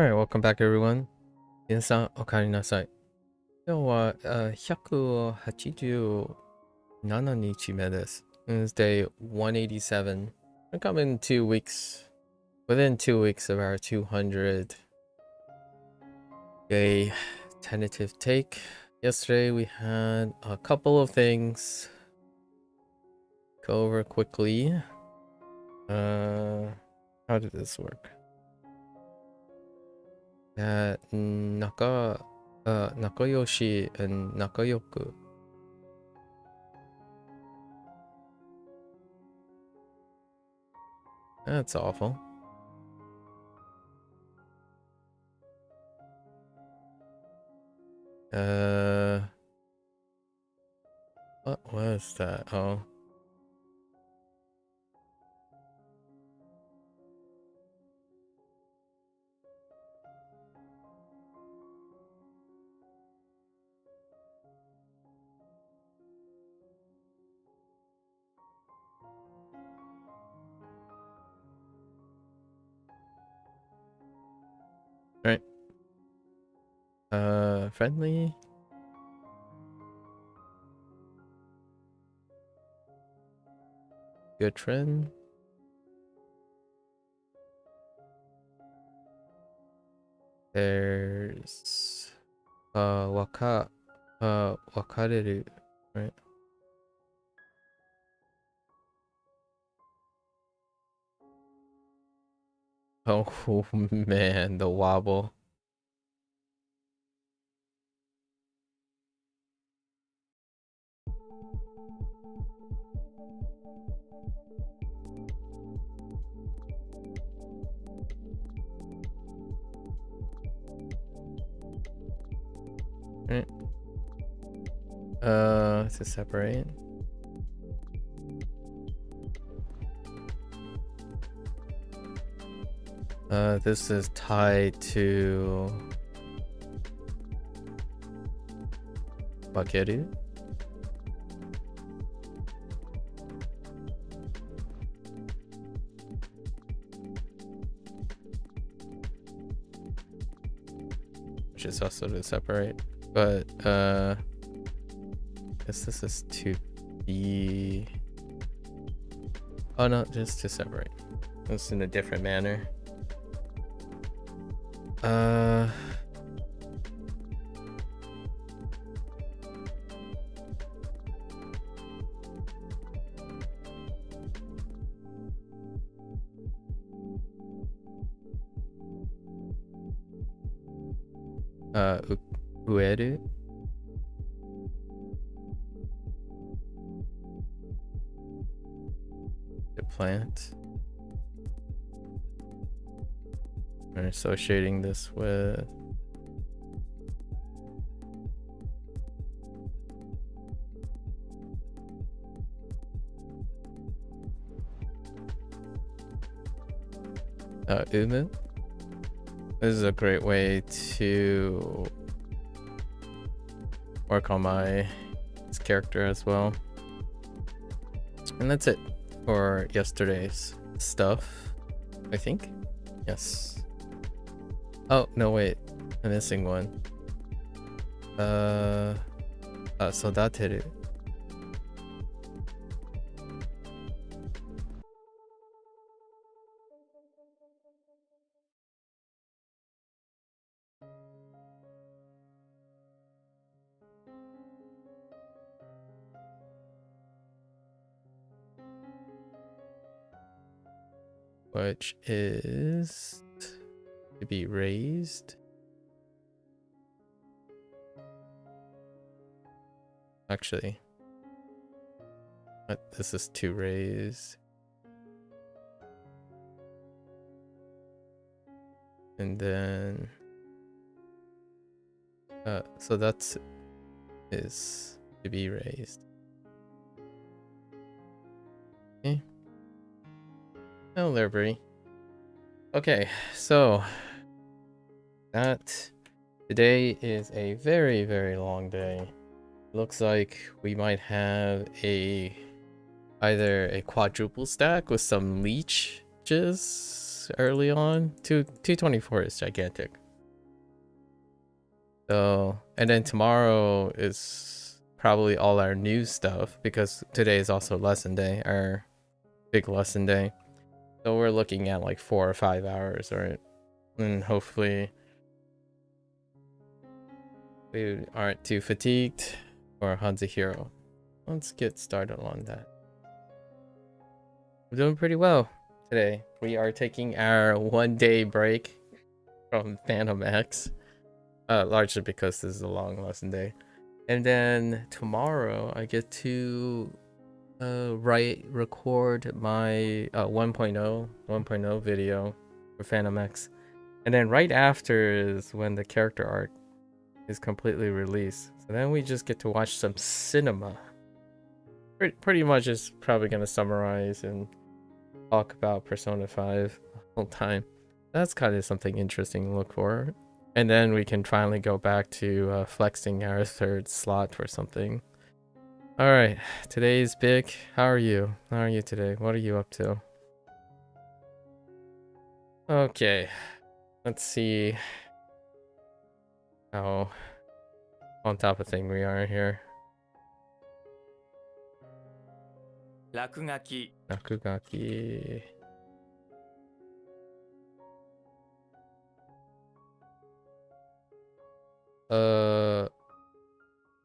Alright, welcome back everyone. 皆さん、お帰りなさい。今日は、187日目です。It's day 187. We're coming 2 weeks. Within 2 weeks of our 200 day tentative take. Yesterday we had a couple of things. Go over quickly. How did this work? Nakayoshi and Nakayoku. That's awful. What was that? Oh. Right. Friendly. Good friend. There's wakareru, right? Oh man, the wobble. Right. To separate. This is tied to Bakeru. Which is also to separate. But I guess this is to be, oh no, just to separate. It's in a different manner. Ueru. The plant. We're associating this with Umu. This is a great way to work on my character as well. And that's it for yesterday's stuff, I think. Yes. Oh, no, wait. I'm missing one. Sodateru. Which is to be raised. Actually, this is to raise. And then, so that's is to be raised. Okay. Oh, there, Brie. Okay, so that today is a very, very long day. Looks like we might have either a quadruple stack with some leeches early on. 224 is gigantic. So, and then tomorrow is probably all our new stuff because today is also lesson day, our big lesson day. So we're looking at like 4 or 5 hours, right? And hopefully we aren't too fatigued for HanziHero. Let's get started on that. We're doing pretty well today. We are taking our 1-day break from Phantom X. Largely because this is a long lesson day. And then tomorrow I get to record my 1.0 video for Phantom X. And then right after is when the character art is completely released. So then we just get to watch some cinema. Pretty much is probably going to summarize and talk about Persona 5 the whole time. That's kind of something interesting to look for. And then we can finally go back to flexing our 3rd slot or something. Alright, today's big. How are you? How are you today? What are you up to? Okay, let's see how on top of thing we are here. Rakugaki.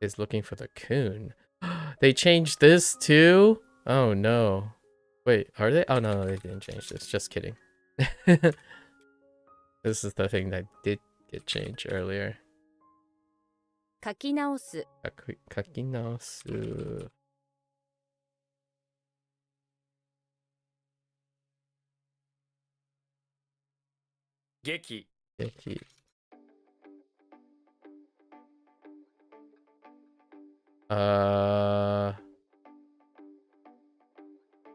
Is looking for the coon. They changed this too? Oh no. Wait, are they? Oh no, they didn't change this. Just kidding. This is the thing that did get changed earlier. 書き直す. 書き直す. Geki.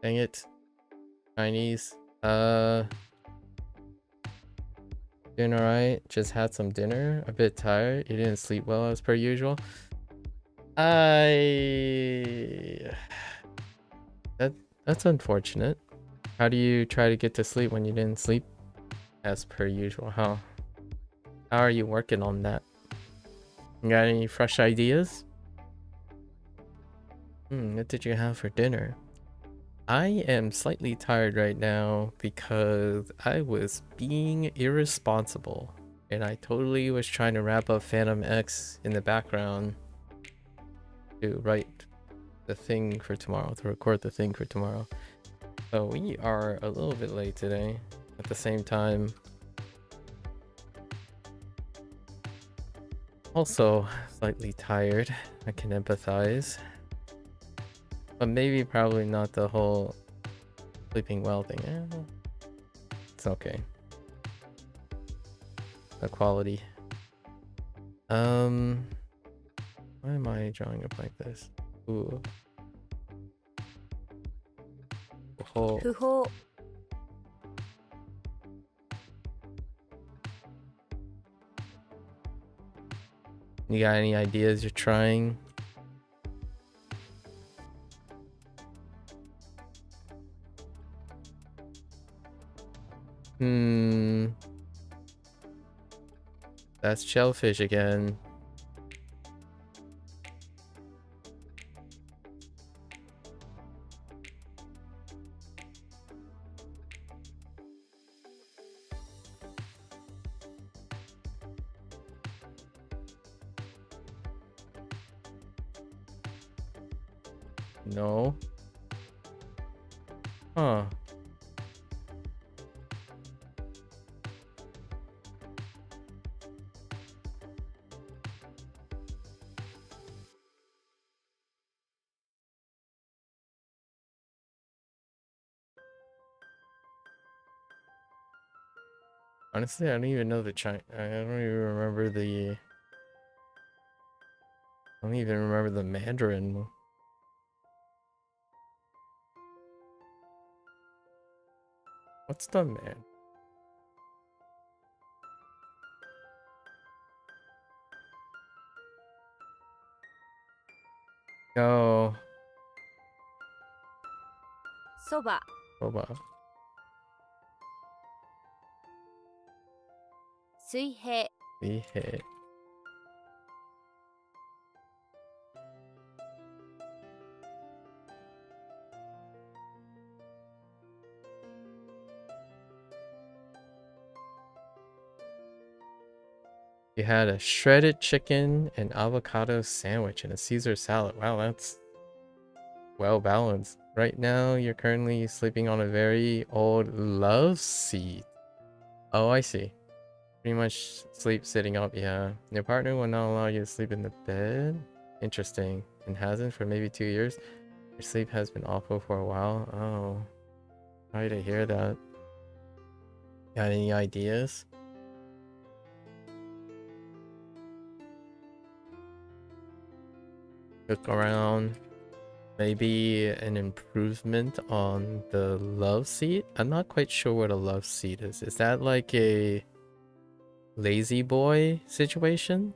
Dang it. Chinese. Doing alright. Just had some dinner. A bit tired. You didn't sleep well as per usual. That's unfortunate. How do you try to get to sleep when you didn't sleep as per usual? How are you working on that? You got any fresh ideas? What did you have for dinner? I am slightly tired right now because I was being irresponsible and I totally was trying to wrap up Phantom X in the background to write the thing for tomorrow, to record the thing for tomorrow. So we are a little bit late today. At the same time, also slightly tired. I can empathize. But maybe probably not the whole sleeping well thing. It's okay. The quality. Why am I drawing up like this? Ooh. You got any ideas you're trying? That's shellfish again. No. Huh. Honestly, I don't even know the China. I don't even remember the. I don't even remember the Mandarin. What's the man? Oh. Soba. Soba. 水平 Viet. You had a shredded chicken, an avocado sandwich, and a Caesar salad. Wow, that's well balanced. Right now, you're currently sleeping on a very old love seat. Oh, I see. Pretty much sleep sitting up, yeah. Your partner will not allow you to sleep in the bed? Interesting. And hasn't for maybe 2 years? Your sleep has been awful for a while? Oh. Sorry to hear that. Got any ideas? Look around. Maybe an improvement on the love seat? I'm not quite sure what a love seat is. Is that like a lazy boy situation?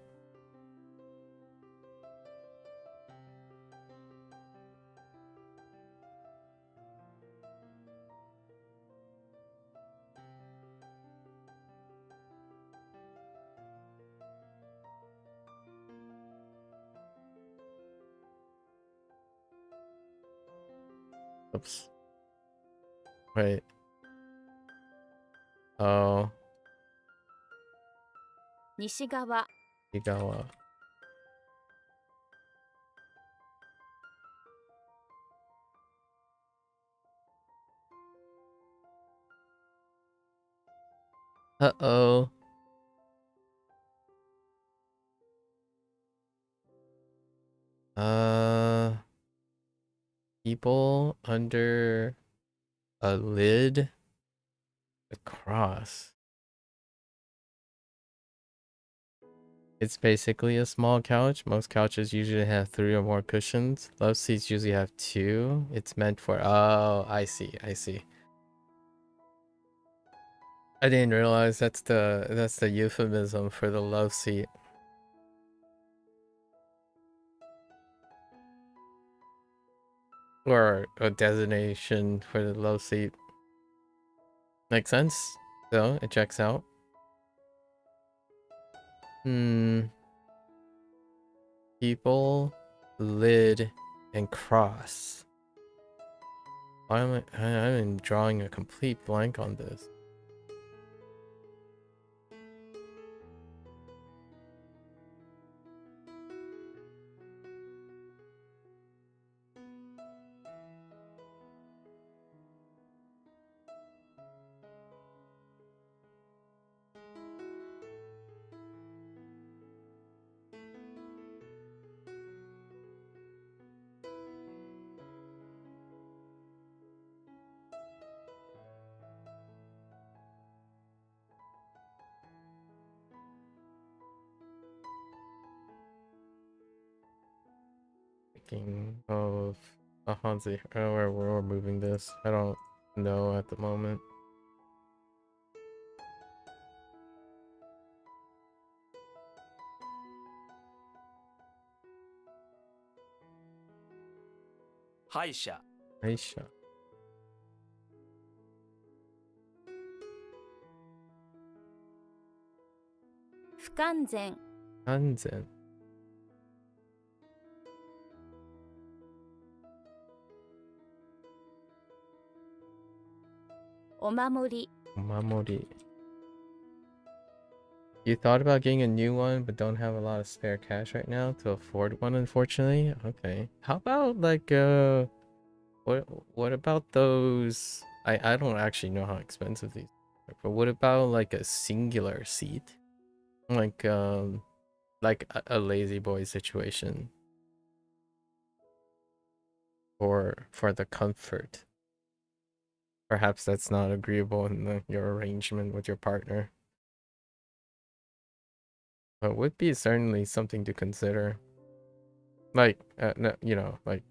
Oops. Wait. Oh. 西側 Igawa. Uh-oh. People under a lid across. It's basically a small couch. Most couches usually have 3 or more cushions. Love seats usually have 2. It's meant for... Oh, I see. I see. I didn't realize that's the euphemism for the love seat. Or a designation for the love seat. Makes sense, though. It checks out. People, lid, and cross. I'm drawing a complete blank on this. Thinking of a HanziHero where we're moving this. I don't know at the moment. Haisha. Aisha. 不完全 Hanzen. お守り Mamori. You thought about getting a new one, but don't have a lot of spare cash right now to afford one, unfortunately? Okay. How about like what about those I don't actually know how expensive these are, but what about like a singular seat? Like a lazy boy situation. For the comfort. Perhaps that's not agreeable in your arrangement with your partner. But would be certainly something to consider. Like, no, you know, like,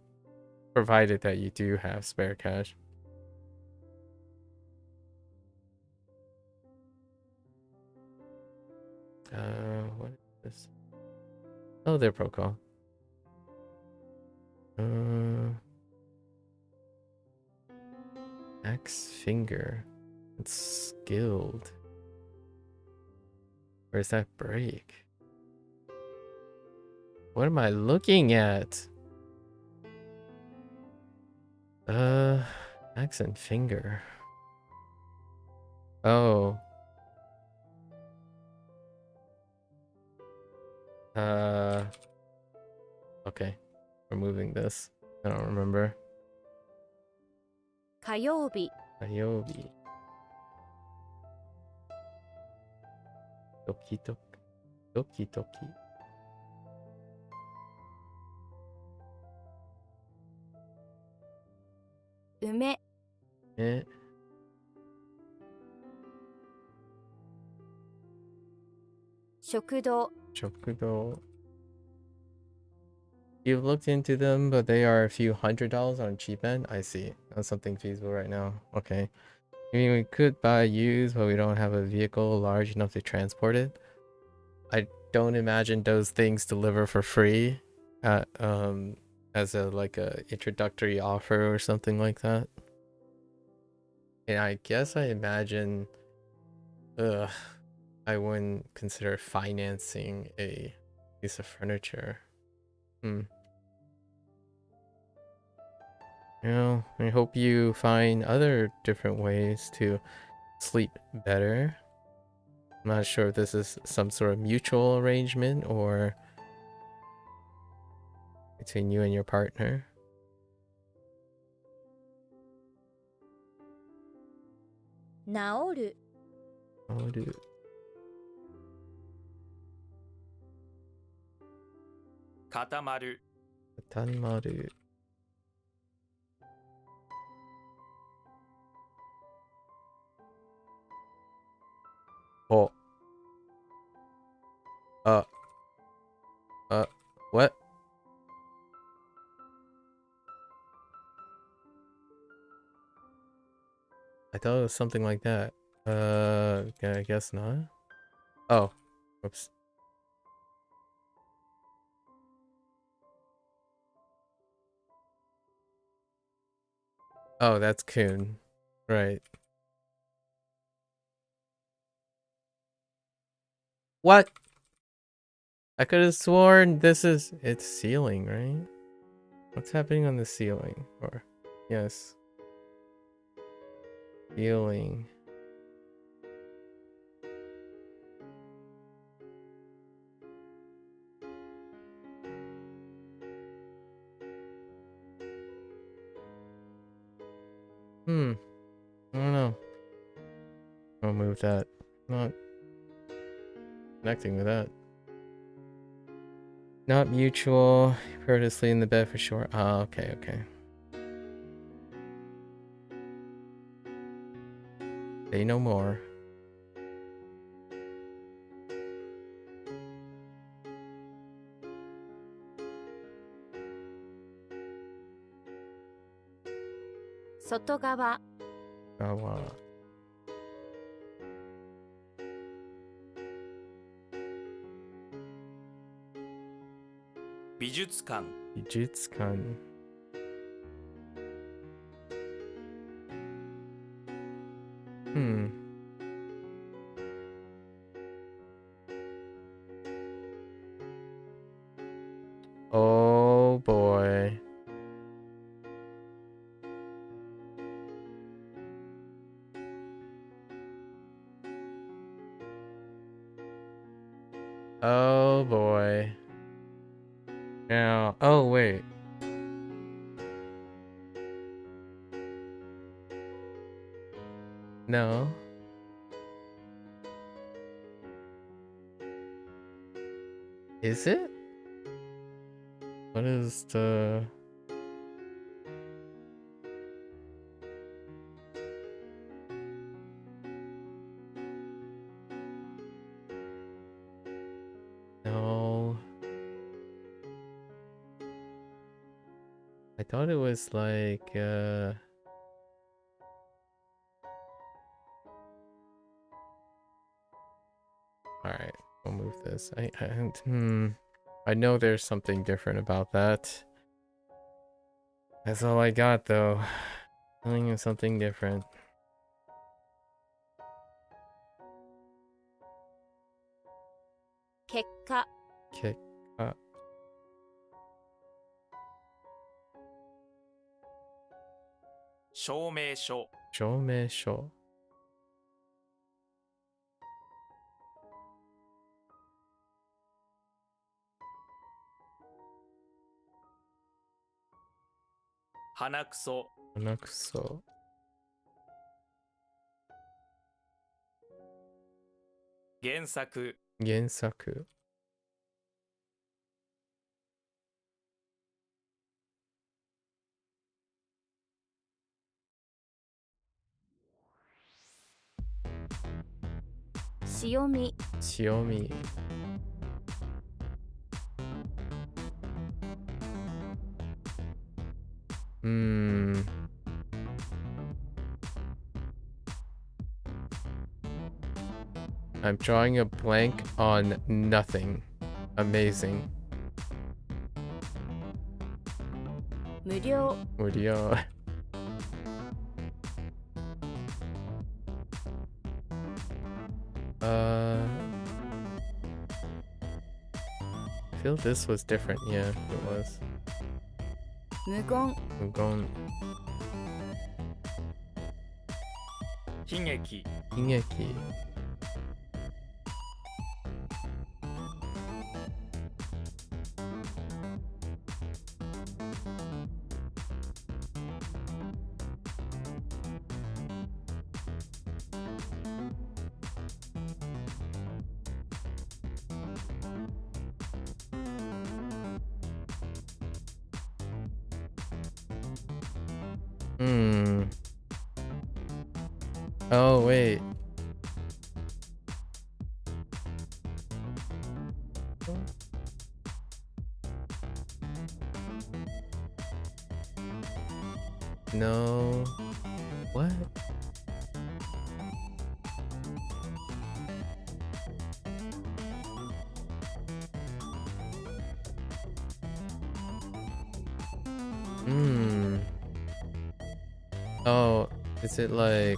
provided that you do have spare cash. What is this? Oh, they're pro call. Axe finger. It's skilled. Where's that break? What am I looking at? Accent finger. Oh. Okay. Removing this. I don't remember. 火曜日 Ayobi. Doki doki. Doki doki. 梅 Eh. 食堂 Chokudo. You've looked into them, but they are a few $100s on cheap end. I see. That's something feasible right now. Okay. I mean, we could buy used, but we don't have a vehicle large enough to transport it. I don't imagine those things deliver for free at as a like a introductory offer or something like that. And I guess I imagine I wouldn't consider financing a piece of furniture. You know, I hope you find other different ways to sleep better. I'm not sure if this is some sort of mutual arrangement or between you and your partner. 治る Oh, dude. 固まる Tanmaru. Oh. What? I thought it was something like that. I guess not. Oh. Whoops. Oh, that's Kun. Right. What? I could have sworn it's ceiling, right? What's happening on the ceiling? Or yes. Ceiling. I don't know. I'll move that. Not connecting with that. Not mutual. Prefer to sleep in the bed for sure. Ah, okay, okay. Say no more. Sotogawa Gawa. 美術館 Jujutsukan. Oh boy. Oh boy. Now, oh wait. No. Is it? What is the... No. I thought it was like, Alright, we'll move this. I know there's something different about that. That's all I got though. Feeling of something different. 結果、結果。証明書、証明書。鼻くそ、鼻くそ。原作、原作。潮見、潮見。I'm drawing a blank on nothing. Amazing. 無料、無料。I feel this was different. Yeah, it was. 無言、無言。悲劇、悲劇。Oh, wait. No. What? Oh, is it like...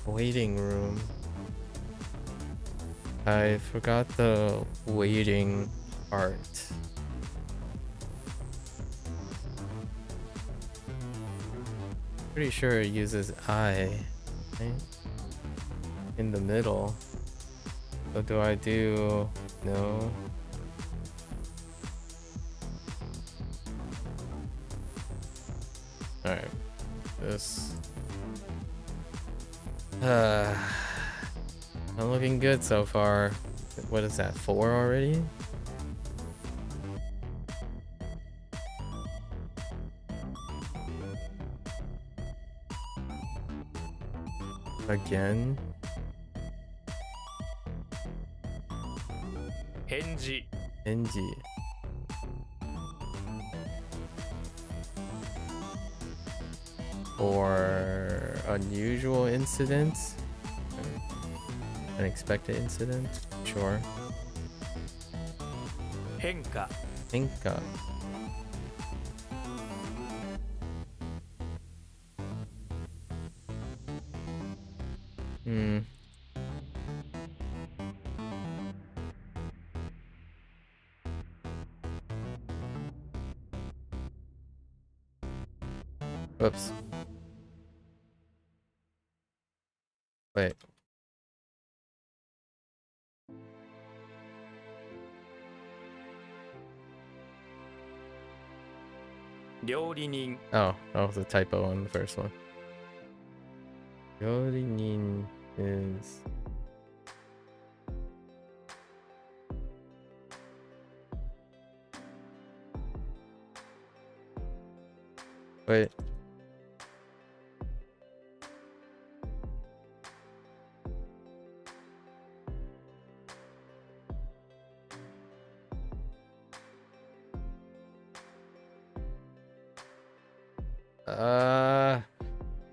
waiting room. I forgot the waiting part. Pretty sure it uses I, right? In the middle. So do I do no? Alright. This. Not looking good so far. What is that, 4 already? Again? 返事、 Enji. Or unusual incidents? Unexpected incident? Sure. 変化、 Inka. Whoops. Wait. 料理人、 Oh, that was a typo on the first one. Yorinin is... Wait.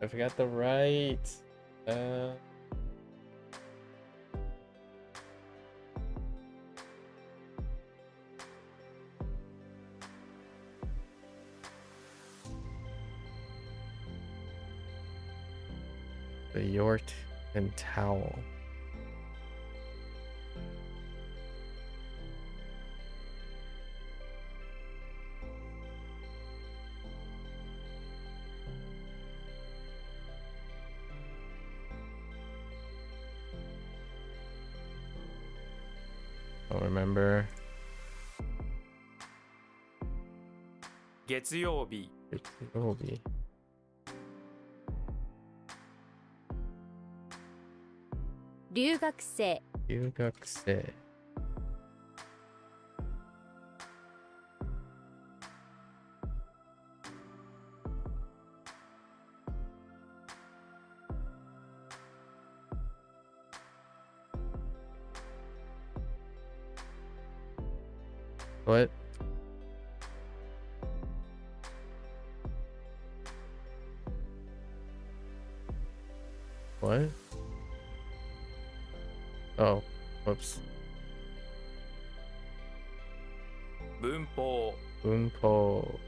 I forgot the right. a yort and towel. Don't remember. 月曜日 Yobi. 留学生 留学生 What? What? Oh, whoops. 文法 Unpo.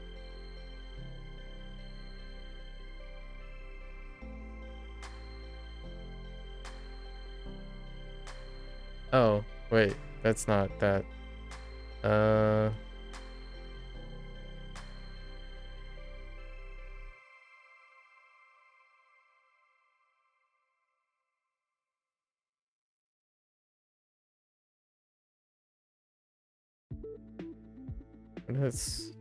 Oh, wait, that's not that. That's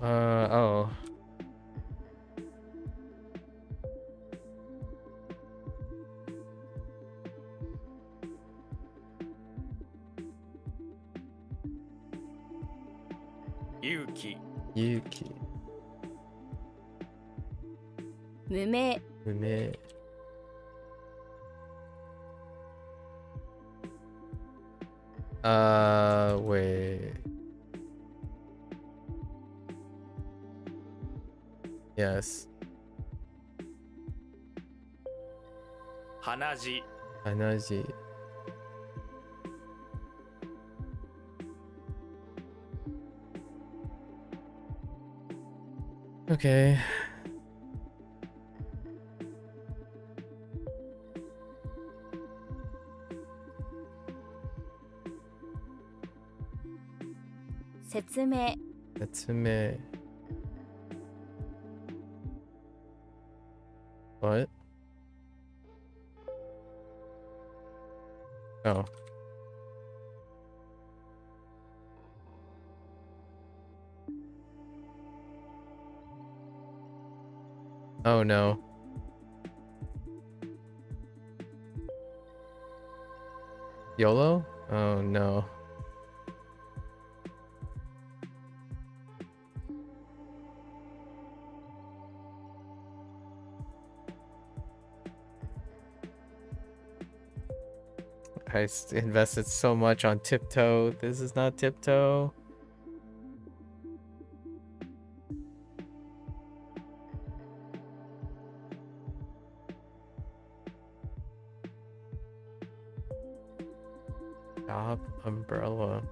oh. Yuki Yuki. 無名 Ume. Wait. Yes. 鼻血 Hanaji. Okay. 説明 Natsume. What? Oh. Oh no. YOLO? Oh no. Invested so much on Tiptoe. This is not Tiptoe. Stop umbrella.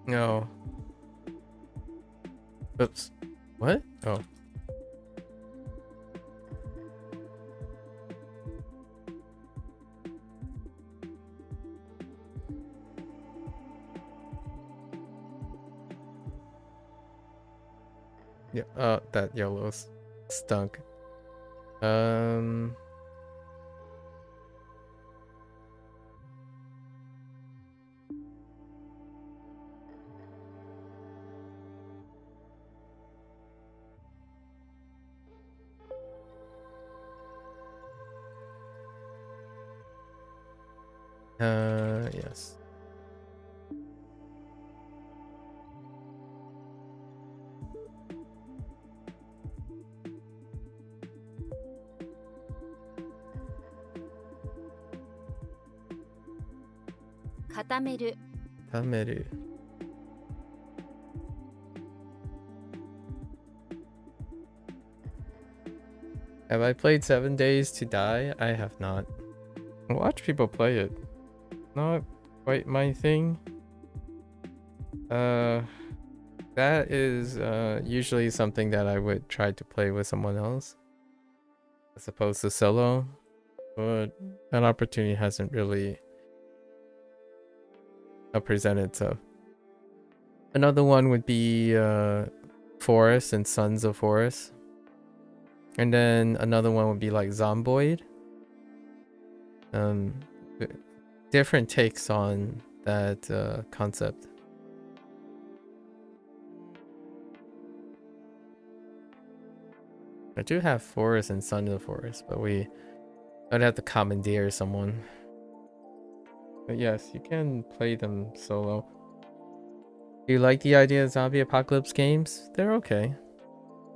No. Oops. What? Oh. Yeah, that yellow stunk. Yes. «固める」 Tameru. Have I played 7 Days to Die? I have not. I watch people play it. Not quite my thing. That is usually something that I would try to play with someone else as opposed to solo, but that opportunity hasn't really presented itself. Another one would be Forest and Sons of Forest, and then another one would be like Zomboid. Different takes on that concept. I do have Forest and Son of the Forest, but I'd have to commandeer someone. But yes, you can play them solo. Do you like the idea of zombie apocalypse games? They're okay.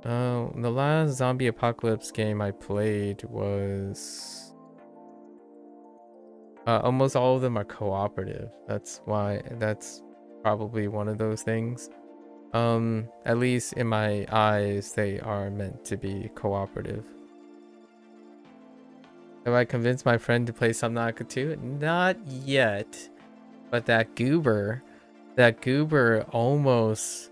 The last zombie apocalypse game I played was... almost all of them are cooperative. That's probably one of those things. At least in my eyes, they are meant to be cooperative. Have I convinced my friend to play Subnautica 2? Not yet. But that goober almost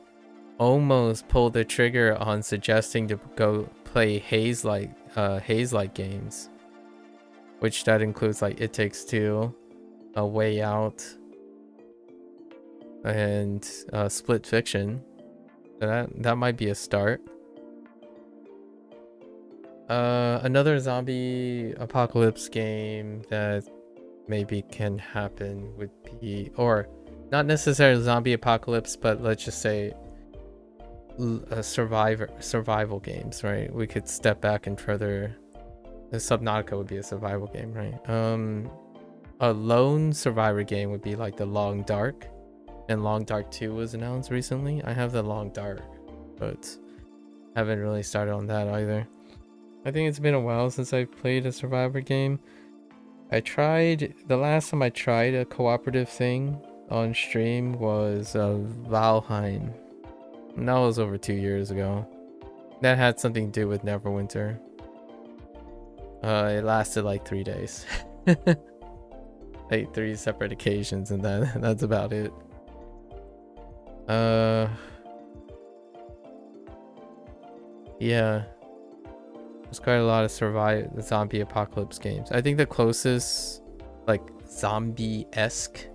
pulled the trigger on suggesting to go play Haze-like games. Which that includes like It Takes Two, A Way Out, and Split Fiction. So that might be a start. Another zombie apocalypse game that maybe can happen would be, or not necessarily zombie apocalypse, but let's just say survival games, right? We could step back and further. Subnautica would be a survival game, right? A lone survivor game would be like The Long Dark, and Long Dark 2 was announced recently. I have The Long Dark, but haven't really started on that either. I think it's been a while since I played a survivor game. The last time I tried a cooperative thing on stream was Valheim. And that was over 2 years ago. That had something to do with Neverwinter. It lasted like 3 days. Like 3 separate occasions, and that's about it. Yeah. There's quite a lot of zombie apocalypse games. I think the closest like zombie-esque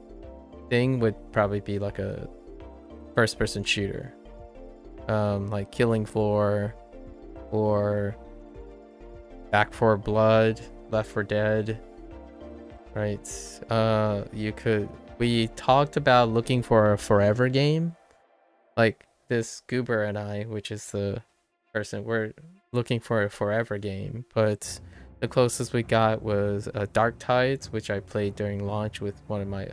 thing would probably be like a first-person shooter. Like Killing Floor or Back 4 Blood, Left 4 Dead, right? We talked about looking for a forever game. Like this Goober and I, which is the person, we're looking for a forever game, but the closest we got was Dark Tides, which I played during launch with one of my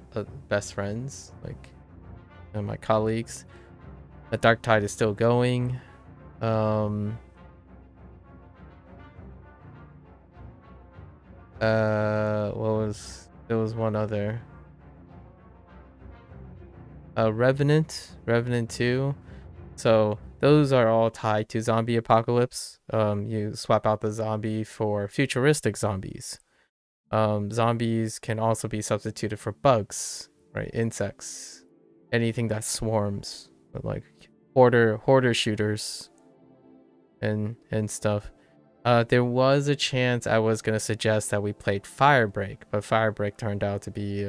best friends, like my colleagues. The Dark Tide is still going. There was one other. Revenant 2. So those are all tied to zombie apocalypse. You swap out the zombie for futuristic zombies. Zombies can also be substituted for bugs, right? Insects, anything that swarms, like hoarder shooters and stuff. There was a chance I was gonna suggest that we played Firebreak, but Firebreak turned out to be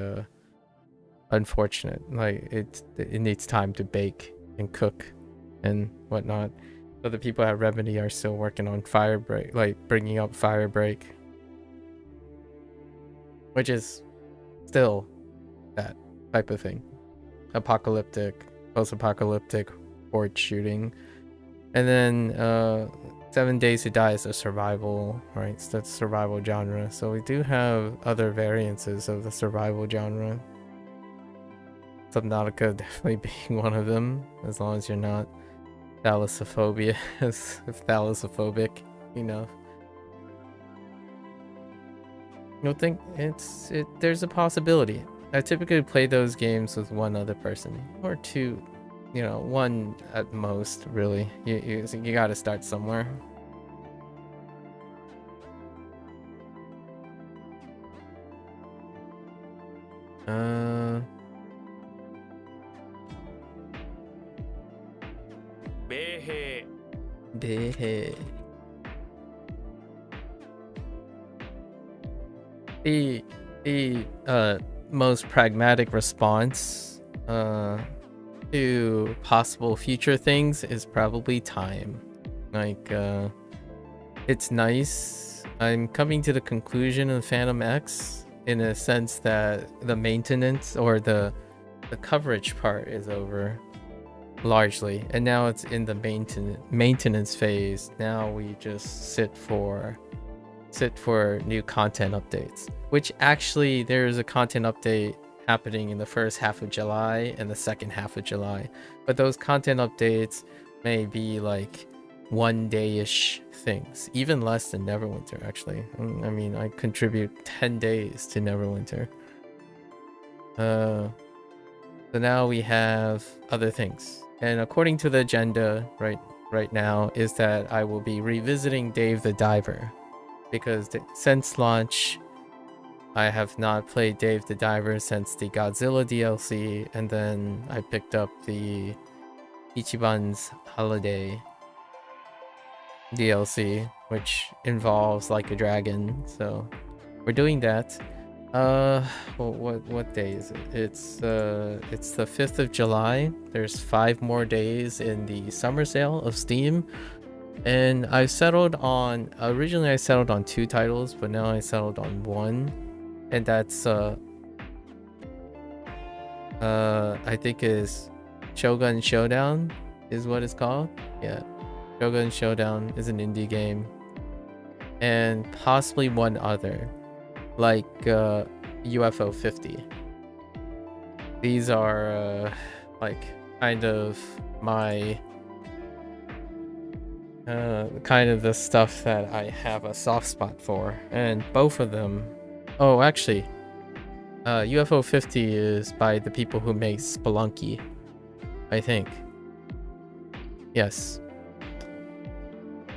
unfortunate. Like it needs time to bake and cook and whatnot. So the people at Remedy are still working on Firebreak, like bringing up Firebreak, which is still that type of thing. Apocalyptic, post-apocalyptic horde shooting. And then 7 Days to Die is a survival, right? So that's survival genre. So we do have other variances of the survival genre. Subnautica definitely being one of them, as long as you're not thalassophobic enough. You'll think there's a possibility. I typically play those games with one other person or two, one at most. Really, you got to start somewhere. Uh, 米兵 Behe. The most pragmatic response to possible future things is probably time. Like it's nice. I'm coming to the conclusion of Phantom X in a sense that the maintenance or the coverage part is over largely, and now it's in the maintenance phase. Now we just sit for new content updates, which actually there's a content update happening in the first half of July and the second half of July, but those content updates may be like 1 day-ish things, even less than Neverwinter actually. I mean, I contribute 10 days to Neverwinter. So now we have other things, and according to the agenda right now is that I will be revisiting Dave the Diver, because since launch I have not played Dave the Diver since the Godzilla DLC, and then I picked up the Ichiban's Holiday DLC, which involves like a dragon. So we're doing that. Well, what day is it? It's the 5th of July. There's 5 more days in the summer sale of Steam, and I settled on, originally I settled on 2 titles, but now I settled on 1, and that's I think is Shogun Showdown is what it's called. Yeah, Shogun Showdown is an indie game, and possibly one other, like UFO 50. These are like kind of my kind of the stuff that I have a soft spot for, and both of them. Oh, actually, UFO 50 is by the people who make Spelunky, I think. Yes.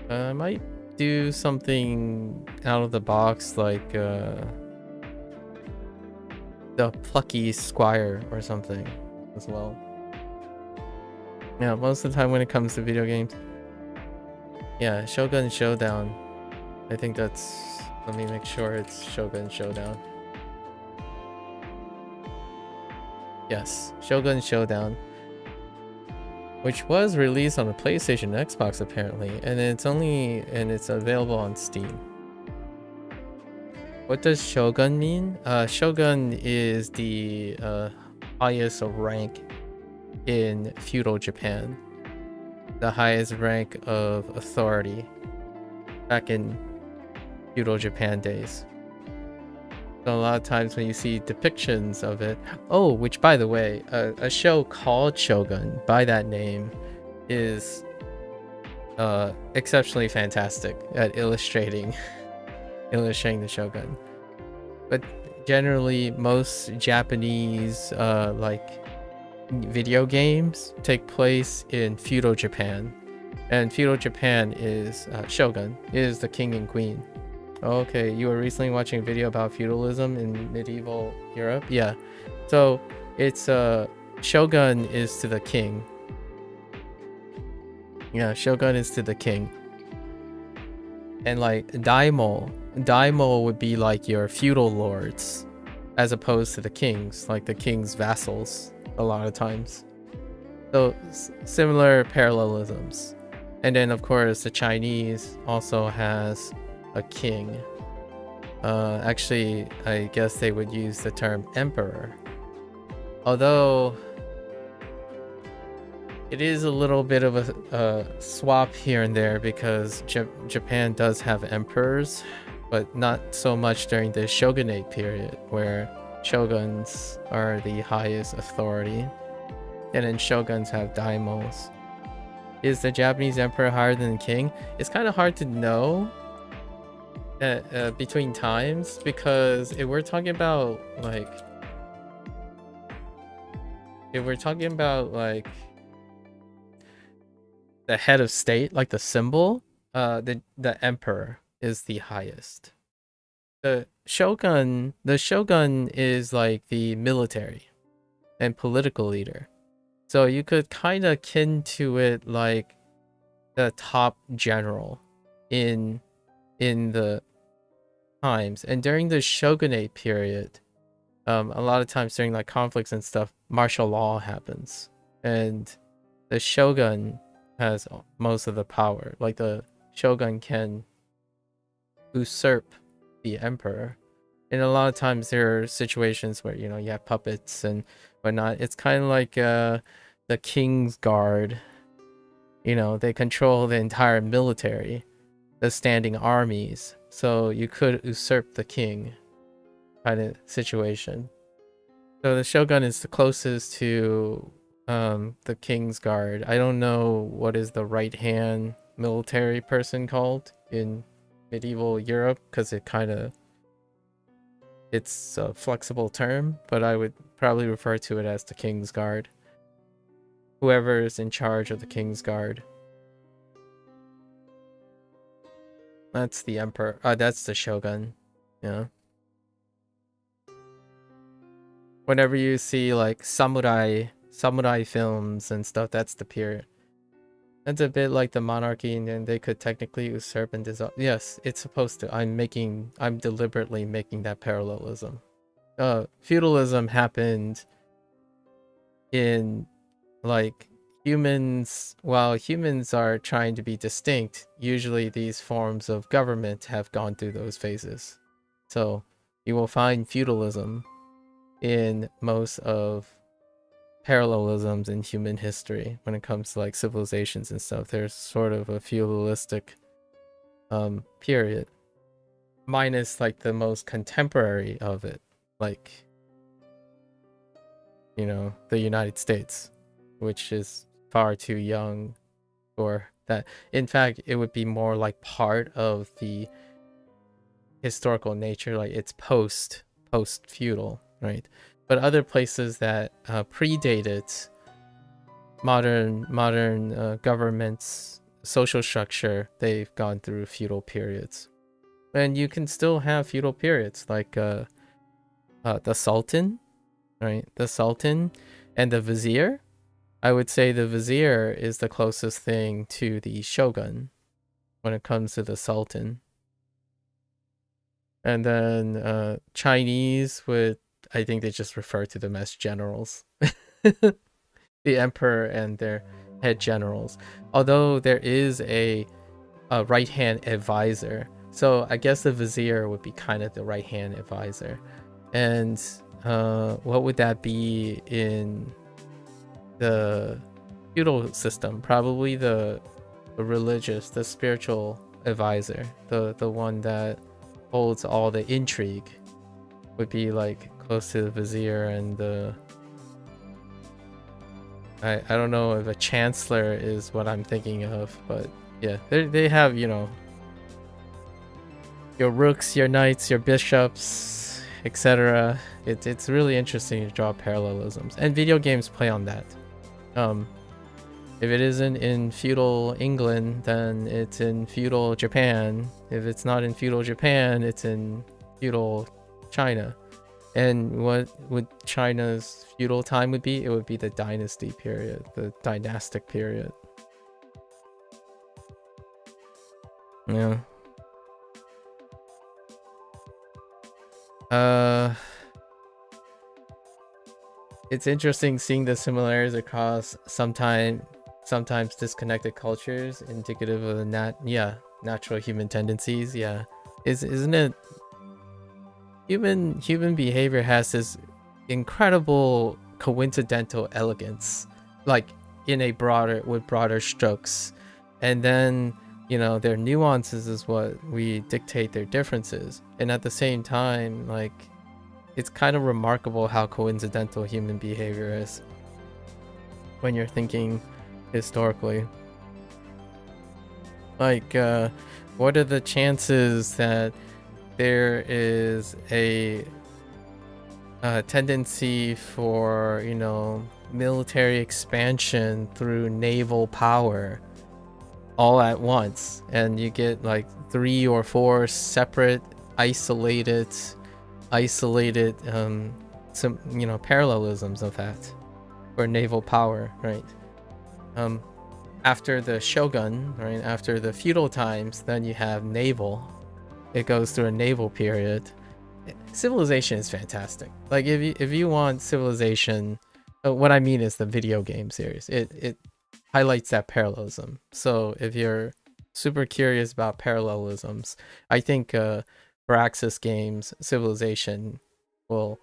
I might do something out of the box, like the Plucky Squire or something as well. Yeah, most of the time when it comes to video games. Yeah, Shogun Showdown. I think that's... Let me make sure it's Shogun Showdown. Yes, Shogun Showdown. Which was released on the PlayStation and Xbox apparently, and it's available on Steam. What does Shogun mean? Shogun is the highest rank in feudal Japan. The highest rank of authority back in feudal Japan days. So a lot of times when you see depictions of it, oh, which by the way, a show called Shogun by that name is exceptionally fantastic at illustrating the Shogun. But generally most Japanese like video games take place in feudal Japan, and feudal Japan is Shogun is the king and queen. Okay, you were recently watching a video about feudalism in medieval Europe. Yeah, so it's Shogun is to the king. Yeah, Shogun is to the king. And like daimyo would be like your feudal lords, as opposed to the kings, like the king's vassals a lot of times. So similar parallelisms. And then of course the Chinese also has a king. Actually, I guess they would use the term emperor. Although it is a little bit of a swap here and there, because Japan does have emperors, but not so much during the shogunate period, where shoguns are the highest authority, and then shoguns have daimyos. Is the Japanese emperor higher than the king? It's kind of hard to know between times, because if we're talking about like the head of state, like the symbol, the emperor is the highest. The shogun, the shogun is like the military and political leader. So you could kind of kin to it like the top general in the times. And during the shogunate period, a lot of times during like conflicts and stuff, martial law happens, and the shogun has most of the power. Like the shogun can usurp the emperor. And a lot of times there are situations where, you have puppets and whatnot. It's kind of like the King's Guard. They control the entire military, the standing armies. So you could usurp the king kind of situation. So the shogun is the closest to the King's Guard. I don't know what is the right-hand military person called in medieval Europe, because it's a flexible term, but I would probably refer to it as the King's Guard. Whoever is in charge of the King's Guard. That's the emperor. That's the shogun. Yeah. Whenever you see like samurai films and stuff, that's the period. That's a bit like the monarchy, and then they could technically usurp and dissolve. Yes, it's supposed to. I'm deliberately making that parallelism. Feudalism happened in like humans. While humans are trying to be distinct, usually these forms of government have gone through those phases. So you will find feudalism in most of parallelisms in human history when it comes to like civilizations and stuff. There's sort of a feudalistic period, minus like the most contemporary of it, like the United States, which is far too young for that. In fact, it would be more like part of the historical nature, like it's post feudal, right? But other places that predated modern governments, social structure, they've gone through feudal periods. And you can still have feudal periods, like the Sultan, right? The Sultan and the Vizier. I would say the Vizier is the closest thing to the Shogun when it comes to the Sultan. And then Chinese would, I think they just refer to them as generals. The emperor and their head generals. Although there is a right-hand advisor. So I guess the Vizier would be kind of the right-hand advisor. And what would that be in the feudal system? Probably the religious, the spiritual advisor. The one that holds all the intrigue would be like close to the Vizier. And the I don't know if a chancellor is what I'm thinking of, but yeah, they have, your rooks, your knights, your bishops, etc. It's really interesting to draw parallelisms, and video games play on that. If it isn't in feudal England, then it's in feudal Japan. If it's not in feudal Japan, it's in feudal China. And what would China's feudal time would be? It would be the dynasty period, the dynastic period. Yeah. It's interesting seeing the similarities across sometimes disconnected cultures, indicative of the natural human tendencies. Yeah, isn't it? Human behavior has this incredible coincidental elegance, like with broader strokes, and then their nuances is what we dictate their differences. And at the same time, like, it's kind of remarkable how coincidental human behavior is when you're thinking historically. Like, what are the chances that there is a tendency for, military expansion through naval power all at once, and you get like 3 or 4 separate, isolated isolated some parallelisms of that, or naval power, right? After the shogun, right, after the feudal times, then you have naval. It goes through a naval period. Civilization is fantastic. Like if you want Civilization, what I mean is the video game series. It highlights that parallelism. So if you're super curious about parallelisms, I think Firaxis Games Civilization will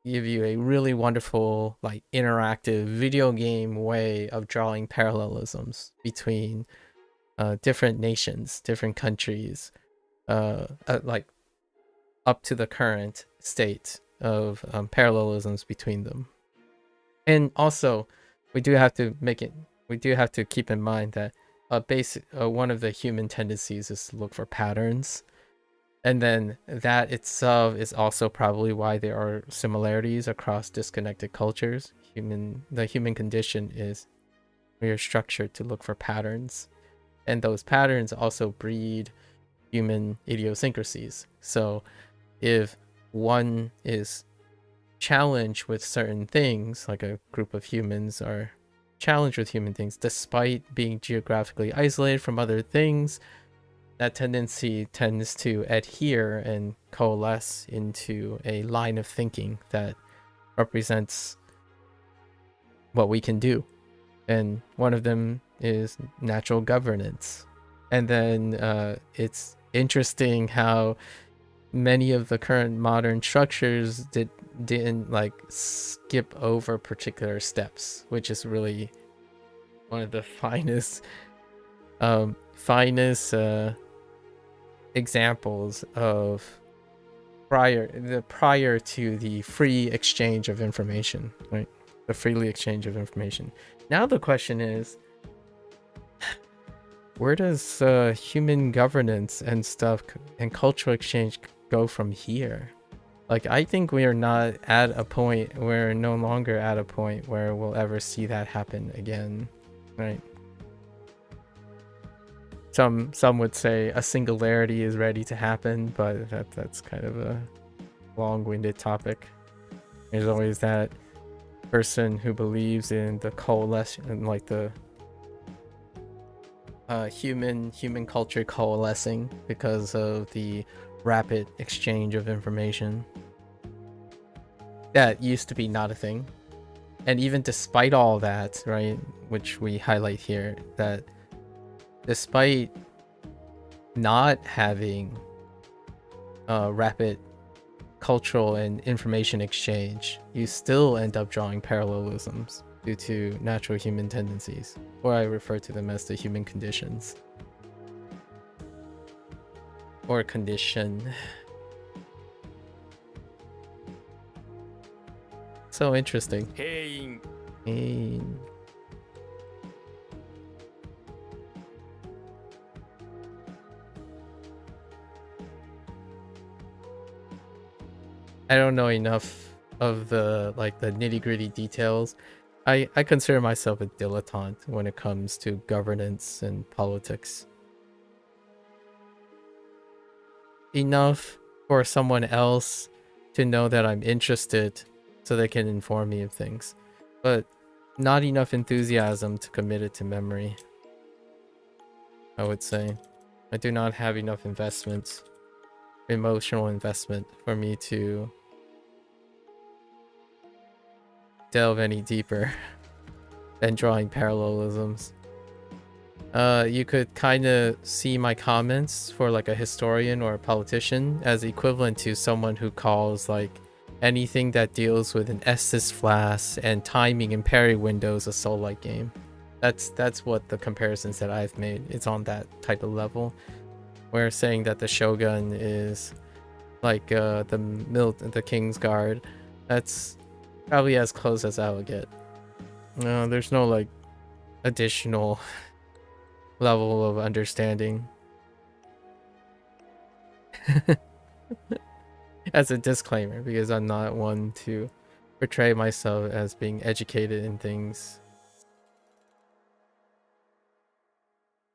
give you a really wonderful, like, interactive video game way of drawing parallelisms between different nations, different countries, like up to the current state of parallelisms between them. And also, we do have to keep in mind that one of the human tendencies is to look for patterns. And then that itself is also probably why there are similarities across disconnected cultures. The human condition is we are structured to look for patterns. And those patterns also breed human idiosyncrasies. So if one is challenged with certain things, like a group of humans are challenged with human things, despite being geographically isolated from other things, that tendency tends to adhere and coalesce into a line of thinking that represents what we can do. And one of them is natural governance. And then it's interesting how many of the current modern structures didn't like skip over particular steps, which is really one of the finest examples of prior to the free exchange of information, right? The freely exchange of information. Now the question is, where does human governance and stuff and cultural exchange go from here? Like, I think we're no longer at a point where we'll ever see that happen again, right? Some would say a singularity is ready to happen, but that's kind of a long-winded topic. There's always that person who believes in the coalescence, like the human culture coalescing because of the rapid exchange of information. That used to be not a thing. And even despite all that, right, which we highlight here, that despite not having rapid cultural and information exchange, you still end up drawing parallelisms due to natural human tendencies, or I refer to them as the human conditions. Or condition. So interesting. Hein. I don't know enough of the nitty-gritty details. I consider myself a dilettante when it comes to governance and politics. Enough for someone else to know that I'm interested so they can inform me of things, but not enough enthusiasm to commit it to memory, I would say. I do not have enough emotional investment for me to delve any deeper than drawing parallelisms. You could kind of see my comments for like a historian or a politician as equivalent to someone who calls like anything that deals with an Estes flask and timing and parry windows a soul-like game. That's what the comparisons that I've made. It's on that type of level. Where saying that the Shogun is like the King's Guard, that's probably as close as I would get. No, there's no like additional level of understanding. As a disclaimer, because I'm not one to portray myself as being educated in things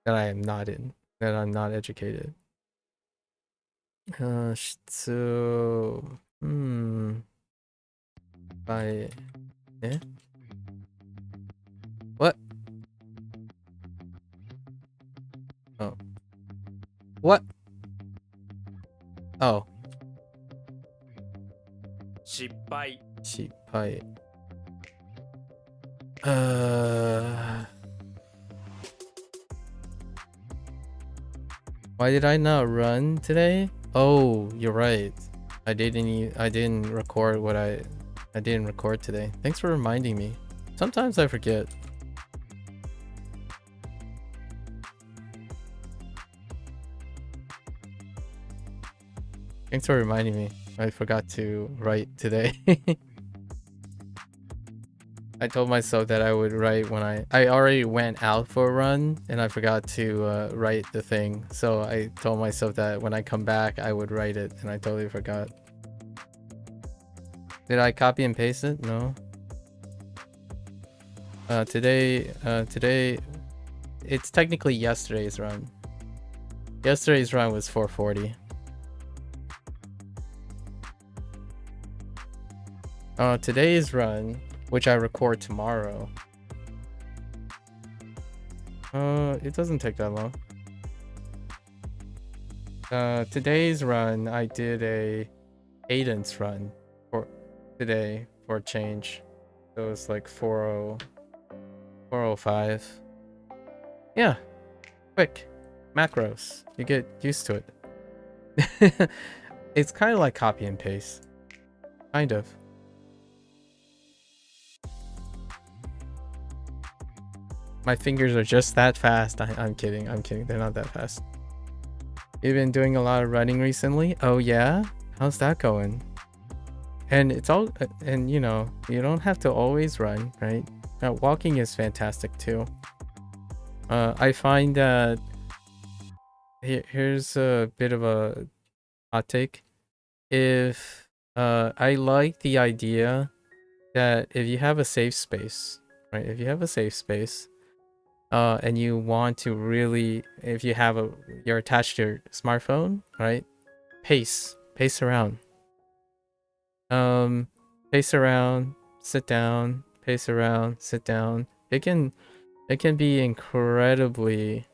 that I'm not educated. So By eh? What? Oh. What? Oh. 失敗 Shipai. Why did I not run today? Oh, you're right. I didn't record I didn't record today. Thanks for reminding me. Sometimes I forget. Thanks for reminding me. I forgot to write today. I told myself that I would write when I already went out for a run and I forgot to write the thing. So I told myself that when I come back I would write it and I totally forgot. Did I copy and paste it? No. Today it's technically yesterday's run. Yesterday's run was 440. Today's run, which I record tomorrow. It doesn't take that long. Today's run, I did a cadence run for today for a change. So it was like 405. Yeah, quick. Macros. You get used to it. It's kind of like copy and paste. Kind of. My fingers are just that fast. I'm kidding. I'm kidding. They're not that fast. You've been doing a lot of running recently? Oh yeah? How's that going? And it's all, and you know, you don't have to always run, right? Walking is fantastic too. I find that here's a bit of a hot take. If I like the idea that if you have a safe space, right? If you have a safe space, and you want to really, if you have you're attached to your smartphone, right? Pace around. Pace around, sit down, pace around, sit down. It can be incredibly.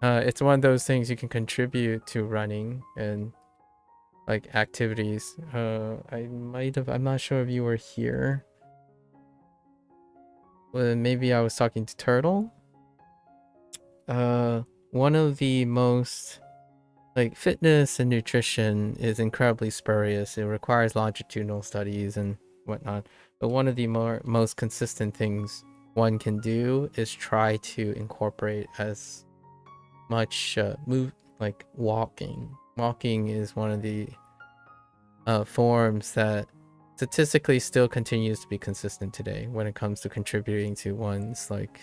It's one of those things you can contribute to running and like activities. I'm not sure if you were here. Well, maybe I was talking to Turtle. One of the most, like, fitness and nutrition is incredibly spurious. It requires longitudinal studies and whatnot. But one of the most consistent things one can do is try to incorporate as much like walking. Walking is one of the forms that statistically still continues to be consistent today when it comes to contributing to one's, like,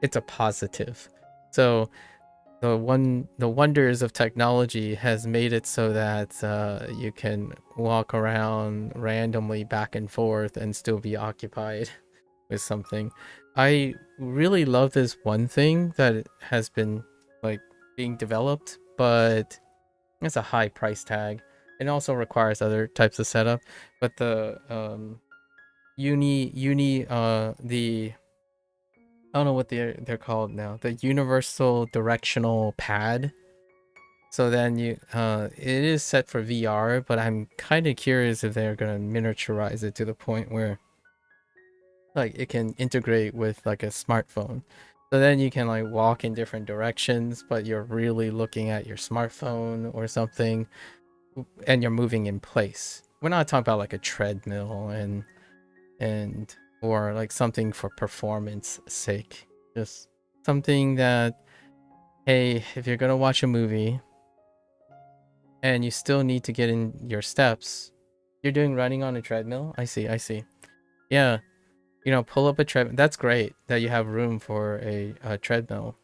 it's a positive. So the wonders of technology has made it so that you can walk around randomly back and forth and still be occupied with something. I really love this one thing that has been, like, being developed, but it's a high price tag. It also requires other types of setup, but the the I don't know what they're called now. The universal directional pad. So then it is set for VR, but I'm kind of curious if they're gonna miniaturize it to the point where, like, it can integrate with, like, a smartphone. So then you can, like, walk in different directions, but you're really looking at your smartphone or something, and you're moving in place. We're not talking about like a treadmill and or like something for performance sake. Just something that, hey, if you're gonna watch a movie and you still need to get in your steps, you're doing running on a treadmill. I see. Yeah, you know, pull up a treadmill. That's great that you have room for a treadmill.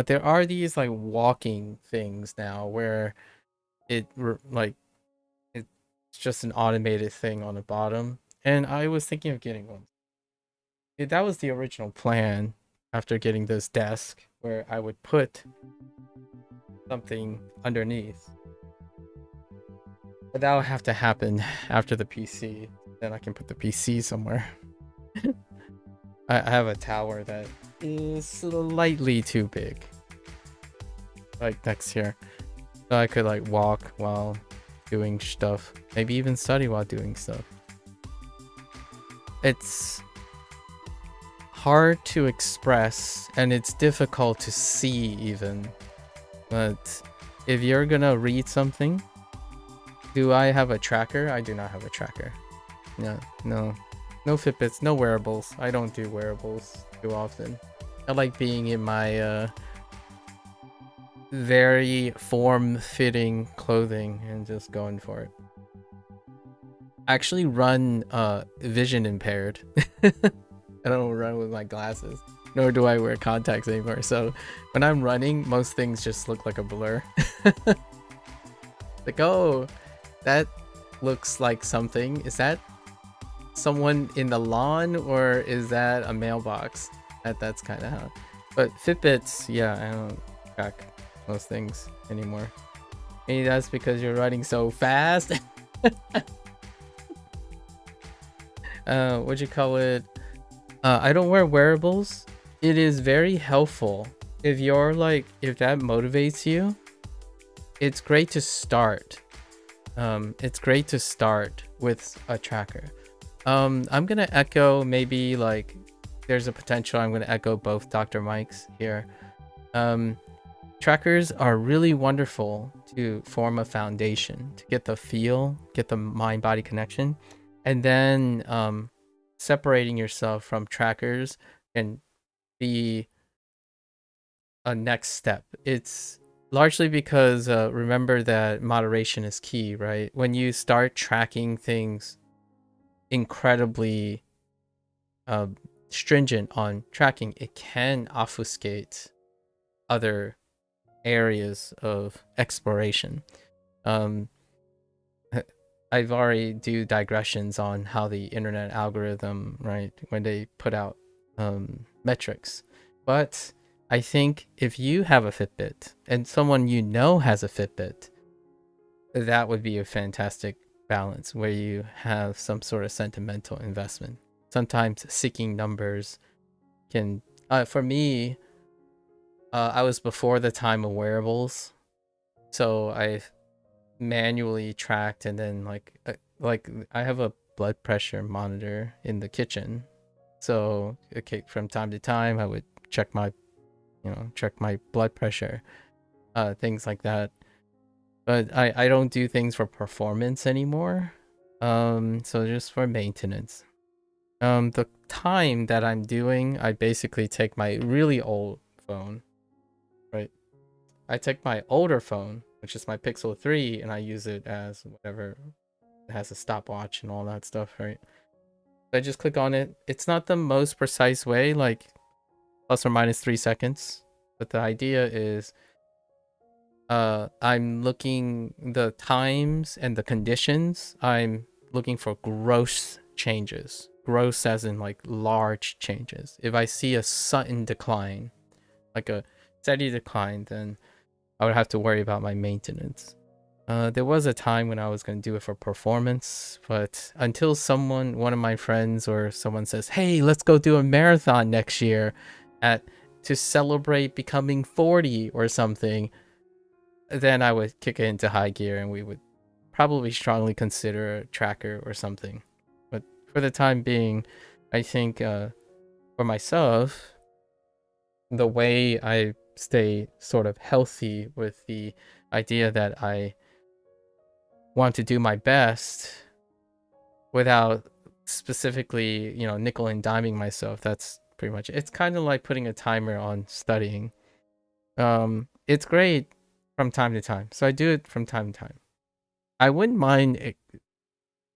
There are these, like, walking things now where like, it's just an automated thing on the bottom, and I was thinking of getting one. That was the original plan after getting this desk where I would put something underneath. But that will have to happen after the PC. Then I can put the PC somewhere. I have a tower that is slightly too big. Like next here. So I could like walk while doing stuff. Maybe even study while doing stuff. It's hard to express and it's difficult to see even. But if you're gonna read something, do I have a tracker? I do not have a tracker. No Fitbits, no wearables. I don't do wearables too often. I like being in my very form-fitting clothing and just going for it. I actually run vision impaired. I don't run with my glasses, nor do I wear contacts anymore. So when I'm running, most things just look like a blur. Like, oh, that looks like something. Is that someone in the lawn or is that a mailbox? That's kind of how. But Fitbits, yeah, I don't track most things anymore. Maybe that's because you're running so fast. What'd you call it? I don't wear wearables. It is very helpful if you're like, if that motivates you. It's great to start. It's great to start with a tracker. I'm gonna echo maybe like there's a potential I'm gonna echo both Dr. Mike's here. Trackers are really wonderful to form a foundation, to get the feel, get the mind-body connection, and then separating yourself from trackers can be a next step. It's largely because remember that moderation is key, right? When you start tracking things incredibly stringent on tracking, it can obfuscate other areas of exploration. I've already do digressions on how the internet algorithm, right, when they put out metrics. But I think if you have a Fitbit and someone you know has a Fitbit, that would be a fantastic balance where you have some sort of sentimental investment. Sometimes seeking numbers can, for me, I was before the time of wearables, so I manually tracked, and then like I have a blood pressure monitor in the kitchen, so okay, from time to time I would check my blood pressure, things like that. But I don't do things for performance anymore, so just for maintenance. The time that I'm doing, I basically take my really old phone, right? I take my older phone, which is my Pixel 3, and I use it as whatever. It has a stopwatch and all that stuff, right? So I just click on it. It's not the most precise way, like plus or minus 3 seconds. But the idea is I'm looking the times and the conditions. I'm looking for gross changes. Gross as in like large changes. If I see a sudden decline, like a steady decline, then I would have to worry about my maintenance. There was a time when I was going to do it for performance, but until one of my friends or someone says, hey, let's go do a marathon next year to celebrate becoming 40 or something, then I would kick it into high gear and we would probably strongly consider a tracker or something. But for the time being, I think for myself, the way I stay sort of healthy with the idea that I want to do my best without specifically, nickel and diming myself. That's pretty much it. It's kind of like putting a timer on studying. It's great from time to time, so I do it from time to time. I wouldn't mind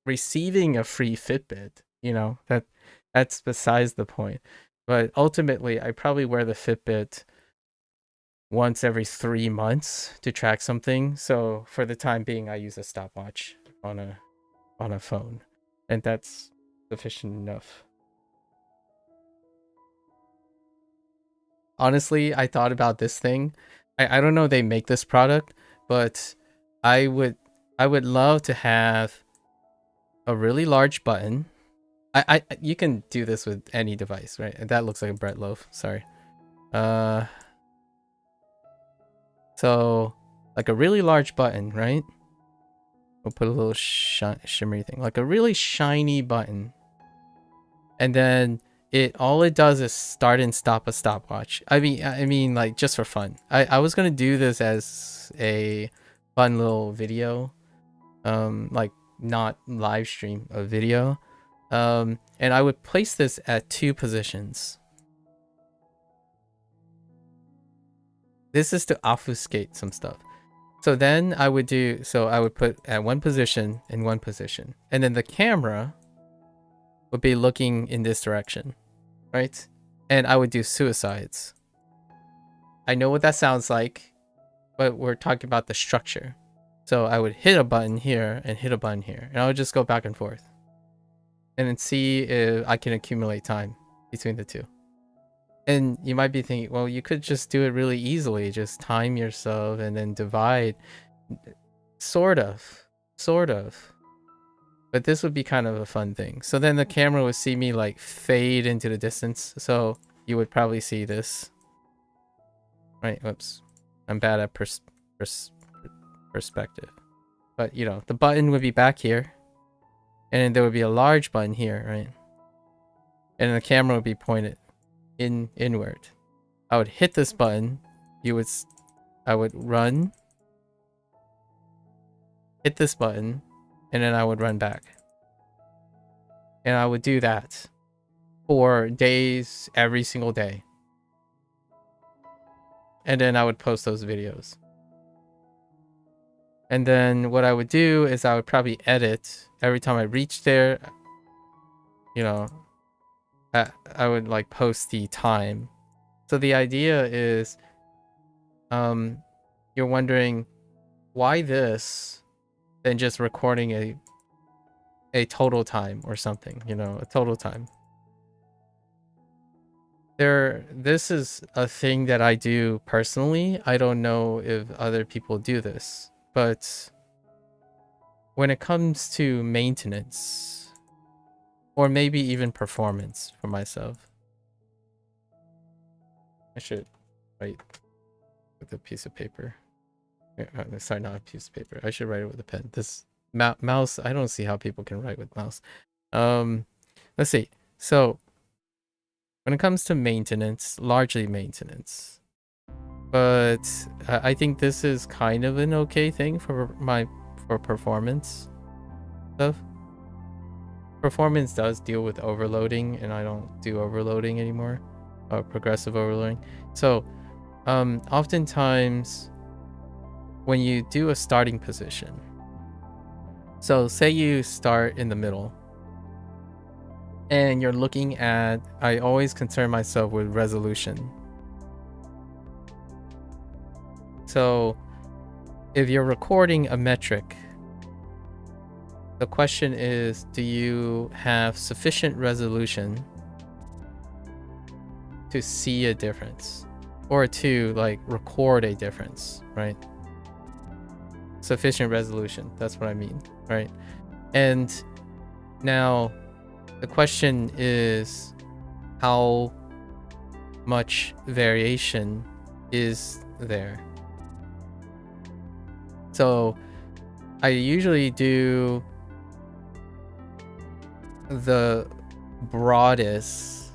receiving a free Fitbit, that's besides the point. But ultimately, I probably wear the Fitbit once every 3 months to track something. So for the time being, I use a stopwatch on a phone, and that's sufficient enough. Honestly, I thought about this thing. I don't know they make this product, but I I would love to have a really large button. You can do this with any device, right? That looks like a bread loaf. Sorry. So like a really large button, right? We'll put a little shimmery thing, like a really shiny button, and then all it does is start and stop a stopwatch. I mean, like just for fun. I was gonna do this as a fun little video, like not live stream a video, and I would place this at 2 positions. This is to obfuscate some stuff. So then I would put at 1 position and 1 position, and then the camera would be looking in this direction, right? And I would do suicides. I know what that sounds like, but we're talking about the structure. So I would hit a button here and hit a button here, and I would just go back and forth and then see if I can accumulate time between the two. And you might be thinking, well, you could just do it really easily. Just time yourself and then divide. Sort of. But this would be kind of a fun thing. So then the camera would see me like fade into the distance. So you would probably see this. Right, whoops. I'm bad at perspective. But, you know, the button would be back here. And then there would be a large button here, right? And the camera would be pointed inward. I would hit this button. I would run, hit this button, and then I would run back. And I would do that for days, every single day. And then I would post those videos. And then what I would do is I would probably edit every time I reached there. You know, I would like post the time. So the idea is, you're wondering why this than just recording a total time or something, you know, a total time. This is a thing that I do personally. I don't know if other people do this, but when it comes to maintenance, or maybe even performance for myself, I should write with a piece of paper. Sorry, not a piece of paper. I should write it with a pen. This mouse, I don't see how people can write with mouse. Let's see. So when it comes to maintenance, largely maintenance, but I think this is kind of an okay thing for performance stuff. Performance does deal with overloading, and I don't do overloading anymore, progressive overloading. So oftentimes when you do a starting position, so say you start in the middle and you're looking at, I always concern myself with resolution. So if you're recording a metric, the question is, do you have sufficient resolution to see a difference, or to like record a difference, right? Sufficient resolution, that's what I mean, right? And now the question is, how much variation is there? So I usually do the broadest,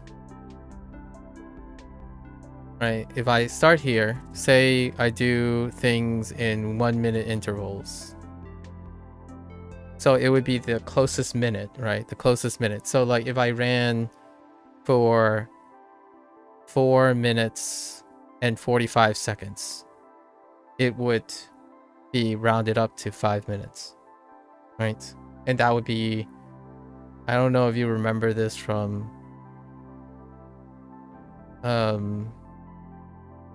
right? If I start here, say I do things in 1 minute intervals, so it would be the closest minute, right? The closest minute. So like if I ran for 4 minutes and 45 seconds, it would be rounded up to 5 minutes, right? And that would be, I don't know if you remember this from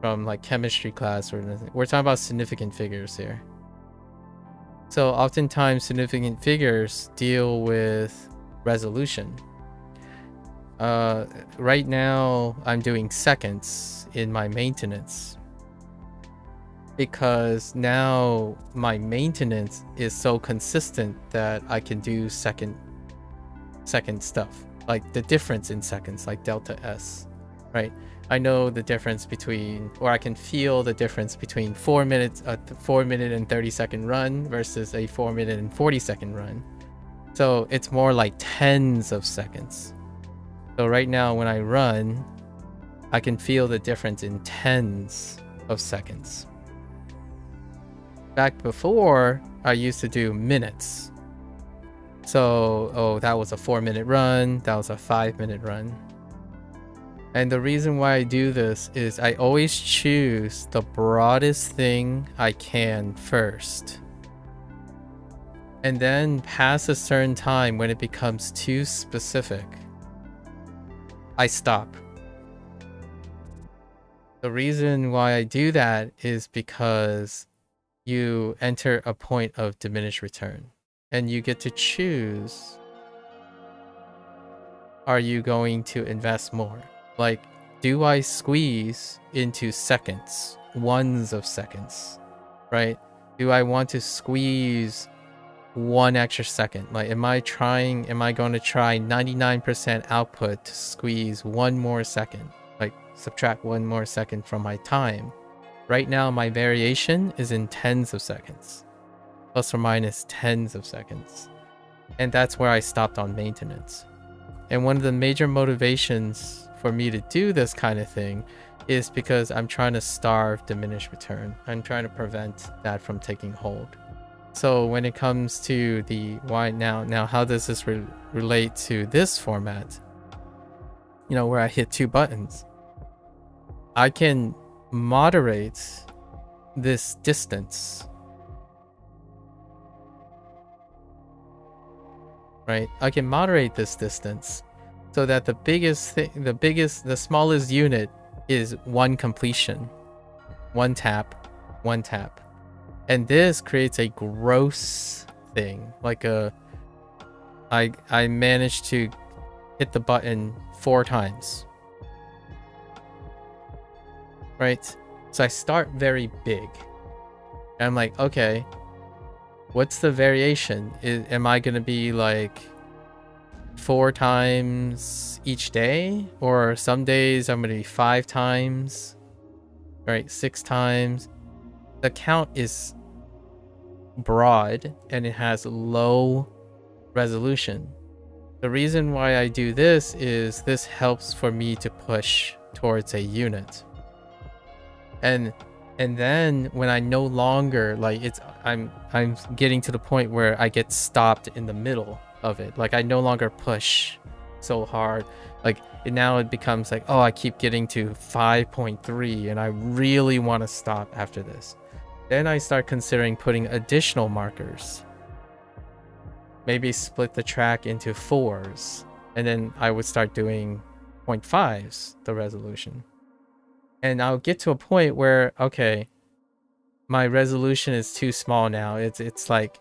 like chemistry class or anything. We're talking about significant figures here. So oftentimes significant figures deal with resolution. Right now I'm doing seconds in my maintenance. because now my maintenance is so consistent that I can do second stuff, like the difference in seconds, like delta S, right? I know the difference between, or I can feel the difference between 4 minutes, a 4 minute and 30-second run versus a 4 minute and 40-second run. So it's more like tens of seconds. So right now when I run, I can feel the difference in tens of seconds. Back before, I used to do minutes. So, that was a 4-minute run, that was a 5-minute run. And the reason why I do this is I always choose the broadest thing I can first. And then past a certain time, when it becomes too specific, I stop. The reason why I do that is because you enter a point of diminished return and you get to choose, are you going to invest more? Like, do I squeeze into seconds, ones of seconds, right? Do I want to squeeze 1 extra second? Like, am I going to try 99% output to squeeze 1 more second? Like, subtract 1 more second from my time. Right now, my variation is in tens of seconds, plus or minus tens of seconds. And that's where I stopped on maintenance. And one of the major motivations for me to do this kind of thing is because I'm trying to starve diminished return. I'm trying to prevent that from taking hold. So when it comes to the why now how does this relate to this format? You know, where I hit 2 buttons. I can moderate this distance, right? I can moderate this distance so that the smallest unit is 1 completion, 1 tap. And this creates a gross thing, like I managed to hit the button 4 times. Right? So I start very big. And I'm like, okay, what's the variation? Am I going to be like 4 times each day? Or some days I'm going to be 5 times, right? 6 times. The count is broad and it has low resolution. The reason why I do this is this helps for me to push towards a unit. And then when I no longer like I'm getting to the point where I get stopped in the middle of it. Like I no longer push so hard. Like now it becomes like, oh, I keep getting to 5.3 and I really want to stop after this. Then I start considering putting additional markers. Maybe split the track into 4s. And then I would start doing 0.5s, the resolution. And I'll get to a point where, okay, my resolution is too small now. It's like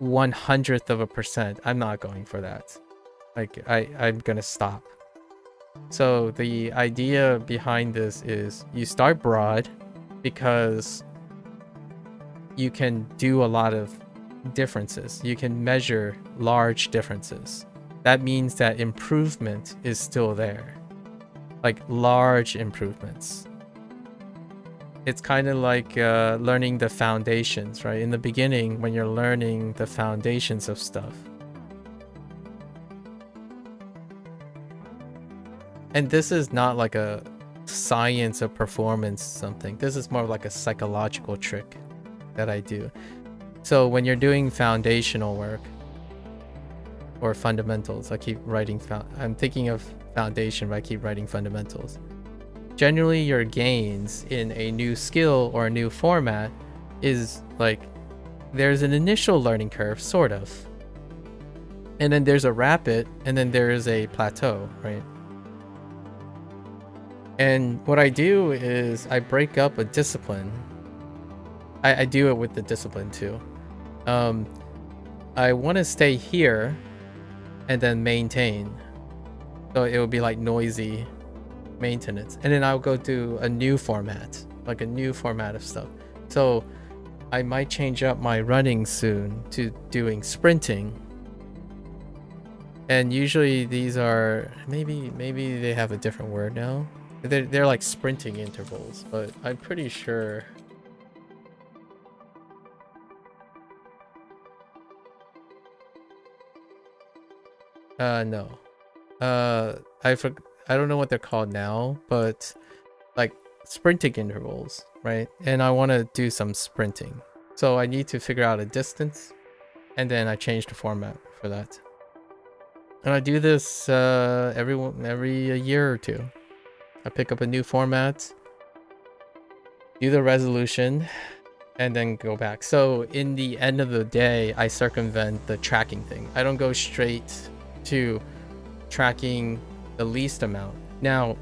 0.01%. I'm not going for that. Like I'm gonna stop. So the idea behind this is you start broad because you can do a lot of differences. You can measure large differences. That means that improvement is still there. Like large improvements. It's kind of like learning the foundations, right? In the beginning, when you're learning the foundations of stuff. And this is not like a science of performance something. This is more like a psychological trick that I do. So when you're doing foundational work or fundamentals, I keep writing, I'm thinking of foundation, but I keep writing fundamentals. Generally, your gains in a new skill or a new format is like, there's an initial learning curve, sort of. And then there's a rapid, and then there is a plateau, right? And what I do is I break up a discipline. I do it with the discipline too. I want to stay here and then maintain. So it will be like noisy maintenance. And then I'll go to a new format like a new format of stuff. So I might change up my running soon to doing sprinting. And usually these are, maybe they have a different word now. They're like sprinting intervals, but I'm pretty sure. No. I don't know what they're called now, but like sprinting intervals, right? And I want to do some sprinting. So I need to figure out a distance, and then I change the format for that. And I do this every a year or two. I pick up a new format, do the resolution, and then go back. So in the end of the day, I circumvent the tracking thing. I don't go straight to tracking the least amount. Now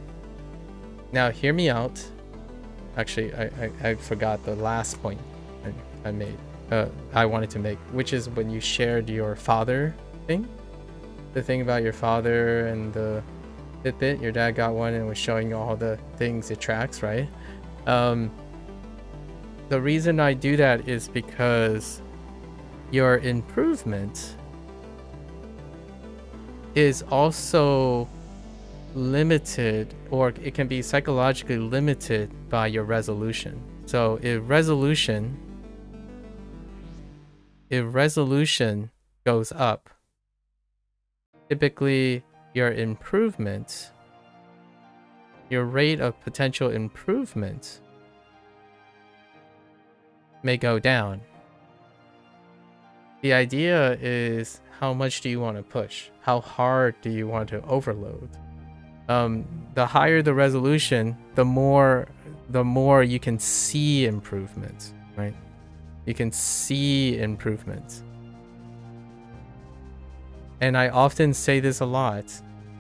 hear me out. Actually, I forgot the last point I made. I wanted to make, which is when you shared your father thing. The thing about your father and the Fitbit, your dad got one and was showing you all the things it tracks, right? The reason I do that is because your improvement is also limited, or it can be psychologically limited by your resolution. So if resolution goes up, typically your improvement, your rate of potential improvement may go down. The idea is, how much do you want to push? How hard do you want to overload? The higher the resolution, the more you can see improvements, right? You can see improvements. And I often say this a lot.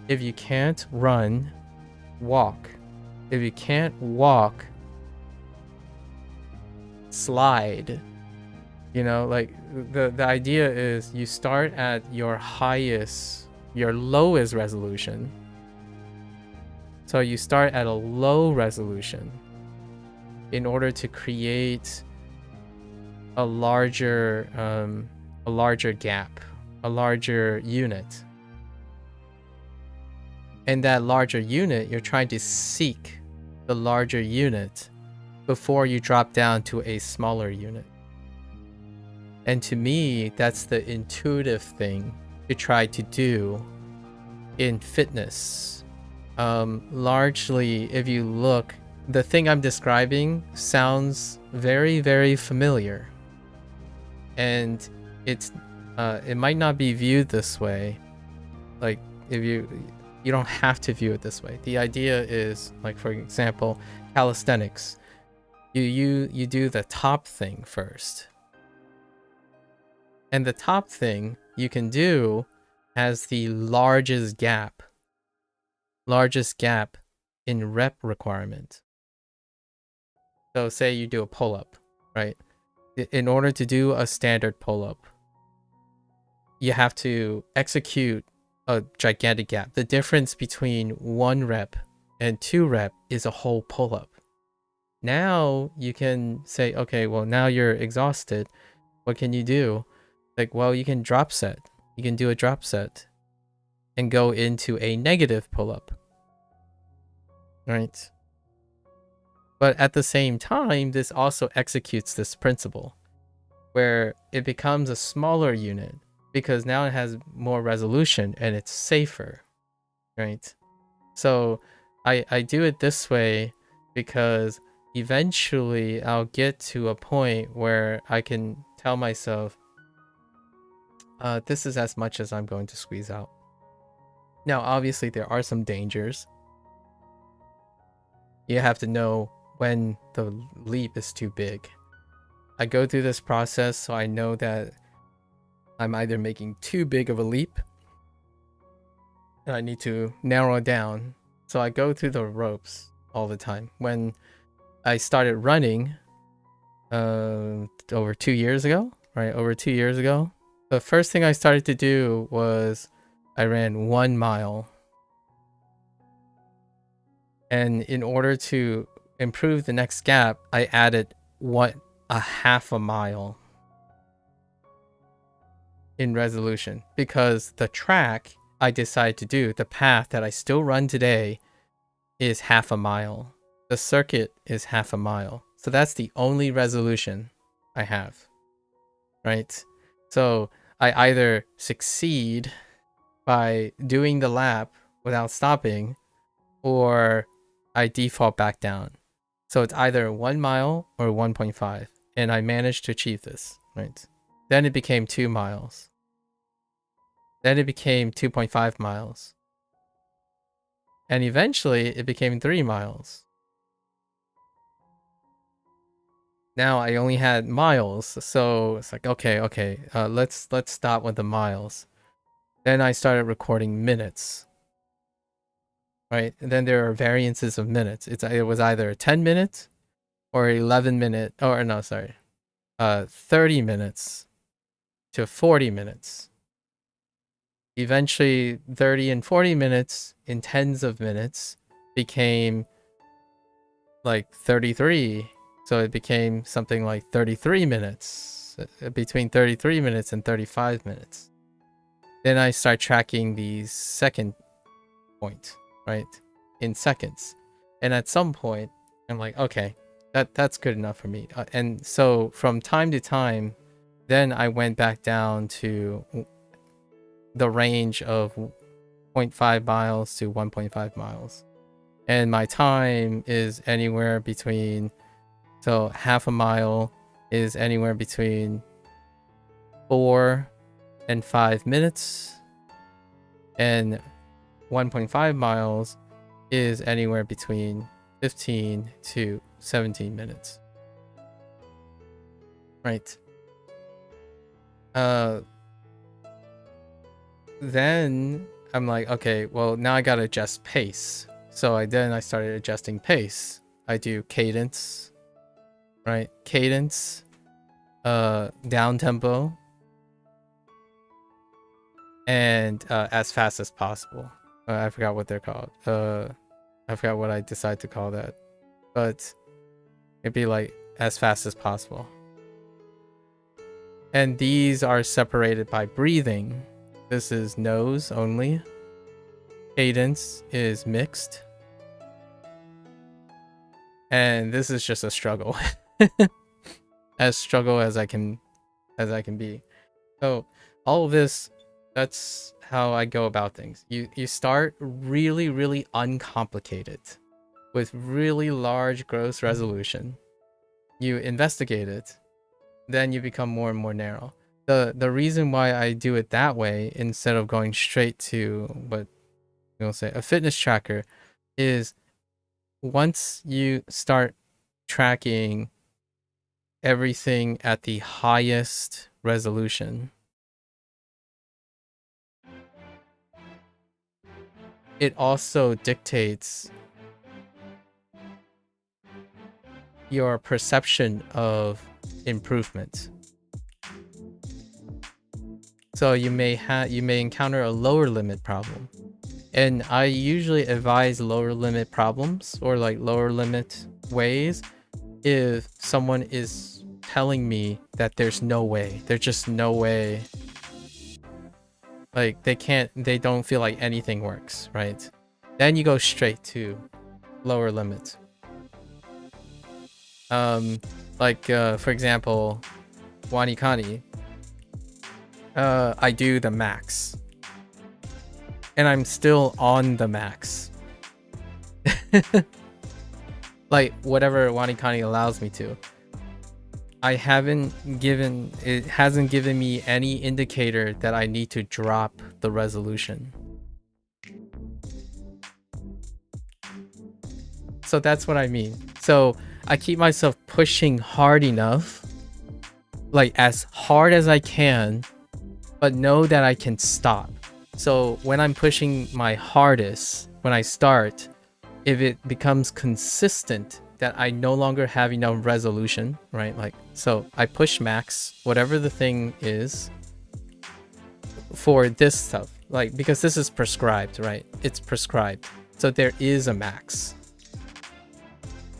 If you can't run, walk. If you can't walk, slide. You know, like the idea is you start at your lowest resolution. So you start at a low resolution in order to create a larger gap, a larger unit. And that larger unit, you're trying to seek the larger unit before you drop down to a smaller unit. And to me, that's the intuitive thing to try to do in fitness. Largely, if you look, the thing I'm describing sounds very, very familiar. And it might not be viewed this way. Like, if you don't have to view it this way. The idea is, like, for example, calisthenics. You do the top thing first. And the top thing you can do has the largest gap in rep requirement. So say you do a pull-up, right? In order to do a standard pull-up, you have to execute a gigantic gap. The difference between 1 rep and 2 rep is a whole pull-up. Now you can say, okay, well, now you're exhausted. What can you do? Like, well, you can drop set. You can do a drop set and go into a negative pull-up, right? But at the same time, this also executes this principle where it becomes a smaller unit because now it has more resolution and it's safer, right? So I do it this way because eventually I'll get to a point where I can tell myself, this is as much as I'm going to squeeze out. Now, obviously, there are some dangers. You have to know when the leap is too big. I go through this process so I know that I'm either making too big of a leap and I need to narrow it down. So I go through the ropes all the time. When I started running over 2 years ago, the first thing I started to do was I ran 1 mile. And in order to improve the next gap, I added a half a mile in resolution, because the track I decided to do, the path that I still run today, is half a mile. The circuit is half a mile. So that's the only resolution I have, right? So I either succeed by doing the lap without stopping, or I default back down. So it's either 1 mile or 1.5. And I managed to achieve this, right? Then it became 2 miles. Then it became 2.5 miles. And eventually it became 3 miles. Now I only had miles, so it's like, okay, let's stop with the miles. Then I started recording minutes, right? And then there are variances of minutes. It was either 10 minutes or 11 minute, or no, sorry, 30 minutes to 40 minutes. Eventually 30 and 40 minutes in tens of minutes became like 33. So it became something like 33 minutes, between 33 minutes and 35 minutes. Then I start tracking the second point, right? In seconds. And at some point, I'm like, okay, that's good enough for me. And so from time to time, then I went back down to the range of 0.5 miles to 1.5 miles. And my time is anywhere between, so half a mile is anywhere between 4 and 5 minutes. And 1.5 miles is anywhere between 15 to 17 minutes. Right. Then I'm like, okay, well, now I gotta adjust pace. So I started adjusting pace. I do cadence, right? Cadence, down tempo, and as fast as possible. I forgot what they're called. I forgot what I decided to call that, but it'd be like as fast as possible. And these are separated by breathing. This is nose only. Cadence is mixed. And this is just a struggle. As struggle as I can be. So all of this, that's how I go about things. You start really, really uncomplicated with really large gross resolution. You investigate it, then you become more and more narrow. The reason why I do it that way instead of going straight to what you'll say a fitness tracker is, once you start tracking everything at the highest resolution, it also dictates your perception of improvement. So you may encounter a lower limit problem. And I usually advise lower limit problems or like lower limit ways if someone is telling me that there's just no way. Like they don't feel like anything works, right? Then you go straight to lower limit. For example, WaniKani, I do the max. And I'm still on the max. Like whatever WaniKani allows me to. It hasn't given me any indicator that I need to drop the resolution. So that's what I mean. So I keep myself pushing hard enough, like as hard as I can, but know that I can stop. So when I'm pushing my hardest, when I start, if it becomes consistent that I no longer have enough resolution, right? Like, so I push max, whatever the thing is for this stuff, like, because this is prescribed, right? It's prescribed. So there is a max.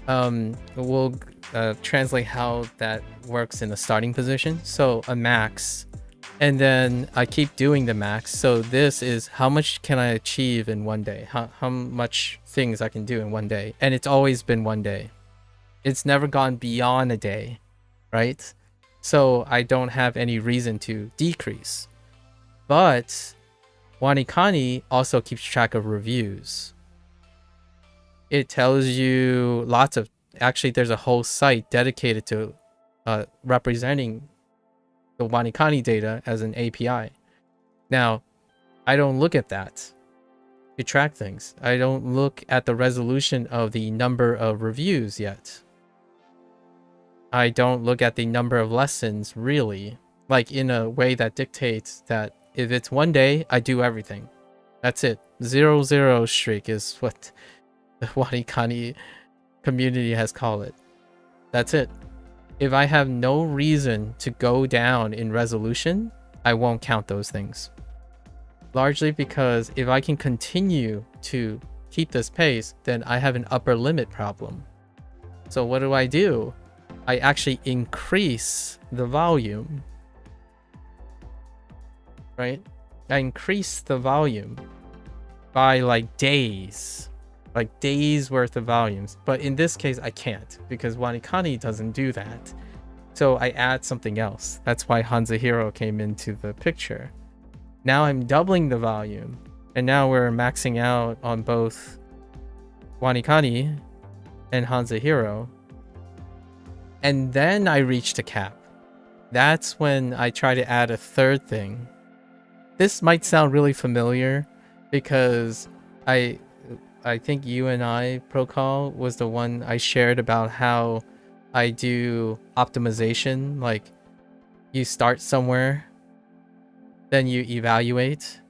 we'll translate how that works in the starting position. So a max, and then I keep doing the max. So this is how much can I achieve in one day, how much things I can do in one day. And it's always been one day. It's never gone beyond a day, right? So I don't have any reason to decrease. But WaniKani also keeps track of reviews. It tells you lots of, actually there's a whole site dedicated to representing the WaniKani data as an API. Now, I don't look at that to track things. I don't look at the resolution of the number of reviews yet. I don't look at the number of lessons really, like in a way that dictates that if it's one day, I do everything. That's it. 0-0 streak is what the WaniKani community has called it. That's it. If I have no reason to go down in resolution, I won't count those things. Largely because if I can continue to keep this pace, then I have an upper limit problem. So what do? I actually increase the volume, right? I increase the volume by like days worth of volumes. But in this case, I can't because WaniKani doesn't do that. So I add something else. That's why HanziHero came into the picture. Now I'm doubling the volume, and now we're maxing out on both WaniKani and HanziHero. And then I reached a cap. That's when I try to add a third thing. This might sound really familiar because I think you and I, Procall, was the one I shared about how I do optimization. Like you start somewhere, then you evaluate,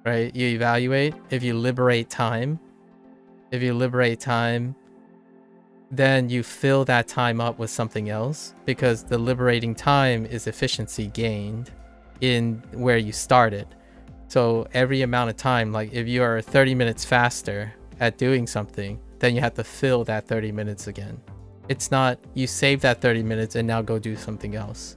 right? You evaluate. If you liberate time, then you fill that time up with something else because the liberating time is efficiency gained in where you started. So every amount of time, like if you are 30 minutes faster at doing something, then you have to fill that 30 minutes again. It's not you save that 30 minutes and now go do something else.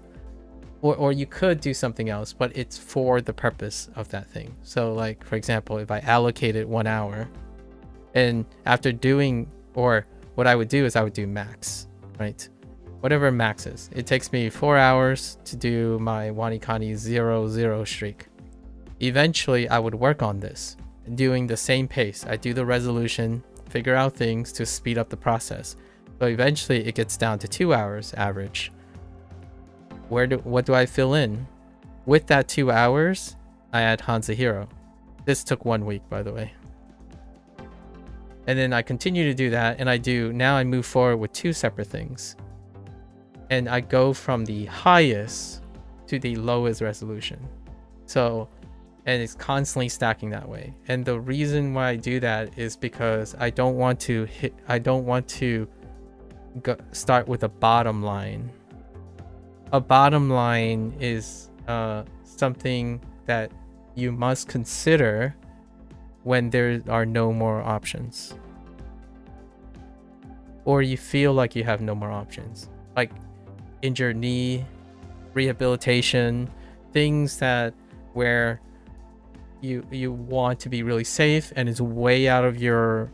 Or you could do something else, but it's for the purpose of that thing. So like, for example, if I allocated 1 hour and after doing, or what I would do is I would do max, right? Whatever max is. It takes me 4 hours to do my WaniKani 0-0 streak. Eventually, I would work on this, doing the same pace. I do the resolution, figure out things to speed up the process. So eventually, it gets down to 2 hours average. What do I fill in? With that 2 hours, I add HanziHero. This took 1 week, by the way. And then I continue to do that, and now I move forward with 2 separate things. And I go from the highest to the lowest resolution. So, and it's constantly stacking that way. And the reason why I do that is because I don't want to start with a bottom line. A bottom line is something that you must consider when there are no more options, or you feel like you have no more options, like injured knee, rehabilitation, things that where you want to be really safe and it's way out of your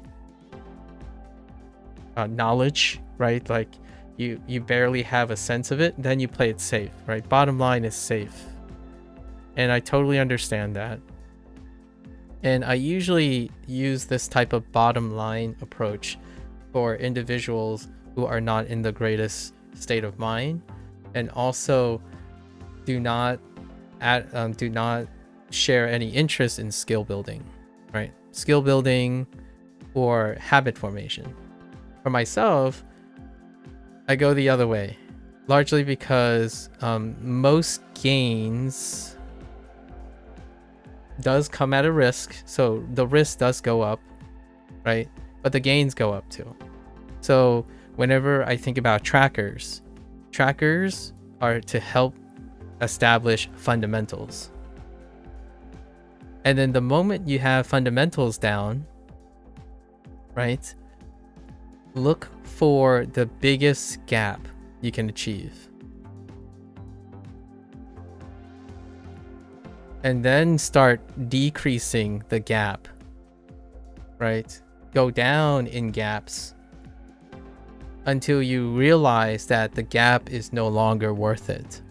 knowledge, right? Like you barely have a sense of it, then you play it safe, right? Bottom line is safe, and I totally understand that. And I usually use this type of bottom line approach for individuals who are not in the greatest state of mind, and also do not share any interest in skill building, right? Skill building or habit formation. For myself, I go the other way, largely because most gains does come at a risk, so the risk does go up, right? But the gains go up too. So whenever I think about trackers are to help establish fundamentals. And then the moment you have fundamentals down, right, look for the biggest gap you can achieve. And then start decreasing the gap, right? Go down in gaps until you realize that the gap is no longer worth it.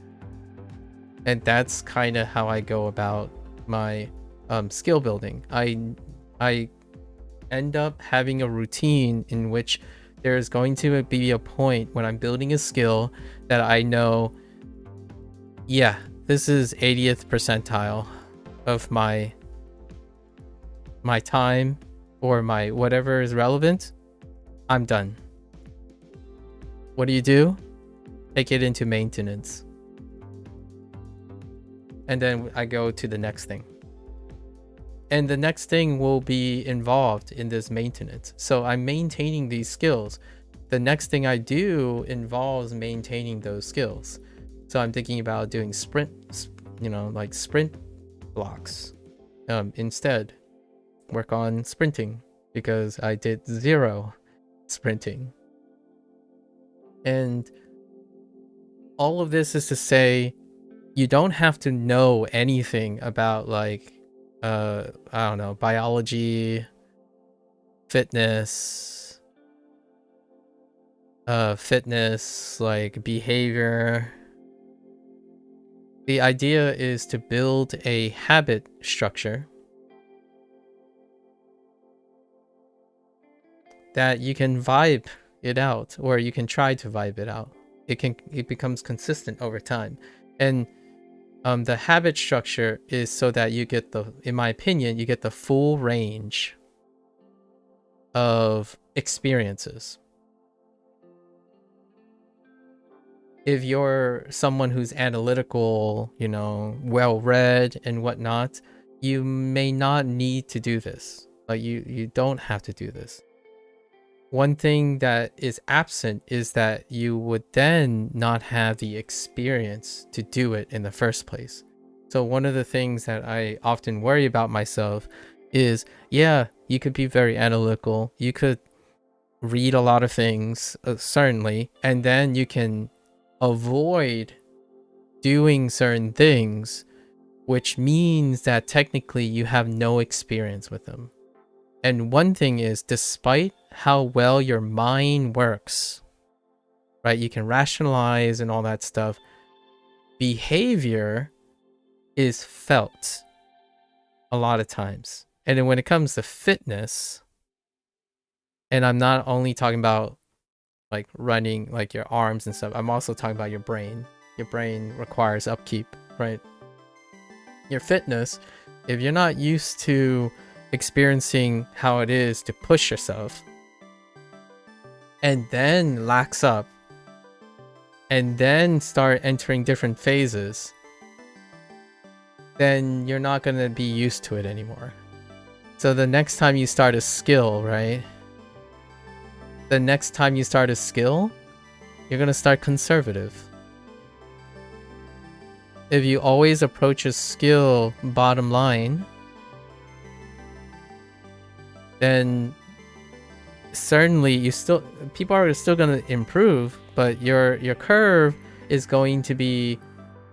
And that's kind of how I go about my skill building. I end up having a routine in which there's going to be a point when I'm building a skill that I know, yeah, this is 80th percentile of my time or my whatever is relevant. I'm done. What do? Take it into maintenance. And then I go to the next thing. And the next thing will be involved in this maintenance. So I'm maintaining these skills. The next thing I do involves maintaining those skills. So I'm thinking about doing sprint blocks. Instead, work on sprinting because I did 0 sprinting. And all of this is to say, you don't have to know anything about like, I don't know, biology, fitness, like behavior. The idea is to build a habit structure that you can vibe it out, or you can try to vibe it out. It becomes consistent over time. And the habit structure is so that you get in my opinion, you get the full range of experiences. If you're someone who's analytical, well-read and whatnot, you may not need to do this. Like you don't have to do this. One thing that is absent is that you would then not have the experience to do it in the first place. So one of the things that I often worry about myself is, yeah, you could be very analytical. You could read a lot of things, certainly, and then you can avoid doing certain things, which means that technically you have no experience with them. And one thing is, despite how well your mind works, right? You can rationalize and all that stuff. Behavior is felt a lot of times. And then when it comes to fitness, and I'm not only talking about like running, like your arms and stuff, I'm also talking about your brain. Your brain requires upkeep, right? Your fitness, if you're not used to experiencing how it is to push yourself and then lax up and then start entering different phases, then you're not going to be used to it anymore. So the next time you start a skill, right? The next time you start a skill, you're going to start conservative. If you always approach a skill bottom line, then certainly people are still going to improve, but your curve is going to be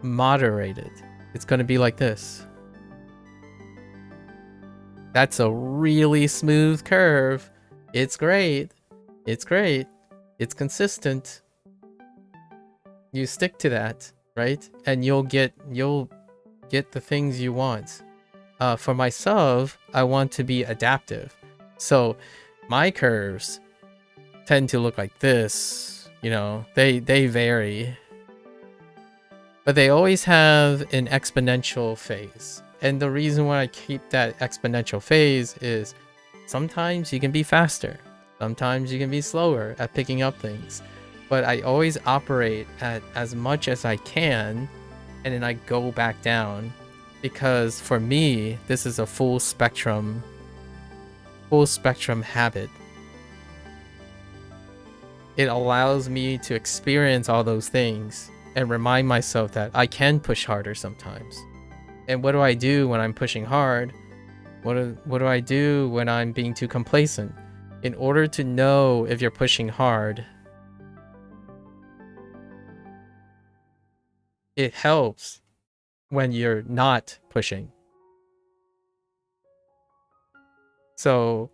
moderated. It's going to be like this. That's a really smooth curve. It's great. It's great. It's consistent. You stick to that, right? And you'll get the things you want. For myself, I want to be adaptive. So my curves tend to look like this, they vary, but they always have an exponential phase. And the reason why I keep that exponential phase is sometimes you can be faster, sometimes you can be slower at picking up things, but I always operate at as much as I can, and then I go back down, because for me, this is a full spectrum habit. It allows me to experience all those things and remind myself that I can push harder sometimes. And what do I do when I'm pushing hard? What do I do when I'm being too complacent? in order to know if you're pushing hard, it helps when you're not pushing. So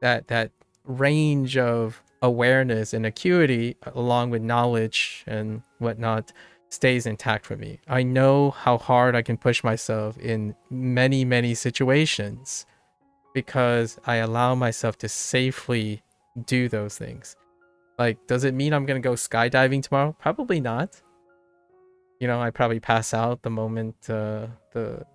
that range of awareness and acuity, along with knowledge and whatnot, stays intact for me. I know how hard I can push myself in many situations because I allow myself to safely do those things. Like, does it mean I'm gonna go skydiving tomorrow? Probably not. You know, I probably pass out the moment the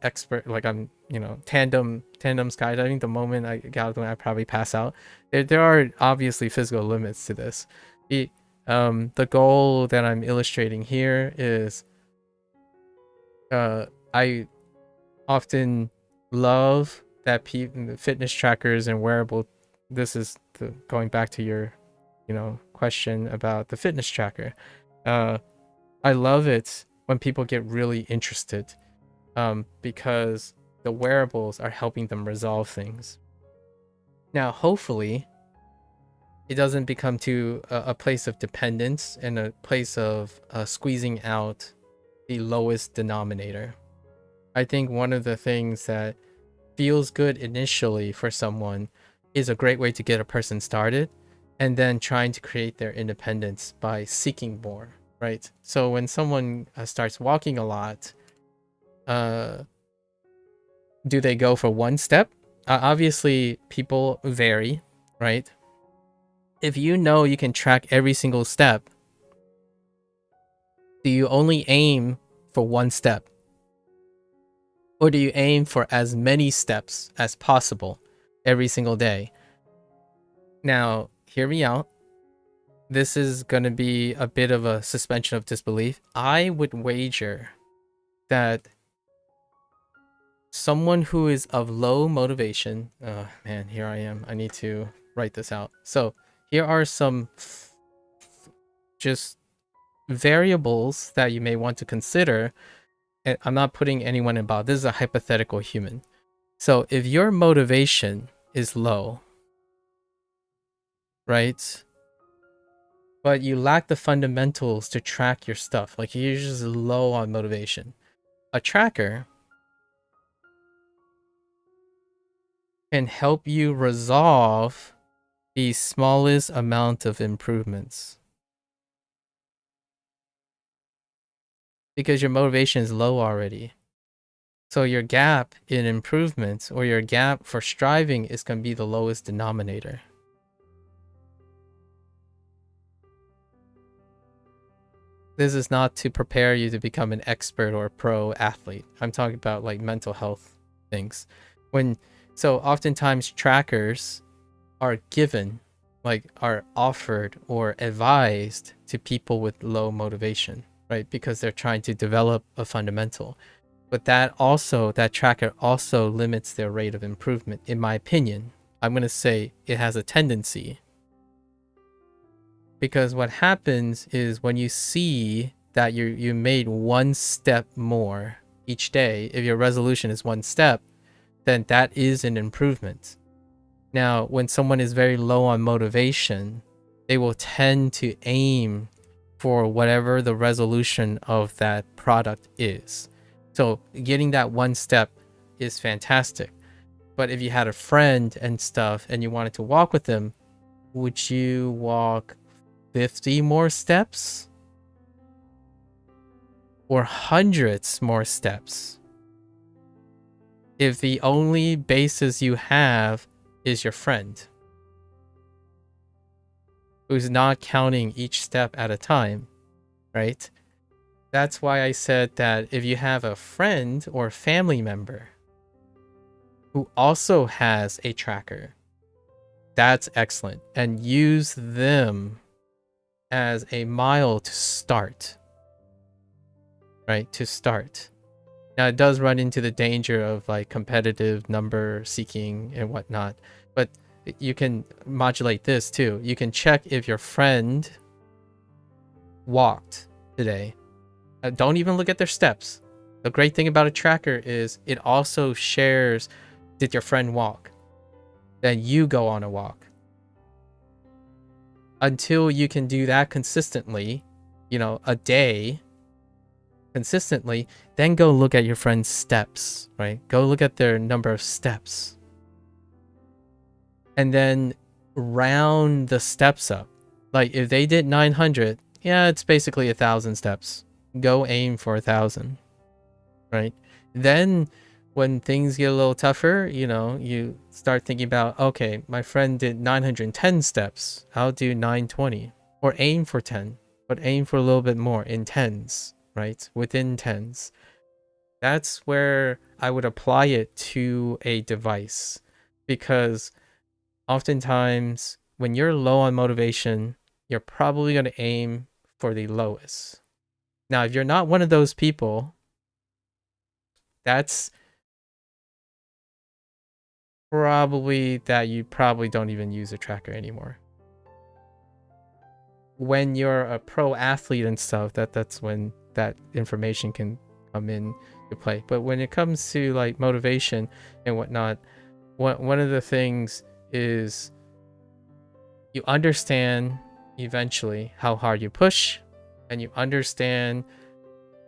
expert, like I'm, you know, tandem skydiving. The moment I get out of the way, I probably pass out. There are obviously physical limits to this. The goal that I'm illustrating here is, I often love that fitness trackers and wearable. This is going back to your, you know, question about the fitness tracker. I love it when people get really interested, because the wearables are helping them resolve things. Now, hopefully, it doesn't become to a place of dependence and a place of squeezing out the lowest denominator. I think one of the things that feels good initially for someone is a great way to get a person started, and then trying to create their independence by seeking more. Right. So when someone starts walking a lot, do they go for one step? Obviously, people vary, right? If you know you can track every single step, do you only aim for one step? Or do you aim for as many steps as possible every single day? Now, hear me out. This is going to be a bit of a suspension of disbelief. I would wager that someone who is of low motivation, oh man, here I am. I need to write this out. So here are some just variables that you may want to consider. And I'm not putting anyone in box. This is a hypothetical human. So if your motivation is low, right? But you lack the fundamentals to track your stuff. Like, you're just low on motivation. A tracker can help you resolve the smallest amount of improvements. Because your motivation is low already. So your gap in improvements, or your gap for striving, is going to be the lowest denominator. This is not to prepare you to become an expert or a pro athlete. I'm talking about like mental health things. So oftentimes trackers are given, like are offered or advised to people with low motivation, right? Because they're trying to develop a fundamental. But that tracker also limits their rate of improvement, in my opinion. I'm going to say it has a tendency. Because what happens is when you see that you made one step more each day, if your resolution is one step, then that is an improvement. Now, when someone is very low on motivation, they will tend to aim for whatever the resolution of that product is. So getting that one step is fantastic. But if you had a friend and stuff and you wanted to walk with them, would you walk 50 more steps or hundreds more steps if the only basis you have is your friend who's not counting each step at a time, right? That's why I said that if you have a friend or family member who also has a tracker, that's excellent, and use them as a mile to start, right? To start. Now, it does run into the danger of like competitive number seeking and whatnot, but you can modulate this too. You can check if your friend walked today. Don't even look at their steps. The great thing about a tracker is it also shares, did your friend walk? Then you go on a walk. until you can do that consistently, you know, a day consistently, then go look at your friend's steps, right? Go look at their number of steps. And then round the steps up. Like if they did 900, yeah, it's basically 1,000 steps. Go aim for 1,000, right? Then when things get a little tougher, you know, you start thinking about, okay, my friend did 910 steps. I'll do 920, or aim for 10, but aim for a little bit more in tens, right? Within tens. That's where I would apply it to a device, because oftentimes when you're low on motivation, you're probably going to aim for the lowest. Now, if you're not one of those people, that's probably that you probably don't even use a tracker anymore. When you're a pro athlete and stuff, that's when that information can come in to play. But when it comes to like motivation and whatnot, one of the things is you understand eventually how hard you push, and you understand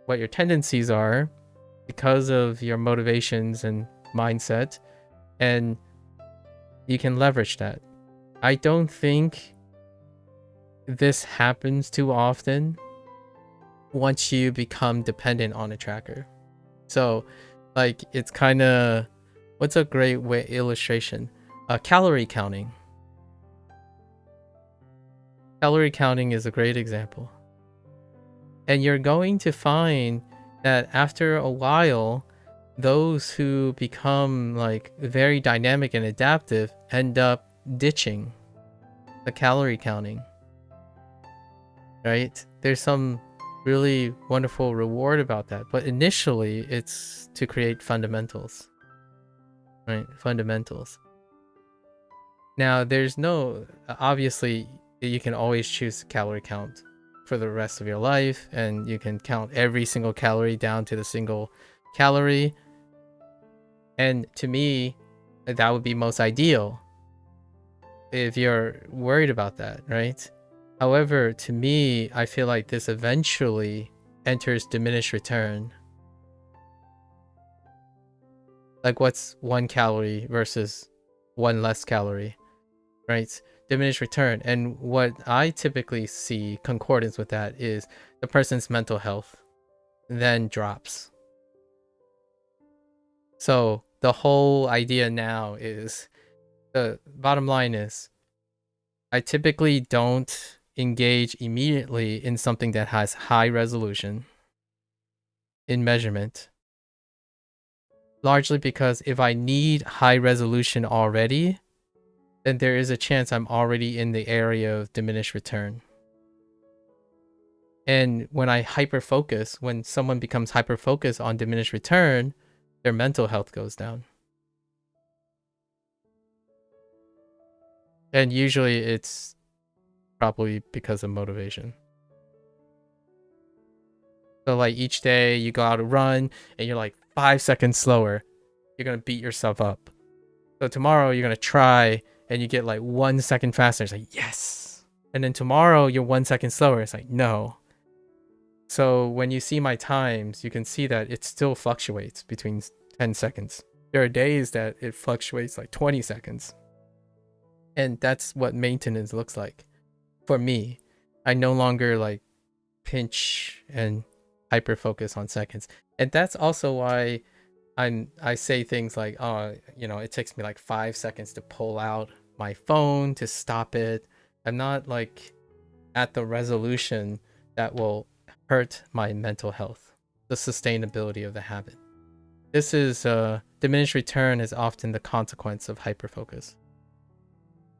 what your tendencies are because of your motivations and mindset, and you can leverage that. I don't think this happens too often once you become dependent on a tracker. So like it's kind of, what's a great way illustration? Calorie counting. Calorie counting is a great example. And you're going to find that after a while, those who become like very dynamic and adaptive end up ditching the calorie counting, right? There's some really wonderful reward about that, but initially it's to create fundamentals, right? Fundamentals. Now there's no, obviously you can always choose to calorie count for the rest of your life, and you can count every single calorie down to the single calorie. And to me, that would be most ideal if you're worried about that, right? However, to me, I feel like this eventually enters diminished return. Like what's 1 calorie versus 1 less calorie, right? Diminished return. And what I typically see concordance with that is the person's mental health then drops. So the whole idea now is, the bottom line is, I typically don't engage immediately in something that has high resolution in measurement. Largely because if I need high resolution already, then there is a chance I'm already in the area of diminished return. And when I hyper-focus, when someone becomes hyper-focused on diminished return, their mental health goes down. And usually it's probably because of motivation. So like each day you go out to run and you're like 5 seconds slower, you're going to beat yourself up. So tomorrow you're going to try and you get like 1 second faster. It's like, yes. And then tomorrow you're 1 second slower. It's like, no. So when you see my times, you can see that it still fluctuates between 10 seconds. There are days that it fluctuates like 20 seconds. And that's what maintenance looks like. For me, I no longer like pinch and hyper focus on seconds. And that's also why I say things like, oh, you know, it takes me like 5 seconds to pull out my phone to stop it. I'm not like at the resolution that will hurt my mental health, the sustainability of the habit. This is diminished return is often the consequence of hyperfocus.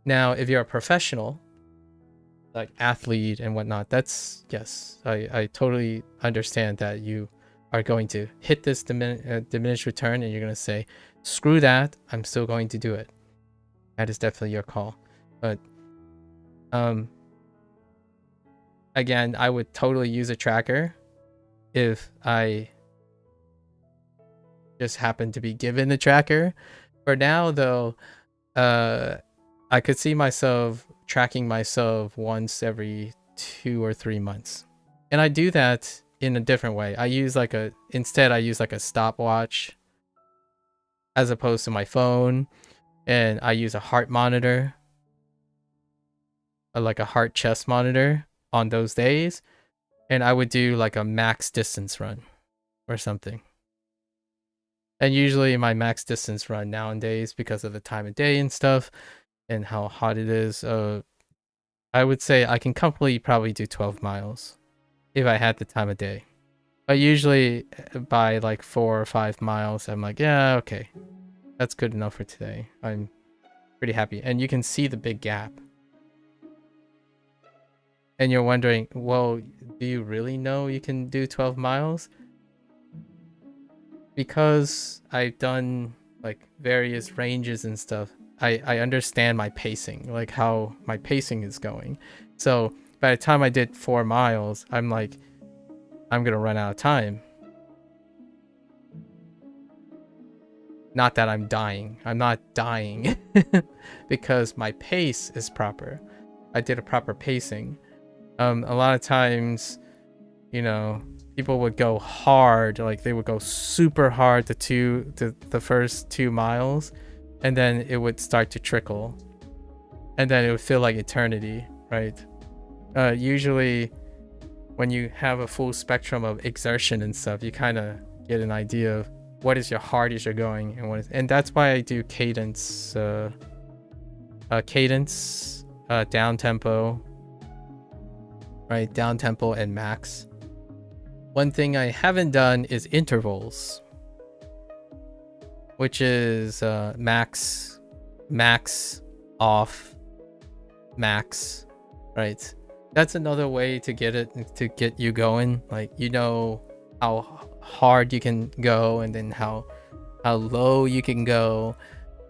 Now, if you're a professional, like athlete and whatnot, that's, yes, I totally understand that you are going to hit this diminished return and you're going to say, screw that, I'm still going to do it. That is definitely your call. But again, I would totally use a tracker if I just happen to be given the tracker. For now though, I could see myself tracking myself once every 2 or 3 months. And I do that in a different way. I use like a stopwatch as opposed to my phone, and I use a heart monitor, like a heart chest monitor on those days, and I would do like a max distance run or something. And usually my max distance run nowadays, because of the time of day and stuff and how hot it is, I would say I can comfortably probably do 12 miles if I had the time of day. But usually by like 4 or 5 miles, I'm like, yeah, okay, that's good enough for today. I'm pretty happy. And you can see the big gap. And you're wondering, well, do you really know you can do 12 miles? Because I've done like various ranges and stuff, I understand my pacing, like how my pacing is going. So by the time I did 4 miles, I'm like, I'm gonna run out of time. Not that I'm dying. I'm not dying because my pace is proper. I did a proper pacing. A lot of times, you know, people would go hard, like they would go super hard the first 2 miles, and then it would start to trickle, and then it would feel like eternity, right? Usually when you have a full spectrum of exertion and stuff, you kind of get an idea of what is your hardest you're going, and that's why I do cadence, down tempo, right? Down tempo and max. One thing I haven't done is intervals, which is max, off, max, right? That's another way to get you going. Like, you know how hard you can go, and then how low you can go,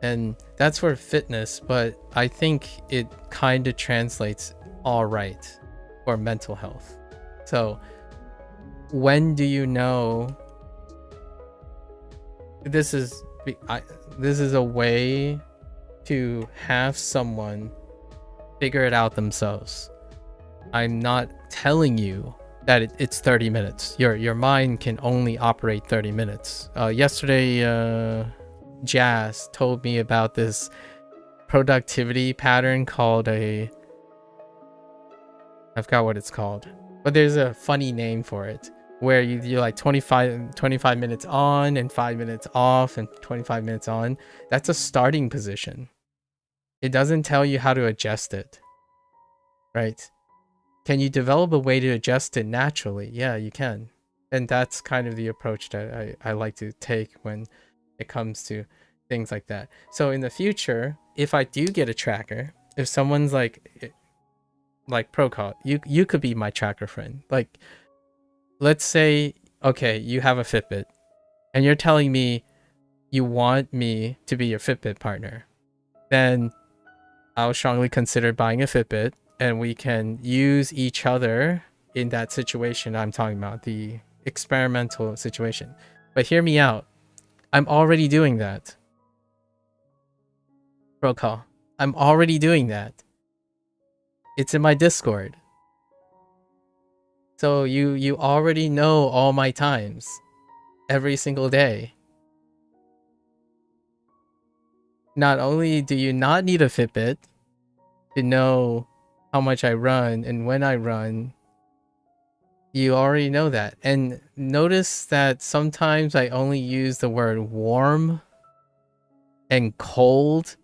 and that's for fitness. But I think it kind of translates all right for mental health. So when do you know this is a way to have someone figure it out themselves? I'm not telling you that it's 30 minutes. Your mind can only operate 30 minutes. Yesterday, Jazz told me about this productivity pattern called I forgot what it's called, but there's a funny name for it, where you're like 25 minutes on and 5 minutes off and 25 minutes on. That's a starting position. It doesn't tell you how to adjust it, right? Can you develop a way to adjust it naturally? Yeah, you can. And that's kind of the approach that I like to take when it comes to things like that. So in the future, if I do get a tracker, if someone's like Procol, you could be my tracker friend. Like, let's say, okay, you have a Fitbit and you're telling me you want me to be your Fitbit partner, then I'll strongly consider buying a Fitbit, and we can use each other in that situation I'm talking about, the experimental situation. But hear me out. I'm already doing that. Procol, I'm already doing that. It's in my Discord. So you already know all my times every single day. Not only do you not need a Fitbit to know how much I run and when I run, you already know that. And notice that sometimes I only use the word warm and cold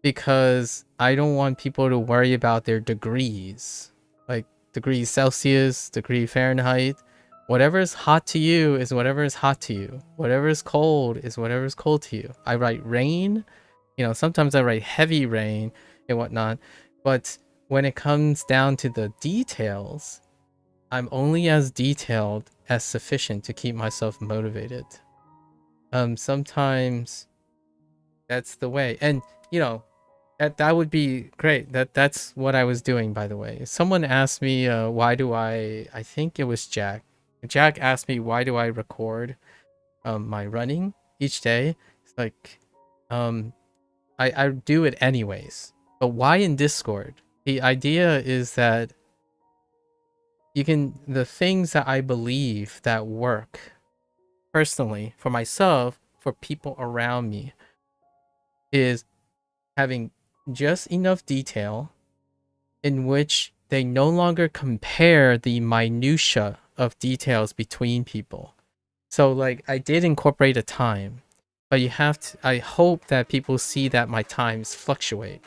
because I don't want people to worry about their degrees. Like degrees Celsius, degree Fahrenheit. Whatever is hot to you is whatever is hot to you. Whatever is cold is whatever is cold to you. I write rain. You know, sometimes I write heavy rain and whatnot. But when it comes down to the details, I'm only as detailed as sufficient to keep myself motivated. Sometimes that's the way. And, you know, that would be great. That's what I was doing, by the way. Someone asked me, why do I think it was Jack. Jack asked me, why do I record my running each day? It's like, I do it anyways. But why in Discord? The idea is that the things that I believe that work personally for myself, for people around me, is having just enough detail in which they no longer compare the minutia of details between people. So like I did incorporate a time, but I hope that people see that my times fluctuate.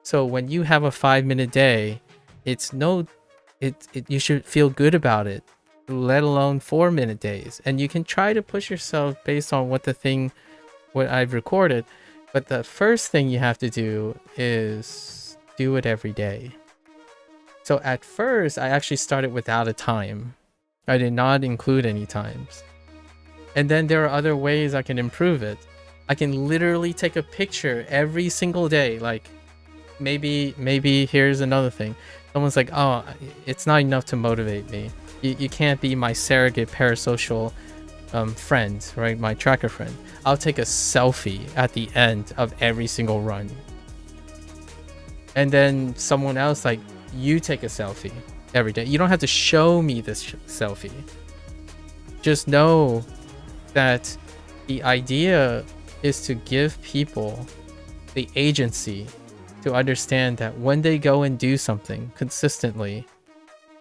So when you have a 5-minute day, you should feel good about it, let alone 4-minute days. And you can try to push yourself based on what I've recorded. But the first thing you have to do is do it every day. So at first, I actually started without a time. I did not include any times. And then there are other ways I can improve it. I can literally take a picture every single day. Like maybe here's another thing. Someone's like, oh, it's not enough to motivate me. You can't be my surrogate parasocial friend, right? My tracker friend. I'll take a selfie at the end of every single run. And then someone else, like, you take a selfie every day. You don't have to show me this selfie. Just know that the idea is to give people the agency to understand that when they go and do something consistently,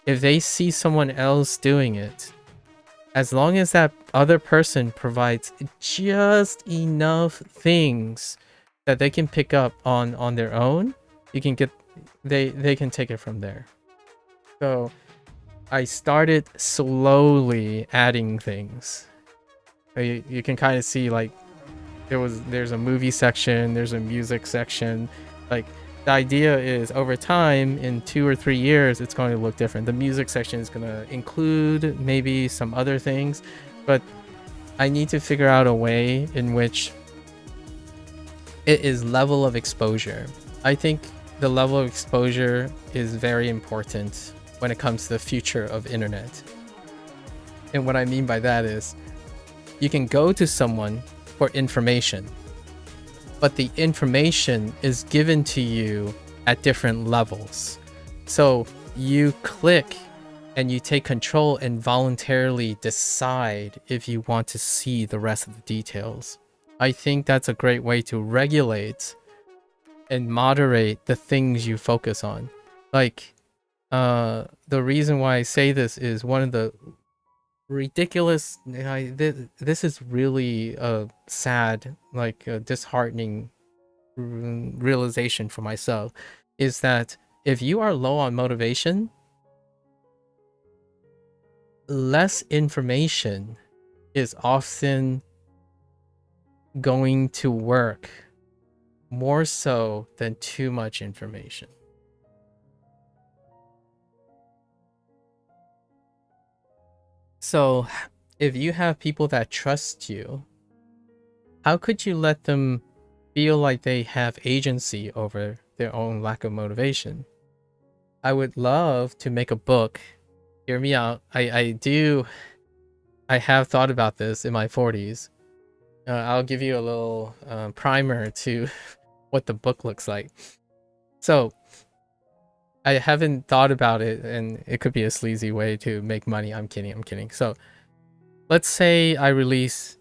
if they see someone else doing it, as long as that other person provides just enough things that they can pick up on their own, they can take it from there. So I started slowly adding things. You can kind of see, like, there's a movie section, there's a music section. Like, the idea is over time, in 2 or 3 years, it's going to look different. The music section is going to include maybe some other things, but I need to figure out a way in which it is level of exposure. I think the level of exposure is very important when it comes to the future of internet. And what I mean by that is, you can go to someone for information, but the information is given to you at different levels. So you click and you take control and voluntarily decide if you want to see the rest of the details. I think that's a great way to regulate and moderate the things you focus on. Like, the reason why I say this is one of the ridiculous, this is really a sad, like a disheartening realization for myself, is that if you are low on motivation, less information is often going to work more so than too much information. So if you have people that trust you, how could you let them feel like they have agency over their own lack of motivation? I would love to make a book. Hear me out. I have thought about this in my 40s. I'll give you a little primer to what the book looks like. So I haven't thought about it, and it could be a sleazy way to make money. I'm kidding. So let's say I release,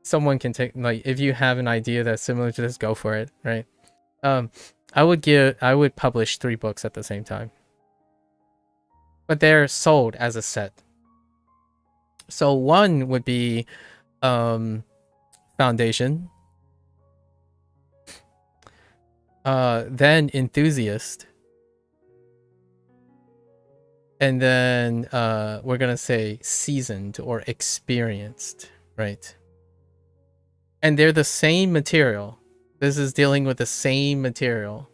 someone can take, like, if you have an idea that's similar to this, go for it, right? I would publish 3 books at the same time, but they're sold as a set. So one would be Foundation, then Enthusiast, and then we're gonna say Seasoned or Experienced, right? And they're the same material. This is dealing with the same material,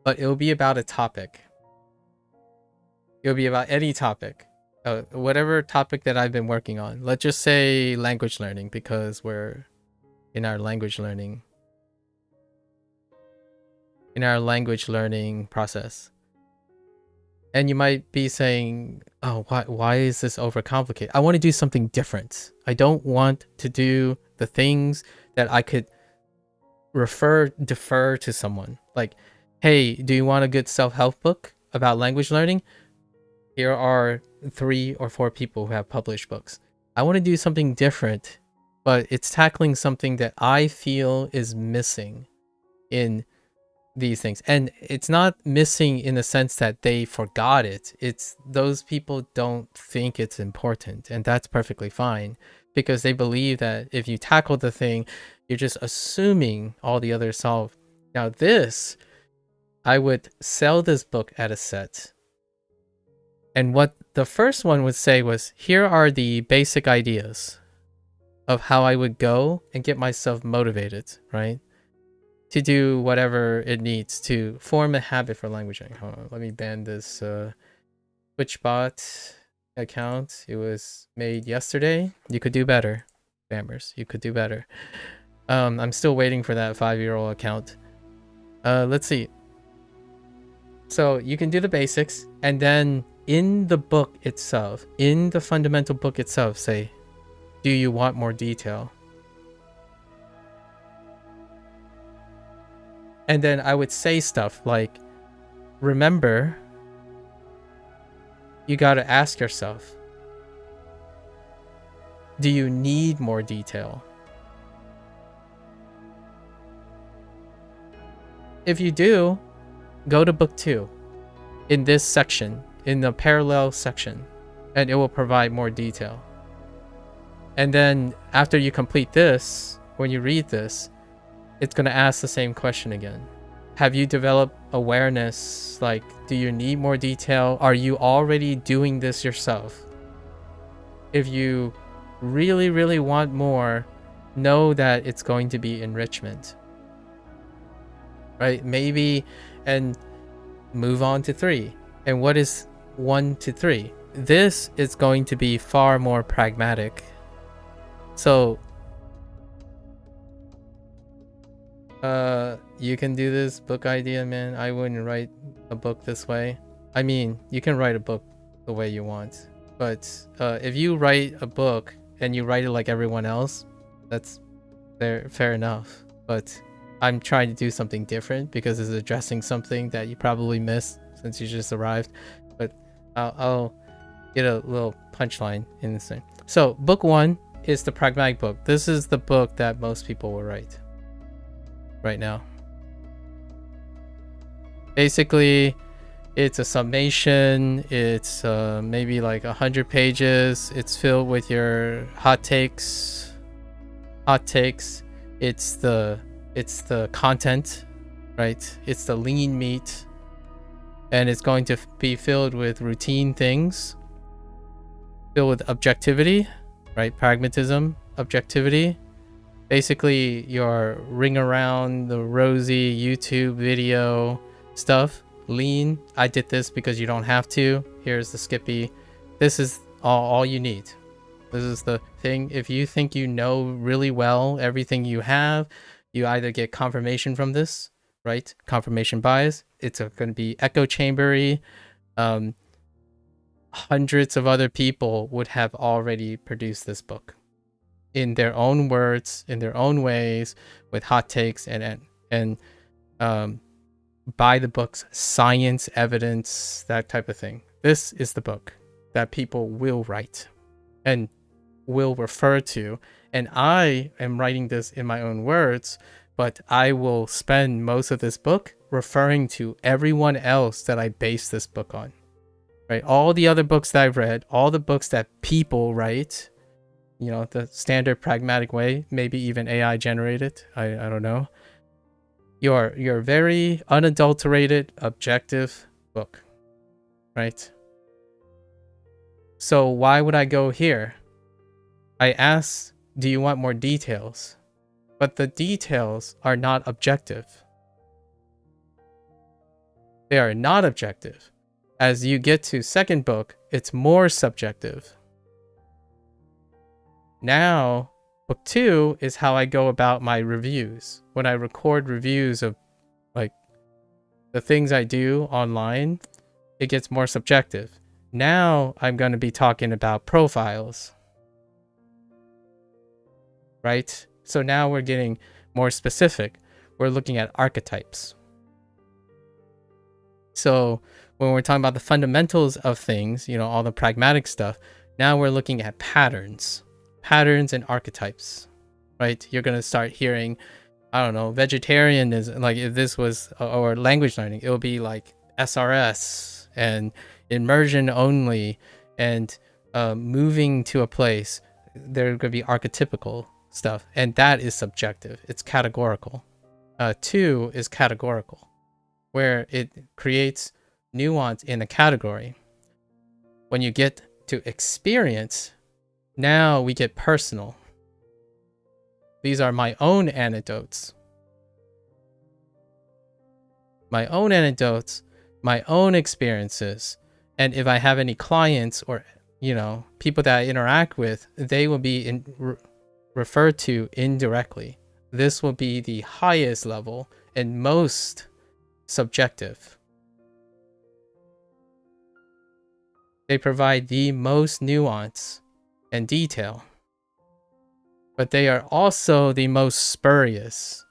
but it'll be about a topic. It'll be about any topic, whatever topic that I've been working on. Let's just say language learning, because we're in our language learning process. And you might be saying, oh, why is this overcomplicated? I want to do something different. I don't want to do the things that I could defer to someone. Like, hey, do you want a good self-help book about language learning? Here are 3 or 4 people who have published books. I want to do something different, but it's tackling something that I feel is missing in these things. And it's not missing in the sense that they forgot it. It's those people don't think it's important, and that's perfectly fine, because they believe that if you tackle the thing, you're just assuming all the others solve. Now this, I would sell this book at a set. And what the first one would say was, here are the basic ideas of how I would go and get myself motivated, right? To do whatever it needs to form a habit for language learning. Hold on, let me ban this TwitchBot account. It was made yesterday. You could do better, spammers. You could do better. I'm still waiting for that 5-year-old account. Let's see. So you can do the basics, and then in the book itself, in the fundamental book itself, say, do you want more detail? And then I would say stuff like, remember, you got to ask yourself, do you need more detail? If you do, go to book 2 in this section, in the parallel section, and it will provide more detail. And then after you complete this, when you read this, it's going to ask the same question again. Have you developed awareness? Like, do you need more detail? Are you already doing this yourself? If you really, really want more, know that it's going to be enrichment. Right? Maybe, and move on to 3. And what is 1 to 3? This is going to be far more pragmatic. So, you can do this book idea, man. I wouldn't write a book this way. I mean, you can write a book the way you want, but if you write a book and you write it like everyone else, that's fair enough. But I'm trying to do something different because it's addressing something that you probably missed since you just arrived. But I'll get a little punchline in this thing. So book 1 is the pragmatic book. This is the book that most people will write right now. Basically, it's a summation. It's maybe like 100 pages. It's filled with your hot takes. It's the content, right? It's the lean meat, and it's going to be filled with routine things, filled with objectivity, right? Pragmatism, objectivity. Basically, your ring around the rosy YouTube video stuff. Lean. I did this because you don't have to. Here's the Skippy. This is all you need. This is the thing. If you think you know really well everything you have, you either get confirmation from this, right? Confirmation bias. It's going to be echo chambery. Hundreds of other people would have already produced this book in their own words, in their own ways, with hot takes and by the book's science, evidence, that type of thing. This is the book that people will write and will refer to. And I am writing this in my own words, but I will spend most of this book referring to everyone else that I base this book on. Right? All the other books that I've read, all the books that people write, you know, the standard pragmatic way, maybe even AI generated, I don't know. Your very unadulterated, objective book, right? So why would I go here? I asked, do you want more details? But the details are not objective. They are not objective. As you get to second book, it's more subjective. Now, book 2 is how I go about my reviews. When I record reviews of like the things I do online, it gets more subjective. Now I'm going to be talking about profiles. Right? So now we're getting more specific. we're looking at archetypes. So when we're talking about the fundamentals of things, you know, all the pragmatic stuff, now we're looking at patterns and archetypes, right? You're going to start hearing, I don't know, vegetarian is like, if this was, or language learning, it will be like SRS and immersion only, and moving to a place. There going to be archetypical stuff, and that is subjective. It's categorical. 2 is categorical, where it creates nuance in a category. When you get to experience, now we get personal. These are my own anecdotes. My own anecdotes, my own experiences. And if I have any clients or, you know, people that I interact with, they will be referred to indirectly. This will be the highest level and most subjective. They provide the most nuance and detail, but they are also the most spurious.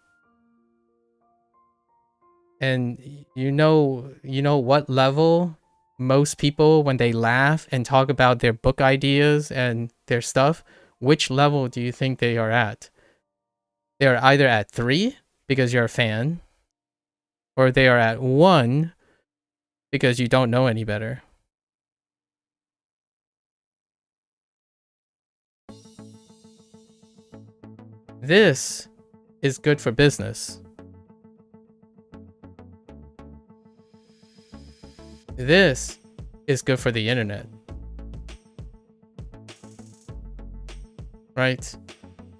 And you know what level most people, when they laugh and talk about their book ideas and their stuff, which level do you think they are at? They are either at 3 because you're a fan, or they are at 1 because you don't know any better. This is good for business. This is good for the internet. Right?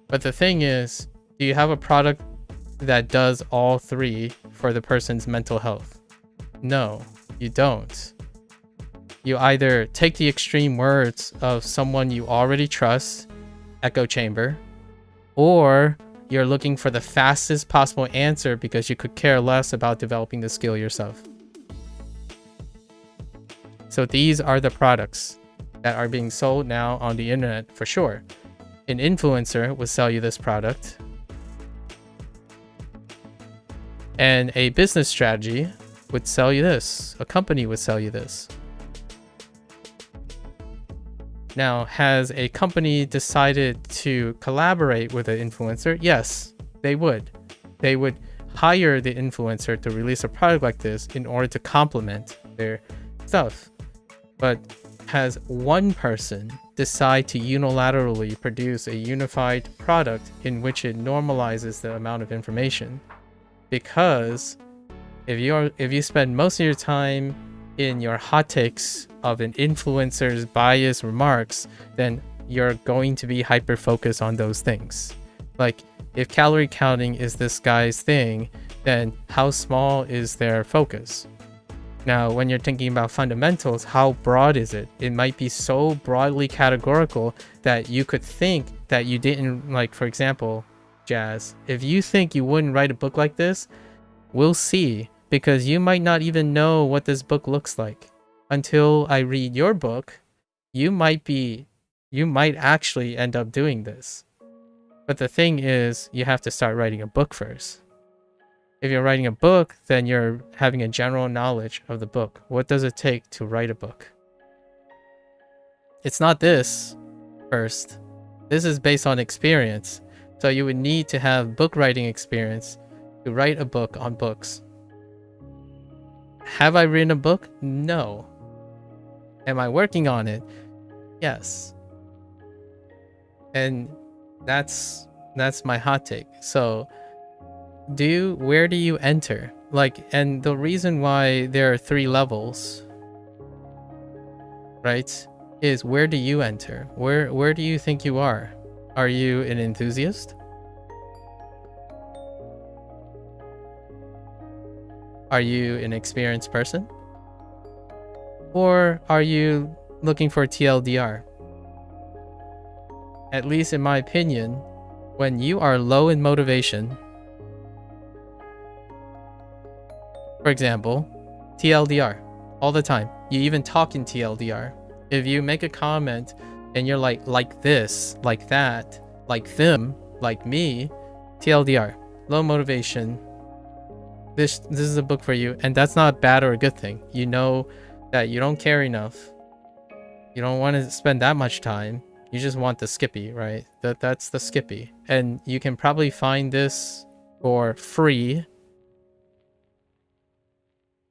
But the thing is, do you have a product that does all 3 for the person's mental health? No, you don't. You either take the extreme words of someone you already trust, echo chamber, or you're looking for the fastest possible answer because you could care less about developing the skill yourself. So these are the products that are being sold now on the internet for sure. An influencer will sell you this product, and a business strategy would sell you this. A company would sell you this. Now, has a company decided to collaborate with an influencer? Yes, they would. They would hire the influencer to release a product like this in order to complement their stuff. But has one person decide to unilaterally produce a unified product in which it normalizes the amount of information? Because if you spend most of your time in your hot takes of an influencer's biased remarks, then you're going to be hyper focused on those things. Like, if calorie counting is this guy's thing, then how small is their focus? Now, when you're thinking about fundamentals, how broad is it? It might be so broadly categorical that you could think that you didn't, like, for example, Jazz, if you think you wouldn't write a book like this, we'll see, because you might not even know what this book looks like. Until I read your book, you might actually end up doing this. But the thing is, you have to start writing a book first. If you're writing a book, then you're having a general knowledge of the book. What does it take to write a book? It's not this first. This is based on experience. So you would need to have book writing experience to write a book on books. Have I written a book? No. Am I working on it? Yes. And that's my hot take. So where do you enter? Like, and the reason why there are 3 levels, right, is where do you enter? Where do you think you are? Are you an enthusiast? Are you an experienced person? Or are you looking for TLDR? At least in my opinion, when you are low in motivation, for example, TLDR, all the time. You even talk in TLDR. If you make a comment and you're like this, like that, like them, like me, TLDR, low motivation, this is a book for you, and that's not bad or a good thing. You know that you don't care enough. You don't want to spend that much time. You just want the Skippy, right? That's the Skippy, and you can probably find this for free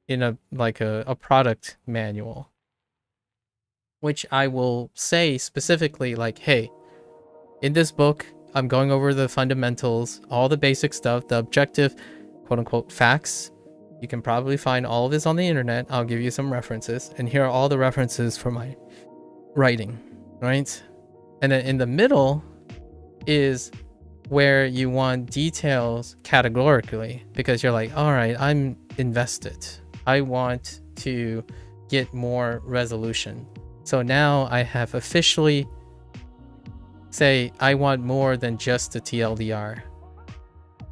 in a product manual, which I will say specifically, like, hey, in this book, I'm going over the fundamentals, all the basic stuff, the objective, quote unquote, facts. You can probably find all of this on the internet. I'll give you some references, and here are all the references for my writing, right? And then in the middle is where you want details categorically, because you're like, all right, I'm invested. I want to get more resolution. So now I have officially say I want more than just the TLDR.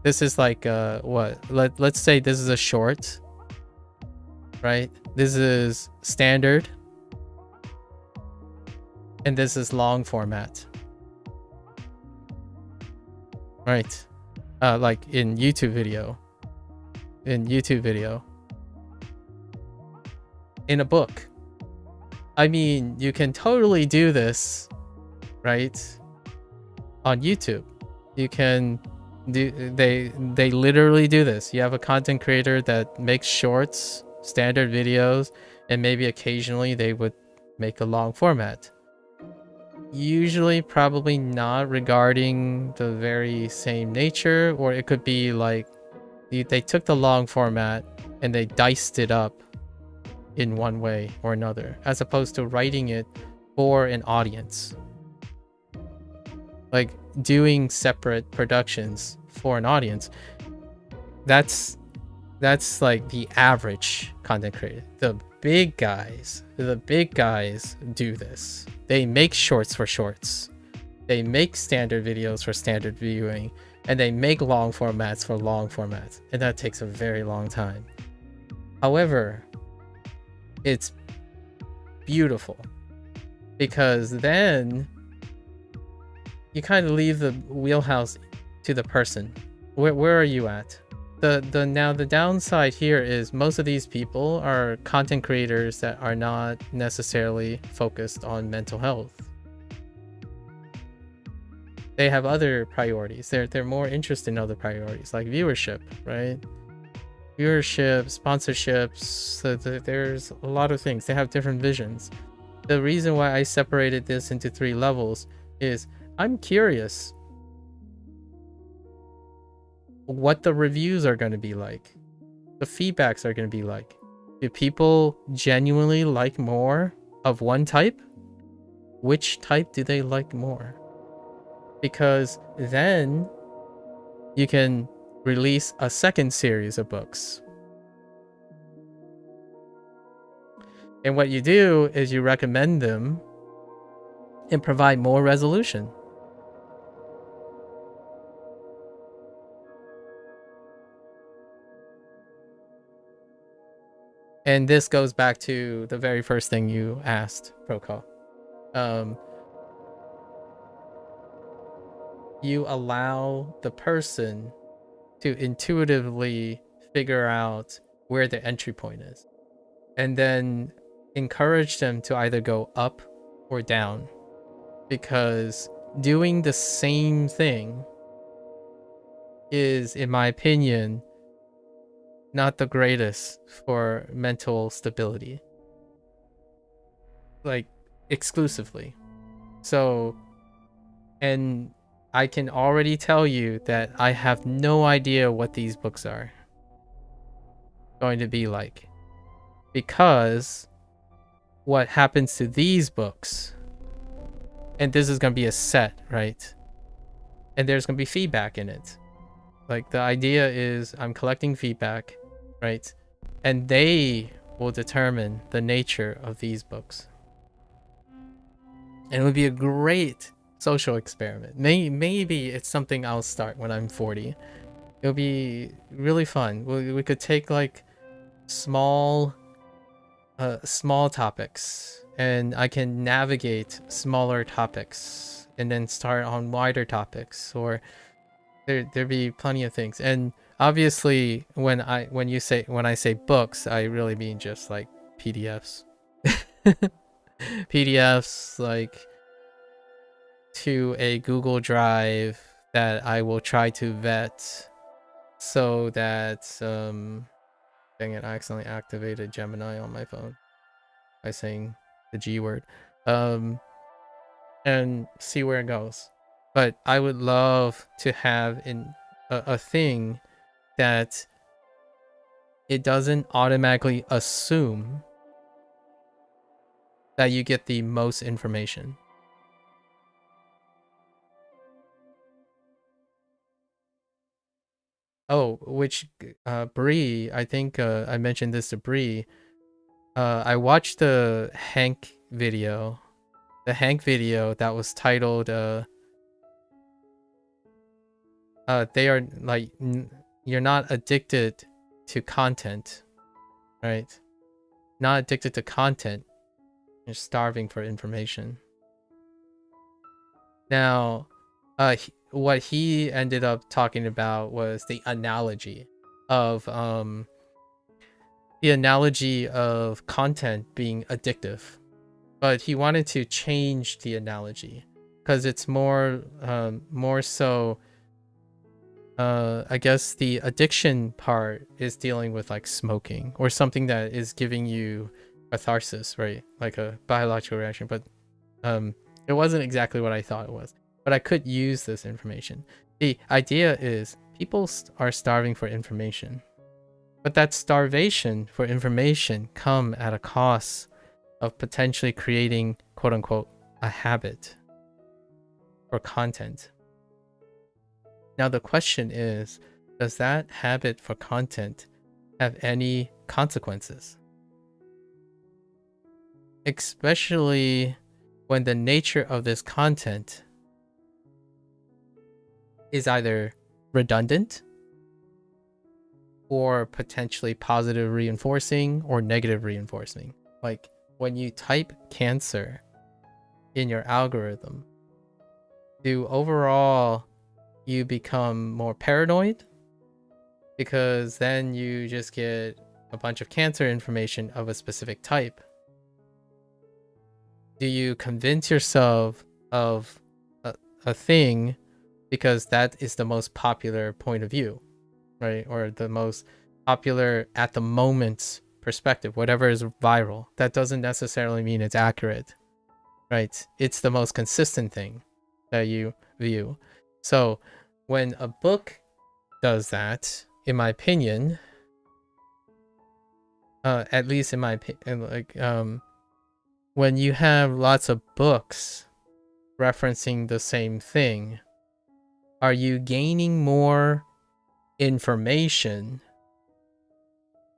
This is like what? Let's say this is a short, right? This is standard, and this is long format, right? Like in YouTube video, in a book. I mean, you can totally do this, right? On YouTube, you can do, they literally do this. You have a content creator that makes shorts, standard videos, and maybe occasionally they would make a long format. Usually probably not regarding the very same nature, or it could be like they took the long format and they diced it up in one way or another, as opposed to writing it for an audience. Like doing separate productions for an audience. That's like the average content creator. The big guys do this. They make shorts for shorts. They make standard videos for standard viewing, and they make long formats for long formats, and that takes a very long time. However, it's beautiful because then you kind of leave the wheelhouse to the person. Where are you at? Now the downside here is most of these people are content creators that are not necessarily focused on mental health. They have other priorities. They're more interested in other priorities like viewership, right? Viewership, sponsorships, there's a lot of things. They have different visions. The reason why I separated this into 3 levels is I'm curious what the reviews are going to be like, the feedbacks are going to be like. Do people genuinely like more of one type? Which type do they like more? Because then you can release a second series of books. And what you do is you recommend them and provide more resolution. And this goes back to the very first thing you asked, Proko. You allow the person to intuitively figure out where the entry point is, and then encourage them to either go up or down, because doing the same thing is, in my opinion, not the greatest for mental stability, like exclusively. So, and I can already tell you that I have no idea what these books are going to be like, because what happens to these books, and this is going to be a set, right? And there's going to be feedback in it. Like, the idea is I'm collecting feedback, right? And they will determine the nature of these books. And it would be a great social experiment. Maybe it's something I'll start when I'm 40. It'll be really fun. We could take like small topics, and I can navigate smaller topics and then start on wider topics. Or There be plenty of things. And obviously when I say books, I really mean just like PDFs. PDFs like to a Google Drive that I will try to vet so that dang it, I accidentally activated Gemini on my phone by saying the G word. And see where it goes. But I would love to have a thing that it doesn't automatically assume that you get the most information. Oh, which Bree, I think I mentioned this to Bree. I watched the Hank video. The Hank video that was titled they are like you're not addicted to content, right? Not addicted to content. You're starving for information. Now, what he ended up talking about was the analogy of content being addictive, but he wanted to change the analogy because it's more so. I guess the addiction part is dealing with like smoking or something that is giving you catharsis, right? Like a biological reaction, but it wasn't exactly what I thought it was. But I could use this information. The idea is people are starving for information, but that starvation for information come at a cost of potentially creating, quote unquote, a habit or content. Now the question is, does that habit for content have any consequences? Especially when the nature of this content is either redundant or potentially positive reinforcing or negative reinforcing. Like when you type cancer in your algorithm, do overall you become more paranoid? Because then you just get a bunch of cancer information of a specific type. Do you convince yourself of a thing because that is the most popular point of view, right? Or the most popular at the moment's perspective, whatever is viral. That doesn't necessarily mean it's accurate, right? It's the most consistent thing that you view. So when a book does that, in my opinion, at least in my opinion, like when you have lots of books referencing the same thing, are you gaining more information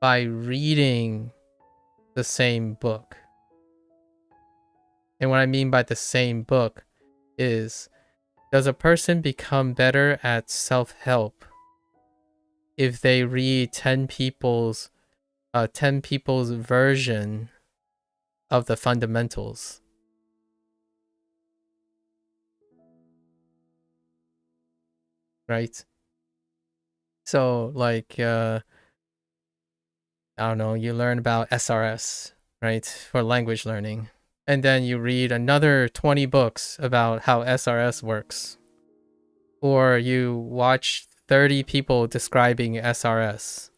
by reading the same book? And what I mean by the same book is, does a person become better at self-help if they read 10 people's version of the fundamentals? Right? So like I don't know, you learn about SRS, right? For language learning. And then you read another 20 books about how SRS works. Or you watch 30 people describing SRS,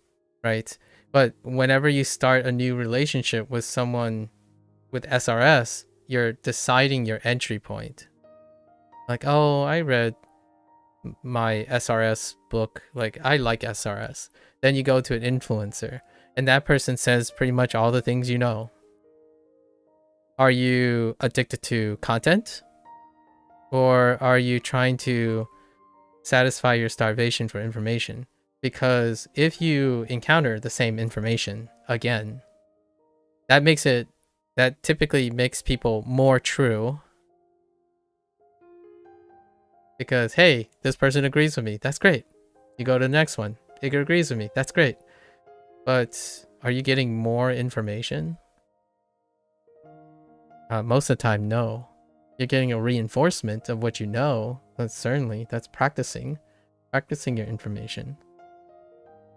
right? But whenever you start a new relationship with someone with SRS, you're deciding your entry point. Like, oh, I read my SRS book. Like, I like SRS. Then you go to an influencer, and that person says pretty much all the things you know. Are you addicted to content? Or are you trying to satisfy your starvation for information? Because if you encounter the same information again, that typically makes people more true. Because, hey, this person agrees with me. That's great. You go to the next one. It agrees with me. That's great. But are you getting more information? Most of the time, no. You're getting a reinforcement of what you know. That's practicing. practicing your information.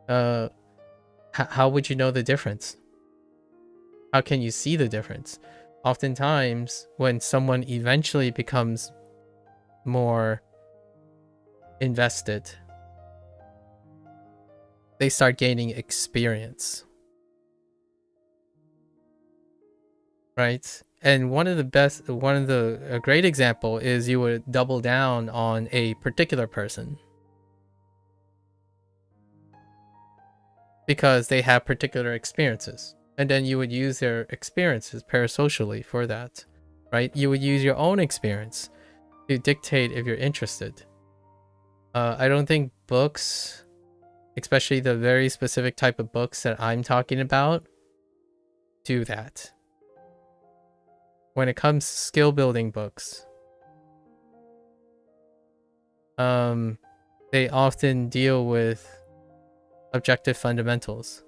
How would you know the difference? How can you see the difference? Oftentimes, when someone eventually becomes more invested, they start gaining experience. Right? And a great example is you would double down on a particular person because they have particular experiences. And then you would use their experiences parasocially for that, right? You would use your own experience to dictate if you're interested. I don't think books, especially the very specific type of books that I'm talking about, do that. When it comes to skill building books, they often deal with objective fundamentals.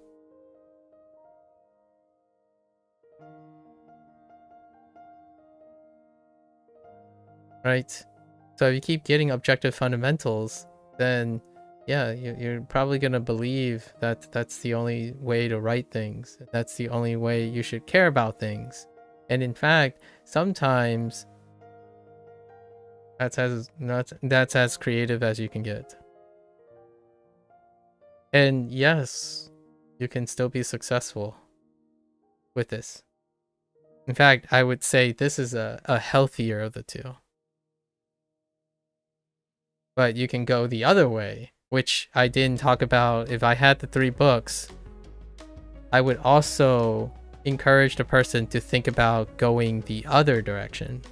Right? So if you keep getting objective fundamentals, then yeah, you're probably going to believe that that's the only way to write things. That's the only way you should care about things. And in fact, sometimes that's as creative as you can get. And yes, you can still be successful with this. In fact, I would say this is a healthier of the two. But you can go the other way, which I didn't talk about. If I had the 3 books, I would also encourage the person to think about going the other direction.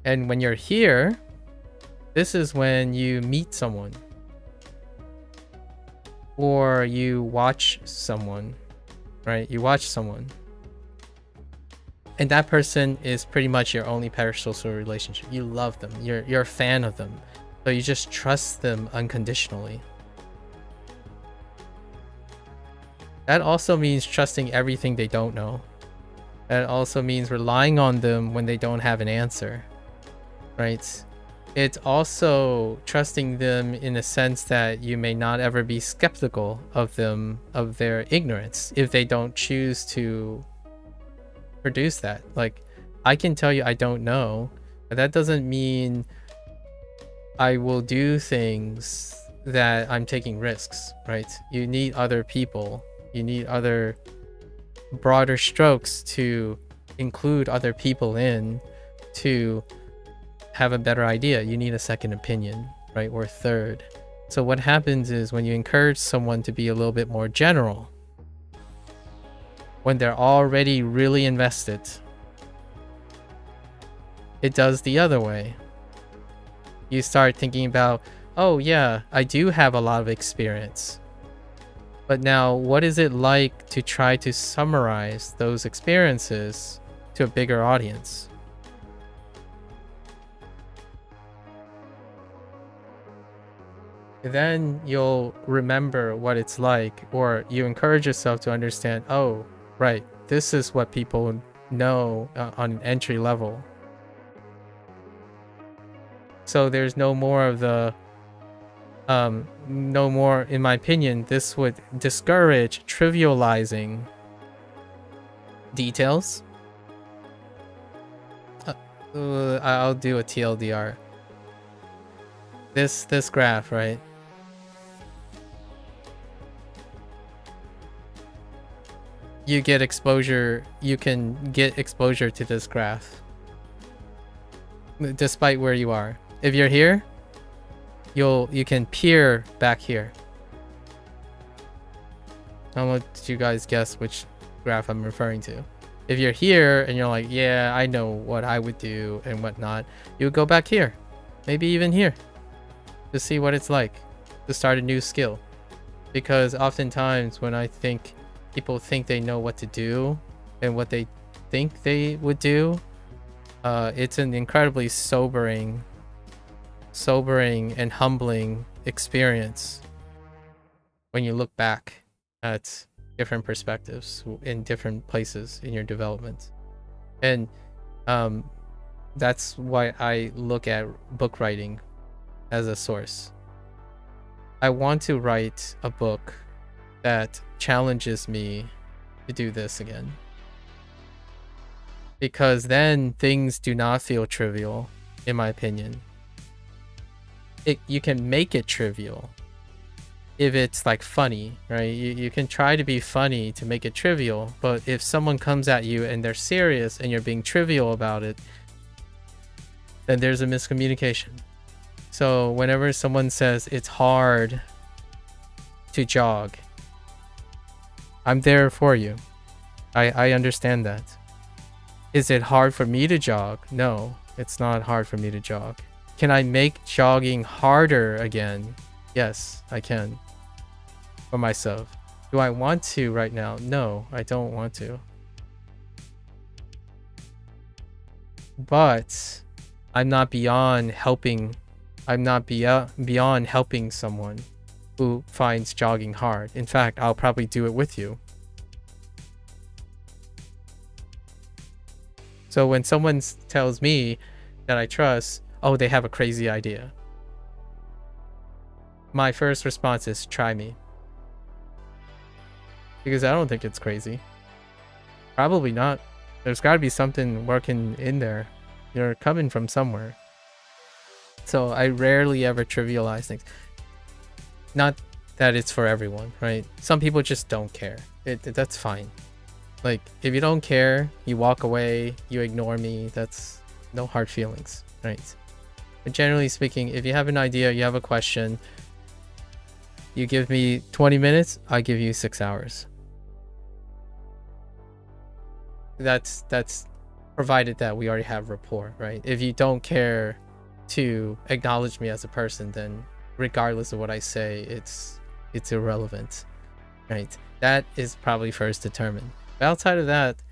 And when you're here, this is when you meet someone or you watch someone, right? You watch someone. And that person is pretty much your only parasocial relationship. You love them. You're a fan of them. So you just trust them unconditionally. That also means trusting everything they don't know. That also means relying on them when they don't have an answer. Right? It's also trusting them in a sense that you may not ever be skeptical of them, of their ignorance, if they don't choose to produce that. Like, I can tell you I don't know, but that doesn't mean I will do things that I'm taking risks, right? You need other people. You need other broader strokes to include other people in to have a better idea. You need a second opinion, right? Or third. So what happens is when you encourage someone to be a little bit more general, when they're already really invested, it does the other way. You start thinking about, oh yeah, I do have a lot of experience. But now, what is it like to try to summarize those experiences to a bigger audience? Then you'll remember what it's like, or you encourage yourself to understand, oh, right, this is what people know on an entry level. So there's no more of the, no more, in my opinion, this would discourage trivializing details. I'll do a TLDR. This graph, right? You get exposure, you can get exposure to this graph despite where you are. If you're here, you can peer back here. I'll let you guys guess which graph I'm referring to. If you're here and you're like, yeah, I know what I would do and whatnot, you would go back here, maybe even here, to see what it's like to start a new skill. Because oftentimes when I think people think they know what to do and what they think they would do, it's an incredibly sobering and humbling experience when you look back at different perspectives in different places in your development. And that's why I look at book writing as a source. I want to write a book that challenges me to do this again. Because then things do not feel trivial, in my opinion. You can make it trivial if it's like funny, right? You can try to be funny to make it trivial, but if someone comes at you and they're serious and you're being trivial about it, then there's a miscommunication. So whenever someone says it's hard to jog, I'm there for you. I understand that. Is it hard for me to jog? No, it's not hard for me to jog. Can I make jogging harder again? Yes, I can. For myself. Do I want to right now? No, I don't want to. But I'm not beyond helping. I'm not beyond helping someone who finds jogging hard. In fact, I'll probably do it with you. So when someone tells me that I trust, oh, they have a crazy idea, my first response is try me. Because I don't think it's crazy. Probably not. There's got to be something working in there. You're coming from somewhere. So I rarely ever trivialize things. Not that it's for everyone, right? Some people just don't care. That's fine. Like, if you don't care, you walk away, you ignore me, that's no hard feelings, right? But generally speaking, if you have an idea, you have a question, you give me 20 minutes, I give you 6 hours. That's provided that we already have rapport, right? If you don't care to acknowledge me as a person, then regardless of what I say, it's irrelevant, right? That is probably first determined. But outside of that,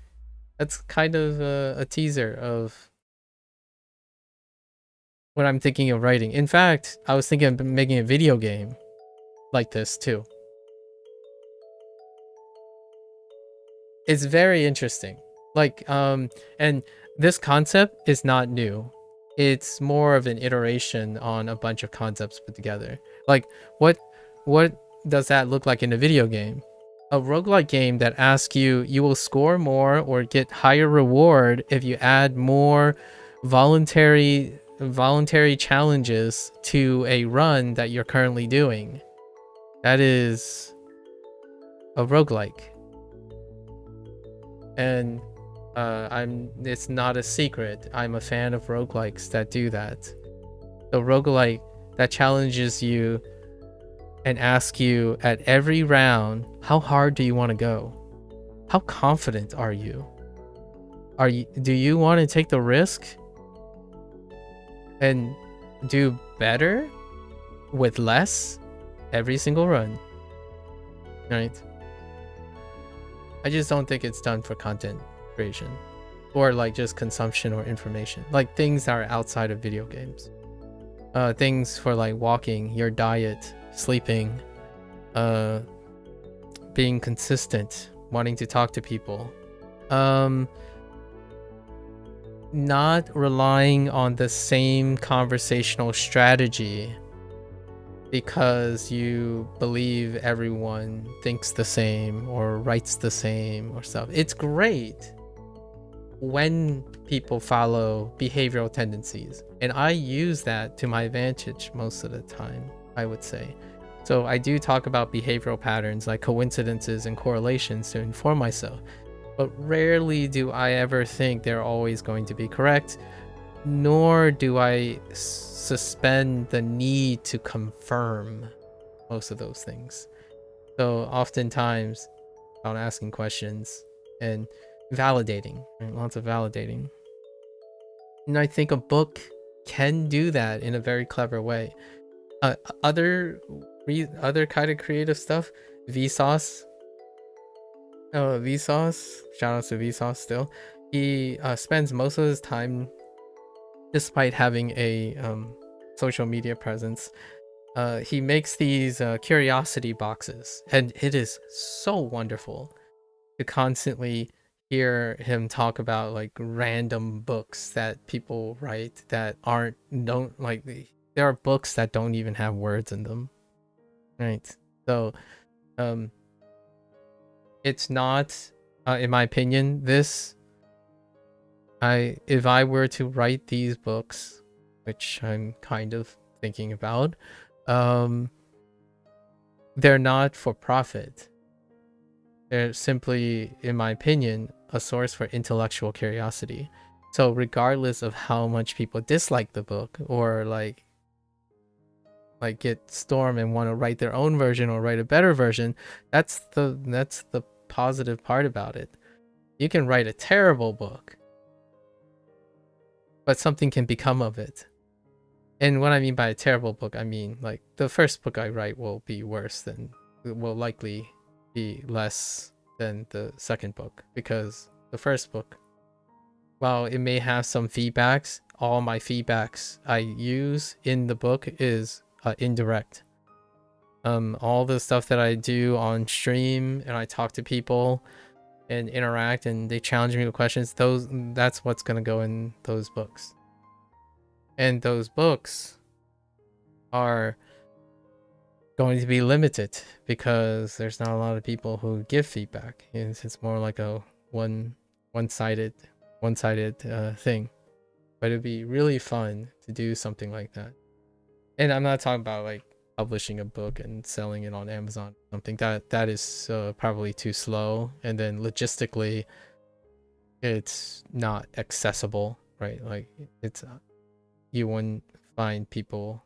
that's kind of a teaser of what I'm thinking of writing. In fact, I was thinking of making a video game like this too. It's very interesting. Like, and this concept is not new. It's more of an iteration on a bunch of concepts put together. Like, what does that look like in a video game? A roguelike game that asks you will score more or get higher reward if you add more voluntary challenges to a run that you're currently doing. That is a roguelike. And it's not a secret. I'm a fan of roguelikes that do that. The roguelike that challenges you and ask you at every round, how hard do you want to go? How confident are you? Do you want to take the risk and do better with less every single run? Right? I just don't think it's done for content creation or like just consumption or information. Like things that are outside of video games. Things for like walking, your diet, sleeping, being consistent, wanting to talk to people, not relying on the same conversational strategy because you believe everyone thinks the same or writes the same or stuff. It's great when people follow behavioral tendencies, and I use that to my advantage most of the time, I would say. So I do talk about behavioral patterns like coincidences and correlations to inform myself, but rarely do I ever think they're always going to be correct, nor do I suspend the need to confirm most of those things. So oftentimes I'm asking questions and validating, right? Lots of validating. And I think a book can do that in a very clever way. Other kind of creative stuff, Vsauce. Oh, Vsauce. Shout out to Vsauce still. He spends most of his time, despite having a social media presence, he makes these curiosity boxes, and it is so wonderful to constantly hear him talk about like random books that people write that there are books that don't even have words in them. right? So, it's not, in my opinion, if I were to write these books, which I'm kind of thinking about, they're not for profit. They're simply, in my opinion, a source for intellectual curiosity. So regardless of how much people dislike the book or like get storm and want to write their own version or write a better version, that's the positive part about it. You can write a terrible book, but something can become of it. And what I mean by a terrible book, I mean like the first book I write will likely be less than the second book, because the first book, while it may have some feedbacks, all my feedbacks I use in the book is indirect. All the stuff that I do on stream and I talk to people and interact and they challenge me with questions, that's what's gonna go in those books. And those books are going to be limited because there's not a lot of people who give feedback. It's more like a one-sided thing. But it'd be really fun to do something like that. And I'm not talking about like publishing a book and selling it on Amazon or something. That is probably too slow, and then logistically it's not accessible, right? Like it's you wouldn't find people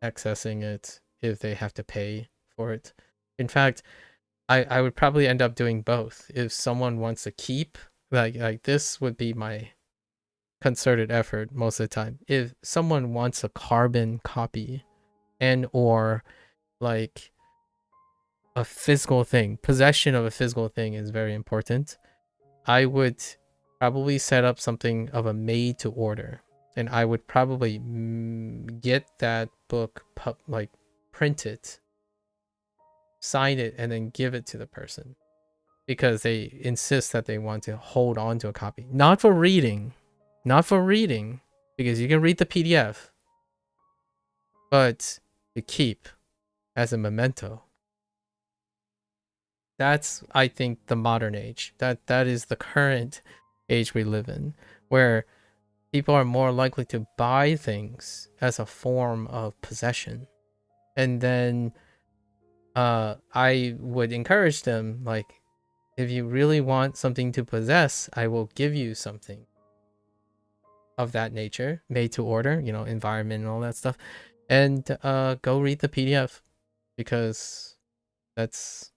accessing it if they have to pay for it. In fact, I would probably end up doing both. If someone wants to keep like this would be my concerted effort most of the time. If someone wants a carbon copy and or like a physical thing, possession of a physical thing is very important. I would probably set up something of a made to order, and I would probably get that book print it, sign it, and then give it to the person because they insist that they want to hold on to a copy. Not for reading, because you can read the PDF, but to keep as a memento. That's, I think, the modern age. That is the current age we live in, where people are more likely to buy things as a form of possession. And then I would encourage them, like, if you really want something to possess, I will give you something of that nature, made to order, environment and all that stuff. And go read the PDF, because that's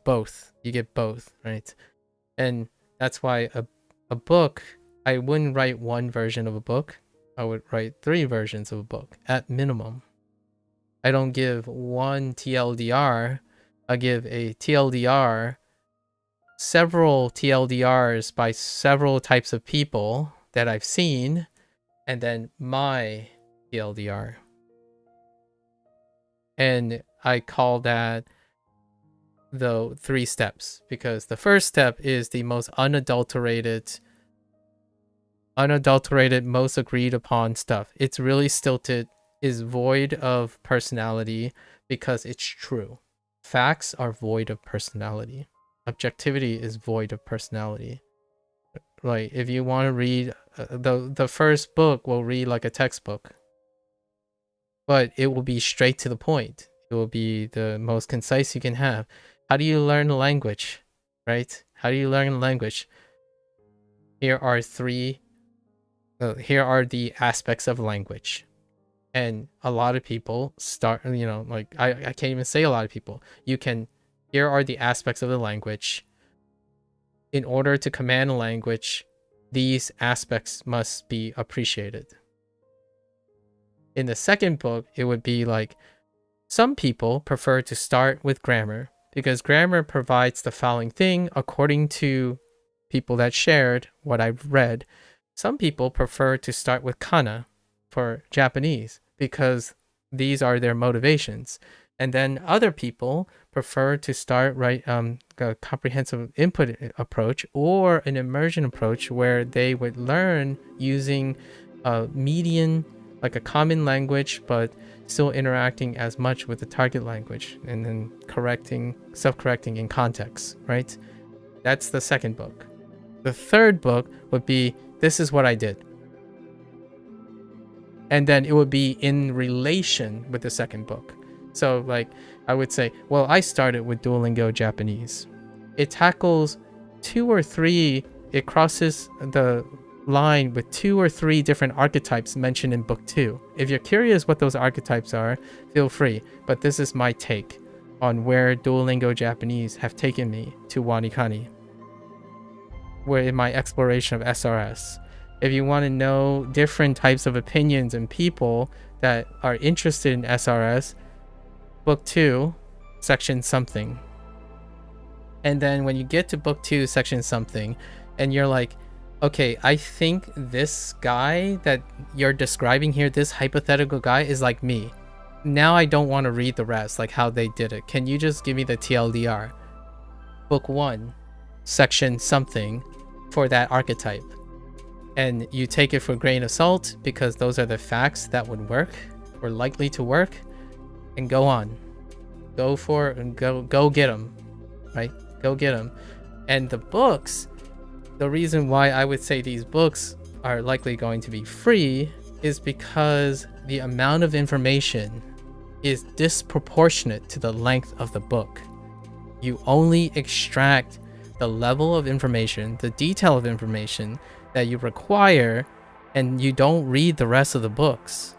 both. You get both, right? And that's why a book, I wouldn't write one version of a book. I would write 3 versions of a book at minimum. I don't give one TLDR. I give a TLDR, several TLDRs by several types of people that I've seen, and then my TLDR. And I call that the 3 steps, because the first step is the most unadulterated, most agreed upon stuff. It's really stilted, is void of personality, because it's true. Facts are void of personality. Objectivity is void of personality. Like, if you want to read the first book, will read like a textbook, but it will be straight to the point. It will be the most concise you can have. How do you learn the language, right? How do you learn the language? Here are the aspects of language. And a lot of people start, I can't even say a lot of people. Here are the aspects of the language. In order to command a language, these aspects must be appreciated. In the second book, it would be like, some people prefer to start with grammar, because grammar provides the following thing according to people that shared what I've read. Some people prefer to start with kana for Japanese, because these are their motivations. And then other people prefer to start a comprehensive input approach or an immersion approach, where they would learn using median like a common language, but still interacting as much with the target language, and then self-correcting in context, right? That's the second book. The third book would be, this is what I did. And then it would be in relation with the second book. So like, I would say, well, I started with Duolingo Japanese. It tackles it crosses the line with 2 or 3 different archetypes mentioned in book 2. If you're curious what those archetypes are, feel free. But this is my take on where Duolingo Japanese have taken me to WaniKani, where in my exploration of SRS. If you want to know different types of opinions and people that are interested in SRS, book 2, section something. And then when you get to book 2, section something, and you're like, okay, I think this guy that you're describing here, this hypothetical guy, is like me. Now I don't want to read the rest, like how they did it. Can you just give me the TLDR? Book 1, section something for that archetype. And you take it for a grain of salt because those are the facts that would work or likely to work, and go on. Go for it and go get them, right? Go get them. And the books, the reason why I would say these books are likely going to be free is because the amount of information is disproportionate to the length of the book. You only extract the level of information, the detail of information that you require, and you don't read the rest of the books.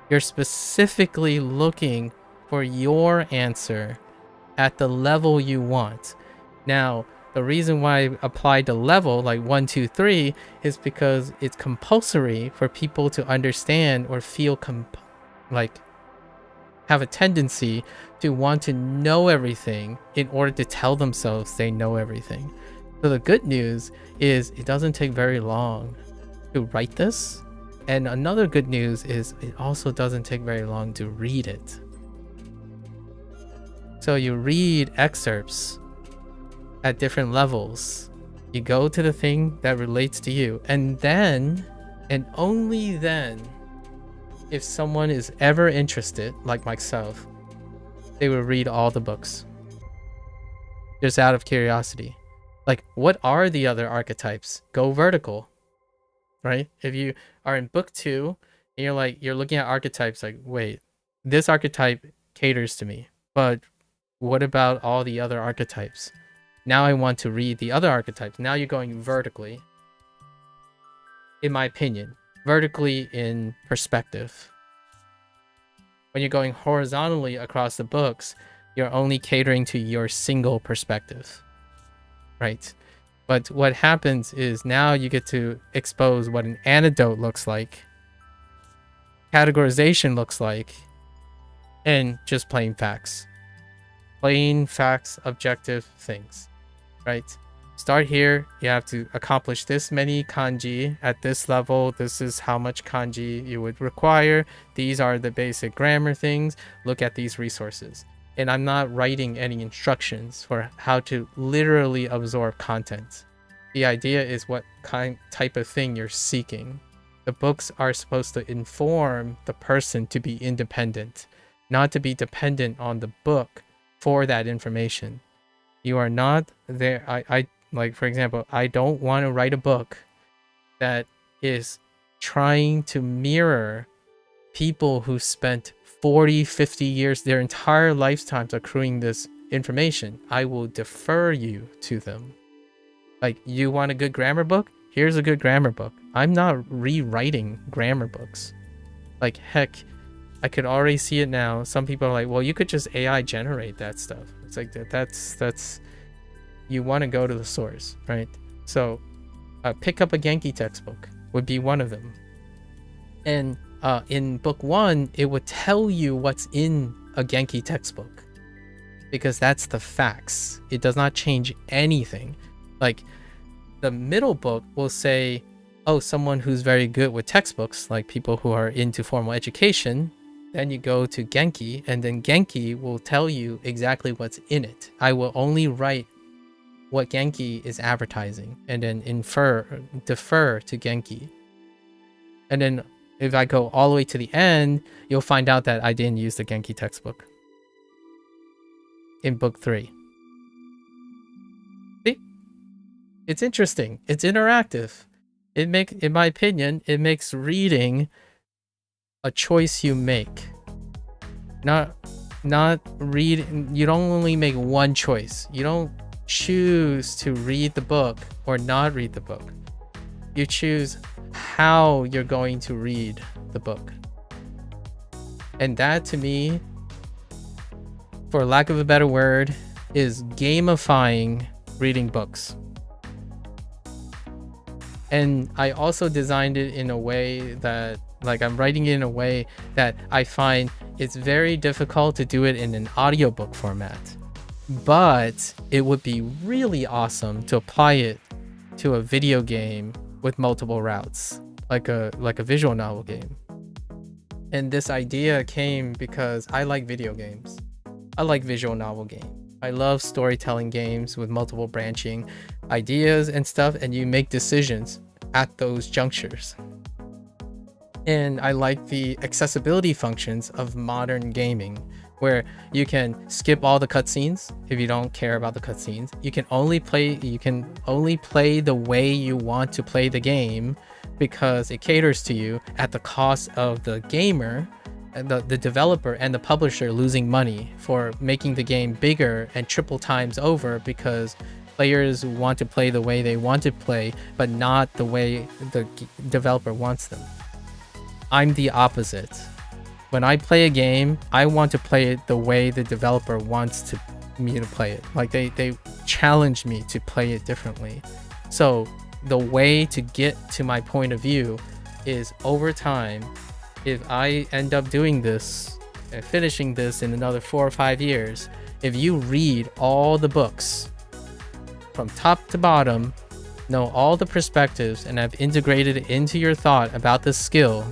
You're specifically looking for your answer at the level you want. Now, the reason why I applied the level like 1, 2, 3 is because it's compulsory for people to understand or feel have a tendency to want to know everything in order to tell themselves they know everything. So the good news is it doesn't take very long to write this. And another good news is it also doesn't take very long to read it. So you read excerpts at different levels. You go to the thing that relates to you. And then, and only then, if someone is ever interested, like myself, they will read all the books. Just out of curiosity. Like, what are the other archetypes? Go vertical, right? If you are in book 2 and you're looking at archetypes like, wait, this archetype caters to me, but what about all the other archetypes? Now I want to read the other archetypes. Now you're going vertically, in my opinion, vertically in perspective. When you're going horizontally across the books, you're only catering to your single perspective. Right? But what happens is now you get to expose what an anecdote looks like, categorization looks like, and just plain facts. Plain facts, objective things, right? Start here, you have to accomplish this many kanji at this level. This is how much kanji you would require. These are the basic grammar things. Look at these resources. And I'm not writing any instructions for how to literally absorb content. The idea is what type of thing you're seeking. The books are supposed to inform the person to be independent, not to be dependent on the book for that information. You are not there. I like, for example, I don't want to write a book that is trying to mirror people who spent 40, 50 years, their entire lifetimes accruing this information. I will defer you to them. Like, you want a good grammar book? Here's a good grammar book. I'm not rewriting grammar books. Like, heck, I could already see it now. Some people are like, well, you could just AI generate that stuff. It's like, that's you want to go to the source, right? So pick up a Genki textbook would be one of them. And in book 1, it would tell you what's in a Genki textbook, because that's the facts. It does not change anything. Like, the middle book will say, oh, someone who's very good with textbooks, like people who are into formal education. Then you go to Genki, and then Genki will tell you exactly what's in it. I will only write what Genki is advertising and then defer to Genki. And then If I go all the way to the end, you'll find out that I didn't use the Genki textbook in book 3. See? It's interesting. It's interactive. In my opinion, it makes reading a choice you make. Not read. You don't only make one choice. You don't choose to read the book or not read the book. You choose how you're going to read the book. And that, to me, for lack of a better word, is gamifying reading books. And I also designed it in a way that, like, I'm writing it in a way that I find it's very difficult to do it in an audiobook format. But it would be really awesome to apply it to a video game with multiple routes, like a visual novel game. And this idea came because I like video games. I like visual novel games. I love storytelling games with multiple branching ideas and stuff, and you make decisions at those junctures. And I like the accessibility functions of modern gaming, where you can skip all the cutscenes if you don't care about the cutscenes. You can only play the way you want to play the game, because it caters to you at the cost of the gamer, the developer and the publisher losing money for making the game bigger and triple times over, because players want to play the way they want to play, but not the way the developer wants them. I'm the opposite. When I play a game, I want to play it the way the developer wants me to play it. Like they challenge me to play it differently. So the way to get to my point of view is, over time, if I end up doing this and finishing this in another 4 or 5 years, if you read all the books from top to bottom, know all the perspectives, and have integrated it into your thought about the skill,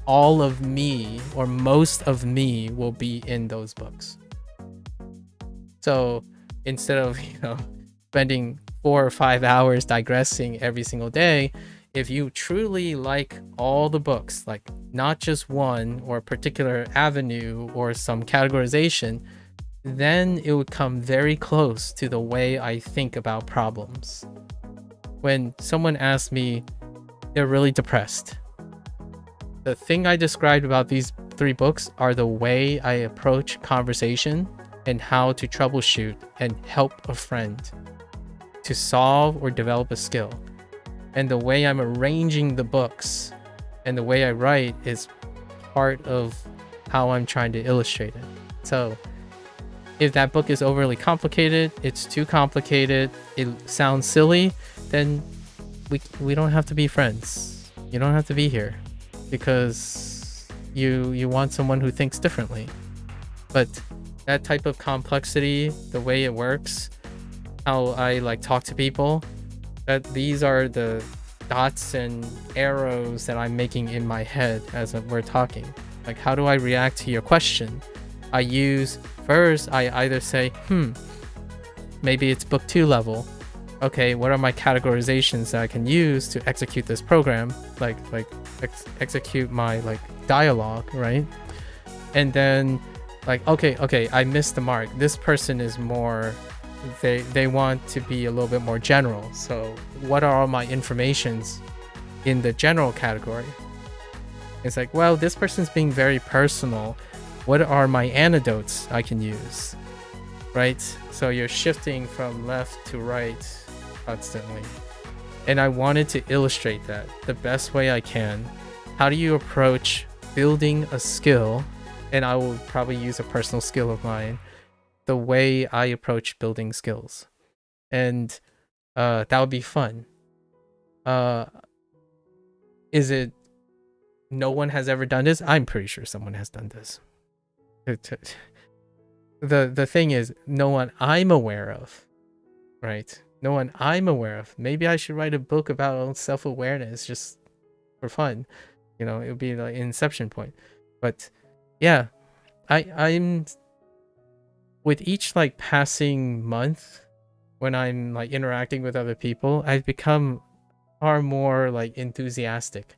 all of me, or most of me, will be in those books. So instead of, spending 4 or 5 hours digressing every single day, if you truly like all the books, like not just one or a particular avenue or some categorization, then it would come very close to the way I think about problems. When someone asks me, they're really depressed, the thing I described about these 3 books are the way I approach conversation and how to troubleshoot and help a friend to solve or develop a skill. And the way I'm arranging the books and the way I write is part of how I'm trying to illustrate it. So if that book is overly complicated, it's too complicated, it sounds silly, then we don't have to be friends. You don't have to be here, because you want someone who thinks differently. But that type of complexity, the way it works, how I talk to people, that these are the dots and arrows that I'm making in my head as we're talking. Like, how do I react to your question? I either say, maybe it's book 2 level. Okay, what are my categorizations that I can use to execute this program? Execute my dialogue, right? And then okay, I missed the mark. This person is more, they want to be a little bit more general. So what are all my informations in the general category? It's like, well, this person's being very personal. What are my anecdotes I can use? Right? So you're shifting from left to right constantly. And I wanted to illustrate that the best way I can. How do you approach building a skill? And I will probably use a personal skill of mine, the way I approach building skills. And that would be fun. Is it no one has ever done this? I'm pretty sure someone has done this. The thing is, no one I'm aware of, right? No one I'm aware of. Maybe I should write a book about self-awareness just for fun. It would be like an inception point. But yeah, I'm with each passing month, when I'm interacting with other people, I've become far more enthusiastic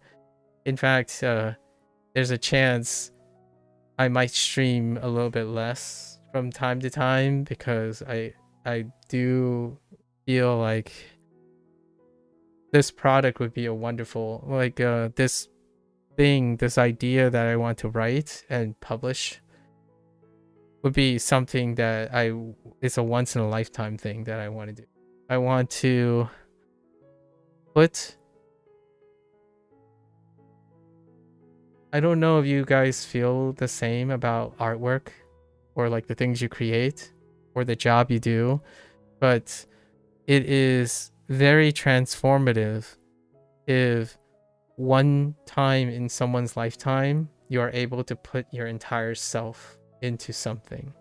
In fact, there's a chance I might stream a little bit less from time to time because I do feel like this product would be a wonderful, like this idea that I want to write and publish would be something that it's a once in a lifetime thing that I want to do. I want to put, I don't know if you guys feel the same about artwork or like the things you create or the job you do, but it is very transformative if one time in someone's lifetime you are able to put your entire self into something.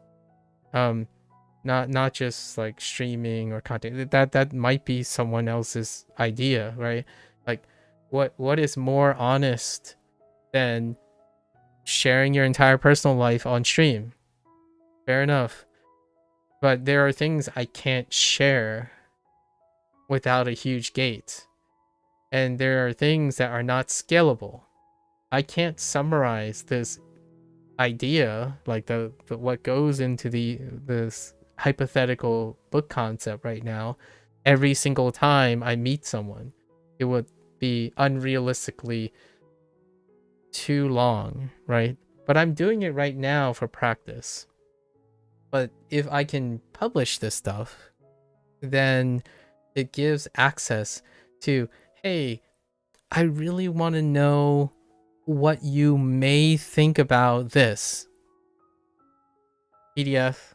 Not just like streaming or content. That might be someone else's idea, right? Like what is more honest than sharing your entire personal life on stream? Fair enough. But there are things I can't share without a huge gate. And there are things that are not scalable. I can't summarize this idea, like the what goes into this hypothetical book concept right now, every single time I meet someone. It would be unrealistically too long, right? But I'm doing it right now for practice. But if I can publish this stuff, then it gives access to, hey, I really want to know what you may think about this. PDF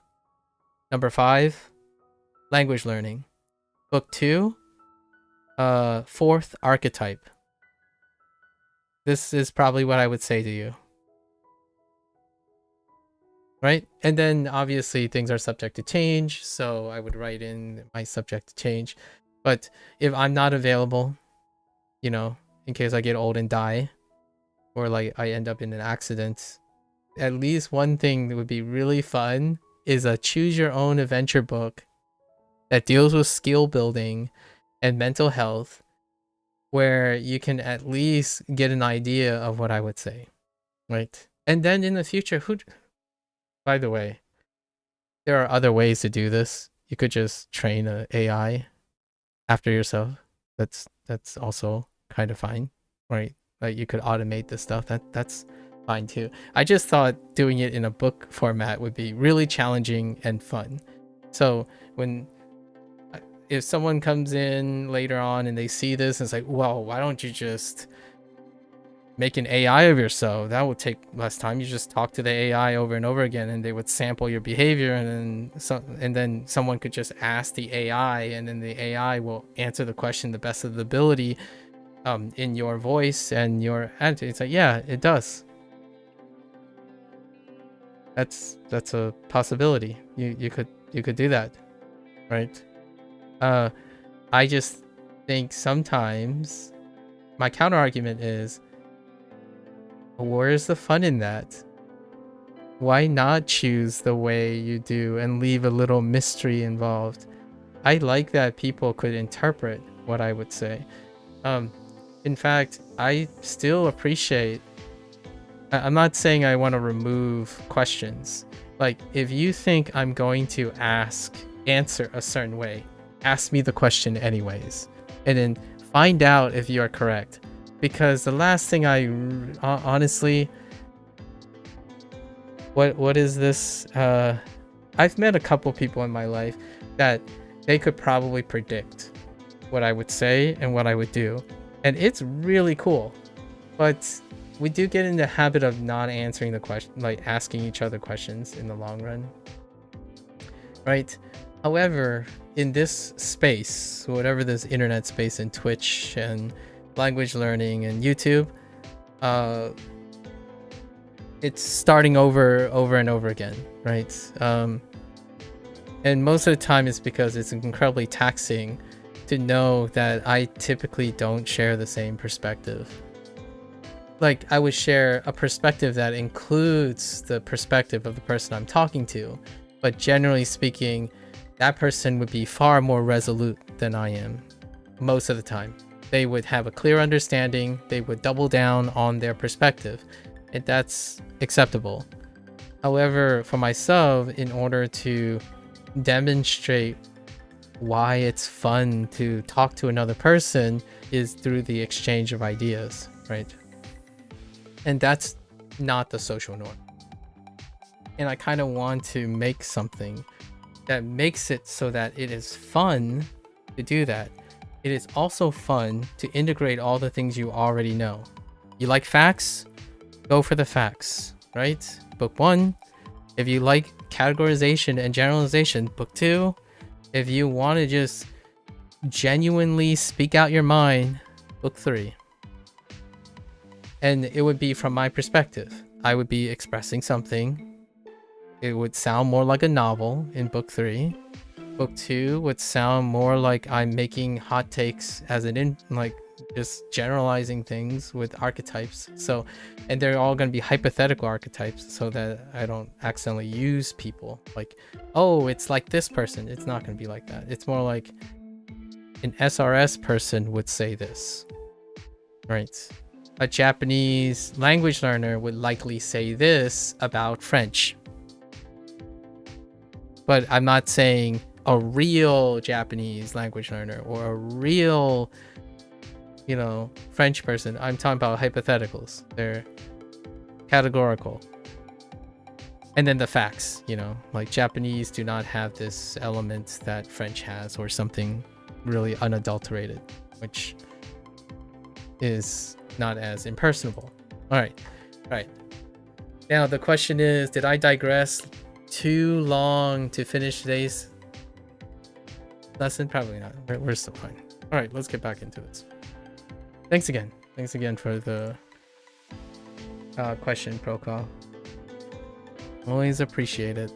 number 5, language learning. Book 2, 4th archetype. This is probably what I would say to you. Right? And then obviously things are subject to change, so I would write in my subject to change. But if I'm not available, you know, in case I get old and die, or like I end up in an accident, at least one thing that would be really fun is a choose your own adventure book that deals with skill building and mental health, where you can at least get an idea of what I would say, right? And then in the future, by the way, there are other ways to do this. You could just train an AI after yourself. That's also kind of fine, right? Like you could automate this stuff. That's fine too. I just thought doing it in a book format would be really challenging and fun. So if someone comes in later on and they see this and it's like, well, why don't you just make an AI of yourself? That would take less time. You just talk to the AI over and over again, and they would sample your behavior, and then someone could just ask the AI, and then the AI will answer the question the best of the ability, in your voice and your attitude. It's like, yeah, it does. That's a possibility. You could do that, right? I just think sometimes my counter argument is, where's the fun in that? Why not choose the way you do and leave a little mystery involved? I like that people could interpret what I would say. In fact, I still appreciate, I'm not saying I want to remove questions. Like, if you think I'm going to answer a certain way, ask me the question anyways, and then find out if you are correct. Because the last thing honestly, what is this? I've met a couple people in my life that they could probably predict what I would say and what I would do. And it's really cool. But we do get in the habit of not answering the question, like asking each other questions in the long run. Right? However, in this space, whatever this internet space and Twitch and language learning and YouTube, it's starting over and over again, right? And most of the time it's because it's incredibly taxing to know that I typically don't share the same perspective. Like, I would share a perspective that includes the perspective of the person I'm talking to, but generally speaking, that person would be far more resolute than I am most of the time. They would have a clear understanding. They would double down on their perspective, and that's acceptable. However, for myself, in order to demonstrate why it's fun to talk to another person is through the exchange of ideas, right? And that's not the social norm. And I kind of want to make something that makes it so that it is fun to do that. It is also fun to integrate all the things you already know. You like facts? Go for the facts, right? Book 1. If you like categorization and generalization, book 2. If you want to just genuinely speak out your mind, book 3. And it would be from my perspective. I would be expressing something. It would sound more like a novel in book 3. Book 2 would sound more like I'm making hot takes as like just generalizing things with archetypes. So, and they're all going to be hypothetical archetypes so that I don't accidentally use people. Like, oh, it's like this person. It's not going to be like that. It's more like an SRS person would say this, right? A Japanese language learner would likely say this about French. But I'm not saying a real Japanese language learner or a real, you know, French person. I'm talking about hypotheticals. They're categorical. And then the facts, you know, like Japanese do not have this element that French has or something really unadulterated, which is not as impersonable. All right. Now the question is, did I digress too long to finish today's lesson? Probably not. We're still fine. All right, let's get back into this. Thanks again for the question, Procol. Always appreciate it.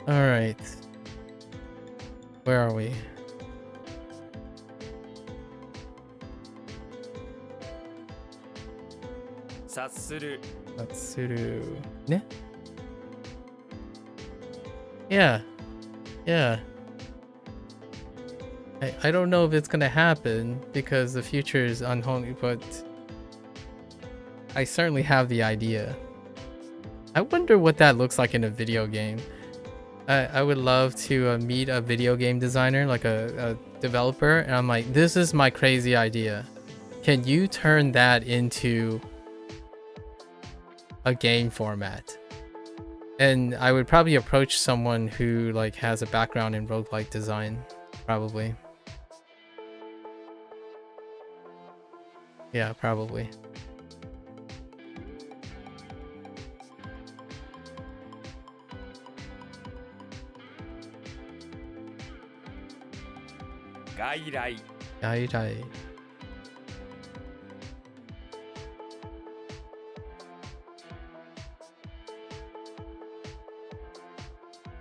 All right, where are we? Satsuru. Ne? Yeah. I don't know if it's gonna happen because the future is unholy, but I certainly have the idea. I wonder what that looks like in a video game. I would love to meet a video game designer, like a developer, and I'm like, this is my crazy idea. Can you turn that into a game format? And I would probably approach someone who like has a background in roguelike design, probably. Yeah, probably. Gairai.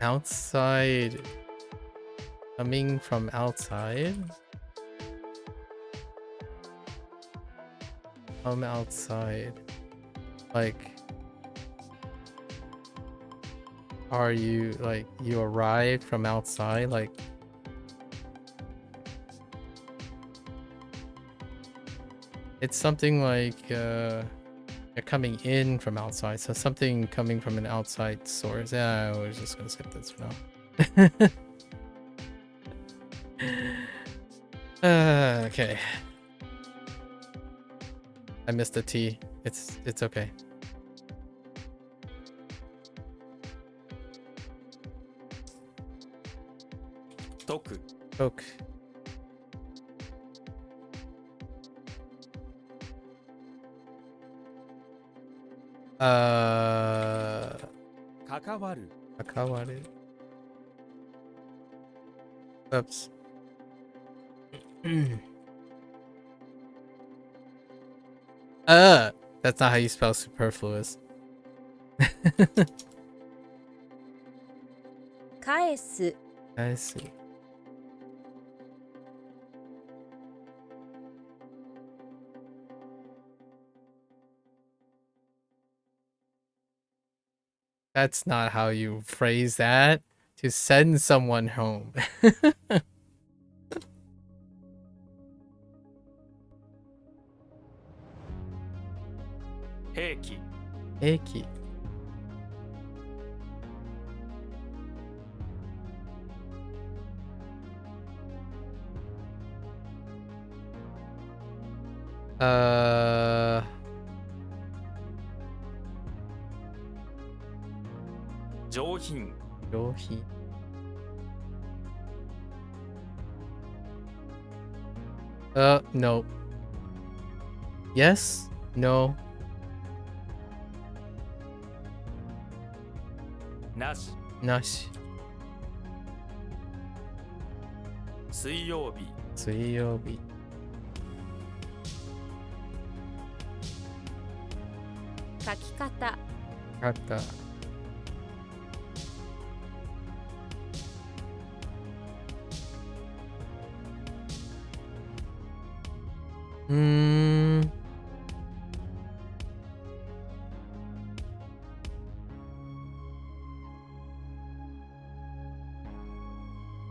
Outside. Coming from outside? Come outside. Like, are you, like, you arrived from outside? Like, it's something like, you're coming in from outside, so something coming from an outside source. Yeah, I was just gonna skip this for now. Okay. I missed the T. It's okay. Toku. Toku. Kakawaru. Oops. That's not how you spell superfluous. 返す I see. That's not how you phrase that. To send someone home. 兵器、兵器。上品、上品。No. Yes? No. なし、なし。水曜日、水曜日。書き方、あった。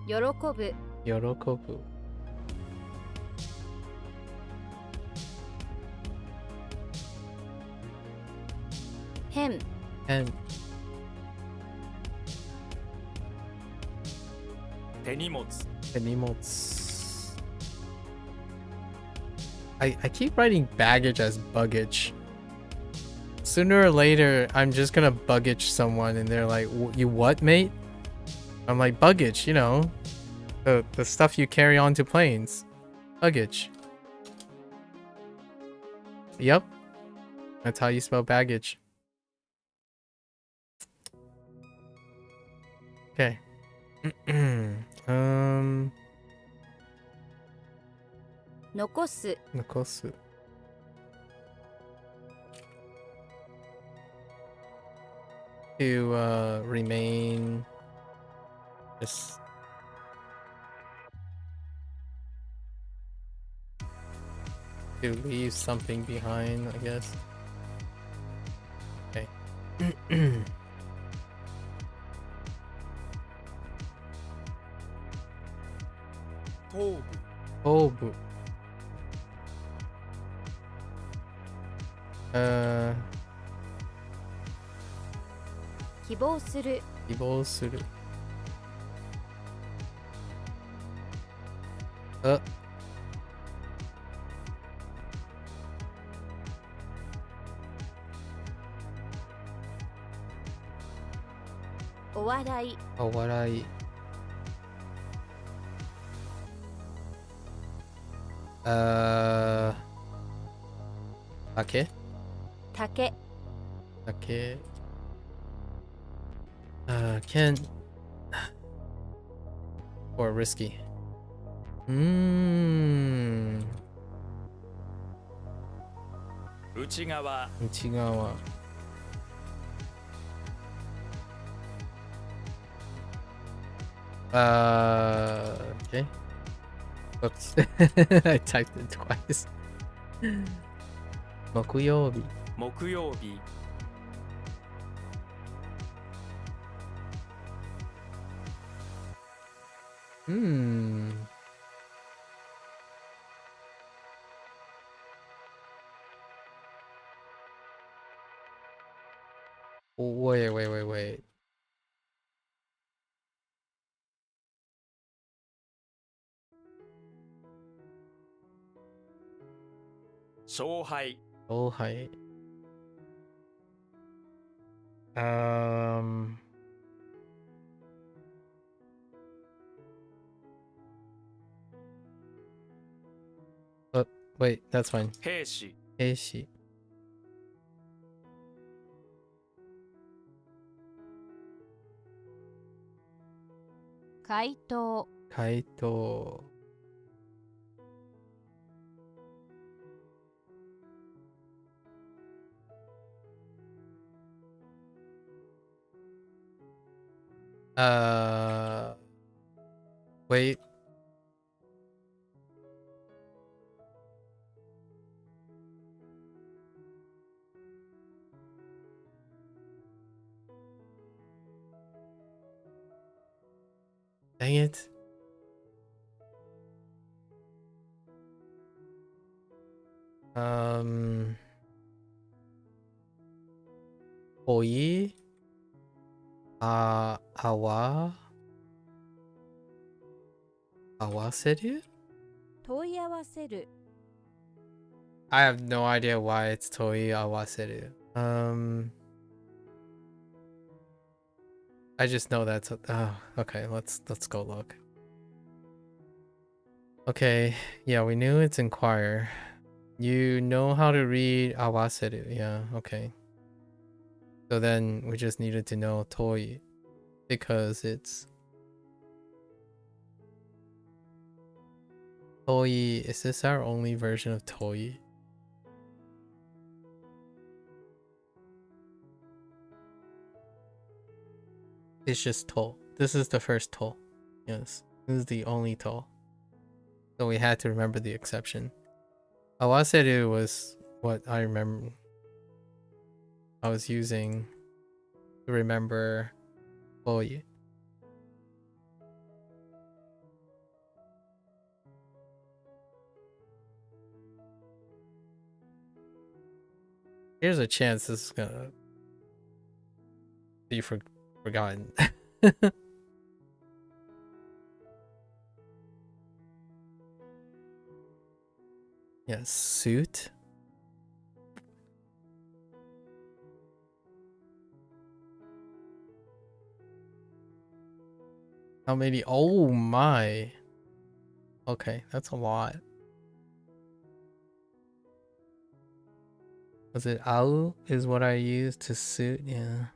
喜ぶ、喜ぶ。変、変。手荷物、手荷物。I keep writing baggage as buggage. Sooner or later, I'm just gonna buggage someone and they're like, you what, mate? I'm like, buggage, you know, the stuff you carry onto planes. Luggage. Yep. That's how you spell baggage. Okay. 残す、残す。To remain just to leave something behind, I guess. Okay. 頭部、頭部。希望する、希望する。お笑い、お笑い。竹竹、竹。Can or risky. 内側、内側。Okay. Oops. I typed it twice. 木曜日。木曜日、Wait. 勝敗、勝敗。Wait, that's fine. 兵士、兵士。回答、回答。Wait. Dang it. Koi. Awa. Awaseru? 問い合わせる I have no idea why it's Toi Awaseru. I just know that's okay, let's go look. Okay, yeah, we knew it's inquire. You know how to read Awaseru, yeah, okay. So then we just needed to know Toi because it's Toi. Is this our only version of Toi? It's just To. This is the first To. Yes, this is the only To. So we had to remember the exception. Awaseru was what I remember I was using to remember Toi. Here's a chance this is gonna be forgotten. Yes, suit. How many? Oh my. Okay, that's a lot. Was it au is what I used to suit? Yeah.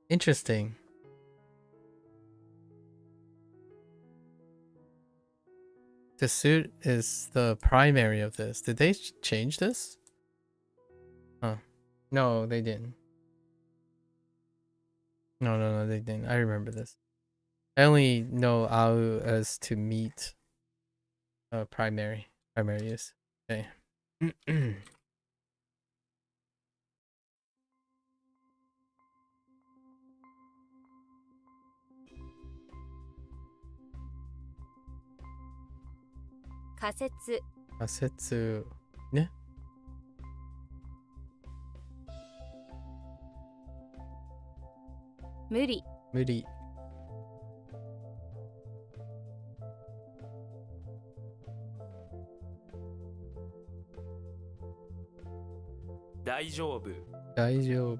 Interesting. The suit is the primary of this. Did they change this? Huh. No, they didn't. No, they didn't. I remember this. I only know au as to meet primary use. Okay. 仮説仮説ね。無理無理。大丈夫大丈夫。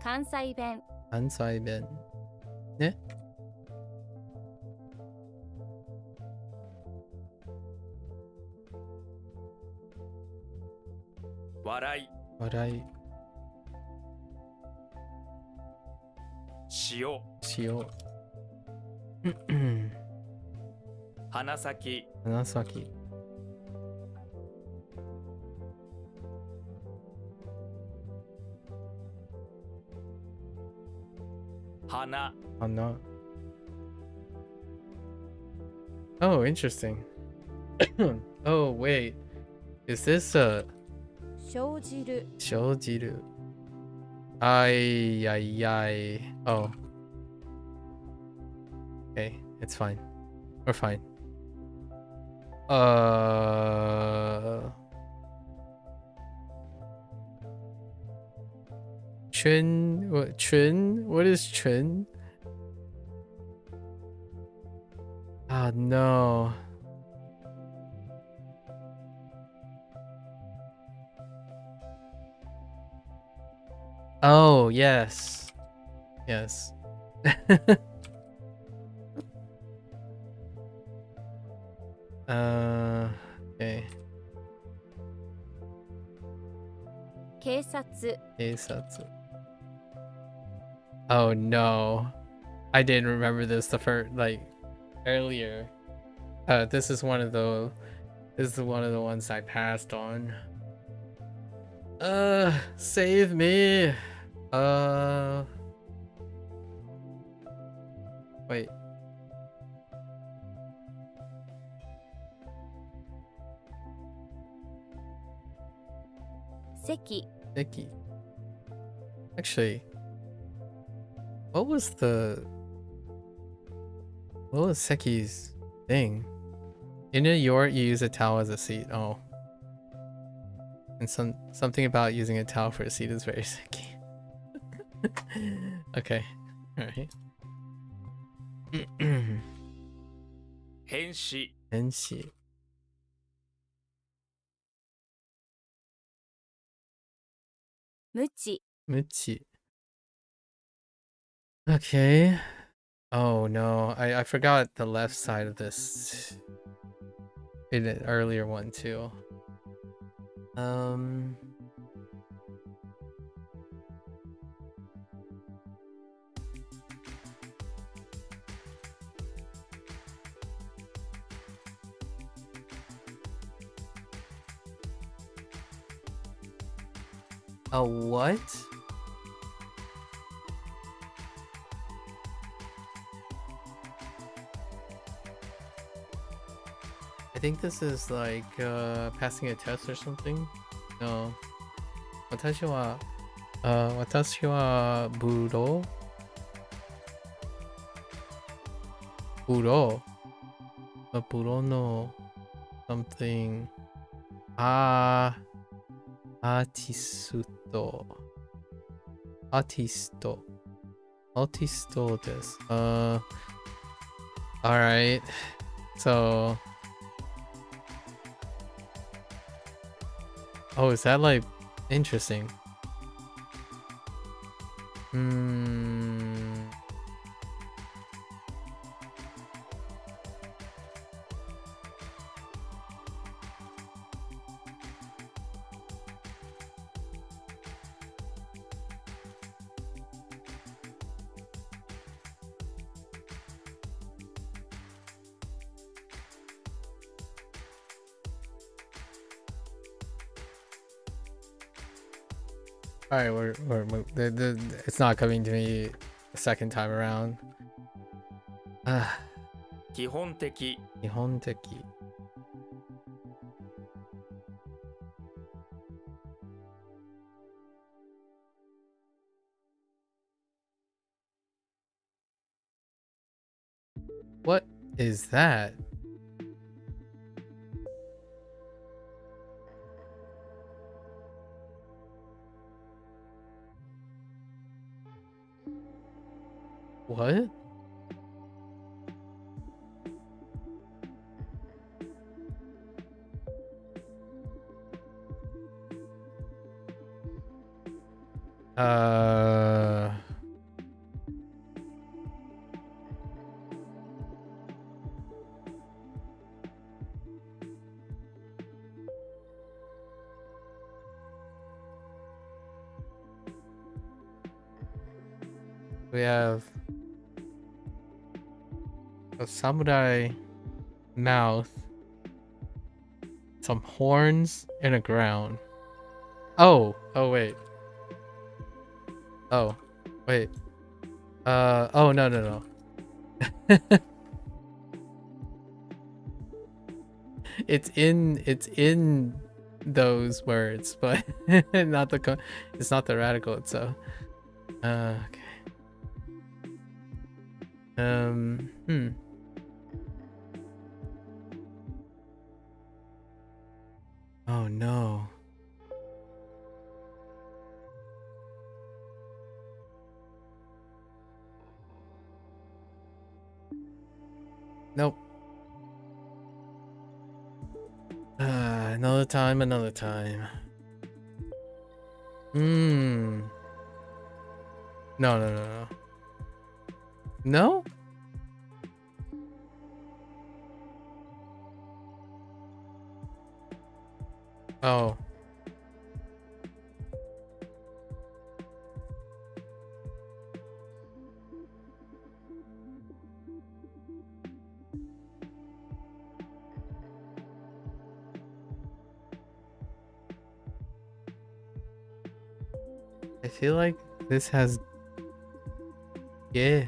関西弁関西弁。ね。笑い笑い。塩塩。鼻先鼻先。鼻鼻。Oh, interesting. Oh, wait. Is this a 生じる生じる? Ay, ay, ay. Oh. Okay, it's fine. We're fine. Chun? What? Chun? What is chun? Oh, no. Oh, yes. Yes. Okay. 警察警察. Oh no. I didn't remember this the first earlier. This is one of the ones I passed on. Save me. Wait.席 Vicky. Actually, what was the What was Seki's thing? In New York, you use a towel as a seat. Oh. And something about using a towel for a seat is very Seki. Okay. Alright. 変死 Enshi. 無知 Muchi. Okay. Oh no, I forgot the left side of this in an earlier one too. A what? I think this is like passing a test or something. No. 私はブロの something アーティストです。Alright. So oh, is that like interesting? Alright, it's not coming to me the second time around. 基本的基本的 What is that? What? We have a samurai mouth, some horns, and a ground. Oh wait. Oh wait. Oh no. It's in those words, but not the it's not the radical itself. Okay. Oh no. Nope. Another time. No. No? Oh. I feel like this has... Yeah.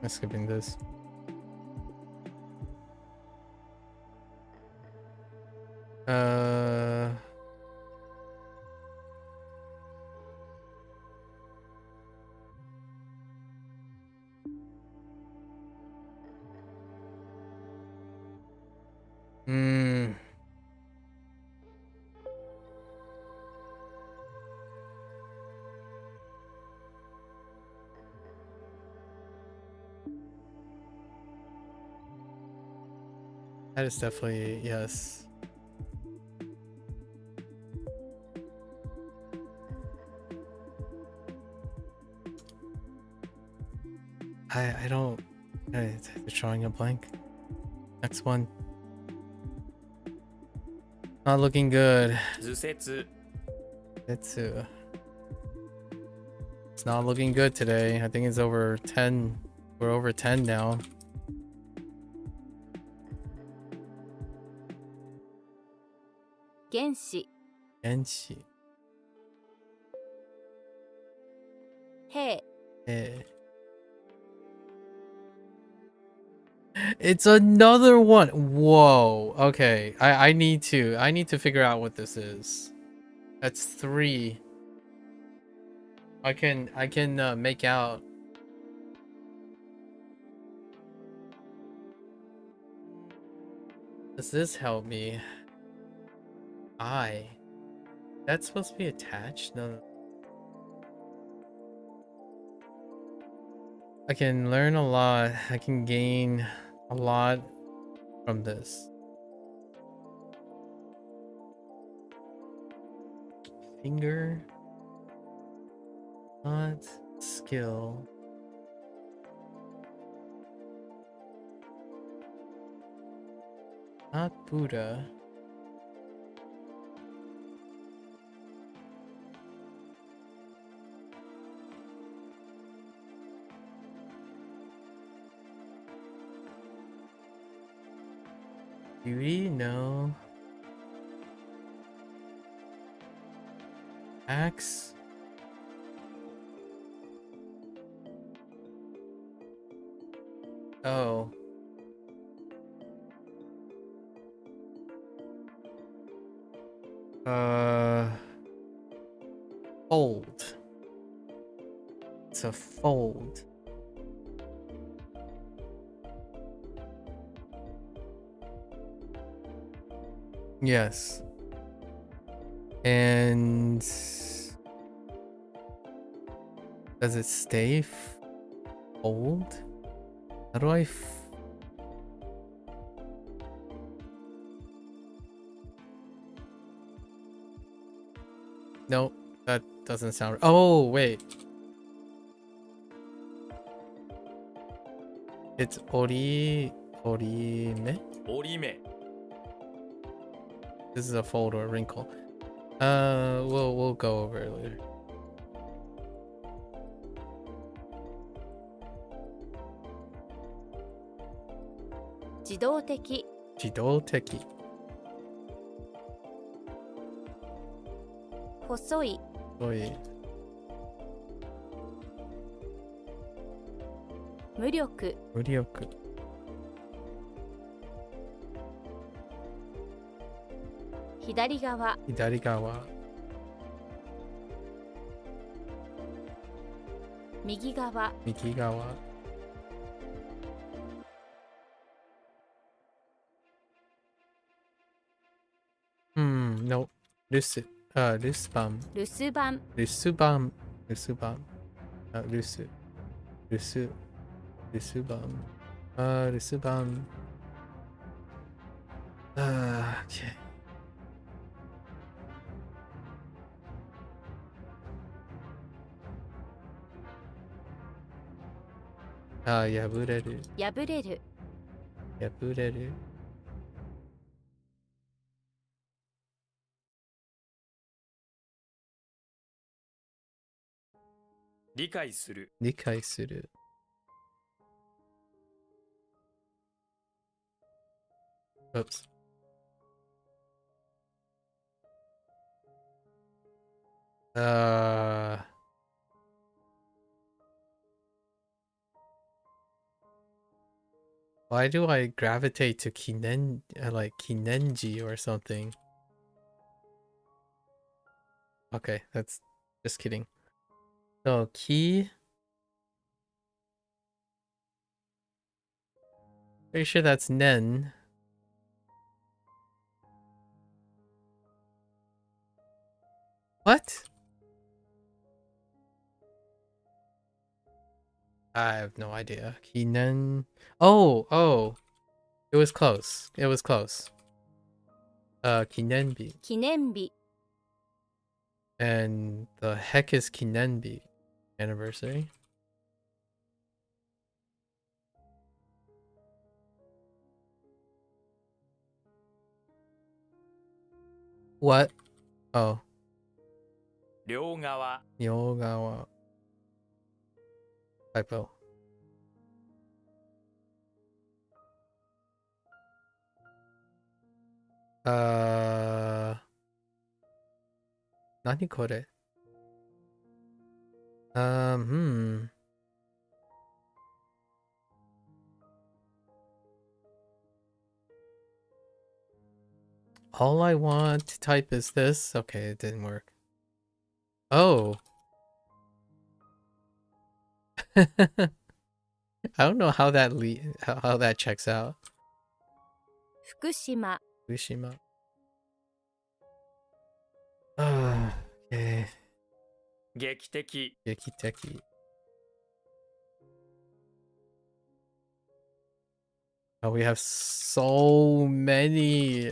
I'm skipping this. Hmm. That is definitely yes. I don't. They're drawing a blank. Next one. Not looking good. 図説 It's not looking good today. I think it's over 10. We're over 10 now. 原子 Enshi. 兵 Eh. It's another one. Whoa. Okay. I need to figure out what this is. That's 3. I can make out. Does this help me? That's supposed to be attached? No. I can learn a lot. I can gain a lot from this. Finger. Not skill. Not Buddha. Beauty? No. Axe? Oh. Fold. It's a fold. Yes. And does it stay fold? How do I Nope, that doesn't sound. Oh, wait. It's orime. 折り目 This is a fold or a wrinkle. We'll go over it later. 自動的 Jidoteki. 細い Oi. 無力 Urioku. 左側 Hidarigawa. 右側 Mikigawa. No. Lusu. Lusbam. 留守番 Lusubam. Lusubam. Lusu. Lusu. Lusubam. Lusubam. Okay. Yabureru. 破れる Yabureru. 理解する Nikai-suru. Oops. Why do I gravitate to like Kinenji or something? Okay, that's just kidding. So Ki. Pretty sure that's Nen. What? I have no idea. Kinen. Oh. It was close. It was close. Kinenbi. 記念日 And the heck is Kinenbi? Anniversary? What? Oh. 両側 Yogawa. Typo. Nani kore? All I want to type is this. Okay, it didn't work. Oh. I don't know how that how that checks out. 福島 Fukushima. Okay. 劇的 Yakiteki. Oh, we have so many.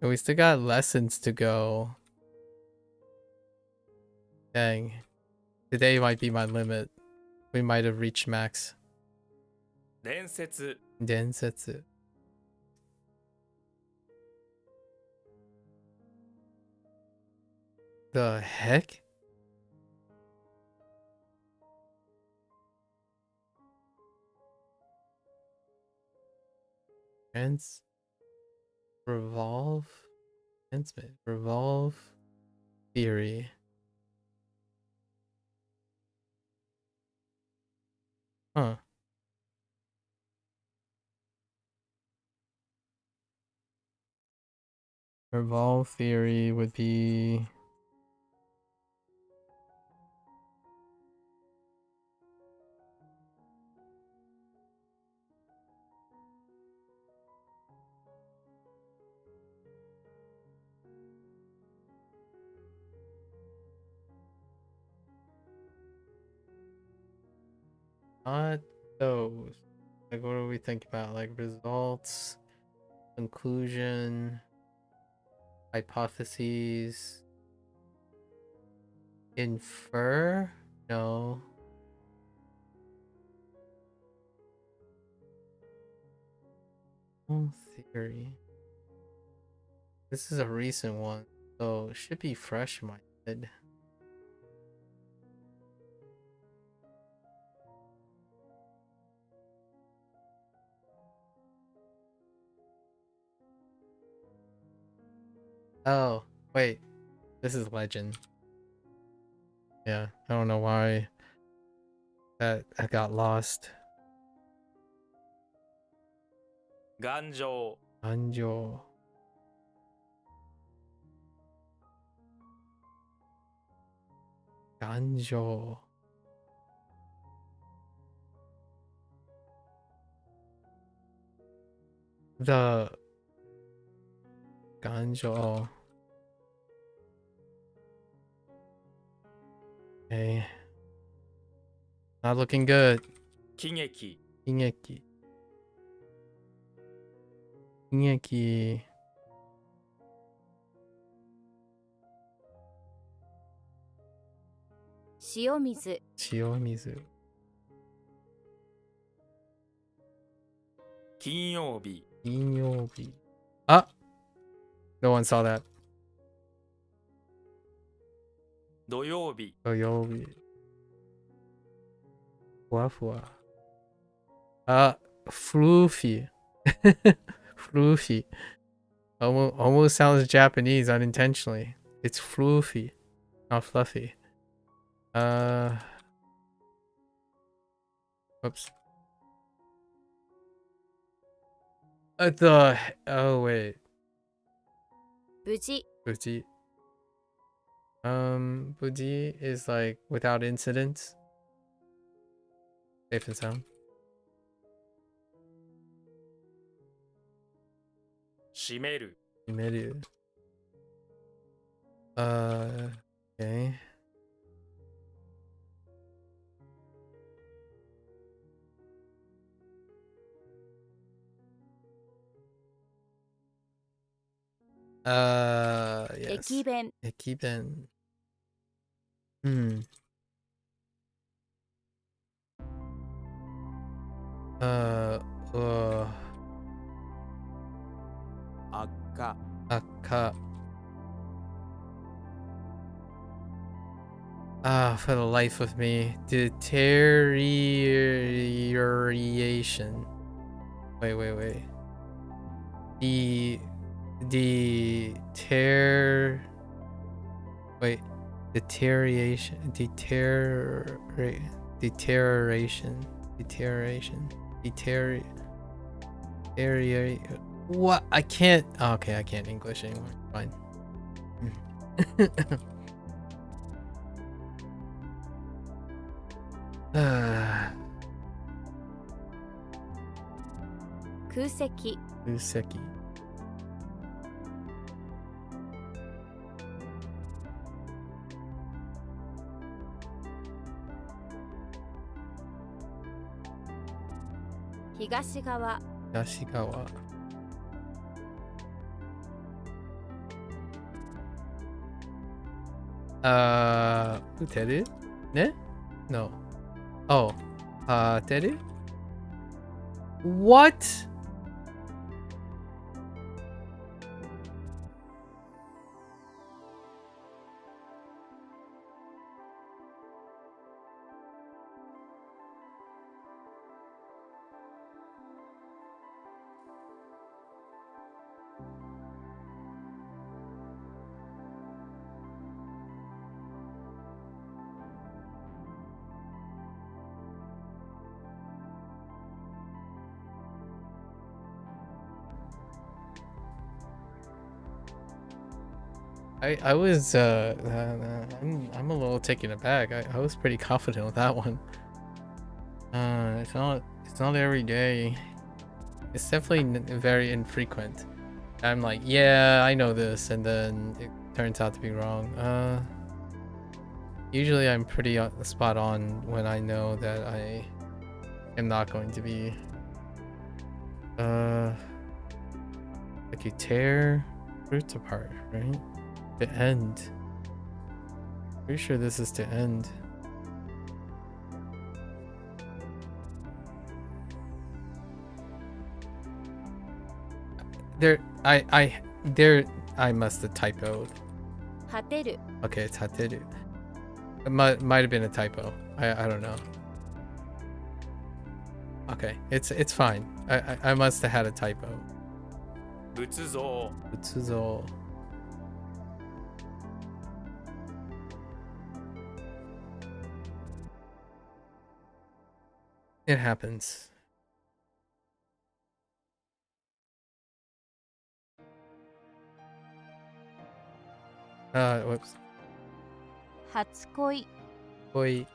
And we still got lessons to go. Dang. Today might be my limit. We might have reached max. 伝説 Densetsu. The heck? Revolve? Revolve theory. Huh. Revolve theory would be... Not those. Like, what do we think about? Like, results, conclusion, hypotheses, infer? No. Theory. This is a recent one, so it should be fresh in my head. Oh, wait. This is legend. Yeah, I don't know why that I got lost. 頑丈 Anjo. Ganjo. The Ganjo. Okay. Not looking good. 喜劇 Ingeki. Ingeki. 塩水 Chiyomizu. 金曜日 Inyobi. Ah! No one saw that. 土曜日 Oyobi. Fuafua. Ah, floofy. Floofy. Almost sounds Japanese unintentionally. It's floofy, not fluffy. Whoops. Oh wait. 無事 Buji. Buji is like without incidents. Safe and sound. 閉める Email. Okay. Yes. 駅弁 Ekiben. Uh, 赤 Aka. For the life of me. Deterioration. Wait. Wait. Deterioration. What? I can't. Okay, I can't English anymore. Fine. 空席 Useki. 東側 Yashigawa. Teru? Ne? No. Oh. Teru? What? I was I'm a little taken aback. I was pretty confident with that one. It's not every day. It's definitely very infrequent. I'm like, yeah, I know this, and then it turns out to be wrong. Usually I'm pretty spot on when I know that I am not going to be. Like you tear fruits apart, right? To end. Pretty sure this is to end. I must have typoed. 果てる Okay, it's hateru. It might have been a typo. I don't know. Okay, it's fine. I must have had a typo. 仏像 Utsuzo. It happens. Whoops. 初恋 Boy.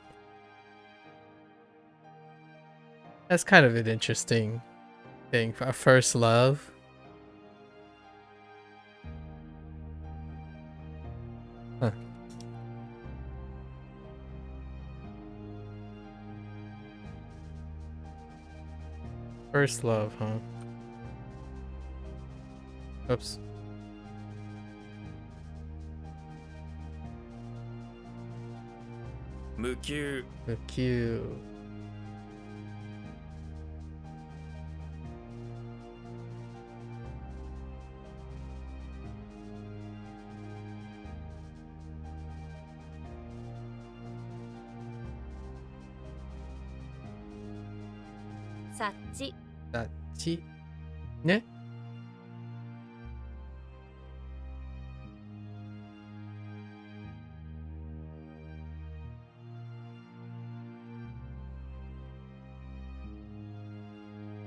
That's kind of an interesting thing. A first love. Huh. First love, huh? Oops.「無給 The Q. 察知 That Chi. Ne?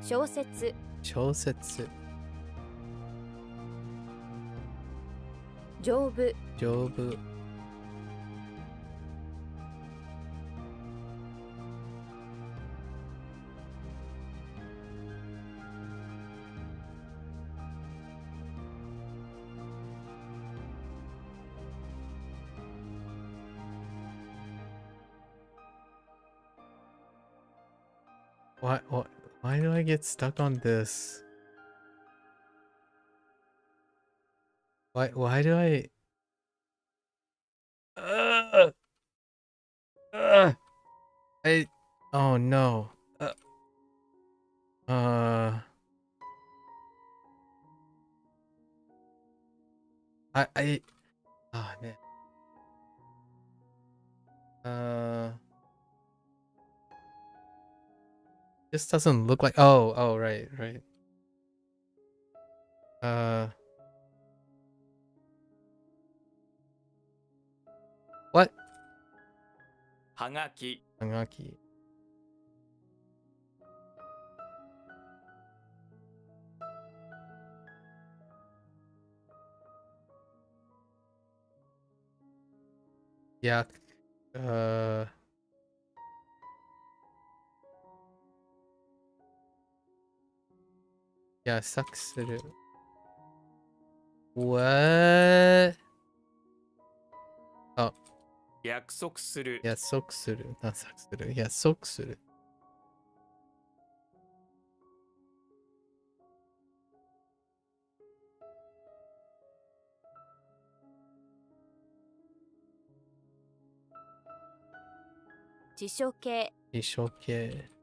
小説 Chosetsu. 丈夫、丈夫。Why do I get stuck on this? Why do I uh, uh, oh no. Uh I oh man. This doesn't look like right. Uh what? はがき、 Hangaki. Yeah. Yeah, sucks. What? Oh, 約束する、 yeah, soksuru. Not saksuru. Yeah, soksuru. 辞書形、一生懸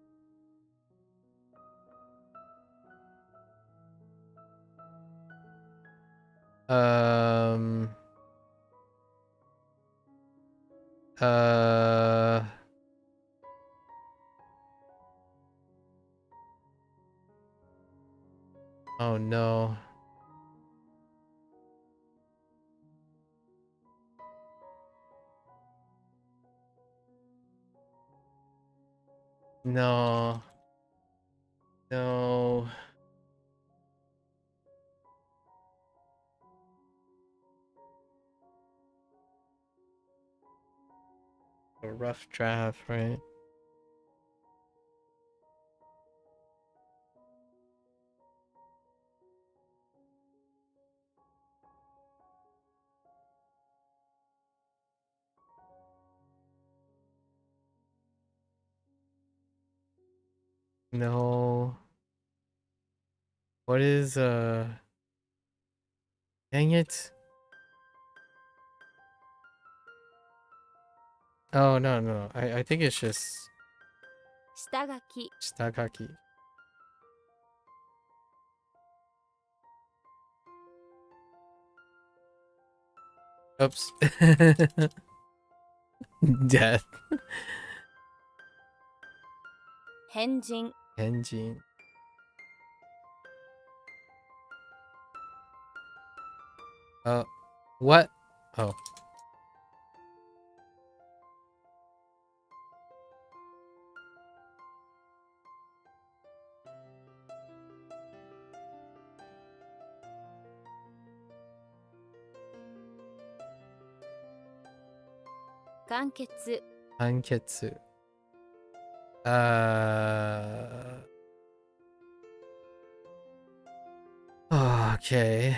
Uh, oh no. No. No. A rough draft, right? No. What is dang it. Oh no. I think it's just 下書き、 shitagaki. Oops. Death. 変人、 Engine. What? Oh. 完結、判決 okay.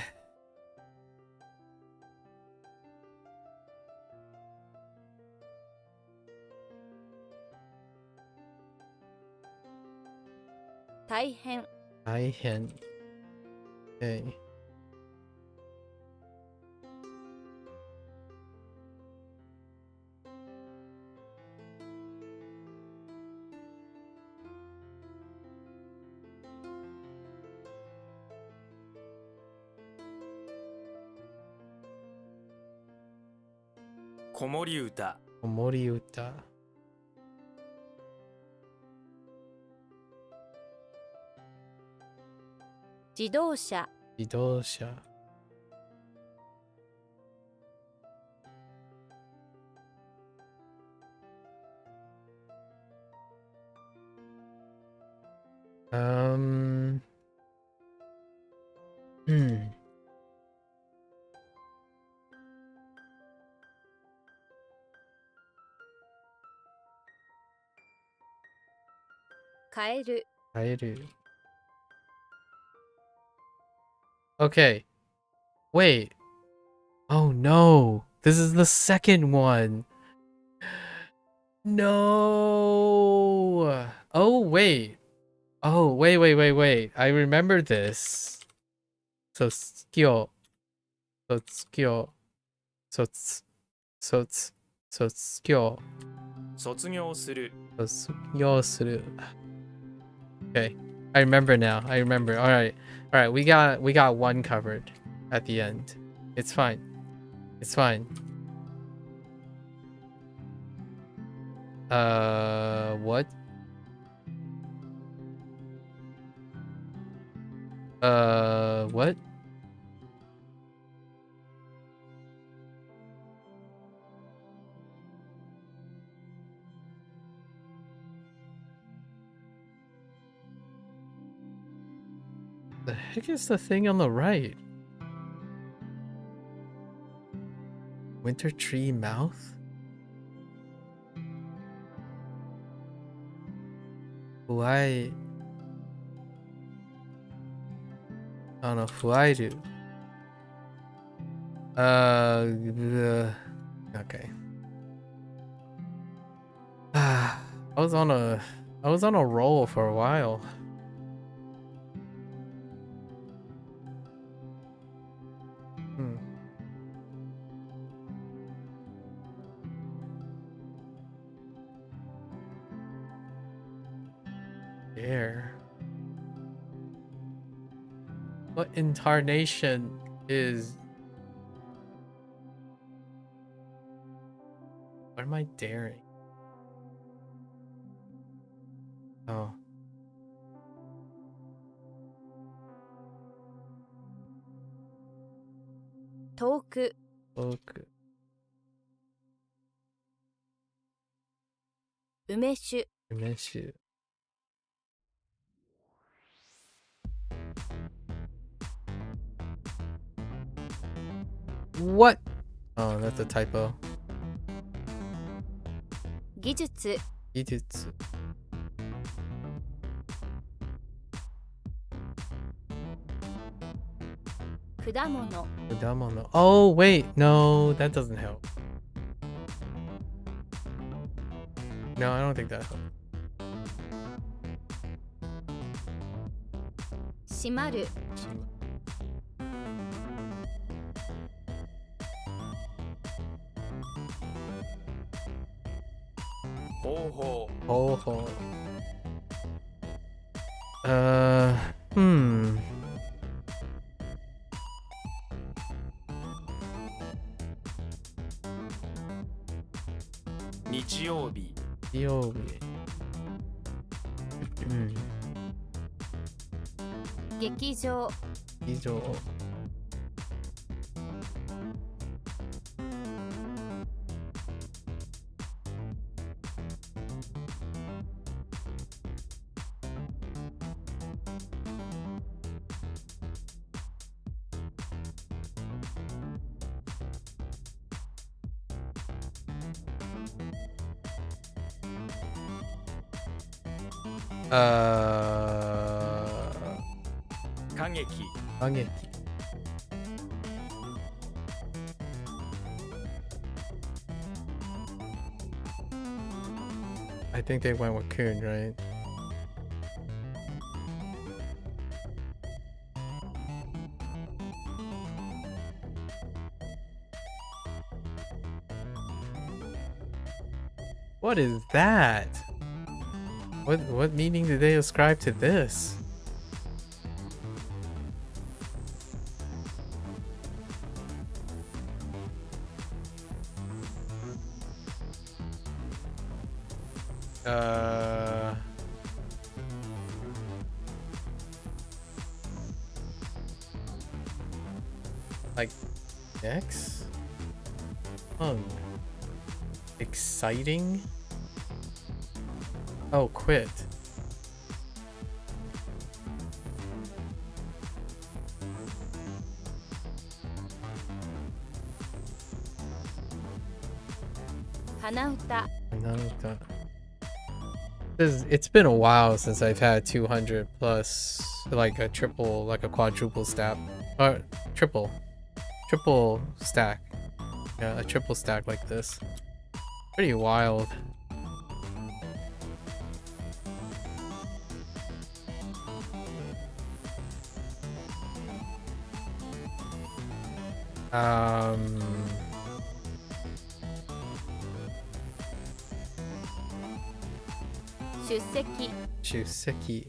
大変、大変 okay. 子守歌、子守歌自動車、自動車 Hmm. 変える Okay. Wait. Oh no. This is the second one. No. Oh wait. Oh wait. I remember this. So skill. So skill. So skill. 卒業する Okay. I remember now. I remember. All right. We got one covered at the end. It's fine. It's fine. What? What? The heck is the thing on the right? Winter tree mouth? Fuai. I don't know. Fuairu. Okay. I was on a roll for a while. There. What incarnation is... What am I daring? Oh. 遠く Look. 梅酒 Meshu. What? Oh, that's a typo. 技術 Ijutsu. 果物 Kudamono. Oh, wait. No, that doesn't help. No, I don't think that helps. 閉まる 方法 Oh, oh. Hmm. 日曜日 Yobi. Hmm. 劇場 Ijo. Uh, 歌劇 Angeki. I think they went with Kun, right? What is that? What meaning did they ascribe to this? Like X? Hung. Exciting? Oh, quit. Hanauta Another. It's been a while since I've had 200 plus, like a triple, like a quadruple stack, or triple stack. Yeah, a triple stack like this. Pretty wild. Shuseki.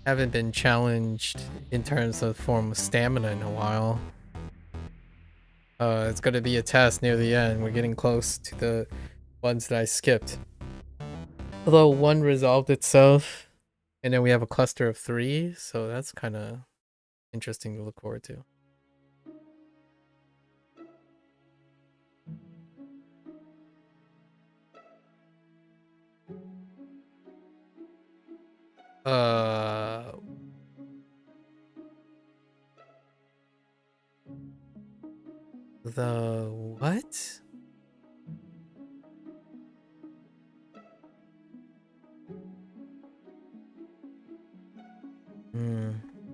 Haven't been challenged in terms of form of stamina in a while. It's gonna be a test near the end. We're getting close to the ones that I skipped. Although one resolved itself, and then we have a cluster of 3, so that's kind of interesting to look forward to. The what?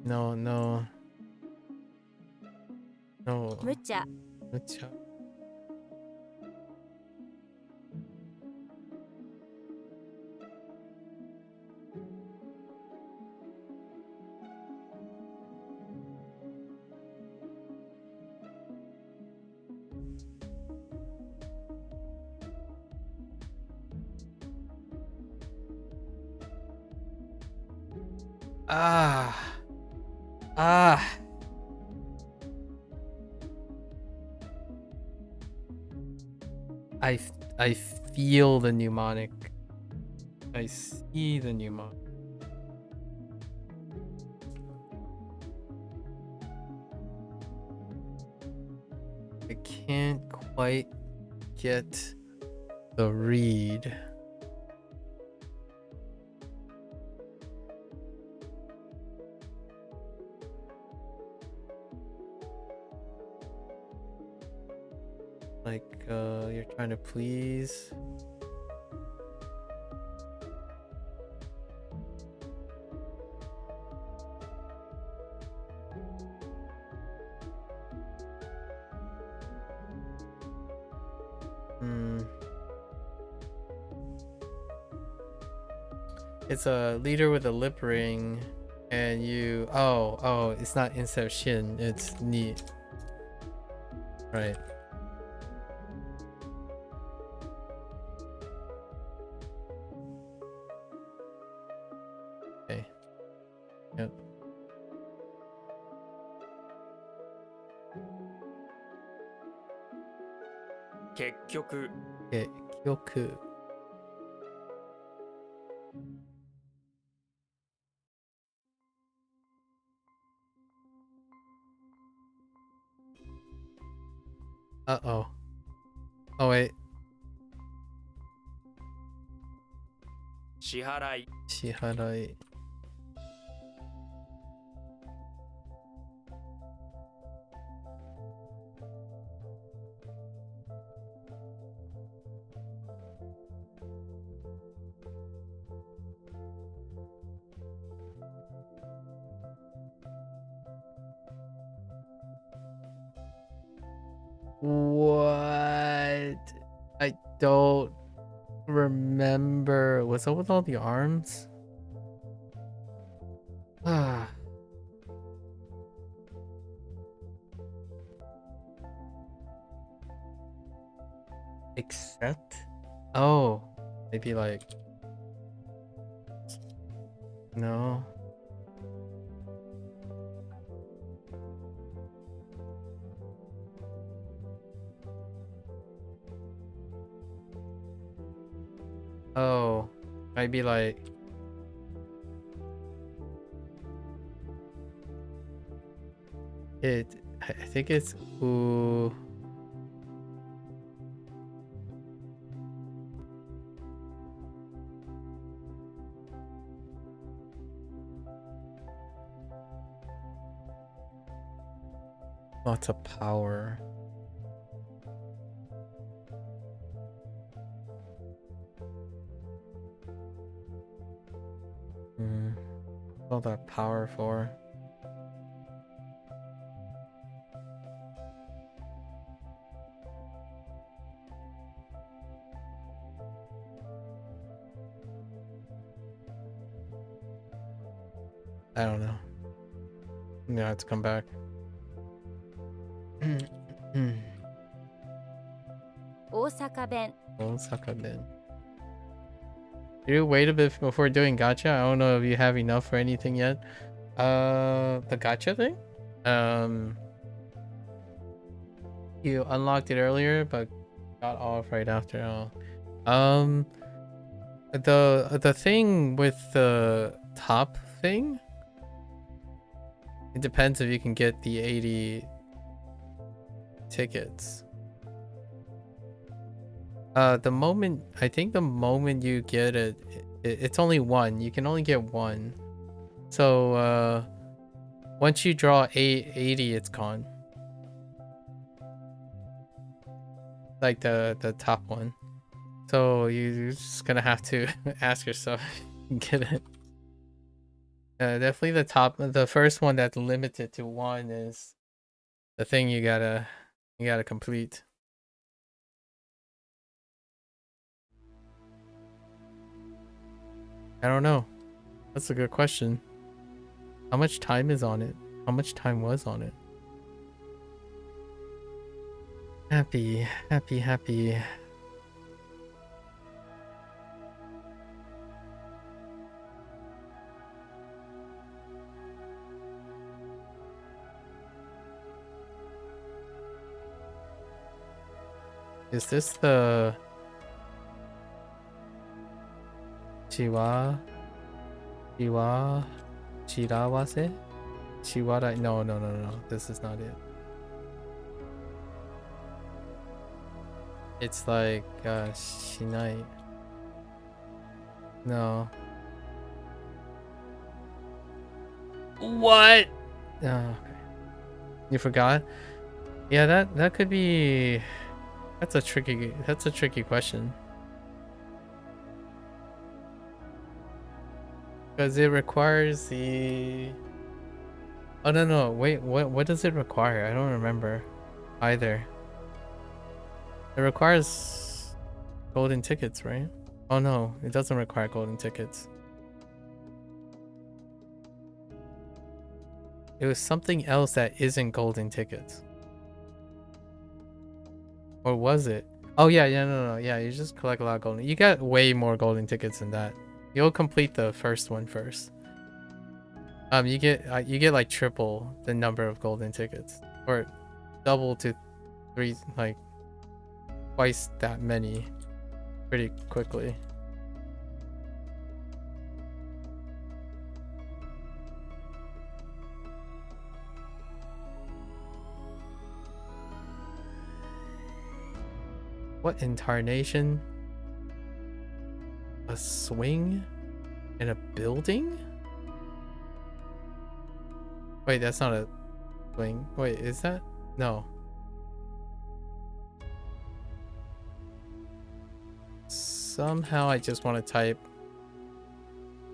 No, no. No. 無茶 Mucha. Ah. I feel the mnemonic. I see the mnemonic. I can't quite get the read. Like, you're trying to please. It's a leader with a lip ring, and you. Oh, it's not instead of shin, it's ni. Right. Okay. Yep. Kekyoku. Kekyoku. Uh-oh. Oh, wait. 支払い。支払い。What? I don't remember. What's up with all the arms? Ah. Except? Oh, maybe like. No. Oh, maybe like. I think it's ooh. Lots of power. What's all that power for? I don't know. Yeah, I have to come back. Osaka 弁 Osaka Ben. You wait a bit before doing gacha. I don't know if you have enough for anything yet. The gacha thing? You unlocked it earlier, but got off right after. The thing with the top thing, it depends if you can get the 80 tickets. The moment you get it, it's only one. You can only get one. So once you draw 80, it's gone. Like the top one. So you're just gonna have to ask yourself if you can get it. Definitely the first one that's limited to one is the thing you gotta complete. I don't know. That's a good question. How much time is on it? How much time was on it? Happy. Is this the Chirawase? Chiwara? No. This is not it. It's like Shinai. No. What? Oh, okay. You forgot? Yeah, that could be. That's a tricky question. Because it requires the. Oh no, wait, what does it require? I don't remember either. It requires golden tickets, right? Oh no, it doesn't require golden tickets. It was something else that isn't golden tickets. Or was it? Oh yeah, no. Yeah, you just collect a lot of golden. You got way more golden tickets than that. You'll complete the first one first. You get like triple the number of golden tickets, or double to three, like twice that many, pretty quickly. What incarnation? A swing in a building? Wait, that's not a swing. Wait, is that? No. Somehow I just want to type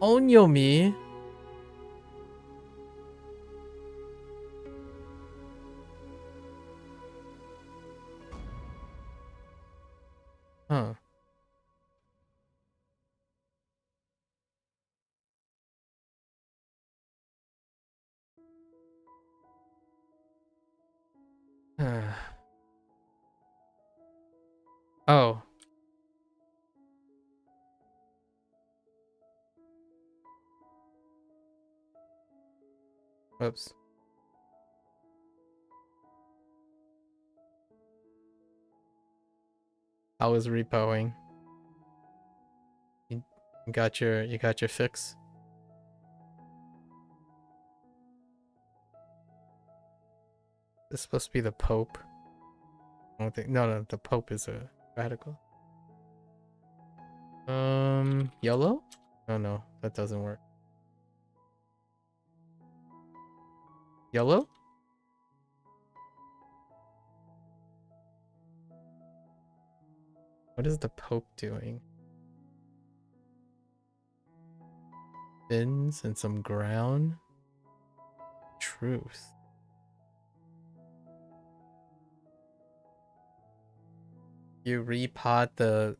Onyomi. Huh. Oh. Oops. I was repoing. You got your fix. This is supposed to be the Pope. I don't think. No, the Pope is a radical. Yellow? Oh no, that doesn't work. Yellow? What is the Pope doing? fins and some ground. Truth. You repot the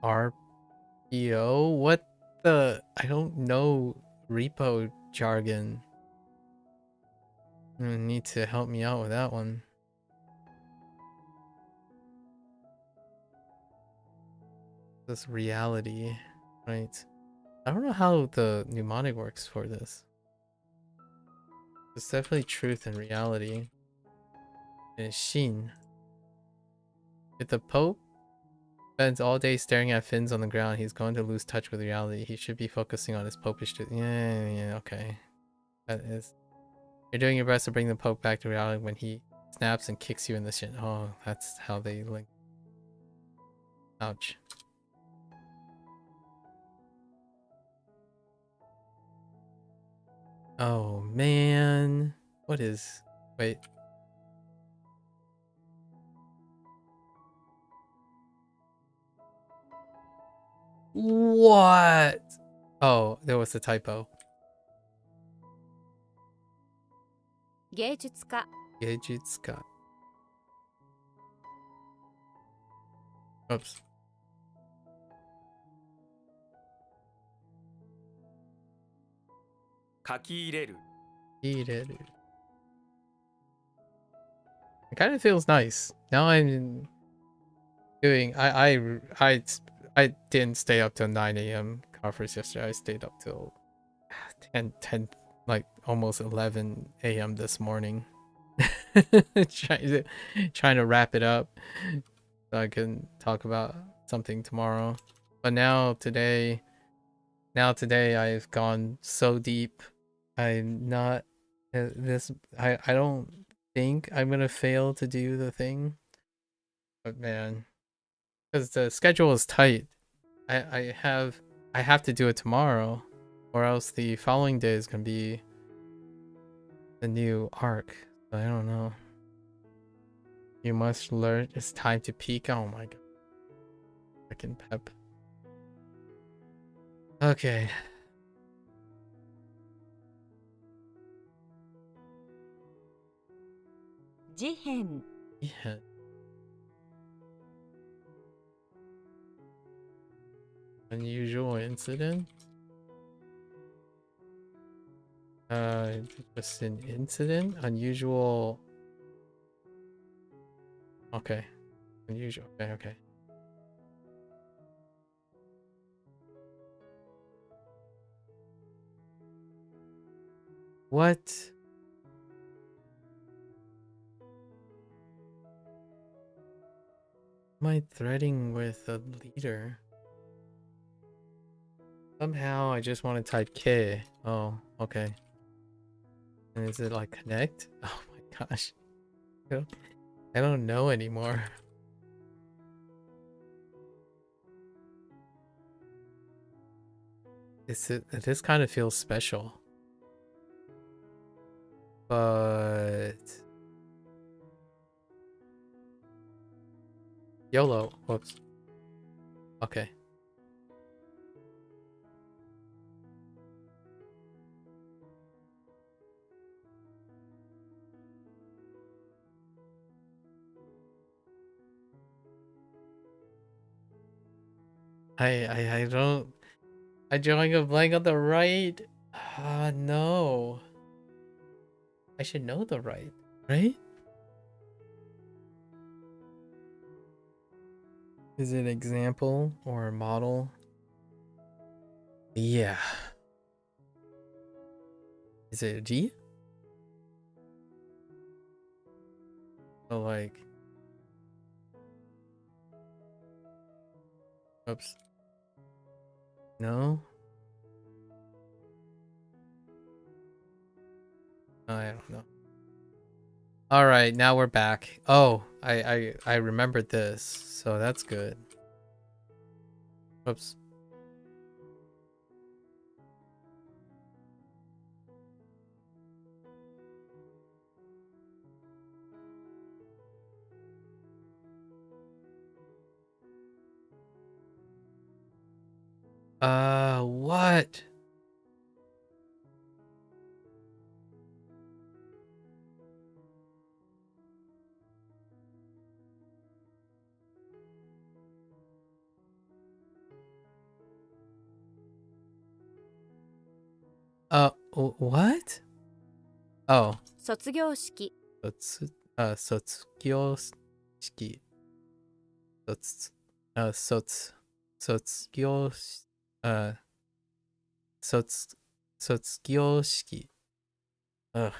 RPO? What the? I don't know repo jargon. You need to help me out with that one. This reality, right? I don't know how the mnemonic works for this. It's definitely truth and reality. And Shin. If the Pope spends all day staring at fins on the ground, he's going to lose touch with reality. He should be focusing on his popish truth. Yeah, okay. That is. You're doing your best to bring the Pope back to reality when he snaps and kicks you in the shin. Oh, that's how they link. Ouch. Oh man. What is... Wait. What? Oh, there was a typo. 芸術家 Geijutsuka. Oops. 書き入れる Ireru. It kind of feels nice. Now I'm doing... I didn't stay up till 9 a.m. conference yesterday. I stayed up till 10 like almost 11 a.m. this morning. trying to wrap it up so I can talk about something tomorrow. But now today I've gone so deep. I'm not I don't think I'm gonna fail to do the thing. But man, because the schedule is tight. I have to do it tomorrow, or else the following day is gonna be the new arc. So I don't know. You must learn. It's time to peak. Oh my god. Freaking pep. Okay. Jihen Yeah. Unusual incident? Just an incident? Unusual. Okay. Unusual. Okay. What? Am I threading with a leader? Somehow I just want to type K. Oh, okay. And is it like connect? Oh my gosh. I don't know anymore. This kind of feels special. But YOLO. Whoops. Okay. I drawing a blank on the right. Ah, no. I should know the right, right? Is it example or model? Yeah. Is it G? So like... Oops. No? I don't know. All right, now we're back. Oh, I remembered this, so that's good. Oops. What? What? Oh. 卒業式 卒業式。卒業式。Ugh.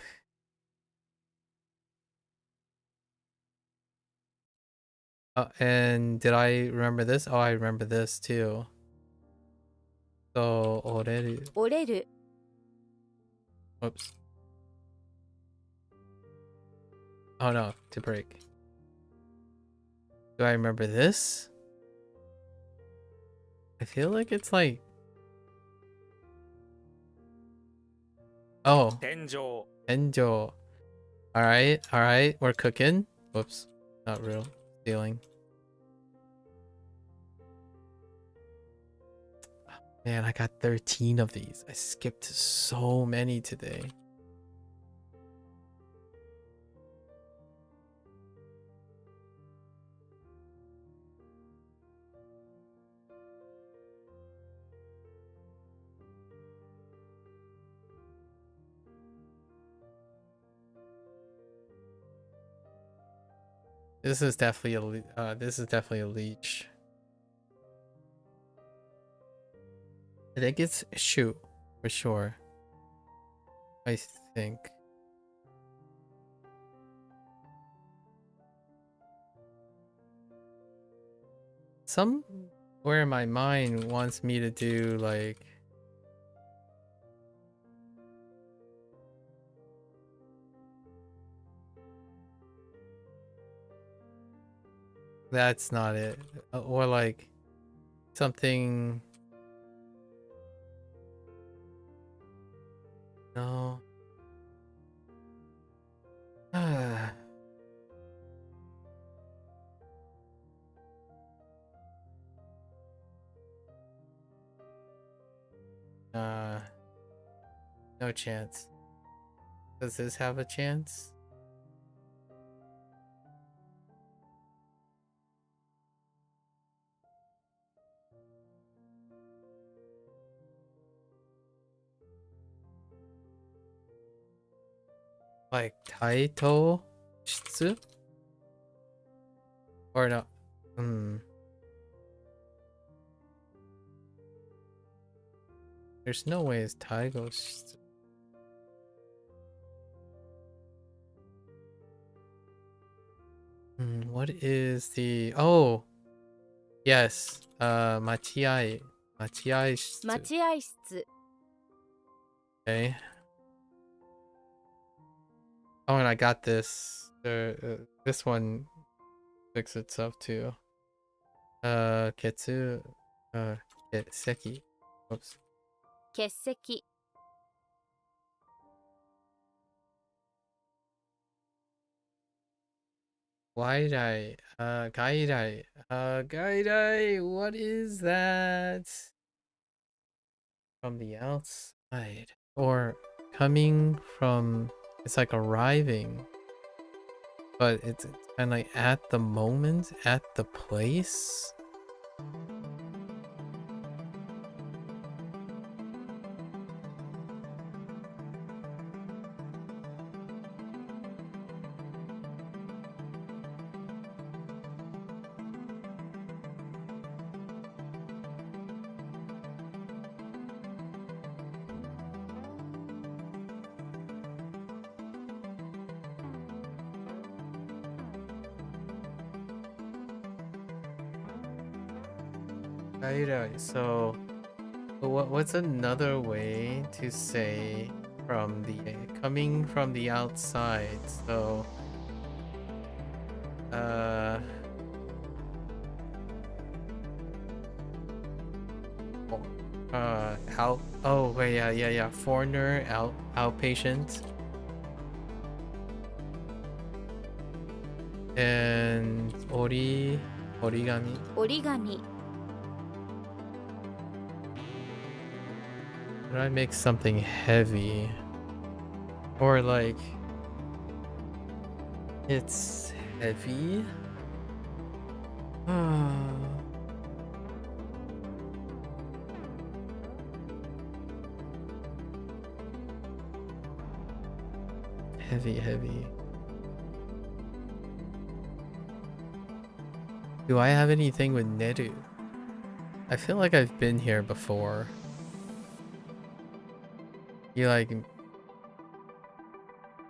And did I remember this? Oh, I remember this too. So, 折れる。折れる Oops. Oh no, to break. Do I remember this? I feel like it's like... Oh, 天井 Enjo. Alright, we're cooking. Whoops, not real. Stealing. Man, I got 13 of these. I skipped so many today. This is definitely a leech. I think it's shoot for sure. I think. Somewhere in my mind wants me to do like... That's not it. Or like something... No. No chance. Does this have a chance? Like Taito Shitsu? Or no? There's no way it's Taigo Shitsu. What is the... Oh! Yes. Machiai. Machiai Shitsu. 待合室 Okay. Oh, and I got this. This one fixes itself too. Ketsu. Seki. Oops. 欠席 Gaidai. Gaidai. What is that? From the outside. Or coming from... It's like arriving. But it's kind of like at the moment, at the place. So what's another way to say from the coming from the outside? So out... Oh wait, yeah, foreigner, outpatient, and origami. 折り紙 Did I make something heavy? Or like... It's heavy? heavy. Do I have anything with Neru? I feel like I've been here before. You like...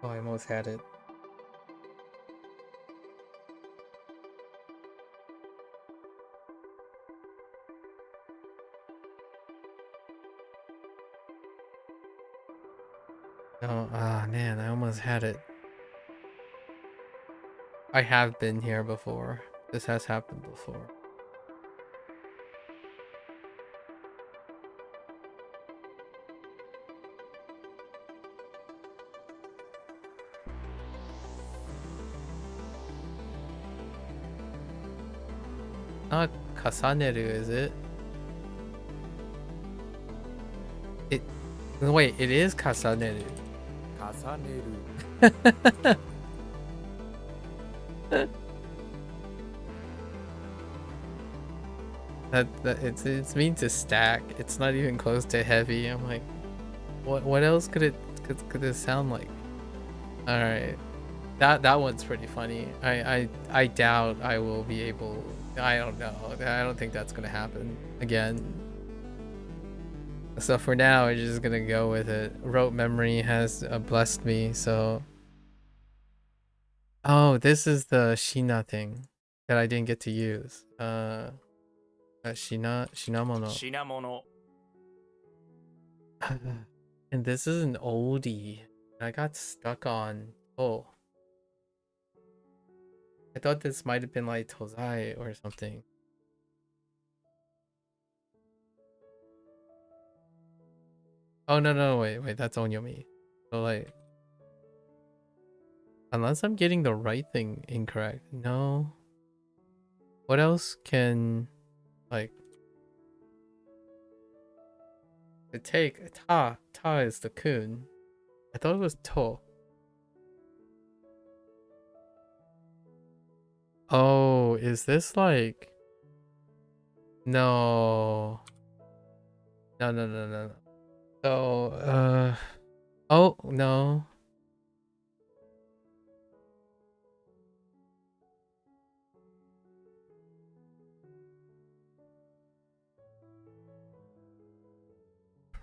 Oh, I almost had it. Oh, ah, man, I almost had it. I have been here before. This has happened before. Not Kasaneru, is it? Wait, it is Kasaneru. 重ねる That it's mean to stack. It's not even close to heavy. I'm like, what else could it sound like? All right, that one's pretty funny. I doubt I will be able. I don't know. I don't think that's gonna happen again. So for now, we're just gonna go with it. Rote memory has blessed me. So, oh, this is the Shina thing that I didn't get to use. Shinamono. 品物 And this is an oldie. I got stuck on. Oh, I thought this might have been like Tozai or something. Oh no, wait, that's Onyomi. So like, unless I'm getting the right thing incorrect. No. What else can like the take ta is the kun. I thought it was to. Oh, is this like no. So oh no.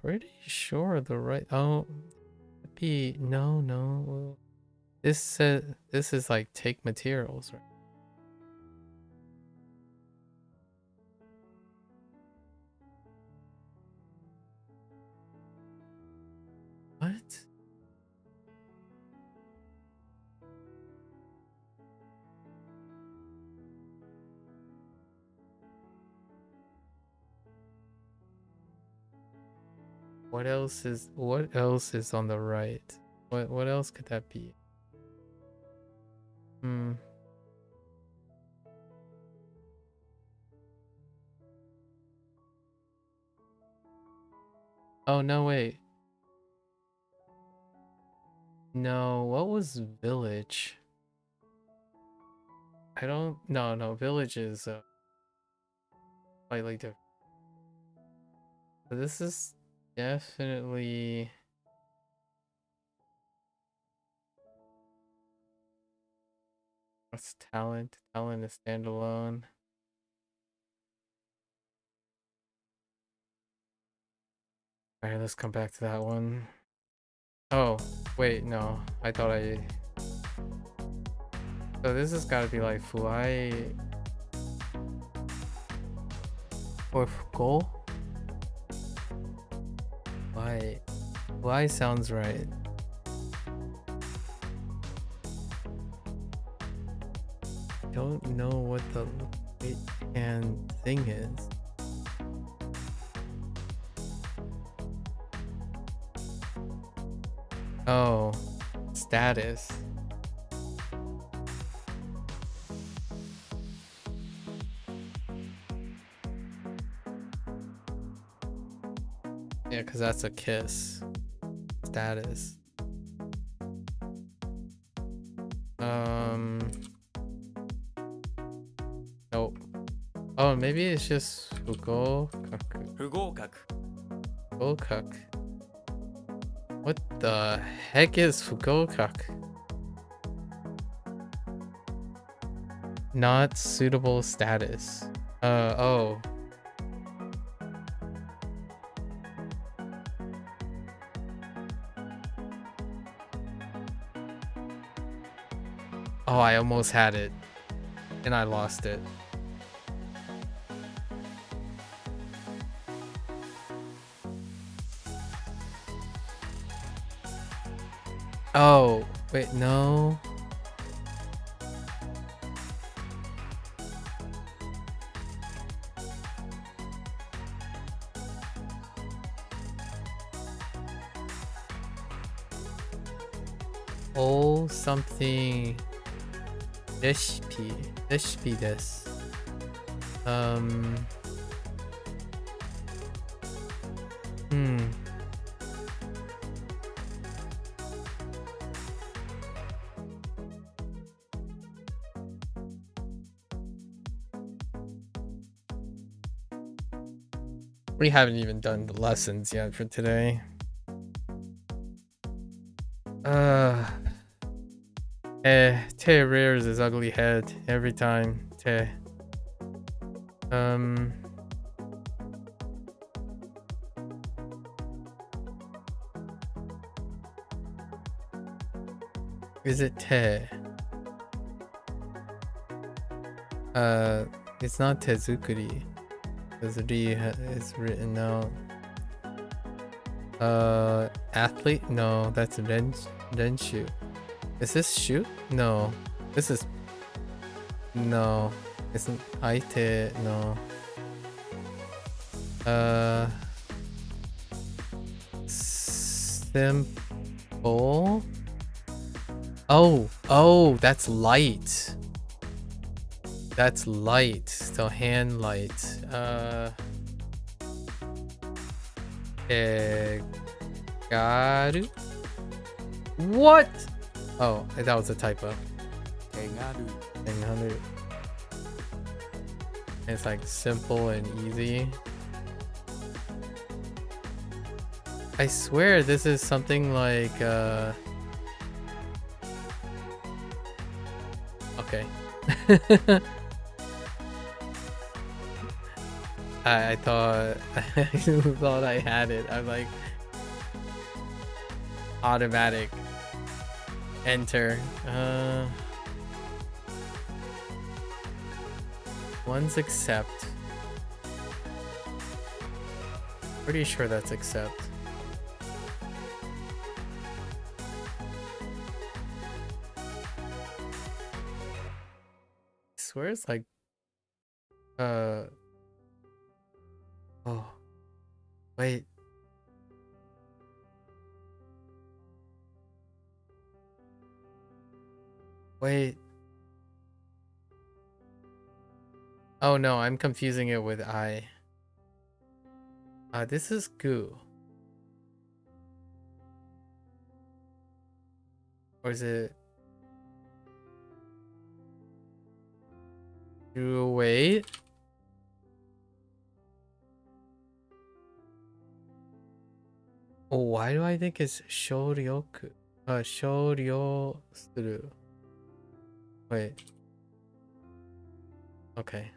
Pretty sure the right be no. This said this is like take materials, right? What? What else is on the right? What else could that be? Oh no, wait. No, what was village? I don't no, village is slightly different. So this is definitely what's talent? Talent is standalone. Alright, let's come back to that one. Oh, wait, no. I thought I... So this has got to be like Fuai... Or Fuko? Fuai sounds right. Don't know what the right hand thing is. Oh, status. Yeah, because that's a kiss. Status. Nope. Oh, maybe it's just Fugokaku. 不合格 Fugokaku. What the heck is Fugokaku? Not suitable status. Oh. Oh, I almost had it. And I lost it. Oh, wait, no. Oh, something. Recipe desu. We haven't even done the lessons yet for today. Te rears his ugly head every time. Te. Is it te? It's not tezukuri. Because ri is written out. Athlete? No, that's renshu. Is this shoot? No. This is... No. Isn't aite? No. Simple? Oh, that's light. That's light. So hand light. Garu? What? Oh, that was a typo. Tengaru. It's like simple and easy. I swear this is something like okay. I thought I had it. I'm like automatic enter. One's accept. Pretty sure that's accept. I swear it's like oh wait. Oh no, I'm confusing it with I. This is goo. Or is it? Wait. Oh, why do I think it's shoryoku? Shoryo suru. Wait. Okay.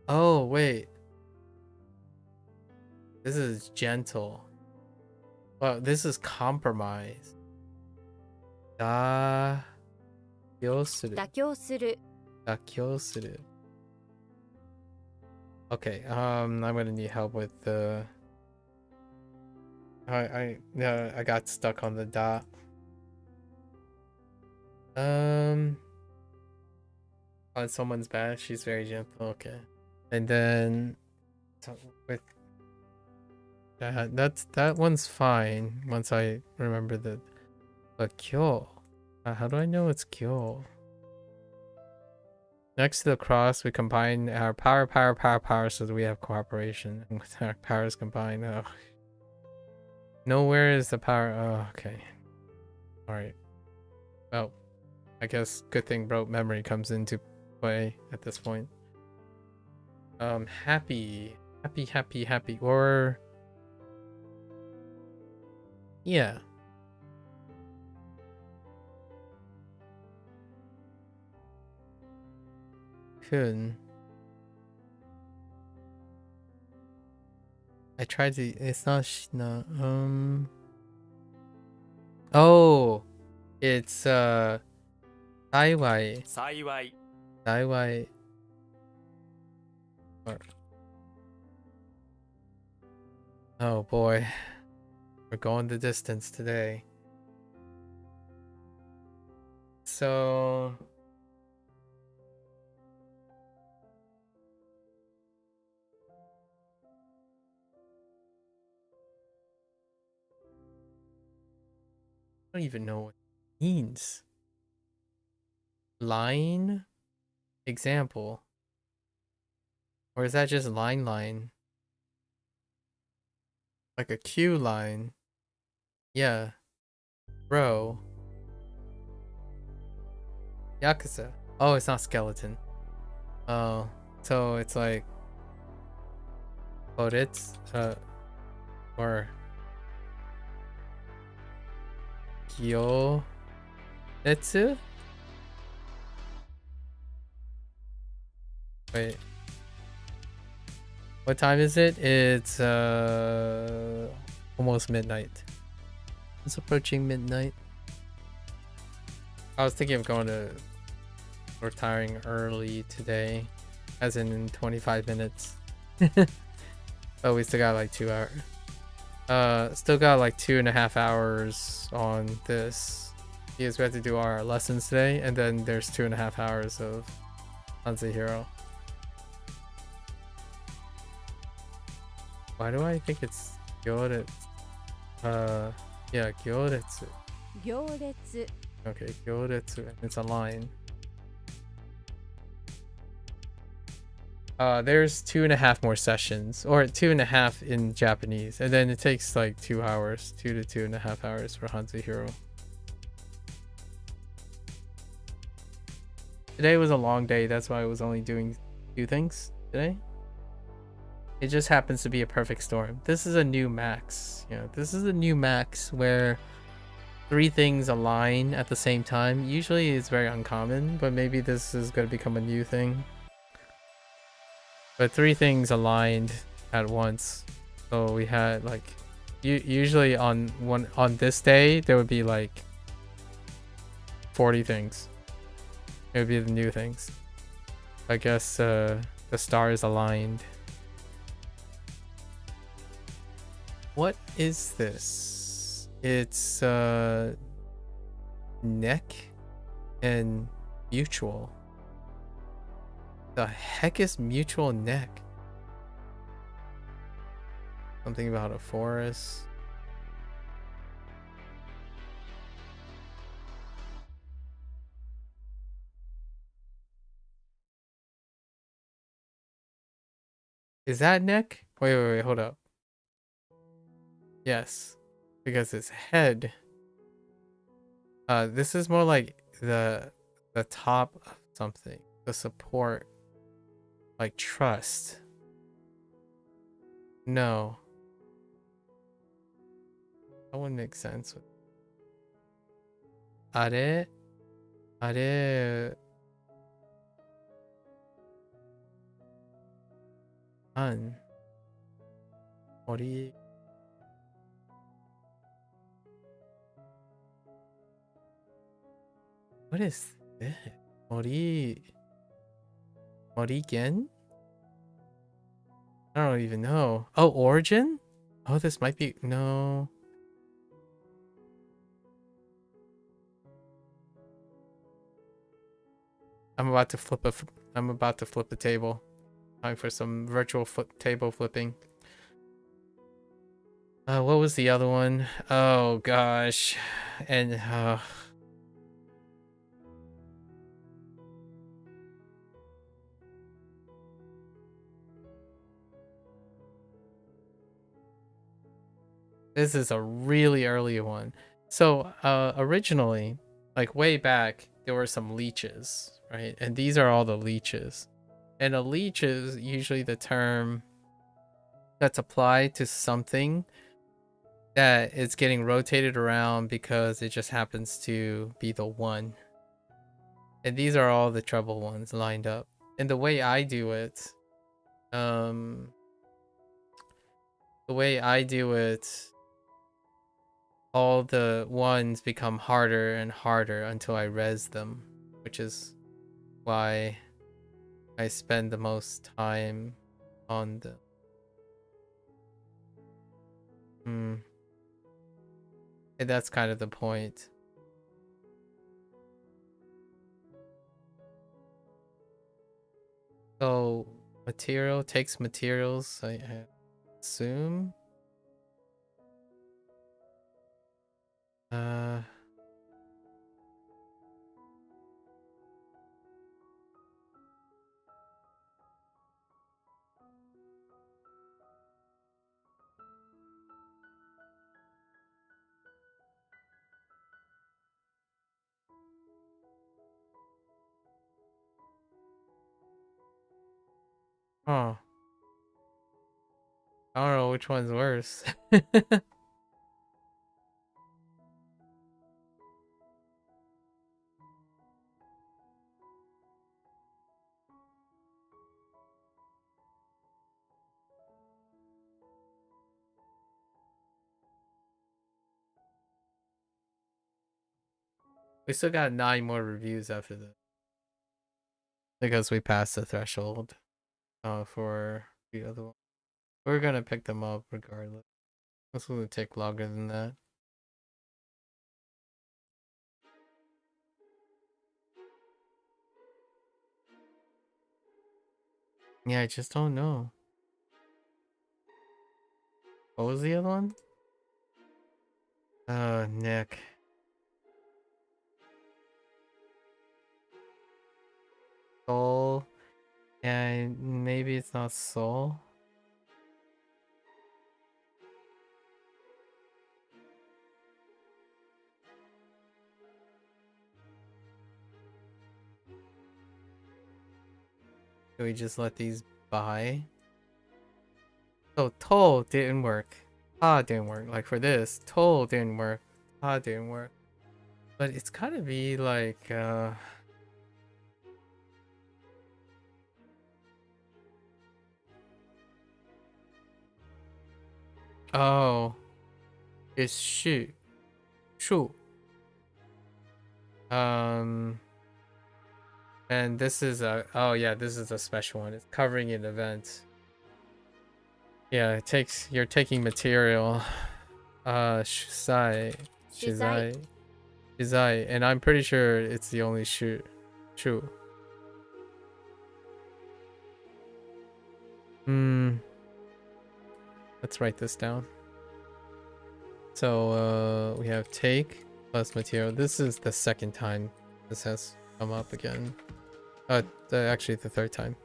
Oh, wait. This is gentle. Well, this is compromise. Dakyou suru. 妥協する Dakyou suru. Okay, I'm gonna need help with the... I got stuck on the dot. On someone's back, she's very gentle. Okay, and then so with that one's fine. Once I remember that, but kyo. How do I know it's kyo? Next to the cross, we combine our power, so that we have cooperation. And with our powers combined, oh. Nowhere is the power. Oh, okay. Alright. Well, I guess good thing broke memory comes into play at this point. Happy. Or... yeah. Kun. I tried to. It's not Shina. Oh, it's Taiwai. 幸い Taiwai. Oh boy, we're going the distance today. So. I don't even know what it means. Line example. Or is that just line? Like a queue line. Yeah. Row. Yakuza. Oh, it's not skeleton. Oh. So it's like Boritz or Gyoretsu? Wait. What time is it? It's almost midnight. It's approaching midnight. I was thinking of going to retiring early today, as in 25 minutes. But we still got like 2 hours. Still got like 2.5 hours on this because we have to do our lessons today, and then there's 2.5 hours of HanziHero. Why do I think it's Gyoretsu? Yeah, Gyoretsu. 行列 Okay, Gyoretsu. It's a line. There's 2.5 more sessions, or 2.5 in Japanese, and then it takes like 2 hours, 2 to 2.5 hours for HanziHero. Today was a long day, that's why I was only doing 2 things today. It just happens to be a perfect storm. This is a new max. You know, this is a new max where 3 things align at the same time. Usually it's very uncommon, but maybe this is going to become a new thing. But 3 things aligned at once. So we had like usually on this day there would be like 40 things. It would be the new things. I guess the stars aligned. What is this? It's neck and mutual. The heck is mutual neck? Something about a forest. Is that neck? Wait, hold up. Yes, because it's head. This is more like the top of something. The support. Like trust. No. That wouldn't make sense. Are? An. Mori. What is this? Morigen? I don't even know. Oh, origin? Oh, this might be... No. I'm about to flip a table. Time for some virtual table flipping. What was the other one? Oh gosh. And this is a really early one. So originally, like way back, there were some leeches, right? And these are all the leeches. And a leech is usually the term that's applied to something that is getting rotated around because it just happens to be the one. And these are all the trouble ones lined up. And the way I do it, all the ones become harder and harder until I res them, which is why I spend the most time on the and that's kind of the point. So material takes materials, I assume. Huh. I don't know which one's worse. We still got 9 more reviews after this. Because we passed the threshold for the other one. We're gonna pick them up regardless. This will take longer than that. Yeah, I just don't know. What was the other one? Nick. Soul. And maybe it's not Soul. Do we just let these by? So Toll didn't work. Ta didn't work. Like for this, Toll didn't work. Ta didn't work. But it's gotta be like oh, it's Shu. And this is a, oh yeah, this is a special one. It's covering an event. Yeah, it takes, you're taking material. Shizai. And I'm pretty sure it's the only Shu. Let's write this down. So we have take plus material. This is the second time this has come up again. Actually the third time.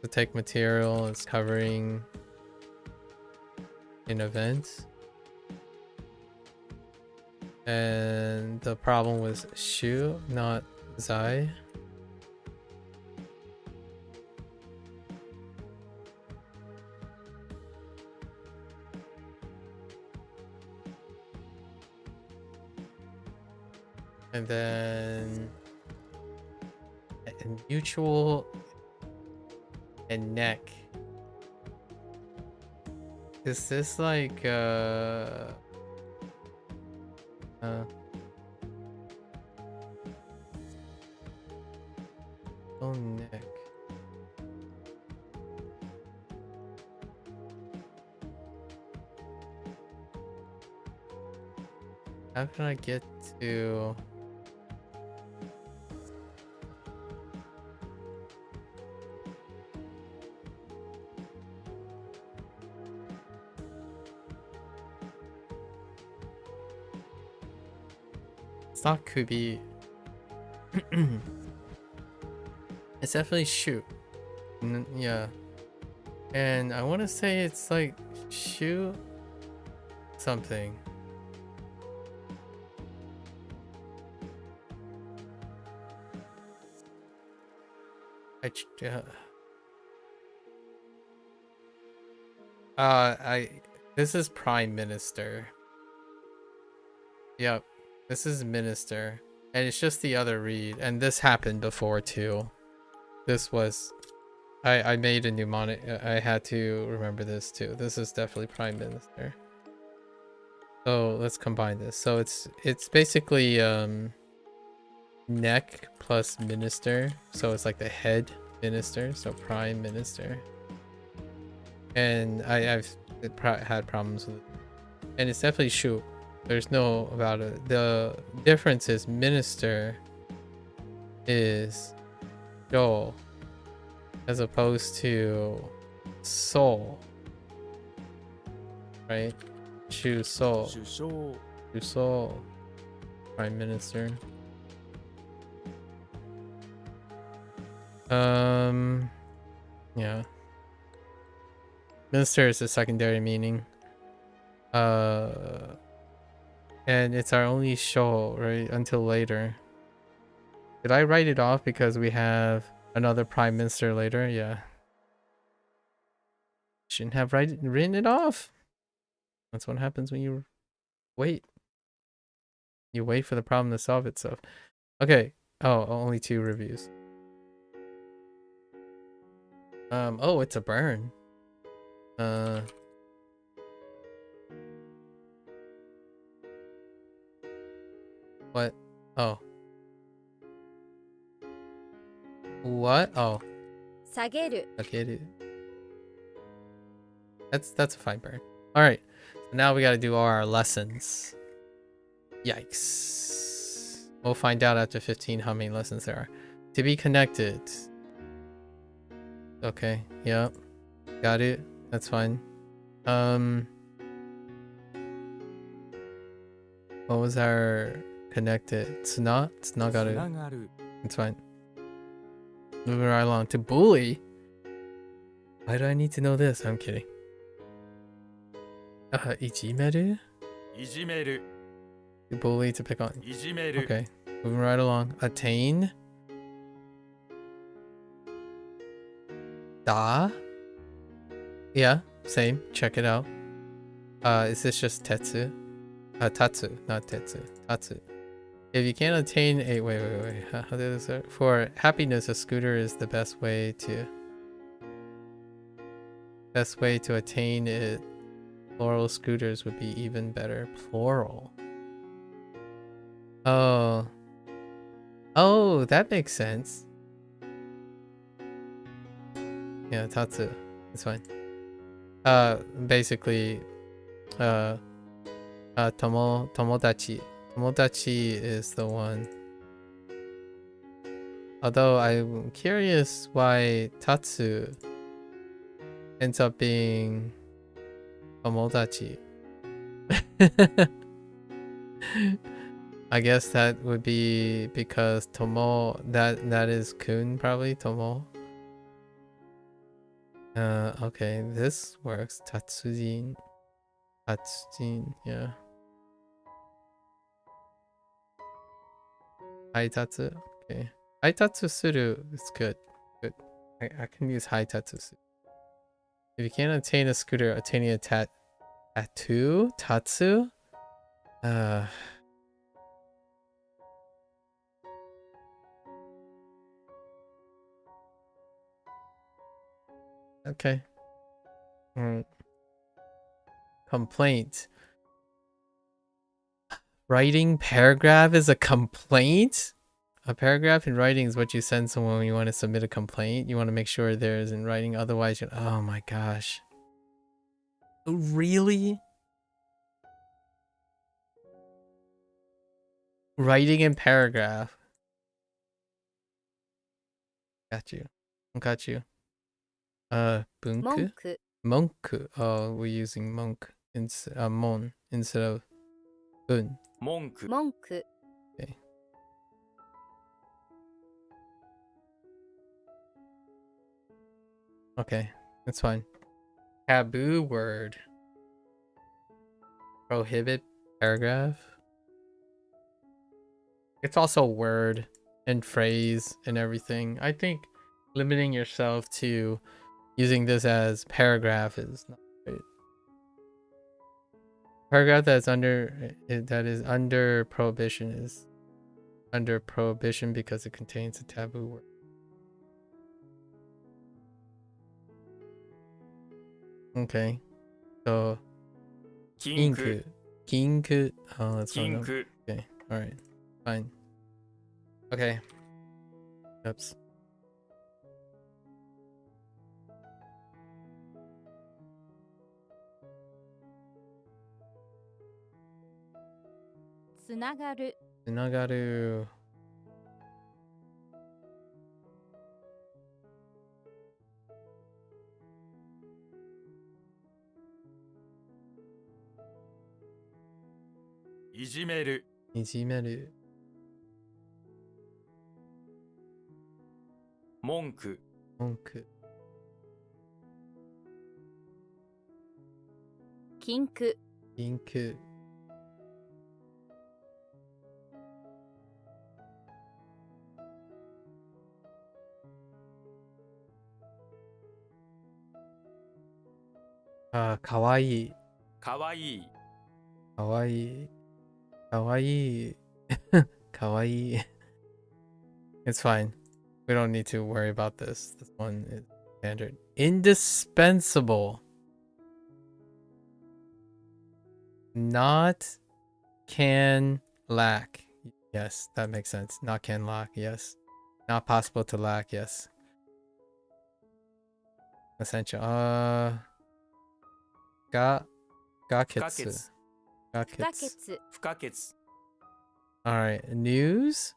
The take material is covering an event. And the problem was Shu, not Zai. And then mutual and neck. Is this like oh, neck. How can I get to it's not Kubi. It's definitely Shu. Yeah. And I want to say it's like Shu something. This is Prime Minister. Yep. This is Minister. And it's just the other read. And this happened before too. This was... I made a mnemonic. I had to remember this too. This is definitely Prime Minister. So let's combine this. So it's basically neck plus minister. So it's like the head minister. So Prime Minister. And I've had problems with it. And it's definitely Shu. There's no about it. The difference is minister is Joel as opposed to soul, right? Shu soul. 首相 Shu soul. Prime Minister. Yeah. Minister is a secondary meaning. And it's our only show, right? Until later. Did I write it off because we have another prime minister later? Yeah. Shouldn't have written it off. That's what happens when you wait. You wait for the problem to solve itself. Okay. Oh, only 2 reviews. Oh, it's a burn. What? Oh. What? Oh. 下げる Okay. That's a fine burn. All right. So now we got to do all our lessons. Yikes. We'll find out after 15 how many lessons there are. To be connected. Okay. Yep. Got it. That's fine. What was our connected? Tsuna? Tsuna got it. つながる It's fine. Moving right along to bully. Why do I need to know this? I'm kidding. Ijimeru? いじめる To bully, to pick on. いじめる Okay. Moving right along. Attain. Da? Yeah, same. Check it out. Is this just Tetsu? Tatsu, not Tetsu. Tatsu. If you can't attain a wait. How did this work? For happiness, a scooter is the best way to attain it. Plural scooters would be even better. Plural. Oh, that makes sense. Yeah, Tatsu. It's fine. Basically, Tomodachi. Tomodachi is the one. Although I'm curious why Tatsu ends up being Tomodachi. I guess that would be because Tomo, that is Kun probably, Tomo. Okay, this works. Tatsujin. Tatsujin, yeah. Haitatsu, okay. Haitatsu suru is good. Good. I can use haitatsu suru. If you can't attain a scooter, attaining a tattoo? Tatsu? Okay. Complaint. Writing paragraph is a complaint? A paragraph in writing is what you send someone when you want to submit a complaint. You want to make sure there's in writing, otherwise oh my gosh. Really? Writing in paragraph. Got you. Got you. Bunku? 文句 Monku. Oh, we're using monk mon instead of bun. 文句文句 Okay. Okay, that's fine. Taboo word. Prohibit paragraph. It's also word and phrase and everything. I think limiting yourself to using this as paragraph is not great. Paragraph that is under prohibition is under prohibition because it contains a taboo word. Okay. So 禁 ink. 句 King. Oh, that's one 禁 of. 句 Okay. All right. Fine. Okay. Oops. つながる Nagaru. いじめる Ijimeru. 文句 Monku. 禁句 Inku. あ、かわいい。かわいいかわいい。かわいい。かわいい。It's fine. We don't need to worry about this. This one is standard. Indispensable. Not can lack. Yes, that makes sense. Not can lack. Yes. Not possible to lack. Yes. Essential. Ga 不可 gaketsu. 欠 不可 Gaketsu. 欠 不可欠 All right. News.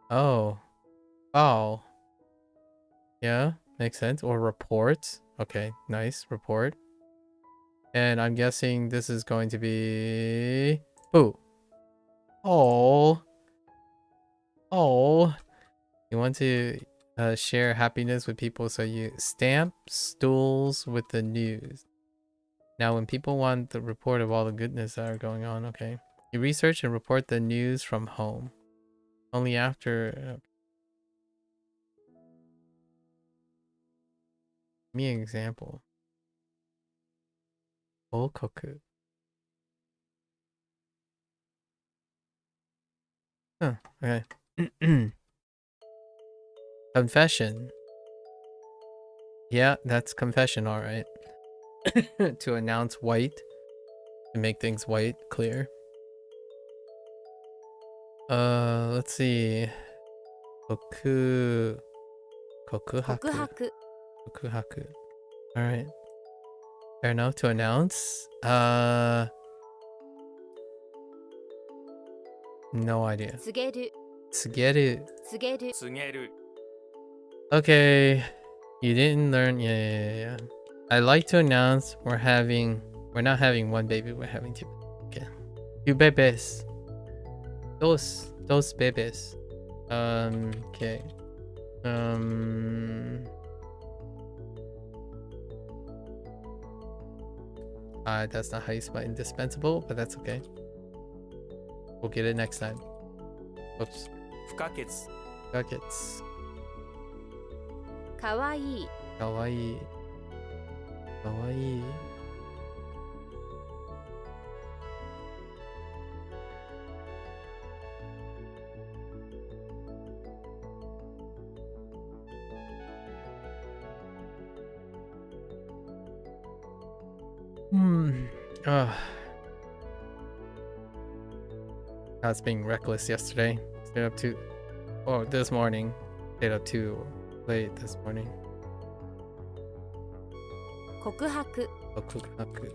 Oh. Oh. Yeah, makes sense. Or report. Okay, nice. Report. And I'm guessing this is going to be... Boo. Oh. Oh. You want to share happiness with people, so you stamp stools with the news. Now, when people want the report of all the goodness that are going on, okay. You research and report the news from home. Only after... Give me an example. Okoku. Huh, okay. Confession. Yeah, that's confession, alright. To announce white. To make things white, clear. Let's see. Kokuhaku. 告白 Kokuhaku. Alright. Fair enough. To announce. No idea. 告げる Tsugeru. 告げる告げる Okay. You didn't learn. Yeah. I like to announce we're not having one baby, we're having two. Okay. Two bebés. Dos bebés. Okay. That's not how you spell indispensable, but that's okay. We'll get it next time. Oops. 不可欠 Buckets. かわいい Kawaii. Kawaii. I was being reckless yesterday. Stayed up too. Oh, this morning. Stayed up too late this morning. 告白 Kokuhaku.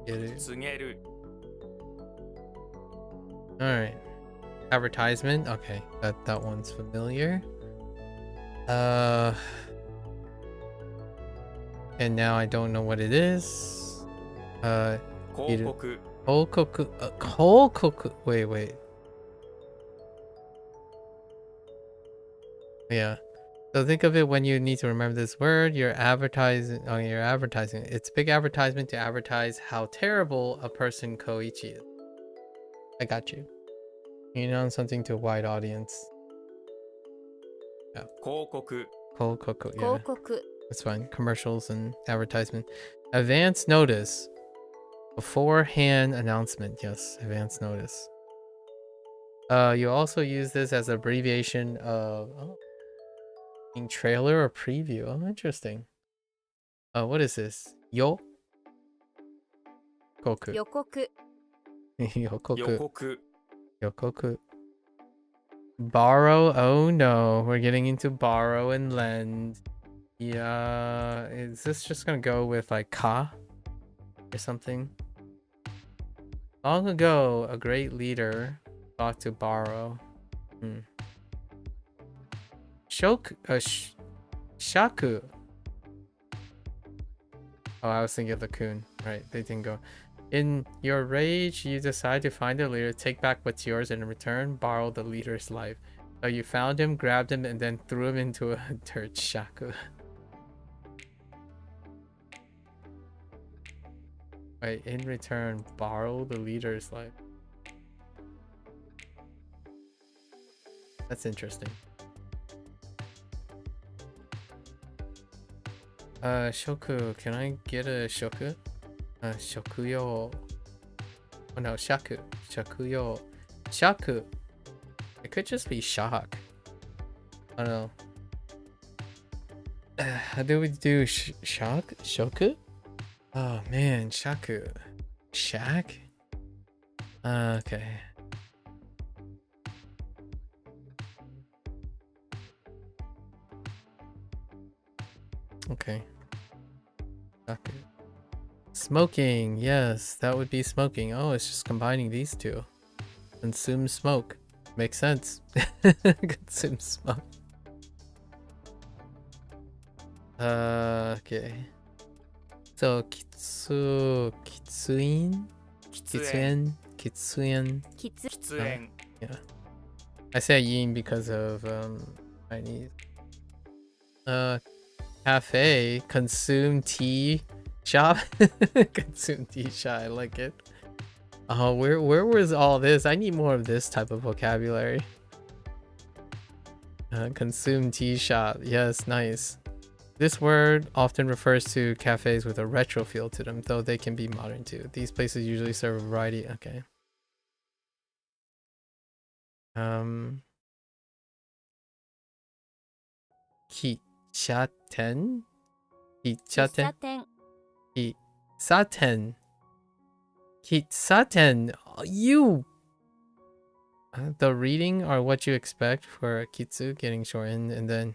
Get it. 告げる Alright. Advertisement. Okay, that one's familiar. And now I don't know what it is. 広告 Kokoku. Kokoku. Wait. Yeah. So think of it when you need to remember this word. You're advertising. It's big advertisement to advertise how terrible a person Koichi is. I got you. You know, something to a wide audience. 広告 Kokoku. Yeah. 広告 That's fine. Commercials and advertisement. Advance notice. Beforehand announcement. Yes, advance notice. You also use this as abbreviation of in trailer or preview. Oh, interesting. What is this? Yo koku. 予告 Yokoku. 告 Yokoku. Borrow. Oh no, we're getting into borrow and lend. Yeah, is this just gonna go with like ka or something? Long ago, a great leader thought to borrow. Shaku. Oh, I was thinking of the coon. Right, they didn't go. In your rage, you decide to find the leader, take back what's yours, and in return, borrow the leader's life. So you found him, grabbed him, and then threw him into a dirt shaku. Wait, in return, borrow the leader's life. That's interesting. Shoku, can I get a shoku? Shokuyo. Oh no, shaku. Shakuyo. Shaku. It could just be shock. I don't know. How do we do shock? Shoku? Oh man, shaku. Shack? Okay. Okay. Shaku. Smoking, yes, that would be smoking. Oh, it's just combining these two. Consume smoke. Makes sense. Consume smoke. Okay. So, kitsuin? 喫煙 Kitsuin? 喫喫煙 Yeah. I say yin because of Chinese. Cafe, consume tea shop. Consume tea shop, I like it. Oh, where was all this? I need more of this type of vocabulary. Consume tea shop. Yes, nice. This word often refers to cafes with a retro feel to them, though they can be modern too. These places usually serve a variety. Okay. Kichaten? Kichaten? 茶店 Kitsaten. Kitsaten. You. The reading are what you expect for kitsu getting shortened, and then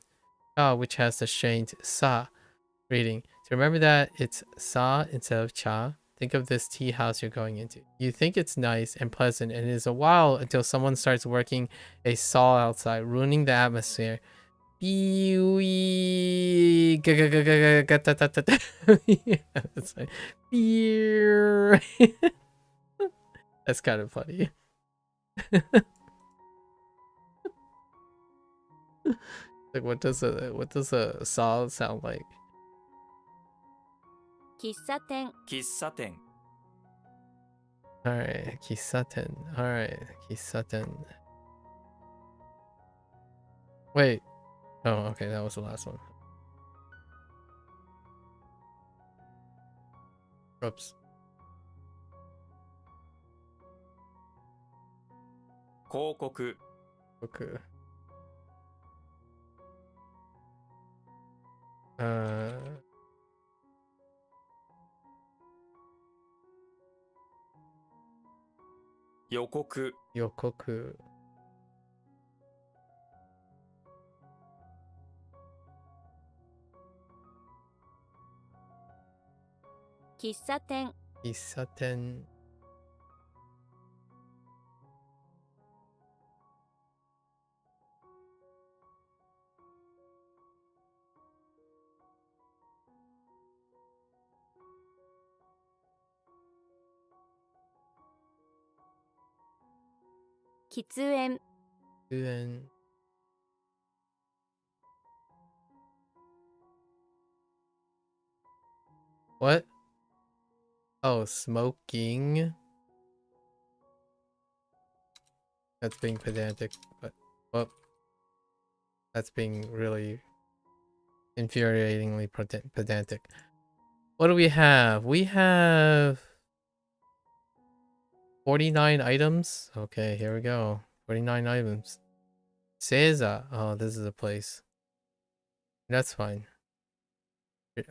which has the strained sa reading. So remember that it's sa instead of cha. Think of this tea house you're going into. You think it's nice and pleasant, and it is a while until someone starts working a saw outside, ruining the atmosphere. It's like, that's kind of funny. Like, what does a saw sound like? 喫茶店喫茶店 Alright, kisaten. Alright, kisaten. Wait. Oh, okay, that was the last one. Oops. 広告 Okay.予告 Yokoku. 喫茶店 Kisaten.喫煙 Uen. What? Oh, smoking. That's being pedantic, but well, that's being really infuriatingly pedantic. What do we have? We have 49 items. Okay, here we go. 49 items. Seiza. Oh, this is a place. That's fine.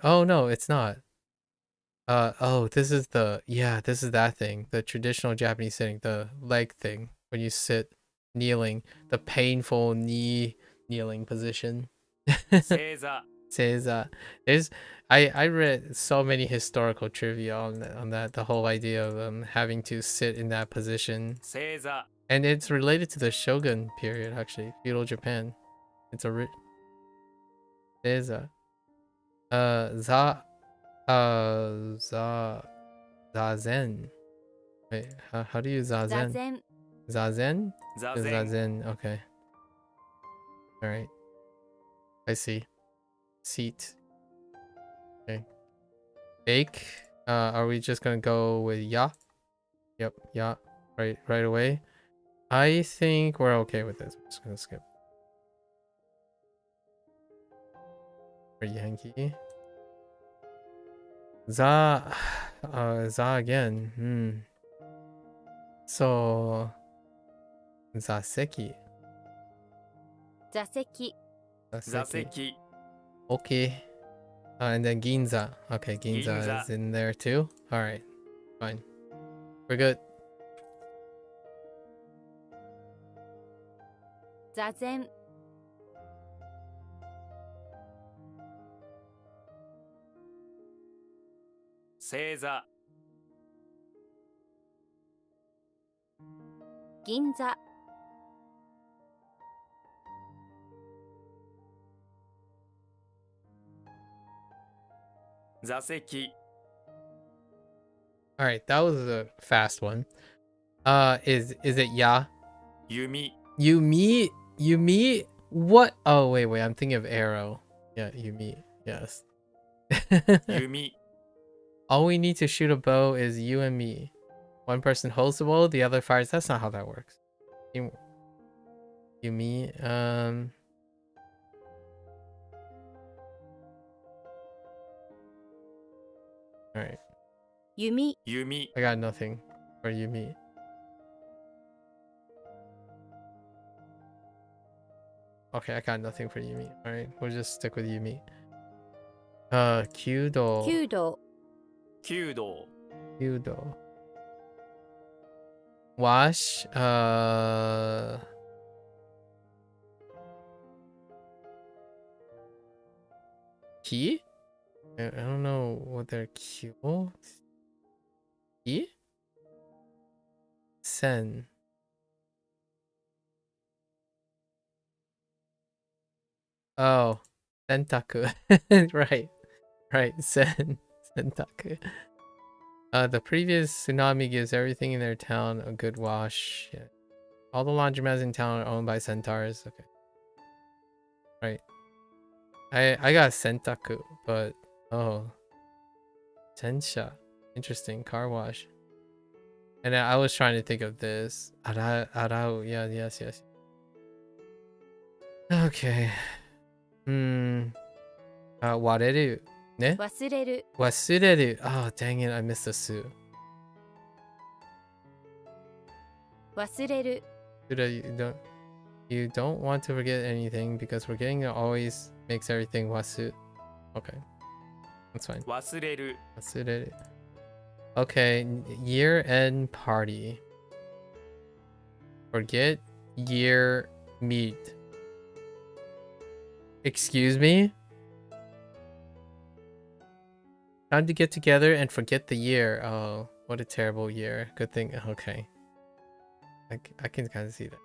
Oh no, it's not. Oh, this is the, yeah, this is that thing. The traditional Japanese sitting, the leg thing. When you sit kneeling, the painful knee kneeling position. 正座 Seiza. There's, I read so many historical trivia on that, the whole idea of having to sit in that position. 正座 And it's related to the Shogun period, actually, feudal Japan. It's a Seiza. Zazen. Wait, how do you座 zazen? 禅 Zazen? 座 Is 禅 zazen? Okay. All right. I see. Seat. Okay. Bake. Are we just gonna go with ya? Yep, ya. Right away. I think we're okay with this. I'm just gonna skip. For Yankee. Za again. So Zaseki. 座席 座席 Okay. And then Ginza. Okay, Ginza Ginza. is in there too. All right. Fine. We're good. 座禅 正座 銀座 座席 All right, that was a fast one. Is it ya? 弓 Yumi? What? Oh, wait, I'm thinking of arrow. Yeah, Yumi. Yes. 弓 All we need to shoot a bow is you and me. One person holds the bow, the other fires. That's not how that works. Yumi. All right. 弓 弓 I got nothing for Yumi. Okay, I got nothing for Yumi. All right, we'll just stick with Yumi. Kyudo. 弓道 弓道 Kyudo. Wash. Ki? I don't know what they're Kyo. Ki? Sen. Oh, Sentaku. Right, Sentaku. The previous tsunami gives everything in their town a good wash. Yeah. All the laundromats in town are owned by centaurs. Okay. Right. I got Sentaku, but oh. Tensha. Interesting. Car wash. And I was trying to think of this. Arau. Yeah, yes. Okay. Wareru. Ne? 忘れる Wasureru. Oh, dang it. I missed the su. 忘れる You don't want to forget anything because forgetting always makes everything wasu. Okay. That's fine. 忘れる Wasureru. Okay, year-end party. Forget year meet. Excuse me? Time to get together and forget the year. Oh, what a terrible year. Good thing. Okay. I can kind of see that.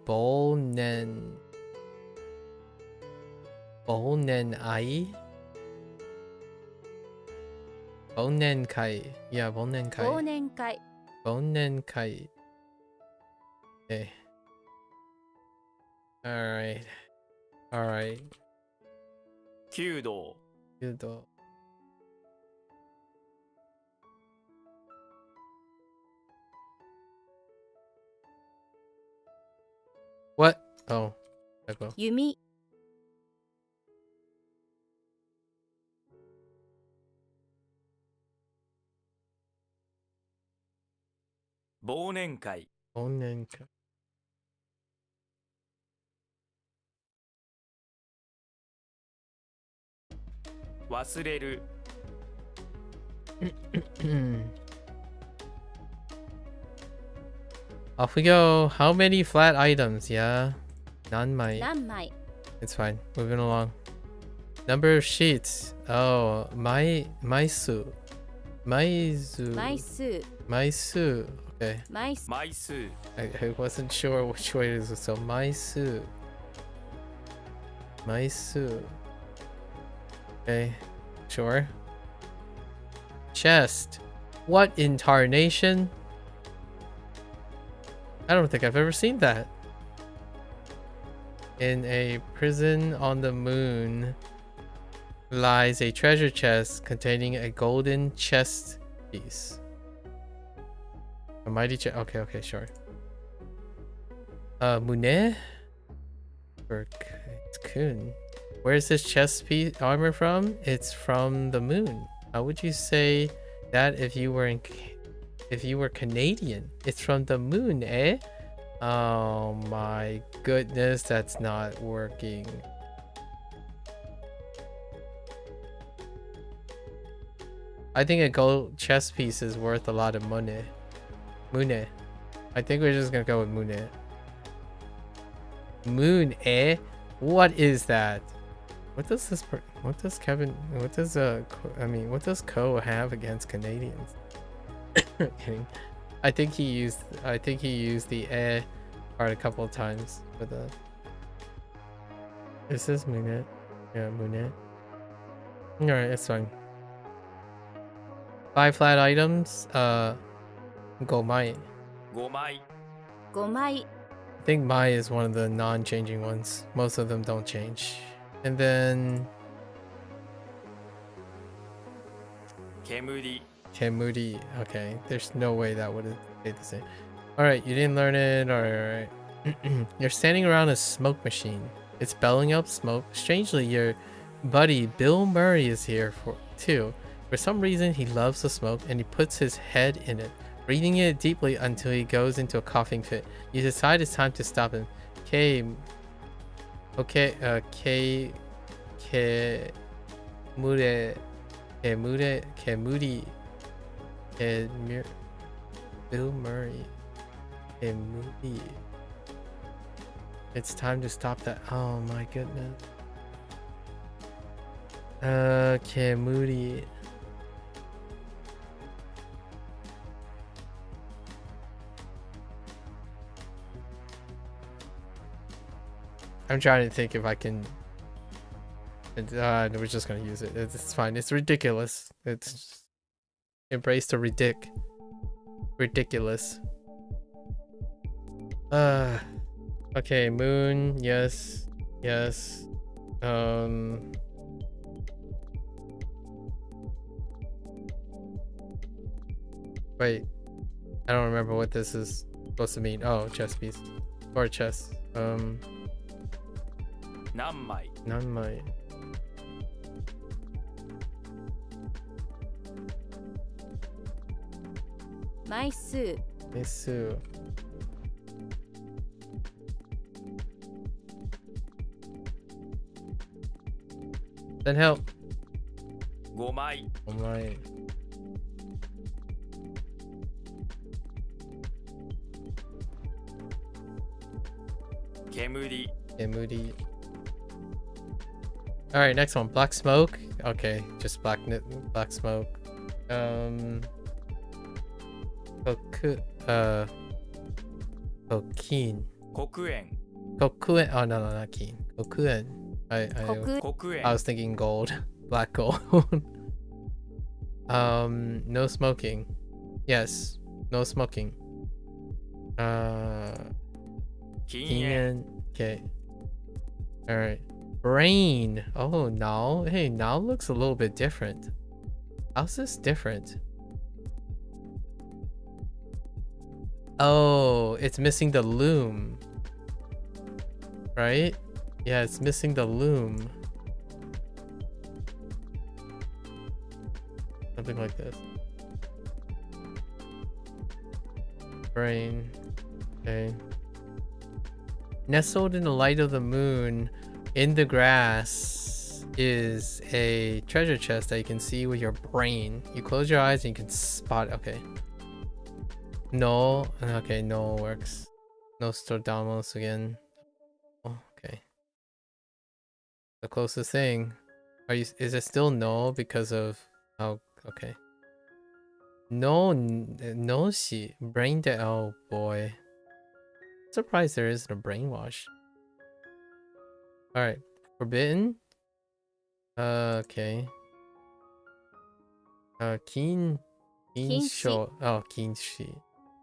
Bolnen ai? Bonen kai. Yeah, bonen kai. 忘年会 Bonen kai. Okay. Alright. 弓道 Judo. What? Oh, typo. 弓 忘年会 Onenka. 忘れる Off we go. How many flat items? Yeah. None might. 何枚 It's fine. Moving along. Number of sheets. Oh, maisu. Maizu. 枚数 Maisu. Okay. 枚数枚数 I wasn't sure which way it is. So maisu. Maisu. Okay. Sure. Chest. What in tarnation? I don't think I've ever seen that. In a prison on the moon lies a treasure chest containing a golden chest piece. A mighty chest. Okay, okay, sure. Mune? Or it's Kun. Where's this chest piece armor from? It's from the moon. How would you say that if you were Canadian? It's from the moon, eh? Oh my goodness, that's not working. I think a gold chest piece is worth a lot of money. Mune. I think we're just gonna go with Mune. Moon, eh? What is that? What does this? What does Kevin? What does what does Ko have against Canadians? Kidding. I think he used the eh part a couple of times for the. Is this Moonette? Yeah, Moonette. Alright, it's fine. 5 flat items. Gomai. 5枚5枚 I think Mai is one of the non-changing ones. Most of them don't change. And then 煙 Kemuri. Okay, there's no way that would have stayed the same. Alright, you didn't learn it. Alright. You're standing around a smoke machine. It's belching up smoke. Strangely, your buddy Bill Murray is here too. For some reason, he loves the smoke and he puts his head in it, breathing it deeply until he goes into a coughing fit. You decide it's time to stop him. Bill Murray. Kemuri. It's time to stop that. Oh my goodness. Kemuri. I'm trying to think if I can. We're just gonna use it. It's fine. It's ridiculous. It's embrace the ridiculous. Okay, moon. Yes. Yes. Wait. I don't remember what this is supposed to mean. Oh, chess piece. Or chess. 何枚 None might. Maisu. Isu. Then help. 5枚 Oh my. Kemuri Moody. All right, next one. Black smoke. Okay, just black smoke. Kokeen. 黒煙 Kokuen. Oh no, not keen. Kokuen. I 黒 黒煙 was thinking gold. Black gold. No smoking. Yes, no smoking. 禁煙 Okay. All right. Brain. Oh, now. Hey, now looks a little bit different. How's this different? Oh, it's missing the loom. right? Yeah, it's missing the loom. Something like this. Brain. Okay. Nestled in the light of the moon, in the grass, is a treasure chest that you can see with your brain. You close your eyes and you can spot. Okay. No. Okay, no works. Nostradamus again. Oh, okay. The closest thing. Are you? Is it still no because of? Oh, okay. No, no, she brain dead. Oh boy. Surprised there isn't a brainwash. All right, forbidden. Okay. Keen show. Oh, keen she.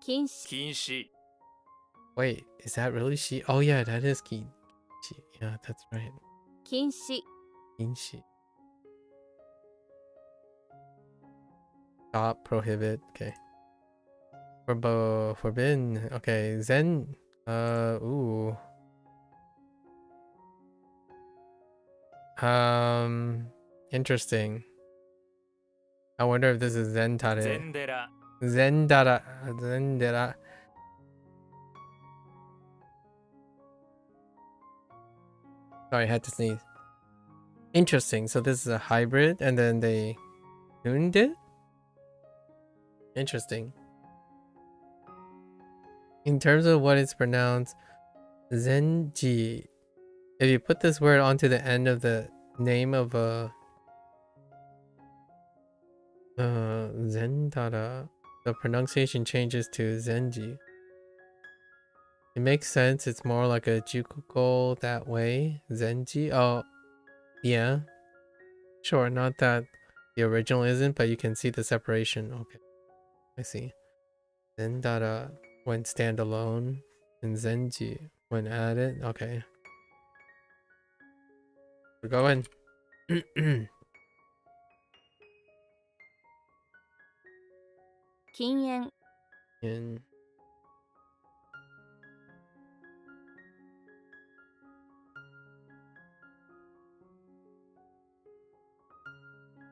禁止禁止 Wait, is that really she? Oh yeah, that is keen she. Yeah, that's right. 禁止 Keen she. Stop, prohibit. Okay. Forbidden. Okay, Zen. Ooh. Interesting. I wonder if this is Zentare. 禅寺 Zendara. Zendara. Sorry, I had to sneeze. Interesting. So this is a hybrid and then they tuned it? Interesting. In terms of what it's pronounced, Zenji. If you put this word onto the end of the name of a Zendara, the pronunciation changes to Zenji. It makes sense. It's more like a Jukuko that way. Zenji. Oh, yeah. Sure, not that the original isn't, but you can see the separation. Okay, I see. Zendara went standalone, and Zenji went added. Okay. We're going. 禁煙 In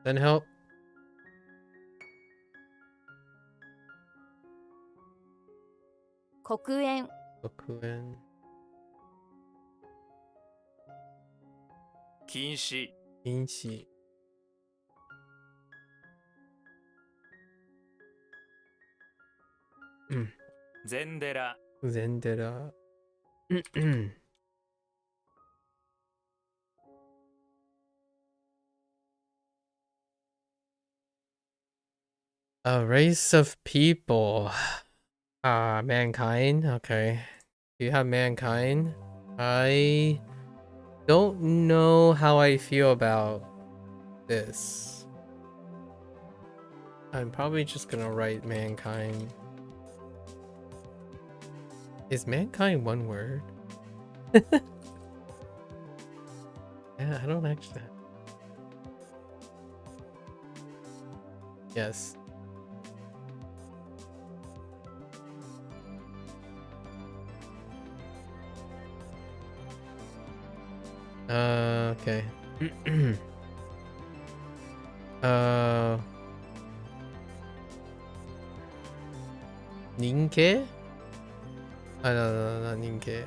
then help. 黒煙 Kokuen. 禁止 Inshi. 禅寺 Zendera. A race of people. Mankind. Okay. Do you have mankind? I don't know how I feel about this. I'm probably just gonna write mankind. Is mankind one word? Yeah, I don't actually. Yes. Okay. Ninke? No, not Ninke.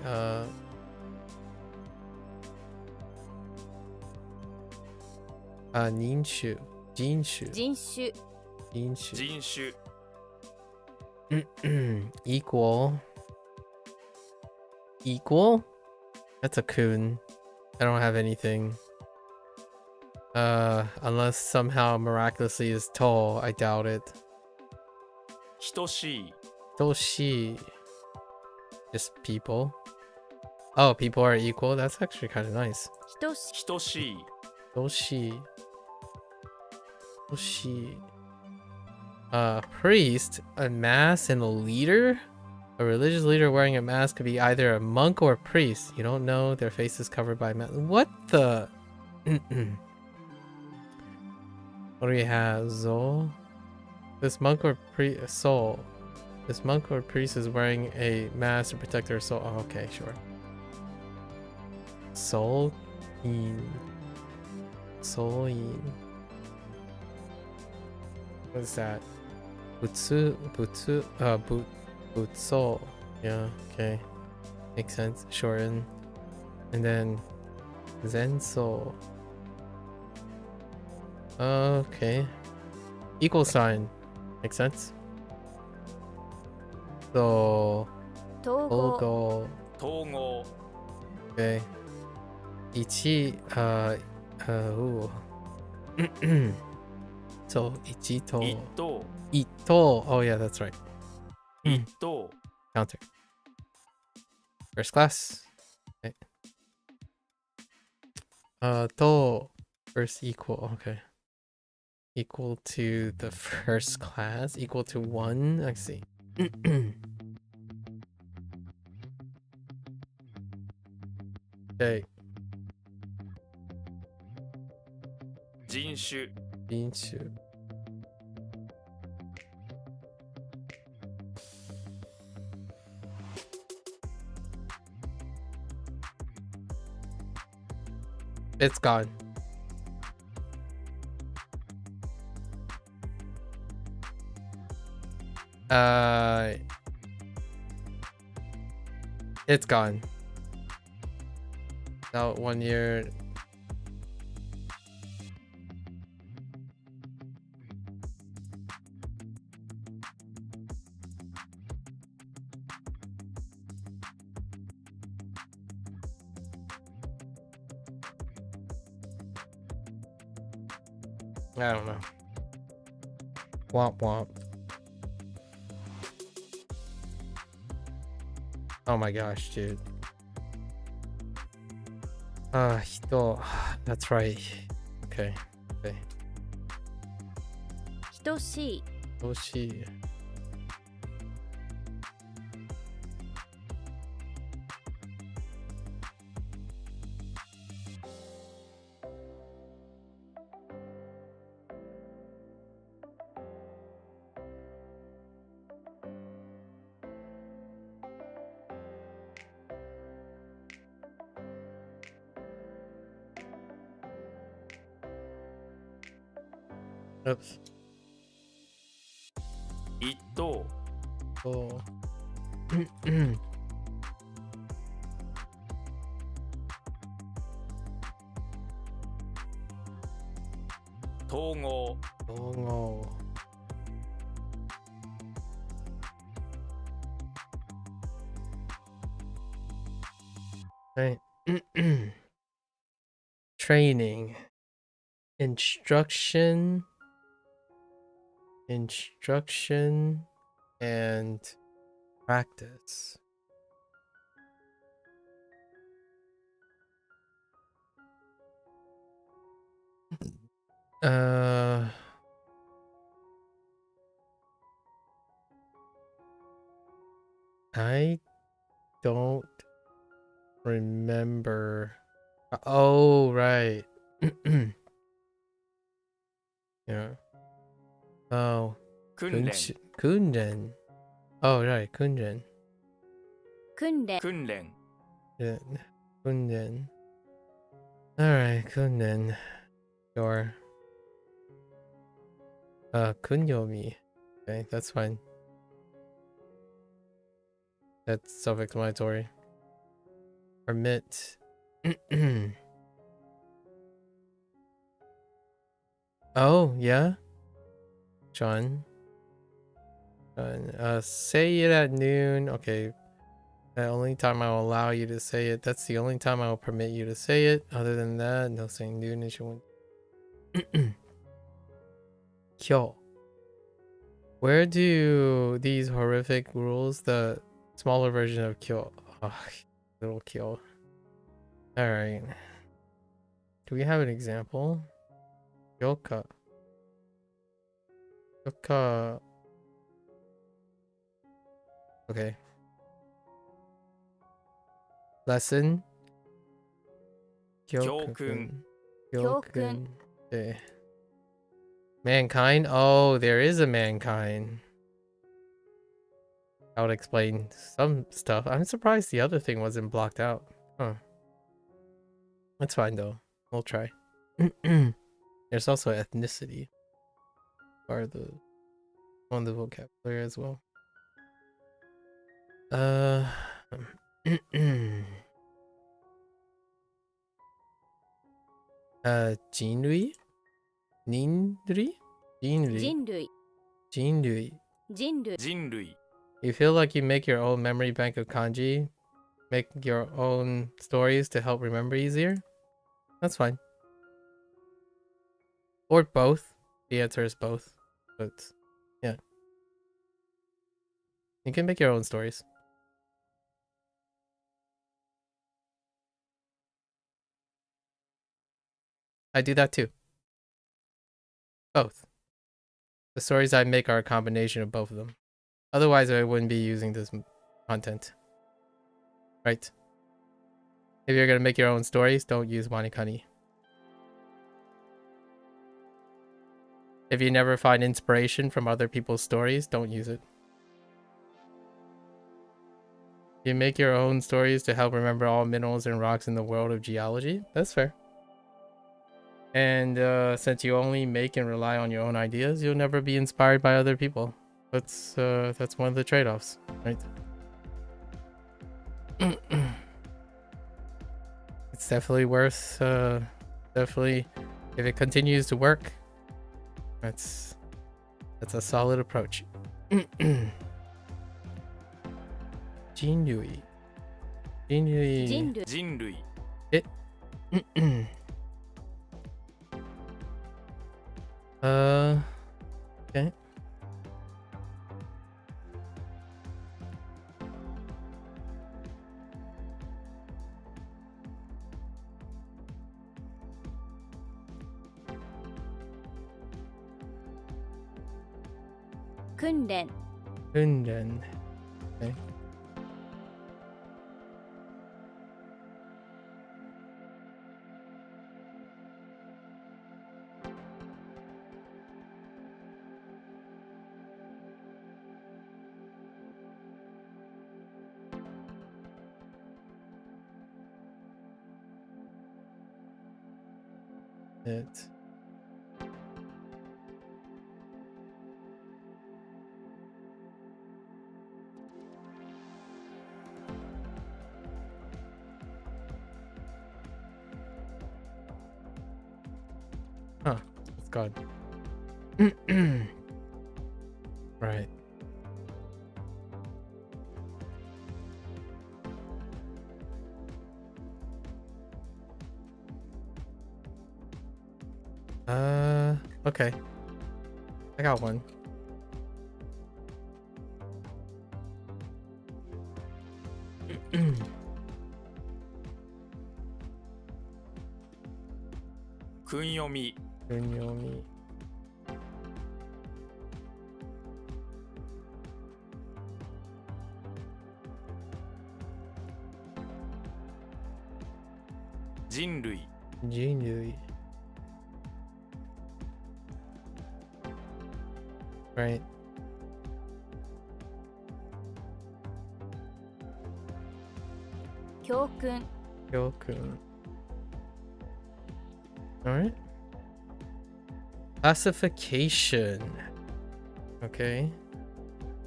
Ninshu. Jinshu. 人種 Jinshu. 人種 Equal. Equal? That's a kun. I don't have anything. Unless somehow miraculously is tall. I doubt it. 等しい Toshi. Just people. Oh, people are equal? That's actually kind of nice. 等し等しい Toshi. Toshi. Priest, a mask, and a leader? A religious leader wearing a mask could be either a monk or a priest. You don't know, their face is covered by mask. What the? What do we have? Zol? This monk or priest? Soul. This monk or priest is wearing a mask to protect their soul. Oh, okay, sure. Soul in. Soul in. What is that? Butsu. Yeah, okay. Makes sense. Shorten. And then Zenso. Okay. Equal sign. Makes sense. So 統合 Togo. 統合 Okay. Ichi ooh. So Ichito. 一等 Ito. Oh yeah, that's right. 一等 Counter. First class. Okay. To. First equal. Okay. Equal to the first class. Equal to 1. I see. Okay. 人種 Inshu. It's gone. It's gone. Now 1 year. I don't know. Womp womp. Oh my gosh, dude. Hito. That's right. Okay. Okay. 等しい Oshi. Oops. 一等 Oh. 統合 Oh. Right. Training. Instruction. And practice. I don't remember. Oh, right. Yeah. Oh, 訓練 Kunren. Oh, right, Kunren. 訓練訓練 Yeah, Kunren. Alright, Kunren. Sure. Kunyomi. Okay, that's fine. That's self-explanatory. Permit. Oh, yeah? John. Say it at noon. Okay. The only time I will allow you to say it. That's the only time I will permit you to say it. Other than that, no saying noon is your Kyo. Where do these horrific rules, the smaller version of Kyo? Oh, little Kyo. Alright. Do we have an example? Yoka. Yoka. Okay. Lesson. 教訓 Gyokun. Okay. Mankind? Oh, there is a mankind. That would explain some stuff. I'm surprised the other thing wasn't blocked out. Huh. That's fine though. We'll try. There's also ethnicity. Part of the on the vocabulary as well. Jinrui? Ninri? Jinrui. 人類 Jinrui. 人類人類 You feel like you make your own memory bank of kanji? Make your own stories to help remember easier? That's fine. Or both. The answer is both. But yeah. You can make your own stories. I do that too. Both. The stories I make are a combination of both of them. Otherwise, I wouldn't be using this content. Right? If you're gonna make your own stories, don't use WaniKani. If you never find inspiration from other people's stories, don't use it. You make your own stories to help remember all minerals and rocks in the world of geology. That's fair. And since you only make and rely on your own ideas, you'll never be inspired by other people. That's one of the trade-offs, right? It's definitely worth definitely, if it continues to work, that's a solid approach. Jinrui. Jinrui. 人類人類 Okay. Kunren Kunren. Okay. It. Huh, it's gone. Right. Okay. I got one. Kunyomi Kunyomi. Jinrui Jinrui. Right. Kyokun Kyokun. Alright. Classification. Okay.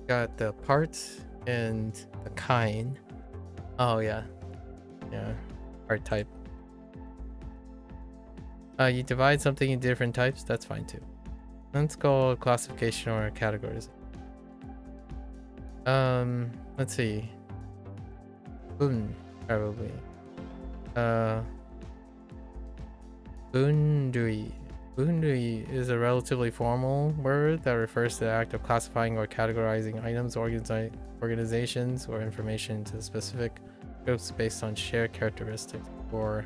Got the parts and the kind. Oh yeah. Yeah. Part type. You divide something in different types, that's fine too. Let's call classification or categories. Let's see. Bun, probably. Bundui. Bundui is a relatively formal word that refers to the act of classifying or categorizing items, organizations, or information into specific groups based on shared characteristics or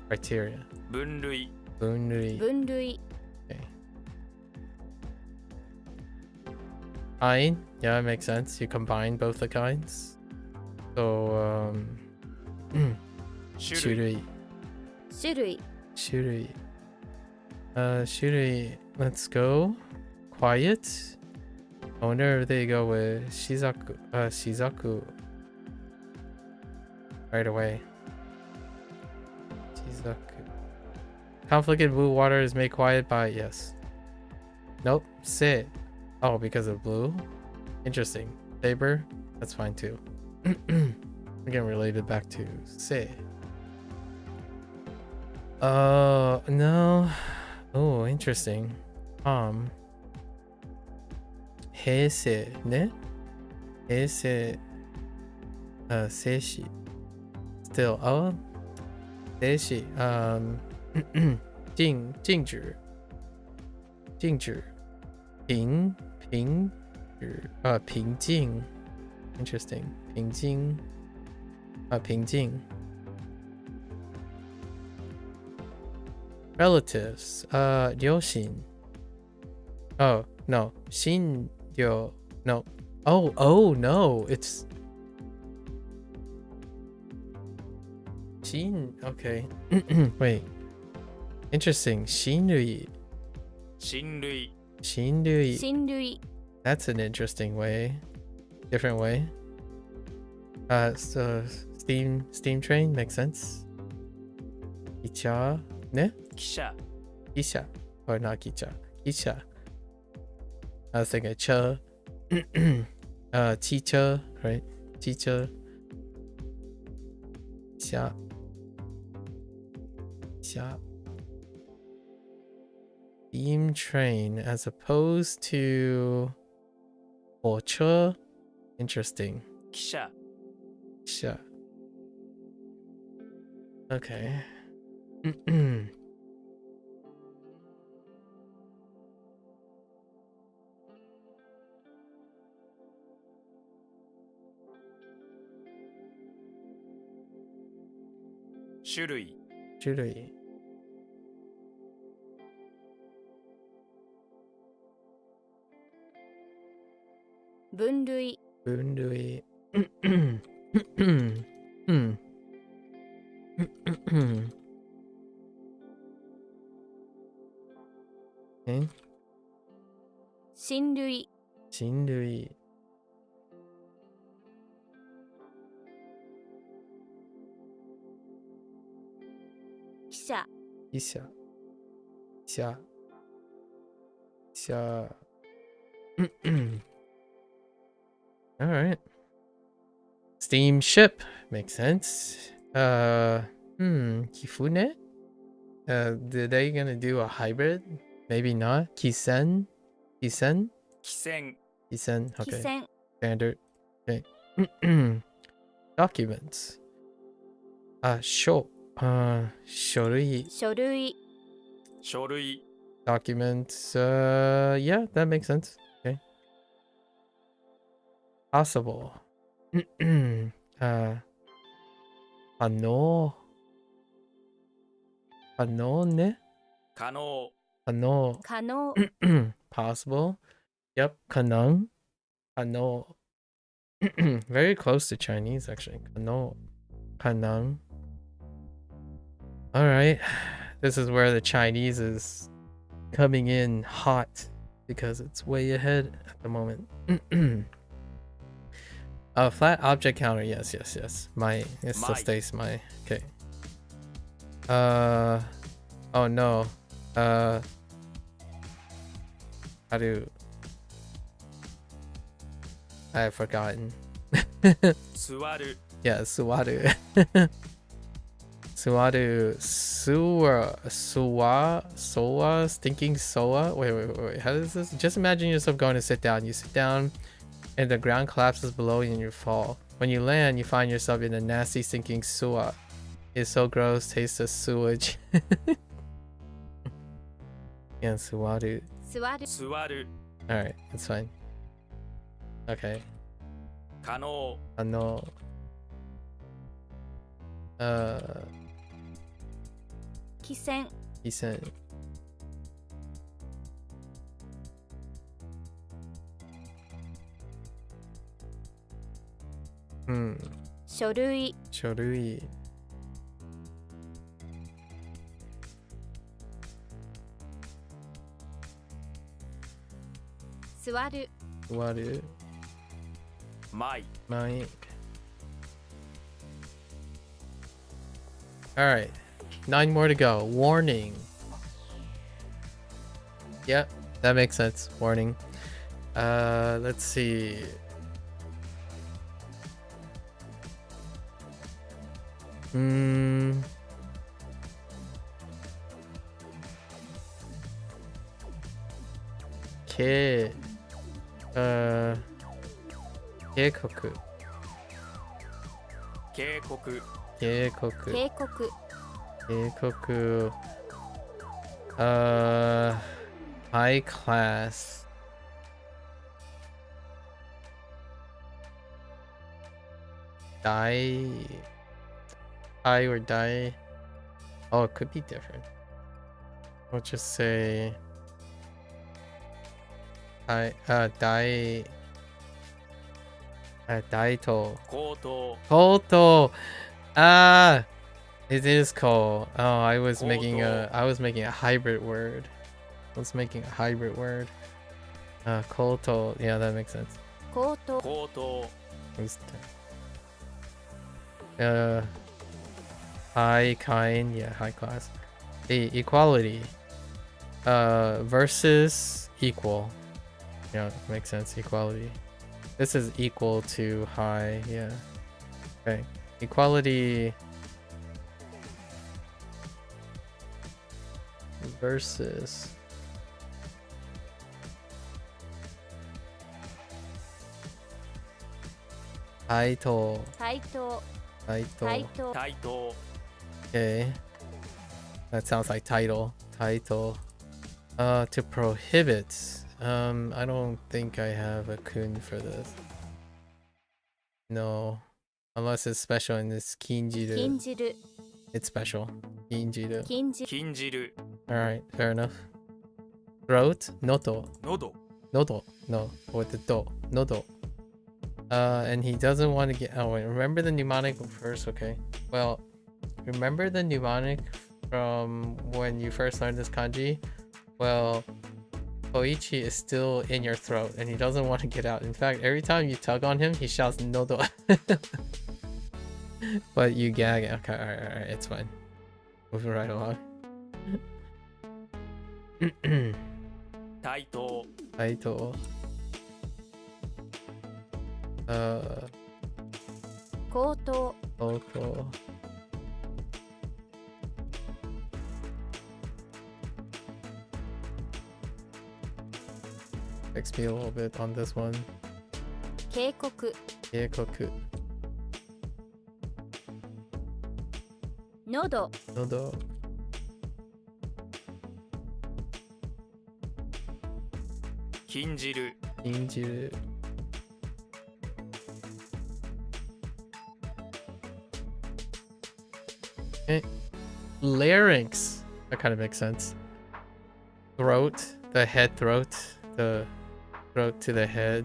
criteria. 分類 Bundui. 分類 Okay. Kind, yeah, it makes sense. You combine both the kinds. So, 種類 shurui. 種類 Shurui. Shurui. Let's go. Quiet. I wonder if they go with Shizaku right away. Saku. Conflict in blue water is made quiet by yes. Nope. Se. Oh, because of blue? Interesting. Saber? That's fine too. Again, related back to se. No. Oh, interesting. Heise, ne? Heise, seishi. Still, oh, seishi. 静止 平静 interesting 平静 relatives 流行 oh no 新流 no oh no it's 新 okay wait interesting 新類親類 新類 親類 that's an interesting way different way so steam train makes sense kicha ne 汽車 kisha or not kicha kisha I was thinking cha chicha right chicha xia steam train as opposed to 火車 interesting 汽車 Xia. Okay. "種類 Julie. 分類 Bundui. Okay. 親類 Jindui. 記者 Isha. Xia. All right. Steamship makes sense. Kifune. Are they gonna do a hybrid? Maybe not. Kisen. 汽船 Okay. 汽船 Standard. Okay. Documents. Shorei. 書類書類 Documents. Yeah, that makes sense. Okay. Possible. Ano. Ano ne? 可能 Ano. 可能 Possible. Yep. Kanang. Ano. Very close to Chinese actually. Kano. Kanang. All right. This is where the Chinese is coming in hot because it's way ahead at the moment. Flat object counter. Yes. My. It still My. stays my. Okay. Oh no. How do I've forgotten. 座る Yeah, Suwaru. Soa, stinking soa. Wait. How does this? Just imagine yourself going to sit down. You sit down, and the ground collapses below you, and you fall. When you land, you find yourself in a nasty, stinking soa. It's so gross. Tastes of sewage. Yeah, Suwaru. 座る座る All right, that's fine. Okay. 可能 汽船 Decent. Hmm. 書類 Shorui. 座る Suwaru. マイ Mike. All right. 9 more to go. Warning. Yep, that makes sense. Warning. Let's see. Ke 警告 警告 警告 警告 警告 high class die high or die. Oh, it could be different. We'll just say die Daito. 口頭 Koto. Ah, it is ko. Oh, I was making Koto. a hybrid word. I was making a hybrid word. Koto. Yeah, that makes sense. 口頭 口頭 High kind. Yeah, high class. Equality. Versus equal. Yeah, makes sense. Equality. This is equal to high. Yeah. Okay. Equality versus title. 対等 Title. 対等対等 Okay. That sounds like title. Title. To prohibit. I don't think I have a kun for this. No. Unless it's special and it's 禁 kinjiru. じる It's special. Kinjiru. 禁じ禁じる Alright, fair enough. Throat. Noto. 喉 Nodo. No. With the do. Nodo. And he doesn't want to get. Oh, wait. Remember the mnemonic first? Okay. Well, remember the mnemonic from when you first learned this kanji? Well, Koichi is still in your throat and he doesn't want to get out. In fact, every time you tug on him, he shouts Nodo. But you gag. Okay, alright, it's fine. Moving right along. 対等 Title. 口頭 Local. XP a little bit on this one. 警告 Keikoku. 喉 Nodo. 禁じる Injiru. Okay. Larynx. That kind of makes sense. Throat. The head throat. The throat to the head.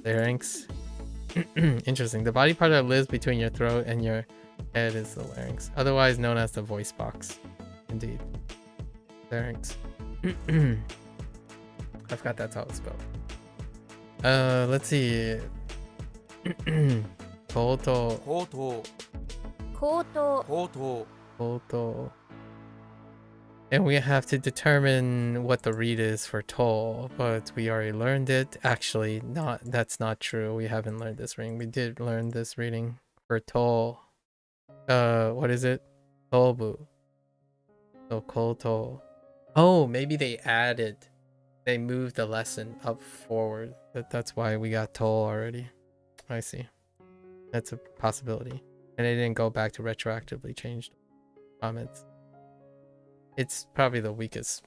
Larynx. Interesting. The body part that lives between your throat and your head is the larynx. Otherwise known as the voice box. Indeed. Larynx. I forgot that's how it's spelled. Let's see. Koto. 口頭口頭口頭 Koto. And we have to determine what the read is for to, but we already learned it. Actually, that's not true. We haven't learned this reading. We did learn this reading for to. What is it? Tobu. So koto. Oh, maybe they moved the lesson up forward. That's why we got to already. I see. That's a possibility. And they didn't go back to retroactively change comments. It's probably the weakest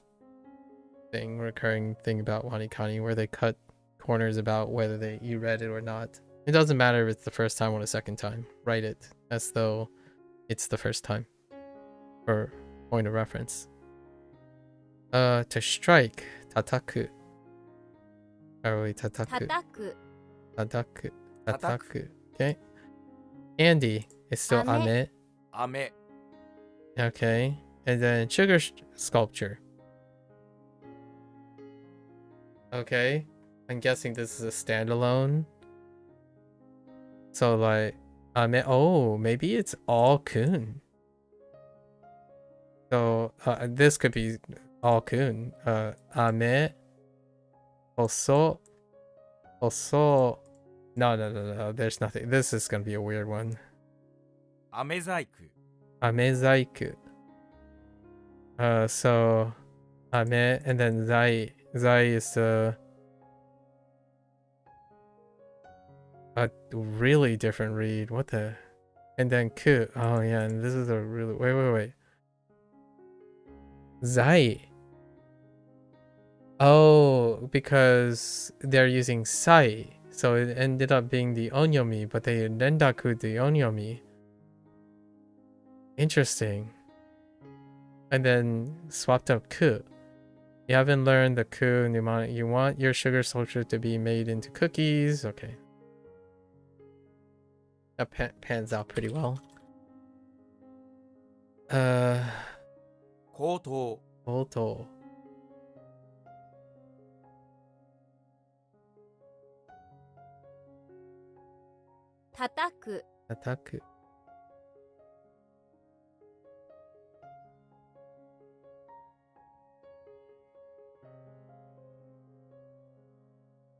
recurring thing about WaniKani, where they cut corners about whether you read it or not. It doesn't matter if it's the first time or the second time. Write it as though it's the first time. For point of reference. To strike. Tataku. Are we tataku? 叩く Tataku. Tataku. Tataku. Okay. Candy is still ame. 飴 Okay. And then sugar sculpture. Okay. I'm guessing this is a standalone. So like ame. Oh, maybe it's all kun. So this could be all kun. Ame, oso, oso. No. There's nothing. This is gonna be a weird one. 飴細工 Amezaiku. So ame and then zai. Zai is a really different read. What the? And then ku. Oh yeah, and this is a really wait. Zai. Oh, because they're using sai, so it ended up being the onyomi, but they rendaku the onyomi. Interesting. And then swapped up ku. You haven't learned the ku mnemonic. You want your sugar soldier to be made into cookies. Okay. That pans out pretty well. 口頭 Auto. 叩く Ataku.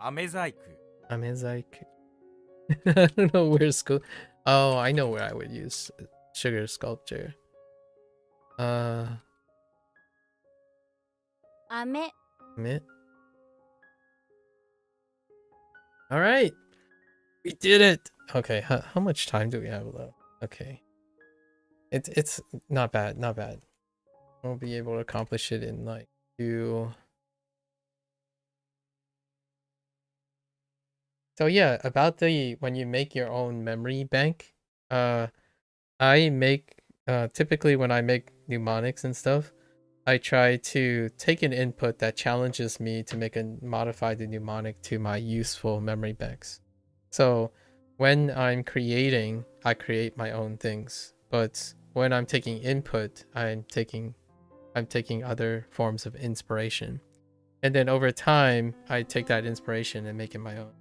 飴細工 Amezaiku. I don't know where school. Oh, I know where I would use sugar sculpture. 飴 Meh. All right, we did it. Okay, how much time do we have left? Okay, it's not bad, not bad. We'll be able to accomplish it in like 2. So yeah, about the when you make your own memory bank, I make typically when I make mnemonics and stuff, I try to take an input that challenges me to modify the mnemonic to my useful memory banks. So when I'm creating, I create my own things. But when I'm taking input, I'm taking other forms of inspiration. And then over time, I take that inspiration and make it my own.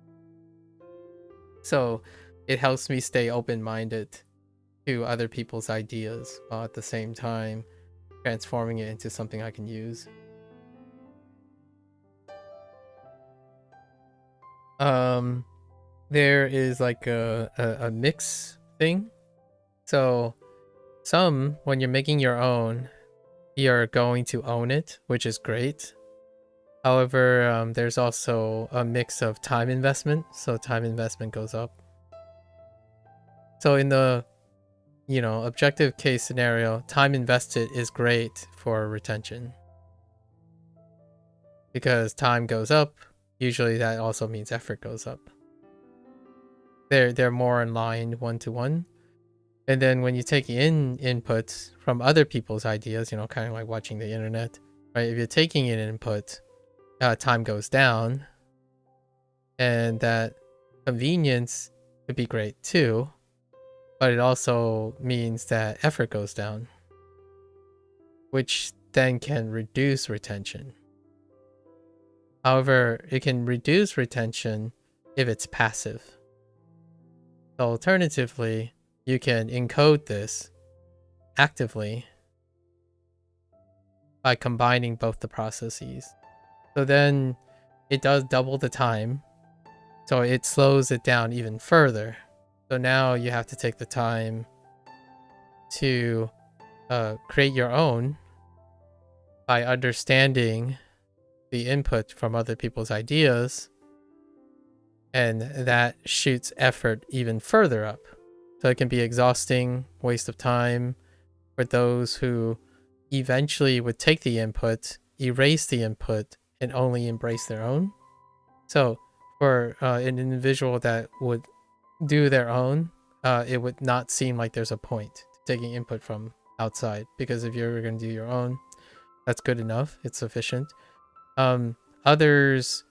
So it helps me stay open-minded to other people's ideas while at the same time transforming it into something I can use. There is like a mix thing. So some, when you're making your own, you're going to own it, which is great. However, there's also a mix of time investment, so time investment goes up. So in the objective case scenario, time invested is great for retention. Because time goes up, usually that also means effort goes up. They're more in line one-to-one. And then when you take in inputs from other people's ideas, kind of like watching the internet, right? If you're taking in input, time goes down, and that convenience could be great too, but it also means that effort goes down, which then can reduce retention. However, it can reduce retention if it's passive. So alternatively, you can encode this actively by combining both the processes. So then it does double the time, so it slows it down even further. So now you have to take the time to create your own by understanding the input from other people's ideas, and that shoots effort even further up. So it can be exhausting, waste of time for those who eventually would take the input, erase the input, and only embrace their own. So for an individual that would do their own, it would not seem like there's a point to taking input from outside, because if you're going to do your own, that's good enough, it's sufficient. Others,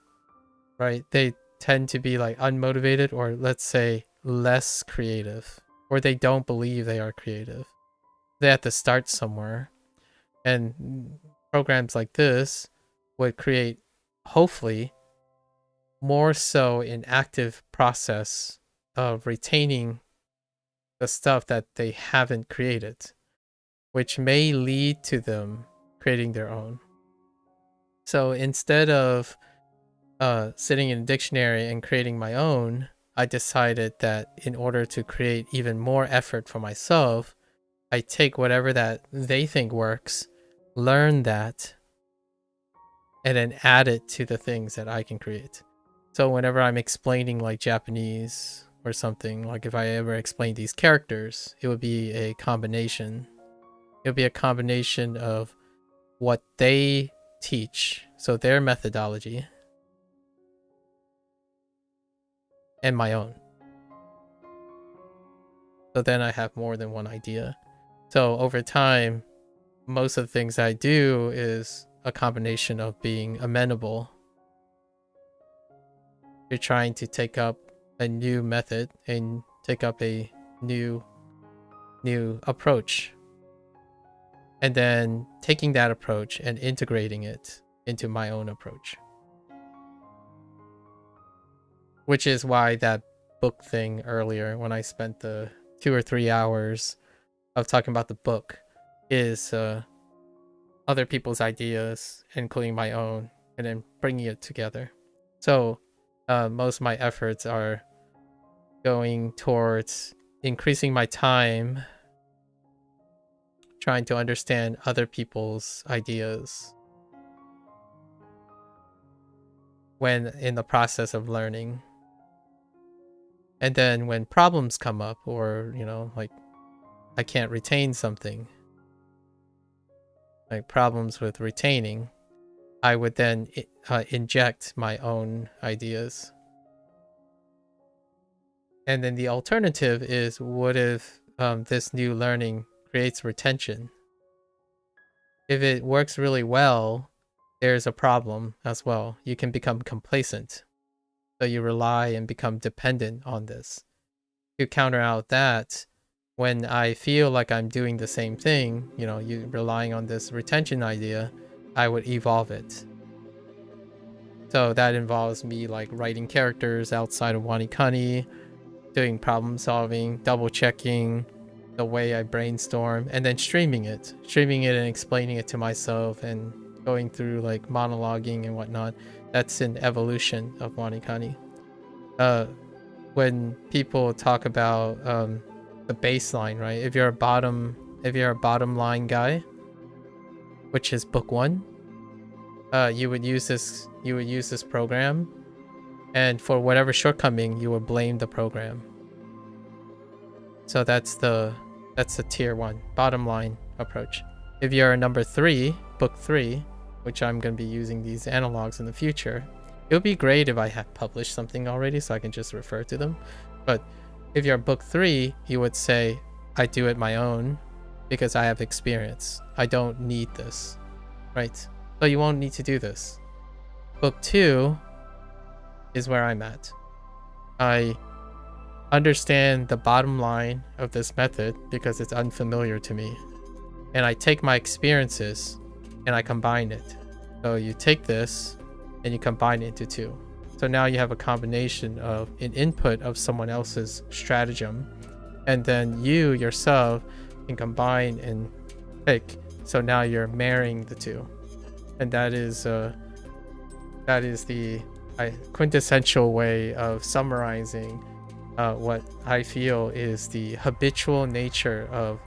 right, they tend to be like unmotivated, or let's say less creative, or they don't believe they are creative. They have to start somewhere, and programs like this would create, hopefully, more so an active process of retaining the stuff that they haven't created, which may lead to them creating their own. So instead of sitting in a dictionary and creating my own, I decided that in order to create even more effort for myself, I take whatever that they think works, learn that, and then add it to the things that I can create. So whenever I'm explaining like Japanese or something, like if I ever explain these characters, it would be a combination. It would be a combination of what they teach, so their methodology, and my own. So then I have more than one idea. So over time, most of the things I do is a combination of being amenable to trying to take up a new method and take up a new approach, and then taking that approach and integrating it into my own approach. Which is why that book thing earlier, when I spent the 2 or 3 hours of talking about the book, is other people's ideas, including my own, and then bringing it together. So most of my efforts are going towards increasing my time trying to understand other people's ideas when in the process of learning. And then when problems come up, or, you know, like I can't retain something, like problems with retaining, I would then inject my own ideas. And then the alternative is, what if this new learning creates retention? If it works really well, there's a problem as well. You can become complacent. So you rely and become dependent on this. To counter out that, when I feel like I'm doing the same thing, you know, you relying on this retention idea, I would evolve it. So that involves me like writing characters outside of WaniKani, doing problem solving, double checking the way I brainstorm, and then streaming it and explaining it to myself and going through like monologuing and whatnot. That's an evolution of WaniKani. When people talk about the baseline, right? If you're a bottom line guy, which is book 1, you would use this program, and for whatever shortcoming, you would blame the program. So that's the tier 1 bottom line approach. If you're a number 3, book 3, which I'm going to be using these analogs in the future, it would be great if I had published something already so I can just refer to them. But if you're book 3, you would say, I do it my own because I have experience. I don't need this, right? So you won't need to do this. Book 2 is where I'm at. I understand the bottom line of this method because it's unfamiliar to me. And I take my experiences and I combine it. So you take this and you combine it into 2. So now you have a combination of an input of someone else's stratagem, and then you yourself can combine and pick. So now you're marrying the 2. And that is the quintessential way of summarizing what I feel is the habitual nature of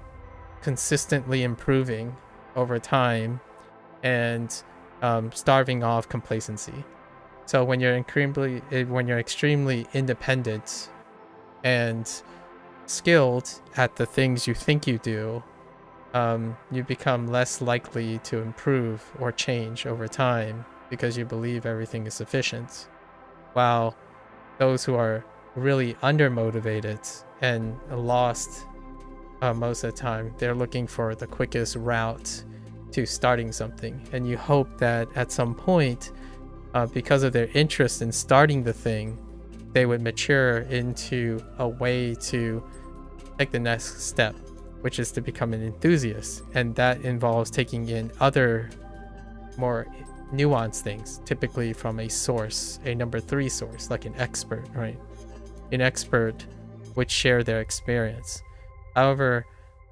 consistently improving over time and starving off complacency. So when you're extremely independent and skilled at the things you think you do, you become less likely to improve or change over time because you believe everything is sufficient. While those who are really undermotivated and lost most of the time, they're looking for the quickest route to starting something. And you hope that at some point, because of their interest in starting the thing, they would mature into a way to take the next step, which is to become an enthusiast. And that involves taking in other more nuanced things, typically from a source, a number 3 source, like an expert, right? An expert would share their experience. However,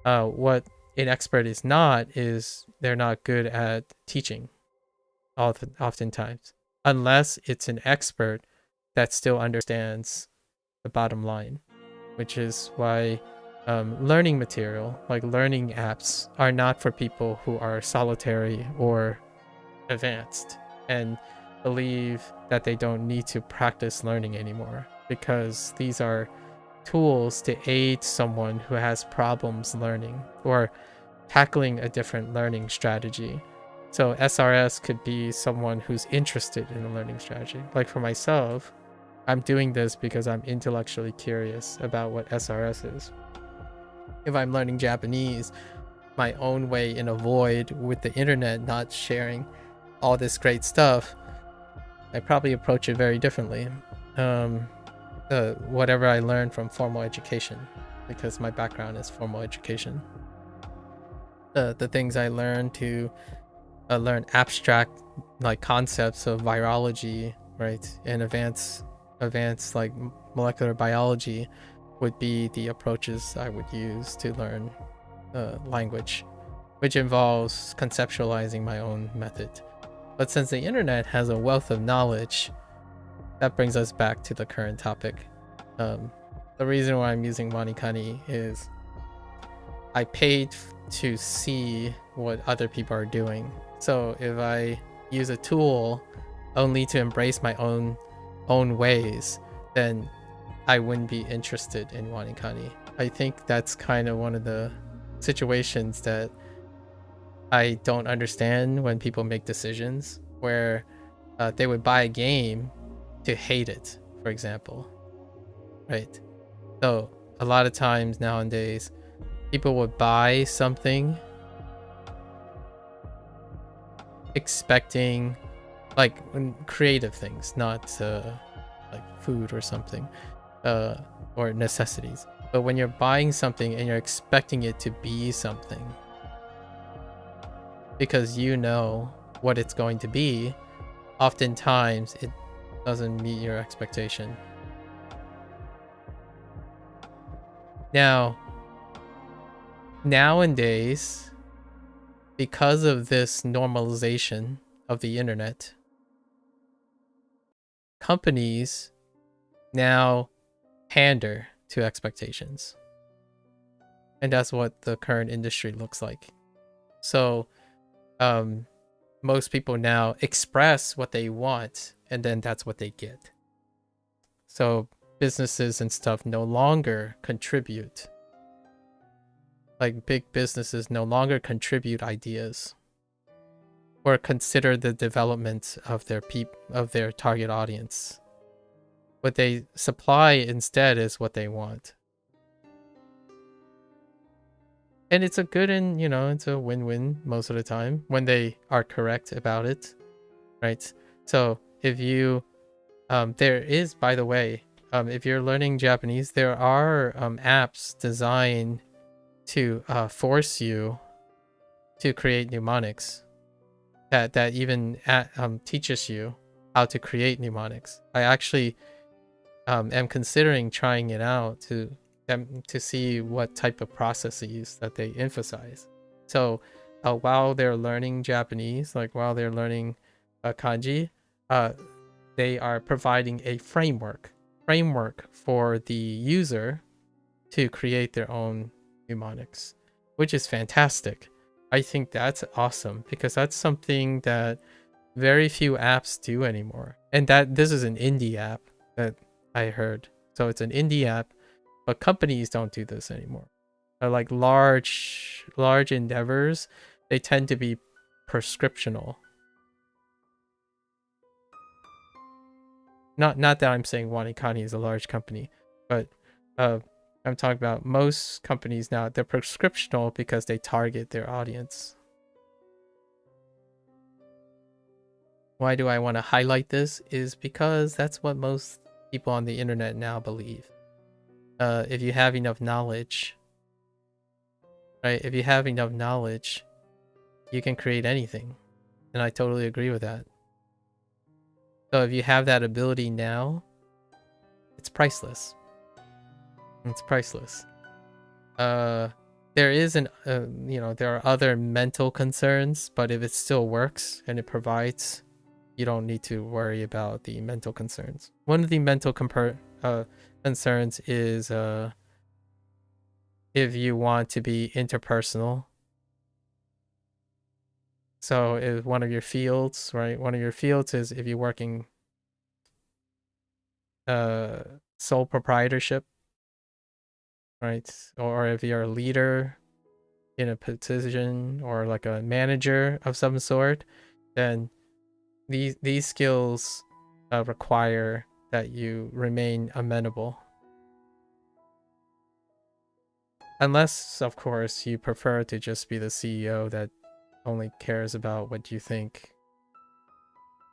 what an expert is not is they're not good at teaching oftentimes, unless it's an expert that still understands the bottom line, which is why learning material, like learning apps, are not for people who are solitary or advanced and believe that they don't need to practice learning anymore, because these are tools to aid someone who has problems learning or tackling a different learning strategy. So SRS could be someone who's interested in a learning strategy. Like for myself, I'm doing this because I'm intellectually curious about what SRS is. If I'm learning Japanese my own way in a void with the internet not sharing all this great stuff, I probably approach it very differently. Whatever I learned from formal education, because my background is formal education. The things I learned to learn abstract like concepts of virology, right, and advanced like molecular biology would be the approaches I would use to learn language, which involves conceptualizing my own method. But since the internet has a wealth of knowledge, that brings us back to the current topic. The reason why I'm using WaniKani is I paid to see what other people are doing. So if I use a tool only to embrace my own ways, then I wouldn't be interested in WaniKani. I think that's kind of one of the situations that I don't understand when people make decisions where they would buy a game to hate it, for example, right? So a lot of times nowadays, people would buy something expecting like creative things, not like food or something, or necessities. But when you're buying something and you're expecting it to be something because you know what it's going to be, oftentimes it doesn't meet your expectation. Now, nowadays, because of this normalization of the internet, companies now pander to expectations. And that's what the current industry looks like. So most people now express what they want, and then that's what they get. So businesses and stuff no longer contribute. Like big businesses no longer contribute ideas or consider the development of their target audience. What they supply instead is what they want. And it's a good and, it's a win-win most of the time when they are correct about it, right? So if you, there is, by the way, if you're learning Japanese, there are apps designed to force you to create mnemonics that even teaches you how to create mnemonics. I actually am considering trying it out to see what type of processes that they emphasize. So while they're learning Japanese, like while they're learning kanji, they are providing a framework for the user to create their own mnemonics, which is fantastic. I think that's awesome because that's something that very few apps do anymore. And that this is an indie app that I heard. So it's an indie app, but companies don't do this anymore. Like large endeavors, they tend to be prescriptional. Not that I'm saying WaniKani is a large company, but I'm talking about most companies now, they're prescriptional because they target their audience. Why do I want to highlight this? Is because that's what most people on the internet now believe. If you have enough knowledge, right? If you have enough knowledge, you can create anything. And I totally agree with that. So if you have that ability now, it's priceless. It's priceless. There there is an there are other mental concerns, but if it still works and it provides, you don't need to worry about the mental concerns. One of the mental concerns is if you want to be interpersonal. So if one of your fields, right? One of your fields is if you're working sole proprietorship, right? Or if you're a leader in a position or like a manager of some sort, then these skills require that you remain amenable. Unless, of course, you prefer to just be the CEO that only cares about what you think,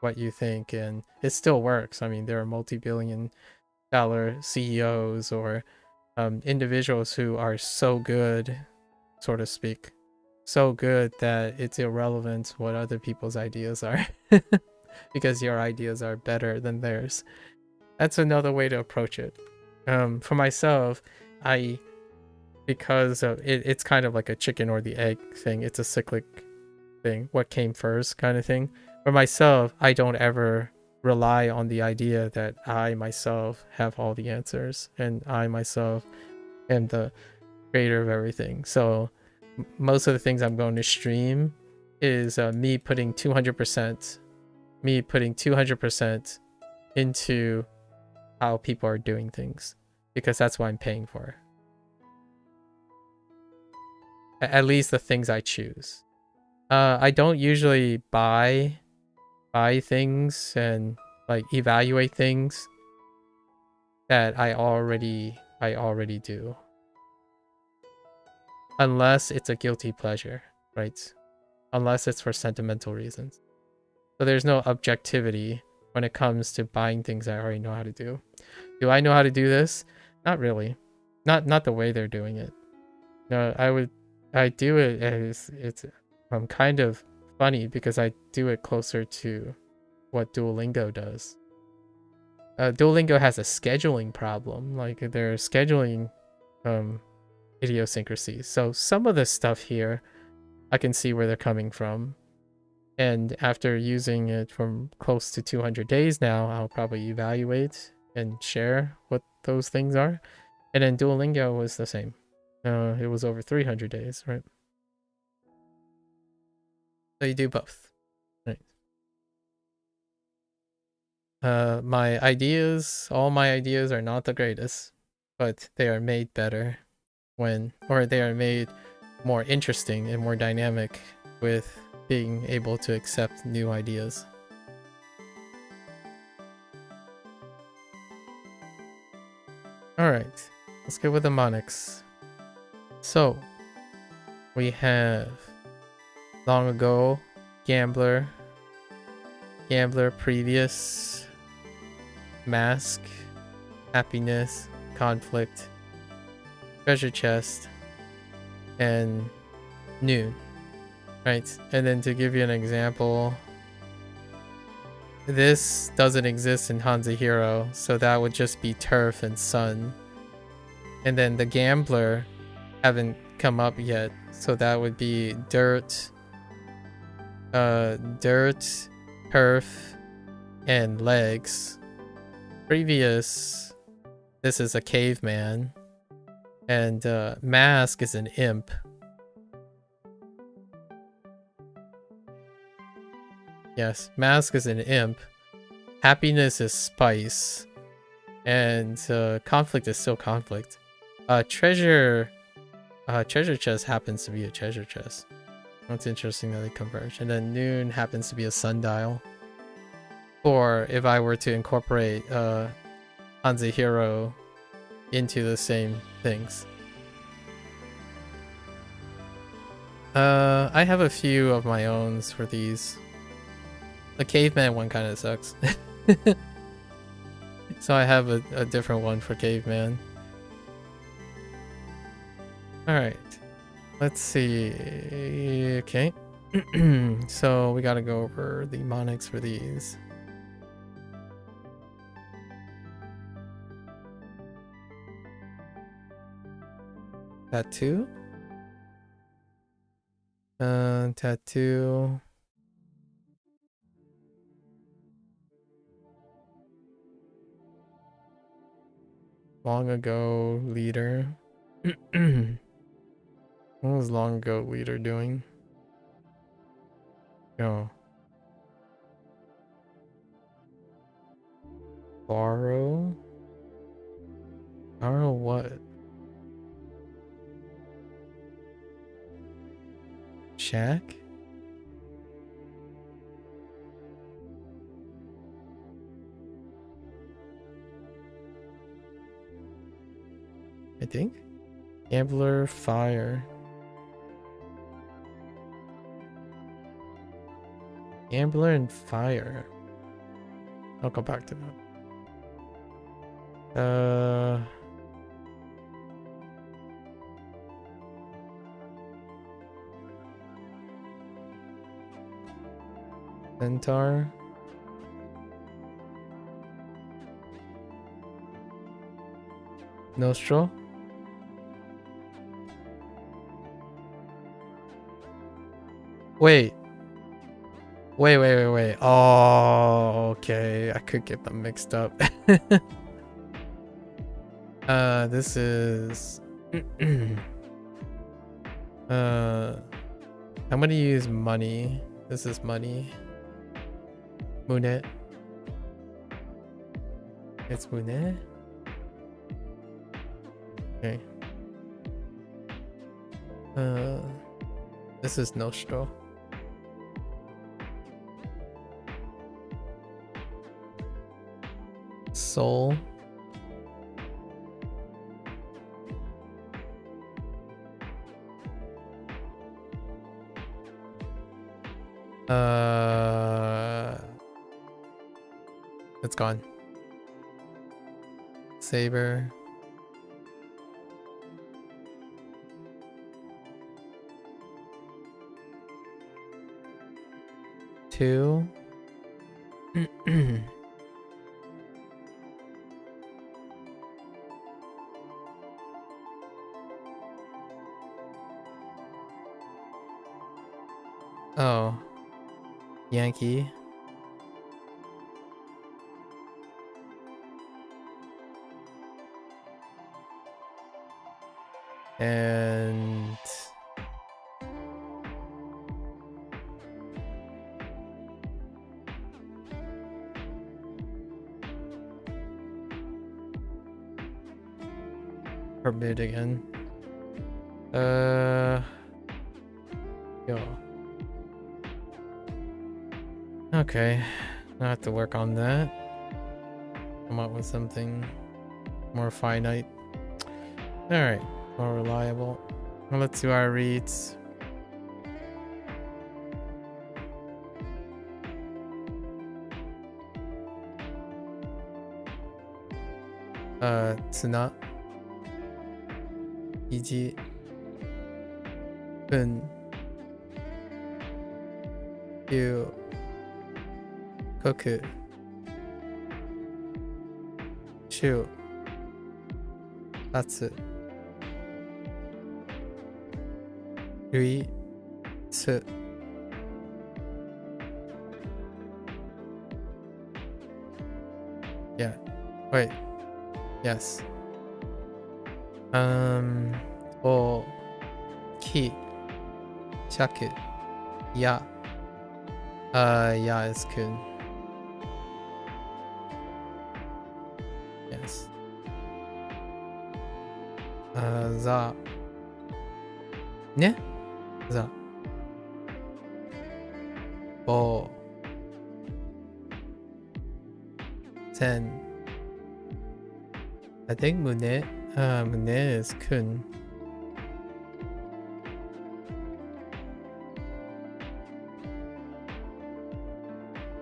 and it still works. I mean, there are multi-billion-dollar CEOs or individuals who are so good, so to speak, so good that it's irrelevant what other people's ideas are because your ideas are better than theirs. That's another way to approach it. For myself, because of it's kind of like a chicken or the egg thing. It's a cyclic thing. What came first kind of thing. For myself, I don't ever rely on the idea that I myself have all the answers and I myself am the creator of everything. So most of the things I'm going to stream is me putting 200% into how people are doing things, because that's what I'm paying for. At least the things I choose. I don't usually buy things and like evaluate things that I already do, unless it's a guilty pleasure, right? Unless it's for sentimental reasons. So there's no objectivity when it comes to buying things I already know how to do. Do I know how to do this? Not really. Not the way they're doing it. No, I do it as it's kind of funny because I do it closer to what Duolingo does. Duolingo has a scheduling problem, like their scheduling idiosyncrasies. So some of the stuff here, I can see where they're coming from. And after using it from close to 200 days now, I'll probably evaluate and share what those things are. And then Duolingo was the same. It was over 300 days, right? So you do both, right? All my ideas are not the greatest, but they are made better they are made more interesting and more dynamic with being able to accept new ideas. All right, let's get with the mnemonics. So we have long ago, gambler, previous, mask, happiness, conflict, treasure chest, and noon, right? And then to give you an example, this doesn't exist in HanziHero, so that would just be turf and sun. And then the gambler haven't come up yet, so that would be dirt, turf, and legs. Previous, this is a caveman, and mask is an imp. Yes, mask is an imp. Happiness is spice, and conflict is still conflict. Treasure chest happens to be a treasure chest. That's interesting that they converge. And then noon happens to be a sundial. Or if I were to incorporate HanziHero into the same things. I have a few of my owns for these. The caveman one kind of sucks. So I have a different one for caveman. Alright. Let's see. Okay. So we gotta go over the mnemonics for these. That too? Tattoo. Long ago leader. What was long ago leader doing? Oh. Borrow? Borrow what? Shack? I think? Gambler fire. Gambler and fire. I'll go back to that. Centaur. Nostril. Wait. Wait. Oh, okay. I could get them mixed up. This is I'm gonna use money. This is money. Munet. It's Munet. Okay. This is Nostro. Soul. It's gone. Saber. Two. Oh. Yankee. And forbid again. Yo. Okay, I have to work on that. Come up with something more finite. Alright, more reliable. Well, let's do our reads. Tsuna. Iji. Bun. Yu. Koku. Shu. Tatsu. Yui. Tsu. Yeah. Wait. Yes. O. Ki. Shaku. Ya. Ya is kun. Yes. Za. Ne? Za. Bo. Ten. I think Mune. Mune is kun.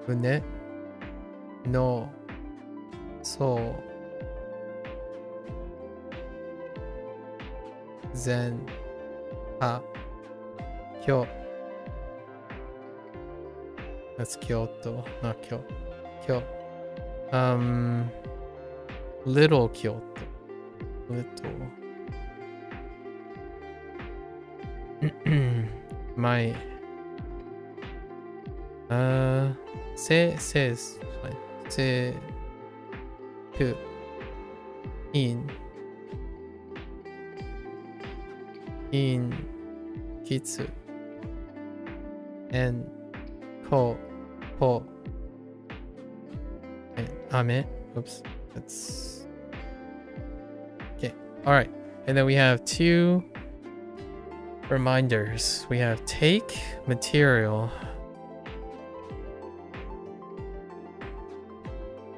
Mune. No. So. Zen. Ha. Kyo. That's Kyoto, not Kyo. Kyo. Little Kyoto. Little. my se is fine. Se ku in kitsu and ko and ame. Oops, that's okay. All right, and then we have two reminders. We have take material.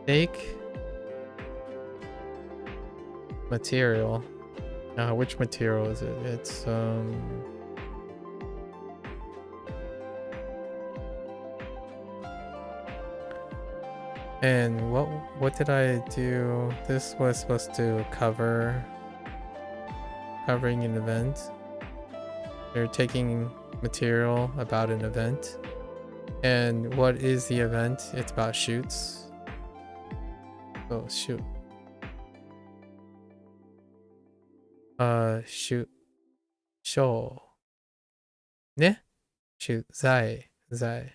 Take material. Which material is it? It's and what did I do? This was supposed to covering an event. They're taking material about an event. And what is the event? It's about shoots. Oh, shoot. Shoot. Show. Ne? Shoot. Zai. Zai.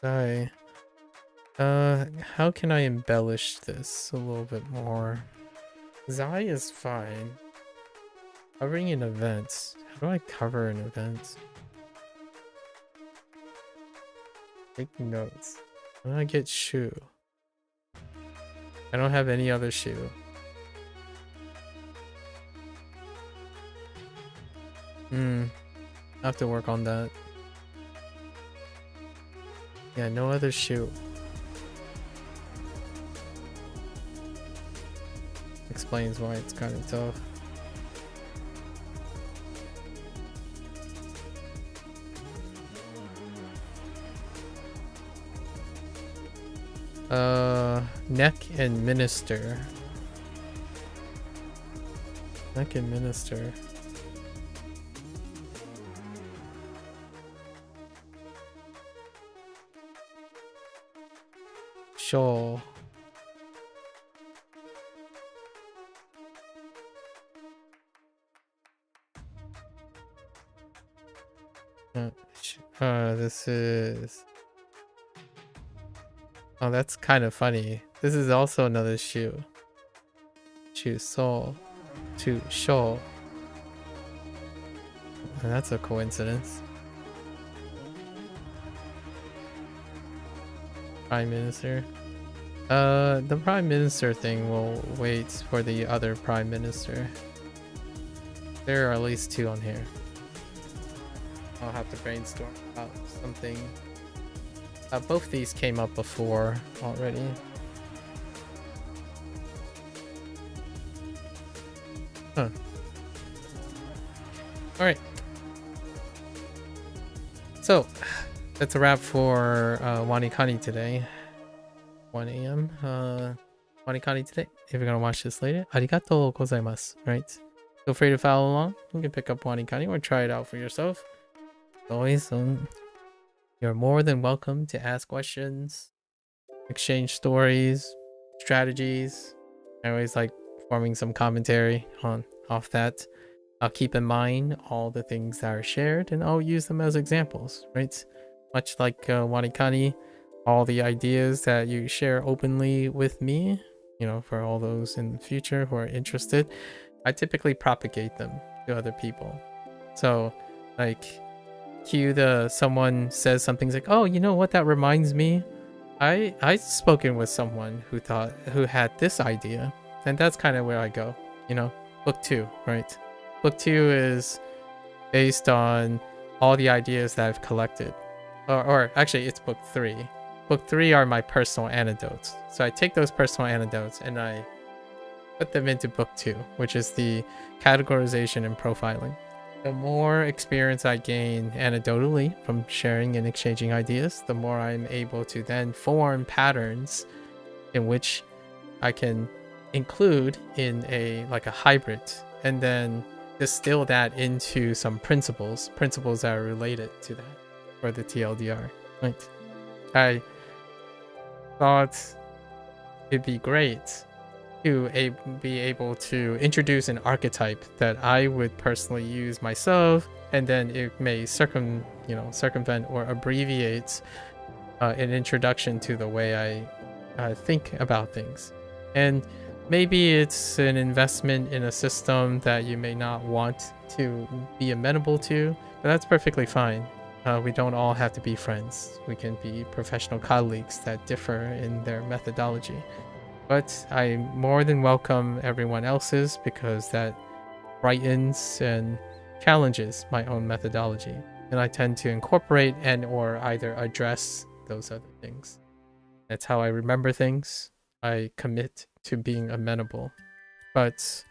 Zai. How can I embellish this a little bit more? Zai is fine. Covering an event. How do I cover an event? Take notes. How do I get shoe? I don't have any other shoe. I have to work on that. Yeah, no other shoe. Explains why it's kind of tough. Neck and minister. Neck and minister. Show. This is... Oh, that's kind of funny. This is also another shoe. Shoe so to show. And that's a coincidence. Prime Minister. The Prime Minister thing will wait for the other Prime Minister. There are at least two on here. I'll have to brainstorm about something. Both these came up before already. Huh. Alright. So, that's a wrap for WaniKani today. 1 a.m. WaniKani today. If you're gonna watch this later, arigatou gozaimasu. Right? Feel free to follow along. You can pick up WaniKani or try it out for yourself. As always, you're more than welcome to ask questions, exchange stories, strategies. I always like forming some commentary off that. I'll keep in mind all the things that are shared and I'll use them as examples, right? Much like WaniKani, all the ideas that you share openly with me, you know, for all those in the future who are interested, I typically propagate them to other people. So, like, someone says something like, oh, you know what, that reminds me, I spoken with someone who had this idea, and that's kind of where I go, you know. Book 2, right? Book 2 is based on all the ideas that I've collected, or actually it's book 3. Book 3 are my personal anecdotes, so I take those personal anecdotes and I put them into book 2, which is the categorization and profiling. The more experience I gain anecdotally from sharing and exchanging ideas, the more I'm able to then form patterns in which I can include in a hybrid, and then distill that into some principles that are related to that for the TLDR. Right. I thought it'd be great to be able to introduce an archetype that I would personally use myself, and then it may circumvent or abbreviate an introduction to the way I think about things. And maybe it's an investment in a system that you may not want to be amenable to, but that's perfectly fine. We don't all have to be friends. We can be professional colleagues that differ in their methodology. But I more than welcome everyone else's, because that brightens and challenges my own methodology. And I tend to incorporate and or either address those other things. That's how I remember things. I commit to being amenable. But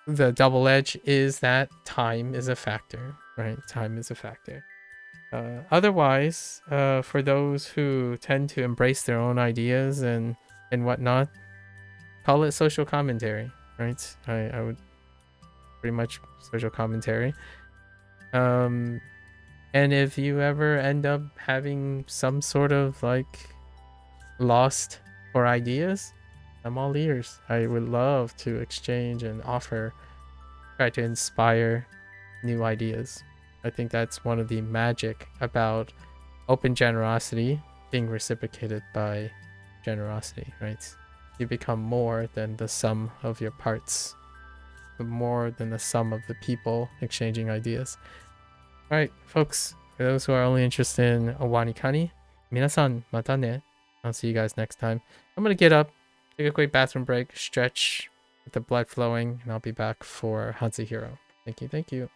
the double edge is that time is a factor, right? Time is a factor. Otherwise, for those who tend to embrace their own ideas and whatnot, call it social commentary, right? I would pretty much social commentary. And if you ever end up having some sort of like lost for ideas, I'm all ears. I would love to exchange and offer, try to inspire new ideas. I think that's one of the magic about open generosity being reciprocated by generosity, right? You become more than the sum of your parts, more than the sum of the people exchanging ideas. All right, folks, for those who are only interested in WaniKani, minasan mata ne. I'll see you guys next time. I'm gonna get up, take a quick bathroom break, stretch with the blood flowing, and I'll be back for HanziHero. Thank you, thank you.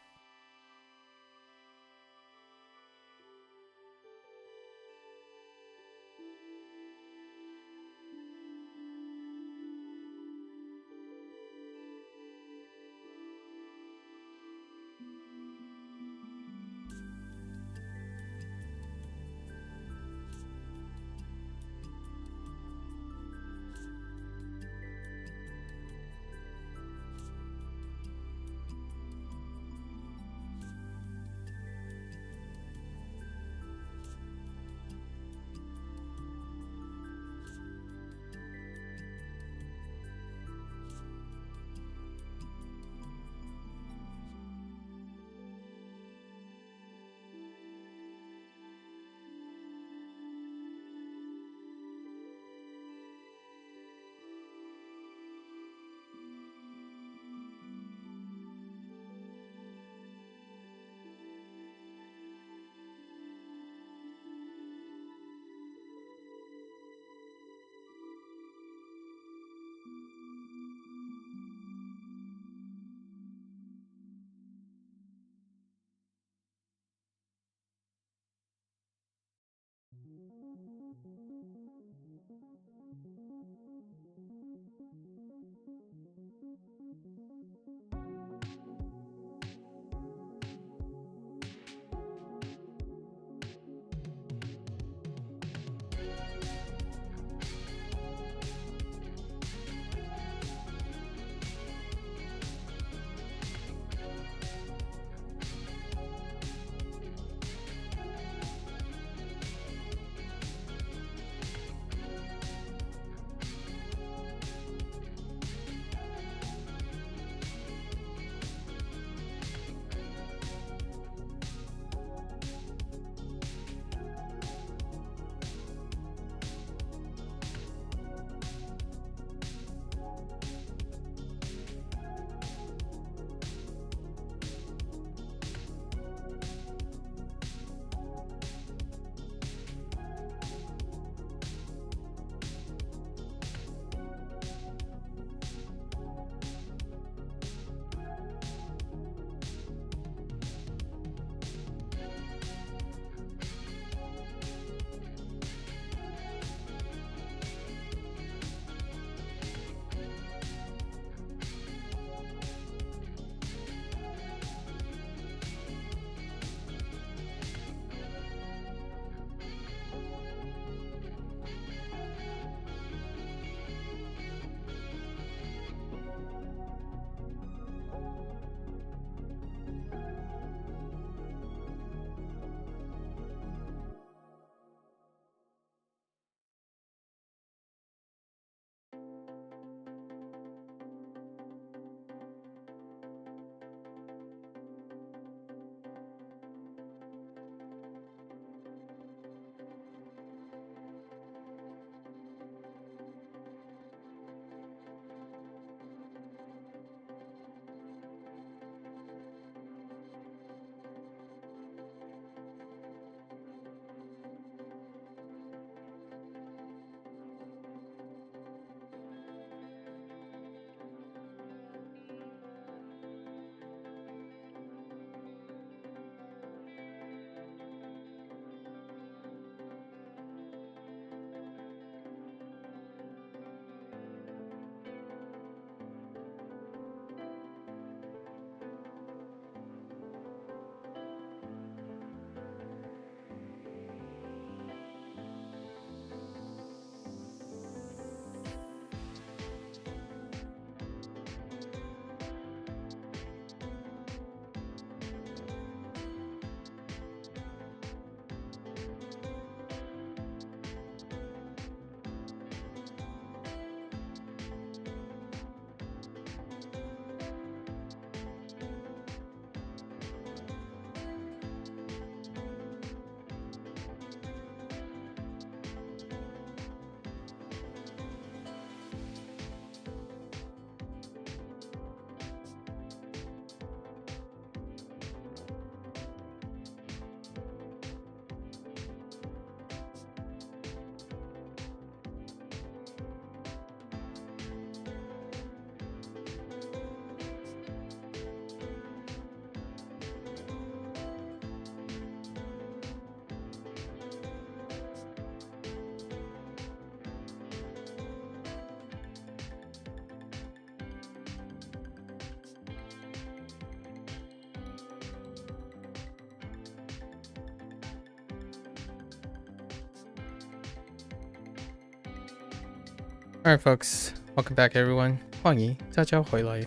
Alright, folks, welcome back, everyone. 欢迎大家回来。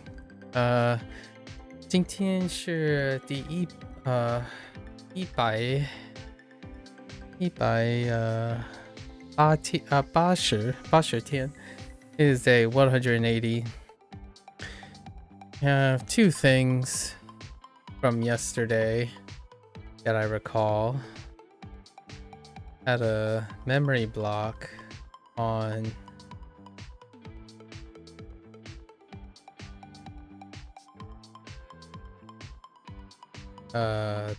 今天是第80天 is day 180. I have two things from yesterday that I recall. Had a memory block on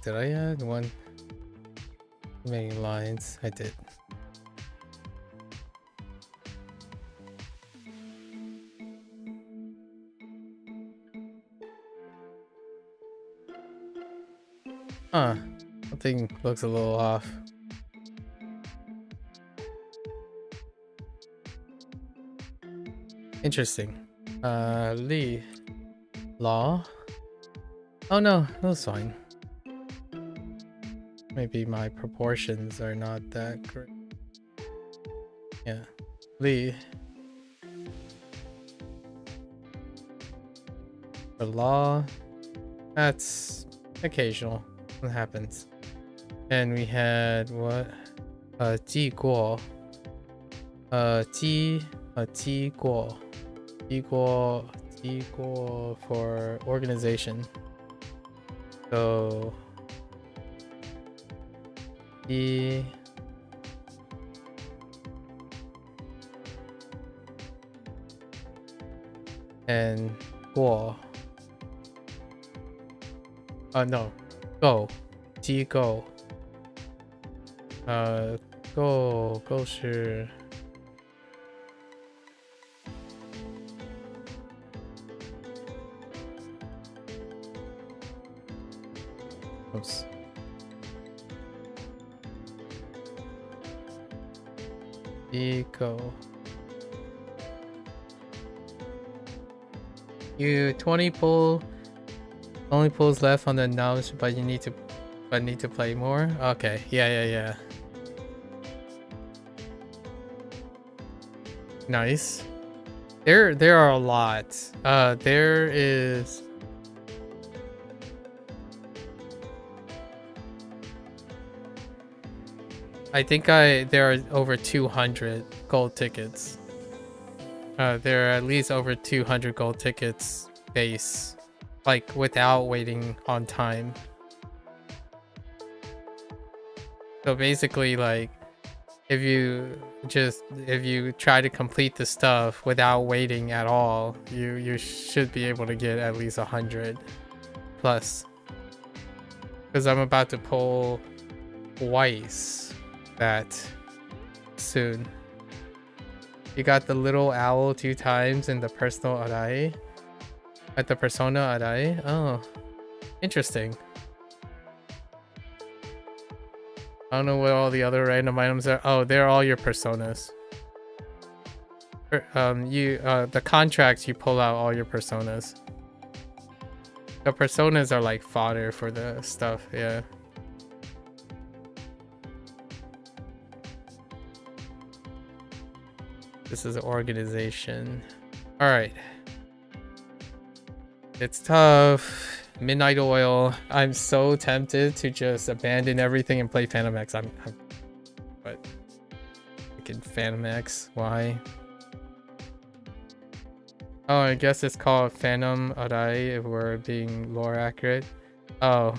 did I add one too many lines? I did. Huh, something looks a little off. Interesting. Lee. Law? Oh no, that was fine. Maybe my proportions are not that great. Yeah. Lee. For law, that's occasional. What happens? And we had what? 记过. 记过 for organization. So and 过 no 够 机构 够是 oops. Eco. You 20 pull. Only pulls left on the knobs, but you need to play more. Okay, yeah. Nice. There are a lot. There is. I think there are over 200 gold tickets. There are at least over 200 gold tickets base, like without waiting on time. So basically, like if you try to complete the stuff without waiting at all, you should be able to get at least 100 plus. Because I'm about to pull twice that soon. You got the little owl 2 times in the personal arai at the persona arai. Oh, interesting. I don't know what all the other random items are. Oh, they're all your personas. The contracts, you pull out all your personas. The personas are like fodder for the stuff. Yeah. This is an organization. All right. It's tough. Midnight Oil. I'm so tempted to just abandon everything and play Phantom X. But freaking Phantom X. Why? Oh, I guess it's called Phantom Arai if we're being lore accurate. Oh,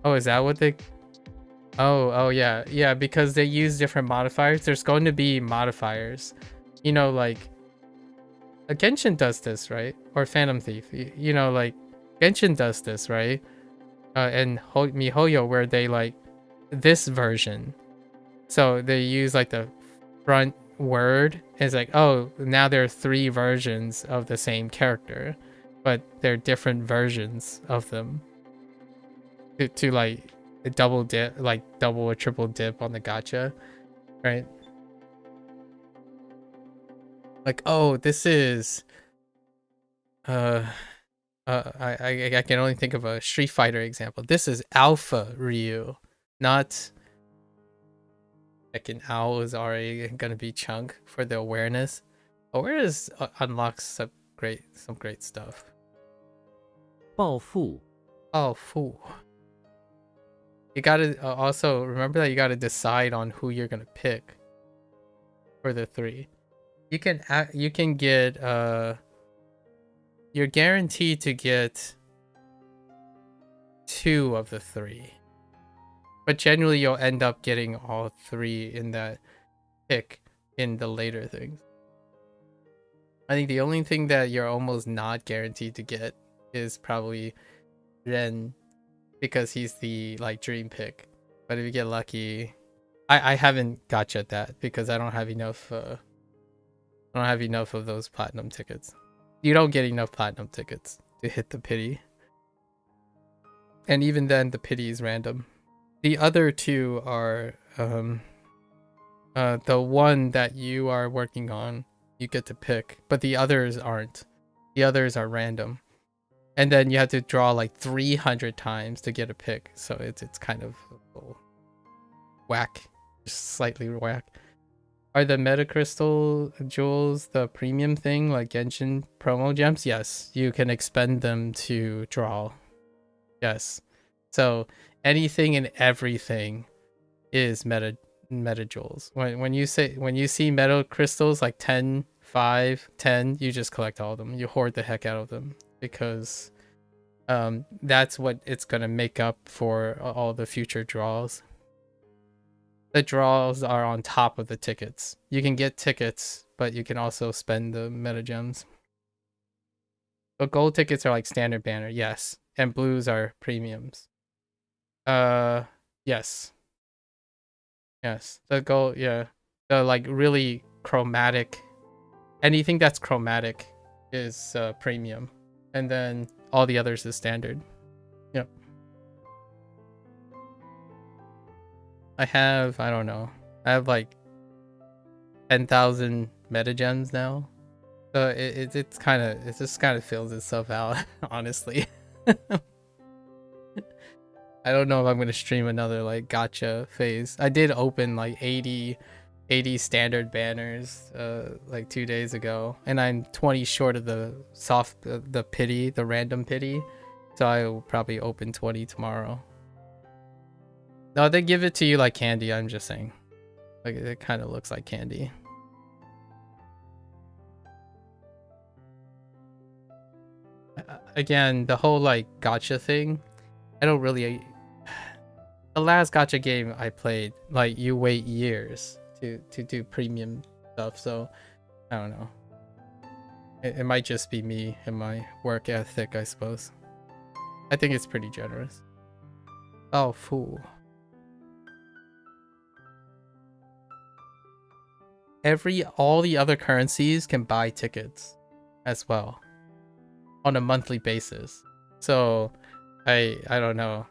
is that what they? Oh yeah, because they use different modifiers. There's going to be modifiers, you know, like Genshin does this, right? Or Phantom Thief, you know, like Genshin does this, right? And MiHoYo, where they like this version, so they use like the front word, and it's like, oh, now there are 3 versions of the same character, but they're different versions of them to like double dip, like double or triple dip on the gacha, right? Like, oh, this is I can only think of a Street Fighter example. This is Alpha Ryu, not Second Owl is already gonna be chunk for the awareness. where is unlocks some great stuff. 暴富 Oh, fool. You gotta also remember that you gotta decide on who you're gonna pick for the 3. You can get you're guaranteed to get 2 of the 3, but generally you'll end up getting all 3 in that pick in the later things. I think the only thing that you're almost not guaranteed to get is probably Ren, because he's the like dream pick. But if you get lucky, I haven't gotcha that because I don't have enough of those platinum tickets. You don't get enough platinum tickets to hit the pity. And even then the pity is random. The other 2 are the one that you are working on, you get to pick, but the others aren't. The others are random. And then you have to draw like 300 times to get a pick. So it's kind of a little whack, just slightly whack. Are the Metacrystal jewels the premium thing like Genshin promo gems? Yes, you can expend them to draw. Yes. So anything and everything is meta jewels. When you see metal crystals like 10, 5, 10, you just collect all of them. You hoard the heck out of them because that's what it's gonna make up for all the future draws. The draws are on top of the tickets. You can get tickets, but you can also spend the meta gems. But gold tickets are like standard banner, yes, and blues are premiums. Yes. Yes, the gold, yeah. The like really chromatic, anything that's chromatic is premium. And then all the others is standard. Yep. I don't know. I have like 10,000 meta gems now. So it just kind of fills itself out, honestly. I don't know if I'm going to stream another like gotcha phase. I did open like 80 standard banners like 2 days ago, and I'm 20 short of the the random pity. So I will probably open 20 tomorrow. No, they give it to you like candy, I'm just saying. Like it kind of looks like candy. Again, the whole like gotcha thing, I don't really. The last gotcha game I played, like you wait years to do premium stuff, so I don't know. It might just be me and my work ethic, I suppose. I think it's pretty generous. Oh, fool. All the other currencies can buy tickets as well on a monthly basis. So I don't know.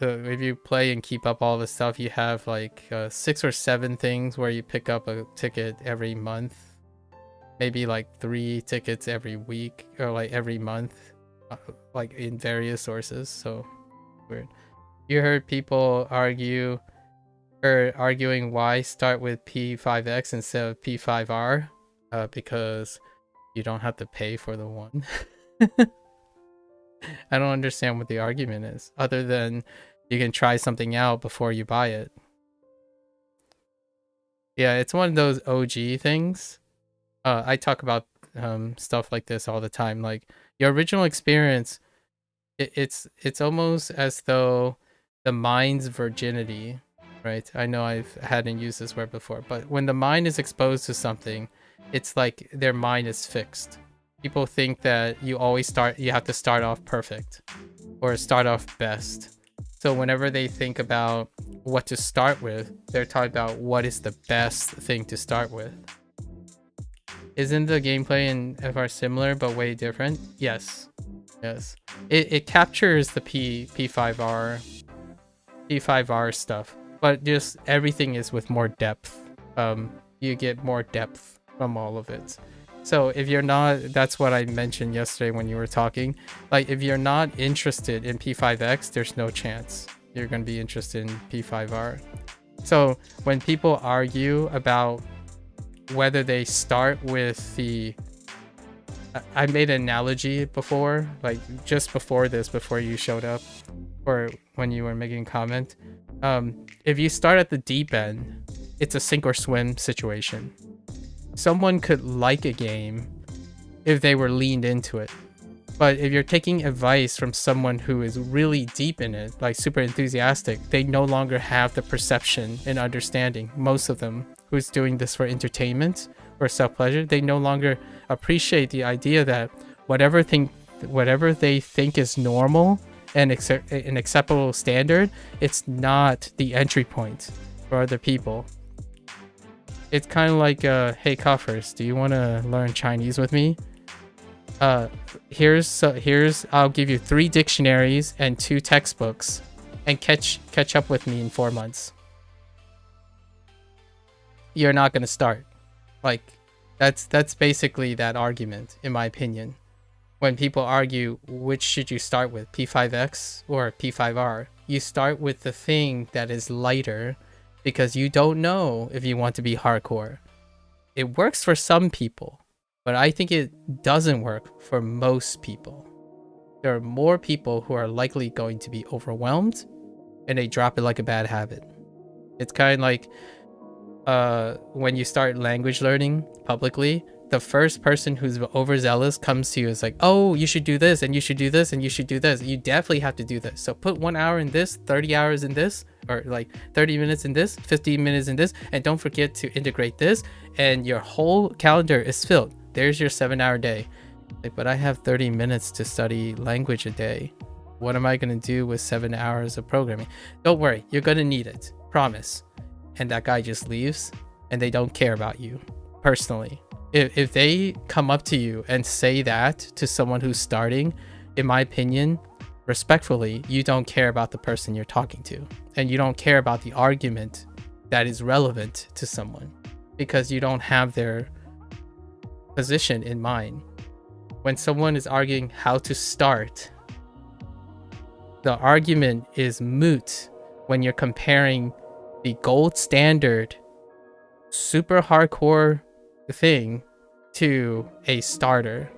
If you play and keep up all the stuff, you have like 6 or 7 things where you pick up a ticket every month. Maybe like 3 tickets every week or like every month, like in various sources. So weird. You heard people arguing why start with P5X instead of P5R, because you don't have to pay for the one. I don't understand what the argument is, other than you can try something out before you buy it. Yeah, it's one of those OG things. I talk about stuff like this all the time. Like your original experience, it's almost as though the mind's virginity, right? I know I hadn't used this word before, but when the mind is exposed to something, it's like their mind is fixed. People think that you have to start off perfect or start off best. So whenever they think about what to start with, they're talking about what is the best thing to start with. Isn't the gameplay in FR similar but way different? Yes. Yes. It captures the P5R stuff, but just everything is with more depth. You get more depth from all of it. So if you're not, that's what I mentioned yesterday when you were talking, like if you're not interested in P5X, there's no chance you're going to be interested in P5R. So when people argue about whether they start with the I made an analogy before, like just before this, before you showed up, or when you were making a comment. If you start at the deep end, it's a sink or swim situation. Someone could like a game if they were leaned into it. But if you're taking advice from someone who is really deep in it, like super enthusiastic, they no longer have the perception and understanding. Most of them who's doing this for entertainment or self-pleasure, they no longer appreciate the idea that whatever they think is normal and an acceptable standard, it's not the entry point for other people. It's kind of like, hey Coffers, do you want to learn Chinese with me? Here's I'll give you 3 dictionaries and 2 textbooks, and catch up with me in 4 months. You're not gonna start. Like, that's basically that argument, in my opinion. When people argue which should you start with, P5X or P5R, you start with the thing that is lighter because you don't know if you want to be hardcore. It works for some people, but I think it doesn't work for most people. There are more people who are likely going to be overwhelmed and they drop it like a bad habit. It's kind of like when you start language learning publicly, the first person who's overzealous comes to you is like, oh, you should do this and you should do this and you should do this. You definitely have to do this. So put 1 hour in this, 30 hours in this, or like 30 minutes in this, 15 minutes in this, and don't forget to integrate this, and your whole calendar is filled. There's your 7-hour day. Like, but I have 30 minutes to study language a day. What am I going to do with 7 hours of programming? Don't worry, you're going to need it. Promise. And that guy just leaves and they don't care about you personally. If they come up to you and say that to someone who's starting, in my opinion, respectfully, you don't care about the person you're talking to. And you don't care about the argument that is relevant to someone because you don't have their position in mind. When someone is arguing how to start, the argument is moot when you're comparing the gold standard, super hardcore thing to a starter.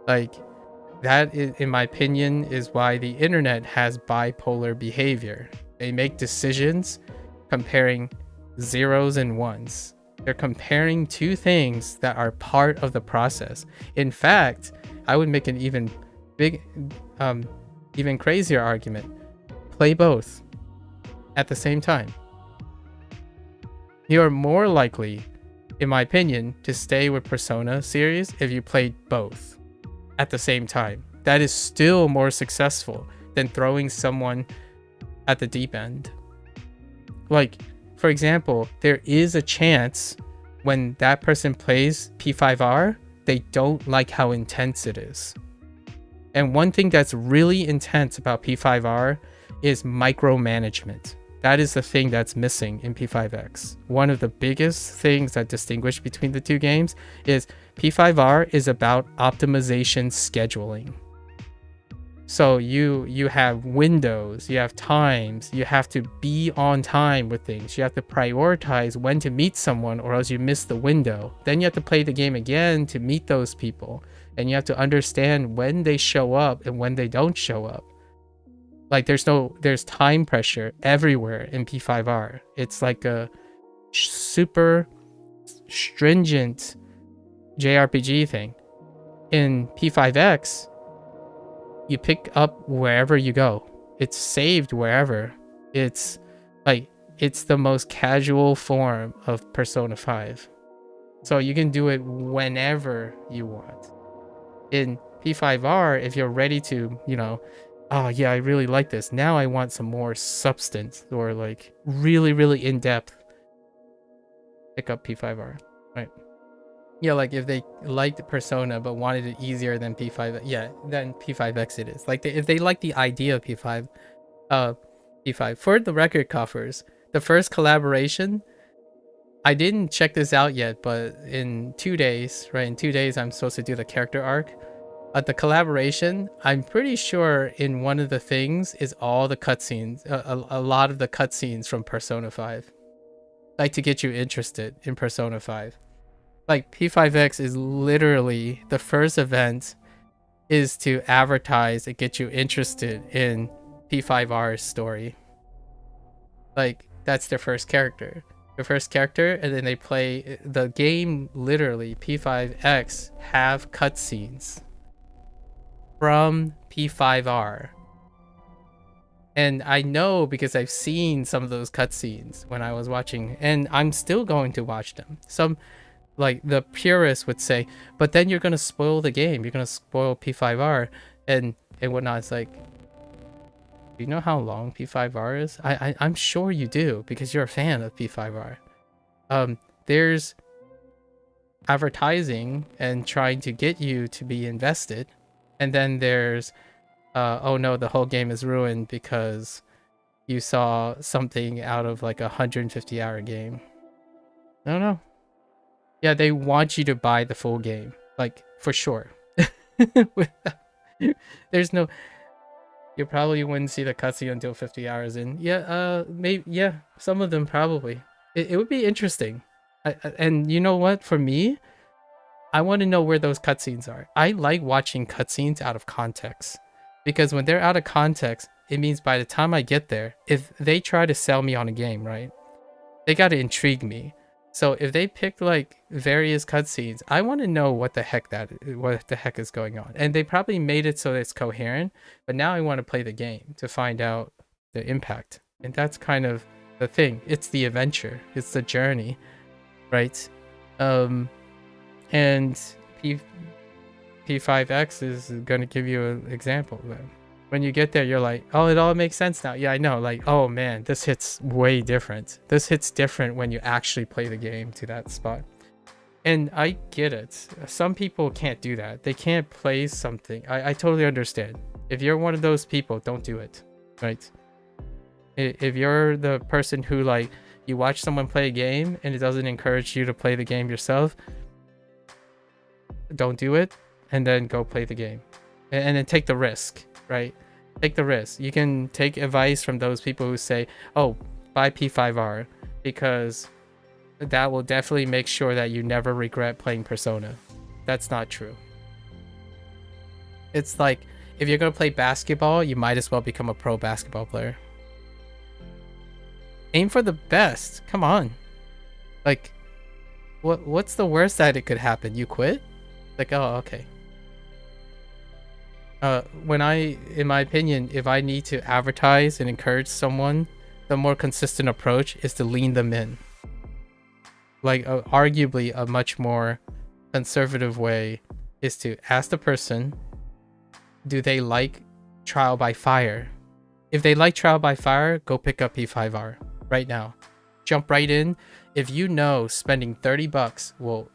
Like, that is, in my opinion, is why the internet has bipolar behavior. They make decisions comparing zeros and ones. They're comparing 2 things that are part of the process. In fact, I would make an even crazier argument. Play both at the same time. You are more likely, in my opinion, to stay with Persona series if you played both at the same time. That is still more successful than throwing someone at the deep end. Like, for example, there is a chance when that person plays P5R, they don't like how intense it is. And one thing that's really intense about P5R is micromanagement. That is the thing that's missing in P5X. One of the biggest things that distinguish between the 2 games is P5R is about optimization scheduling. So you have windows, you have times, you have to be on time with things. You have to prioritize when to meet someone or else you miss the window. Then you have to play the game again to meet those people. And you have to understand when they show up and when they don't show up. Like, there's time pressure everywhere in P5R. It's like a super stringent JRPG thing. In P5X, you pick up wherever you go. It's saved wherever. It's like, it's the most casual form of Persona 5. So you can do it whenever you want. In P5R, if you're ready to, oh yeah, I really like this. Now I want some more substance or like really, really in-depth. Pick up P5R, right? Yeah, like if they liked Persona but wanted it easier than P5, yeah, then P5X it is. Like if they like the idea of P5. For the record, Coffers, the first collaboration, I didn't check this out yet, but in 2 days, right? In 2 days, I'm supposed to do the character arc. The collaboration, I'm pretty sure in one of the things is all the cutscenes, a lot of the cutscenes from Persona 5. like to get you interested in Persona 5. Like P5X is literally the first event is to advertise and get you interested in P5R's story. Like that's their first character. Their first character, and then they play the game. Literally, P5X have cutscenes from P5R. And I know because I've seen some of those cutscenes when I was watching, and I'm still going to watch them. Some, like the purists would say, but then you're gonna spoil the game. You're gonna spoil P5R and whatnot. It's like, do you know how long P5R is? I'm sure you do because you're a fan of P5R. There's advertising and trying to get you to be invested, and then there's oh no, the whole game is ruined because you saw something out of like a 150-hour game. I don't know. Yeah, they want you to buy the full game, like for sure. There's no, you probably wouldn't see the cutscene until 50 hours in. Yeah, maybe, yeah, some of them probably. It would be interesting. And you know what? For me, I want to know where those cutscenes are. I like watching cutscenes out of context. Because when they're out of context, it means by the time I get there, if they try to sell me on a game, right? They got to intrigue me. So if they pick like various cutscenes, I want to know what the heck is going on. And they probably made it so it's coherent, but now I want to play the game to find out the impact. And that's kind of the thing. It's the adventure. It's the journey, right? And P5X is going to give you an example then. When you get there, you're like, oh, it all makes sense now. Yeah, I know. Like, oh man, this hits way different. This hits different when you actually play the game to that spot. And I get it. Some people can't do that. They can't play something. I totally understand. If you're one of those people, don't do it, right? If you're the person who like, you watch someone play a game and it doesn't encourage you to play the game yourself, don't do it. And then go play the game. And then take the risk, right? Take the risk. You can take advice from those people who say, oh, buy P5R, because that will definitely make sure that you never regret playing Persona. That's not true. It's like, if you're going to play basketball, you might as well become a pro basketball player. Aim for the best. Come on. Like, what's the worst that it could happen? You quit? Like, oh, okay. In my opinion, if I need to advertise and encourage someone, the more consistent approach is to lean them in. Like, arguably a much more conservative way is to ask the person, do they like trial by fire? If they like trial by fire, go pick up P5R right now. Jump right in. If you know spending $30 will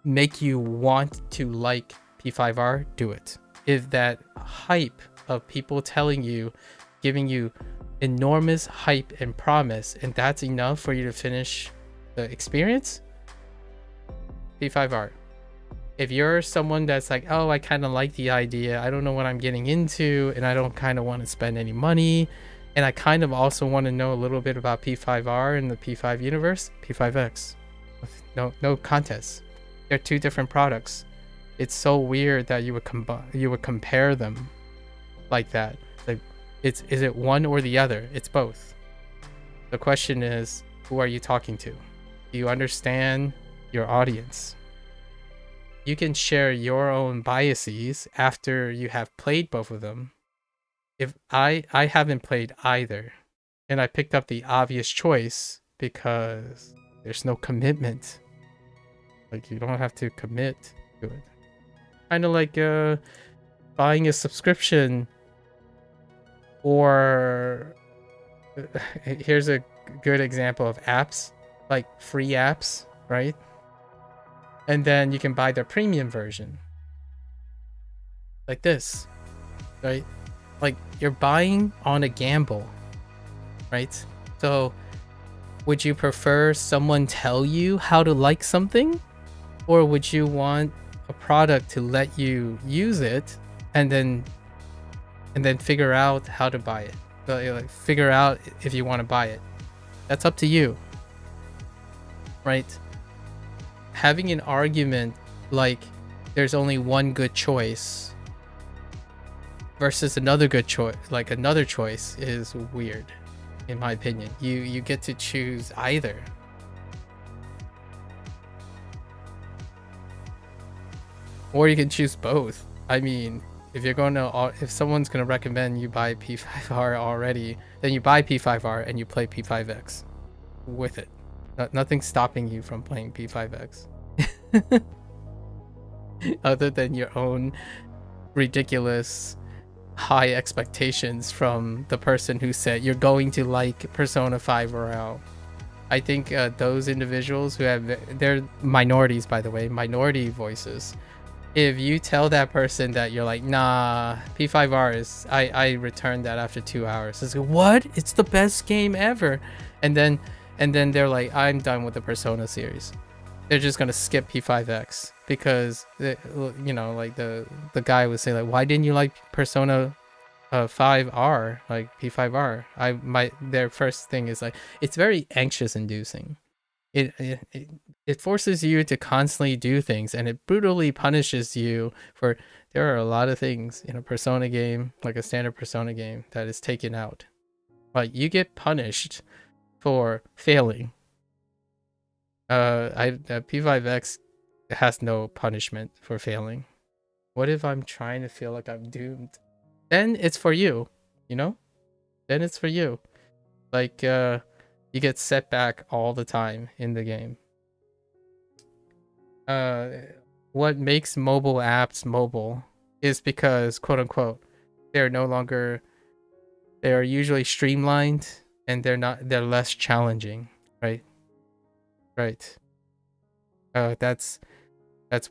make you want to like P5R, do it. If that hype of people telling you, giving you enormous hype and promise, and that's enough for you to finish the experience, P5R. If you're someone that's like, oh, I kind of like the idea, I don't know what I'm getting into, and I don't kind of want to spend any money, and I kind of also want to know a little bit about P5R and the P5 universe, P5X. No contest. They're two different products. It's so weird that you would compare them like that. Like, is it one or the other? It's both. The question is, who are you talking to? Do you understand your audience? You can share your own biases after you have played both of them. If I haven't played either, and I picked up the obvious choice because there's no commitment. Like, you don't have to commit to it. Kind of like buying a subscription, or here's a good example of apps, like free apps, right? And then you can buy their premium version, like this, right? Like, you're buying on a gamble, right? So would you prefer someone tell you how to like something, or would you want a product to let you use it and then figure out how to buy it? Like, figure out if you want to buy it. That's up to you. right? Having an argument like there's only one good choice versus another good choice, like another choice, is weird, in my opinion. You get to choose either. Or you can choose both. I mean, if someone's gonna recommend you buy P5R already, then you buy P5R and you play P5X with it. Nothing's stopping you from playing P5X. Other than your own ridiculous high expectations from the person who said you're going to like Persona 5 Royale. I think those individuals who they're minorities, by the way, minority voices. If you tell that person that you're like, nah, P5R is, I returned that after 2 hours. It's like, what? It's the best game ever. And then they're like, I'm done with the Persona series. They're just gonna skip P5X because you know, like the guy would say like, why didn't you like Persona 5R, like P5R? Their first thing is like, it's very anxious inducing. It forces you to constantly do things, and it brutally punishes you for. There are a lot of things in a Persona game, like a standard Persona game, that is taken out. Like, you get punished for failing. P5X has no punishment for failing. What if I'm trying to feel like I'm doomed? Then it's for you, you know? Then it's for you. Like, you get set back all the time in the game. What makes mobile apps mobile is because, quote unquote, they are usually streamlined, and they're less challenging, right? Right. That's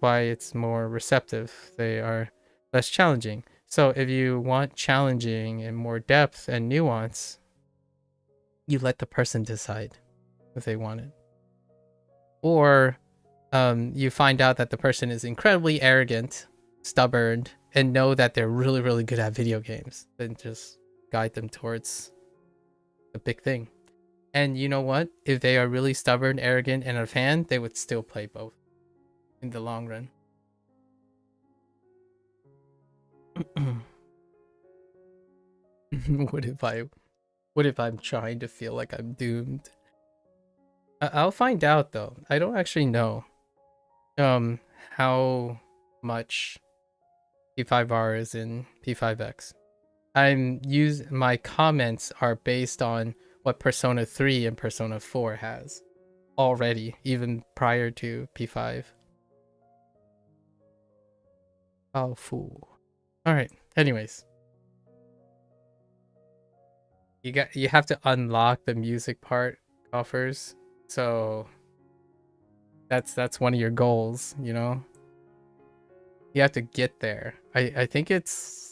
why it's more receptive. They are less challenging. So if you want challenging and more depth and nuance, you let the person decide if they want it. Or you find out that the person is incredibly arrogant, stubborn, and know that they're really, really good at video games. Then just guide them towards the big thing. And you know what? If they are really stubborn, arrogant, and a fan, they would still play both in the long run. What if I'm trying to feel like I'm doomed? I'll find out though. I don't actually know how much P5R is in P5X. My comments are based on what Persona 3 and Persona 4 has already, even prior to P5. Oh, fool. Alright, anyways. You have to unlock the music part offers. So that's one of your goals, you know? You have to get there. I think it's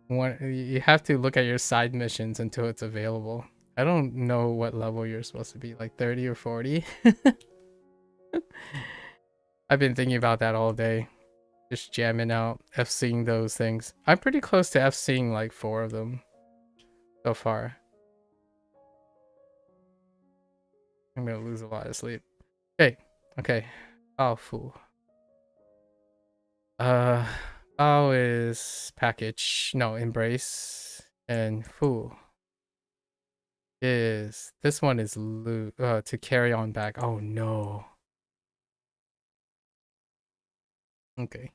you have to look at your side missions until it's available. I don't know what level you're supposed to be, like 30 or 40. I've been thinking about that all day. Just jamming out, FCing those things. I'm pretty close to FCing like 4 of them so far. I'm gonna lose a lot of sleep. Okay. Oh, fool. Oh is package. No, embrace. And fool is, this one is to carry on back. Oh no. Okay.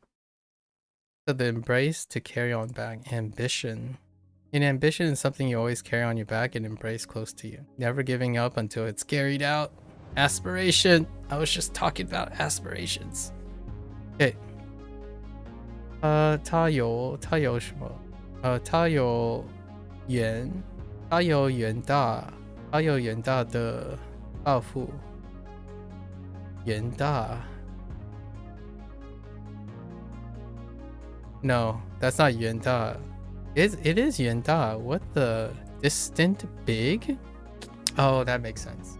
So the embrace, to carry on back. Ambition. And ambition is something you always carry on your back and embrace close to you. Never giving up until it's carried out. Aspiration. I was just talking about aspirations. Okay. 他有什么？他有远大的抱负。远大。No, that's not 远大. It is 远大. What the? Distant big? Oh, that makes sense.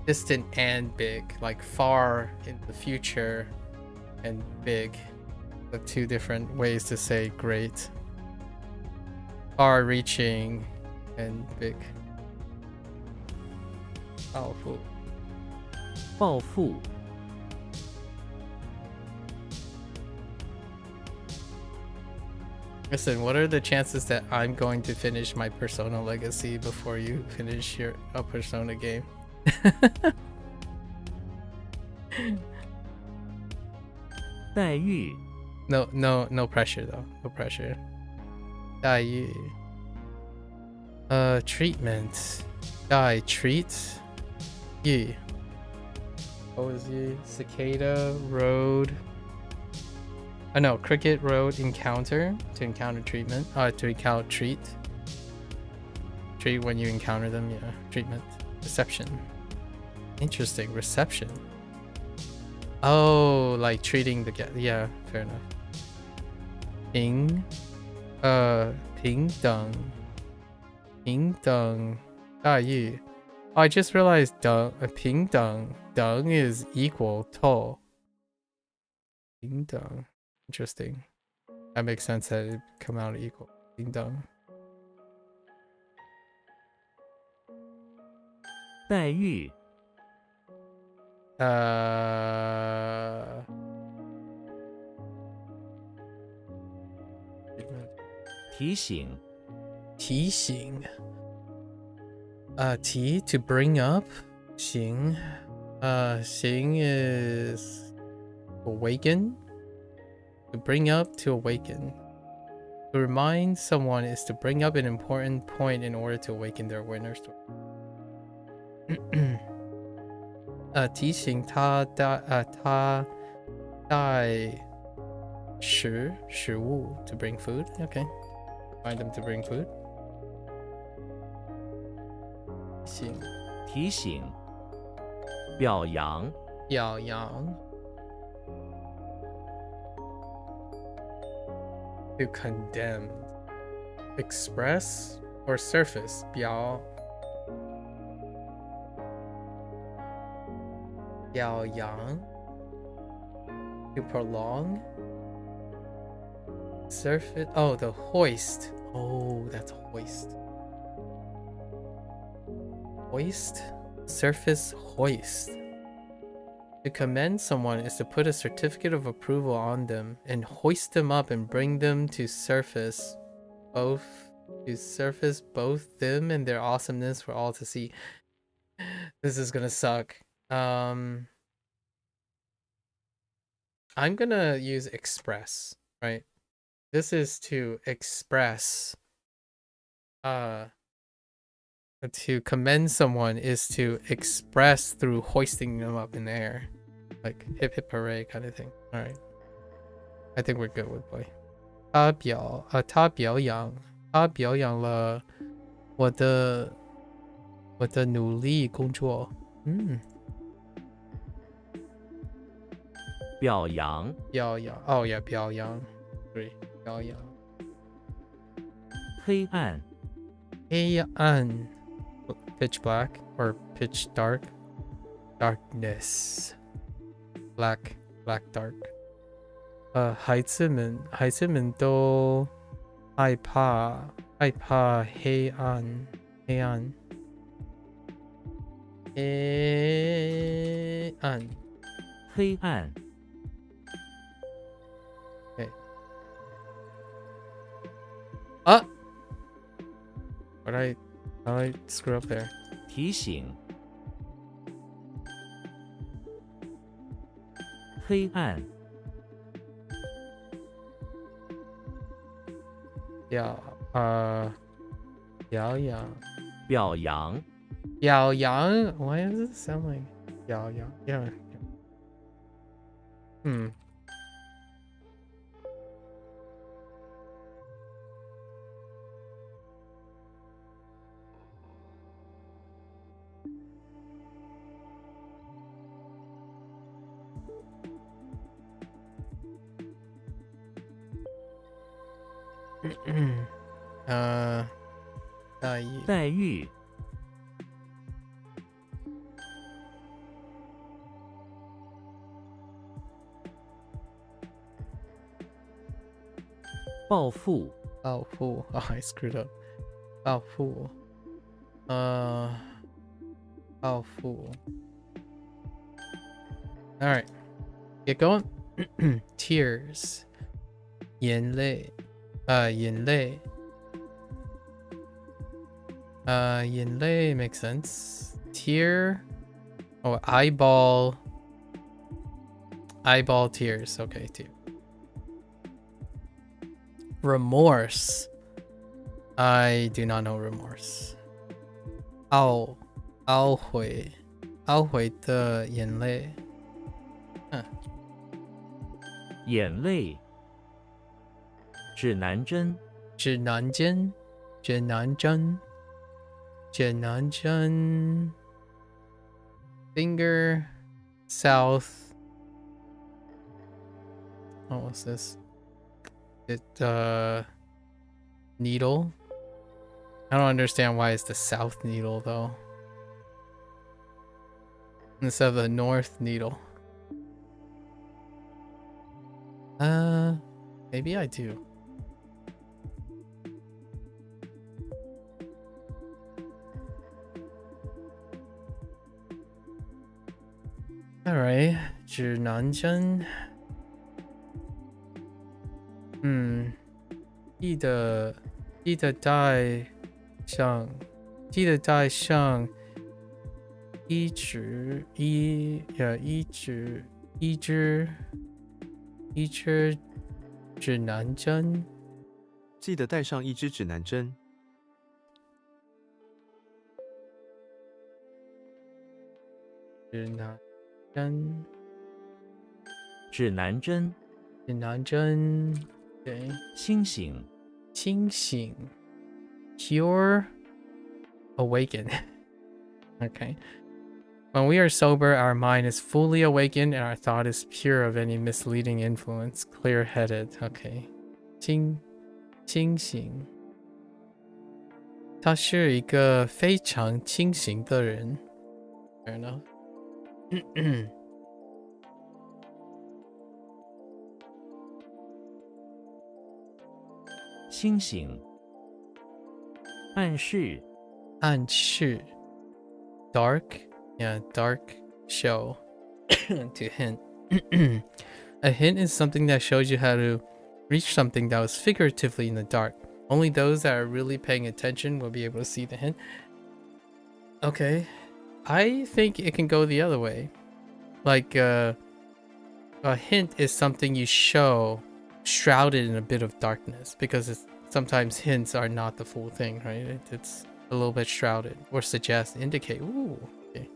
Distant and big, like far in the future and big. The two different ways to say great. Far reaching and big. Powerful. 暴富 Listen, what are the chances that I'm going to finish my Persona Legacy before you finish your Persona game? 待遇 No pressure though. No pressure. 待遇 treatment. 待 treat. 遇 What was you? Cicada road. Oh no, cricket road encounter. To encounter treatment. To encounter treat. Treat when you encounter them, yeah. Treatment. Reception. Interesting. Reception. Oh, like treating the guest. Yeah, fair enough. Ping. Ping dong. Ping dong. 待遇. Oh, I just realized ping dong. Dong is equal to. Ping dong. Interesting. That makes sense that it come out equal. Ping dong. 待遇 提醒 提醒 T to bring up 醒 醒 is awaken, to bring up, to awaken. To remind someone is to bring up an important point in order to awaken their awareness. 提醒他带食物 to bring food. Okay. Remind them to bring food. 提醒表扬表扬 to condemn. Express or surface 表扬 to prolong. Surface. Oh, the hoist. Oh, that's hoist. Hoist. Surface hoist. To commend someone is to put a certificate of approval on them and hoist them up and bring them to surface both them and their awesomeness for all to see. This is gonna suck. I'm gonna use express, right? This is to express. To commend someone is to express through hoisting them up in the air, like hip hip hooray kind of thing. All right, I think we're good with boy. 他表扬了我的努力工作。表扬 Oh yeah, 表扬 对表扬黑暗黑暗 pitch black or pitch dark darkness black dark 孩子们都害怕黑暗黑暗 Okay. How did I screw up there? 提醒黑暗表扬表扬 Why does it sound like 表扬 Yeah. Uh, 待遇报复 Oh, I screwed up. 报复 报复 All right, get going. Tears. 眼泪. 眼泪. 眼泪 makes sense. Tear. Oh, eyeball. Eyeball tears. Okay, tear. Remorse. I do not know remorse. 懊悔的眼泪. Huh. 眼泪。指南针。指南针. 指南针. 指南针. Finger. South. Oh, what's this? It needle. I don't understand why it's the south needle though, instead of the north needle. Maybe I do. All right, 指南针. 记得带上一支指南针. 记得带上一支指南针。指南针. 指南针。指南针. Okay. 清醒。清醒. Cure. Awaken. Okay. When we are sober, our mind is fully awakened and our thought is pure of any misleading influence. Clear-headed. Okay. 清醒. 他是一个非常清醒的人. Fair enough. 清醒。暗示。暗示. Dark. Yeah, dark show. To hint. A hint is something that shows you how to reach something that was figuratively in the dark. Only those that are really paying attention will be able to see the hint. Okay. I think it can go the other way. Like, a hint is something you show shrouded in a bit of darkness, because sometimes hints are not the full thing, right? It's a little bit shrouded or suggest, indicate. Ooh, okay.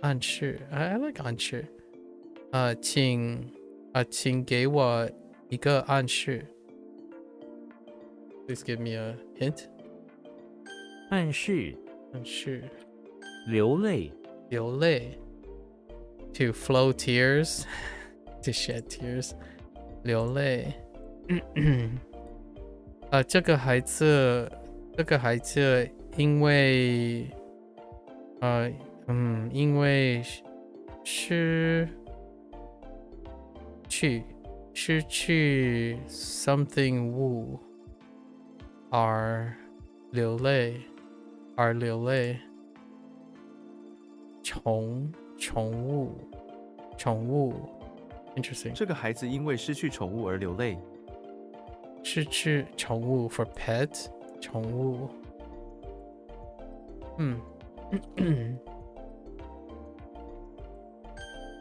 暗示. I like 暗示. 请给我一个暗示. Please give me a hint. 暗示。暗示. 流泪。流泪. To flow tears. To shed tears. 流泪. 这个孩子因为失去 something 物而流泪. 宠物. Interesting. 这个孩子因为失去宠物而流泪。失去宠物 for pet. 宠物.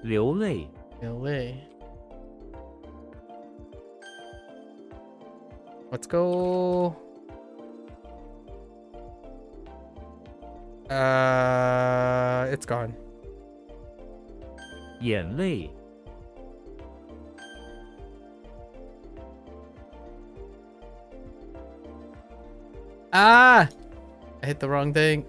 流泪。流泪. Let's go. It's gone. 眼泪。Ah! I hit the wrong thing.《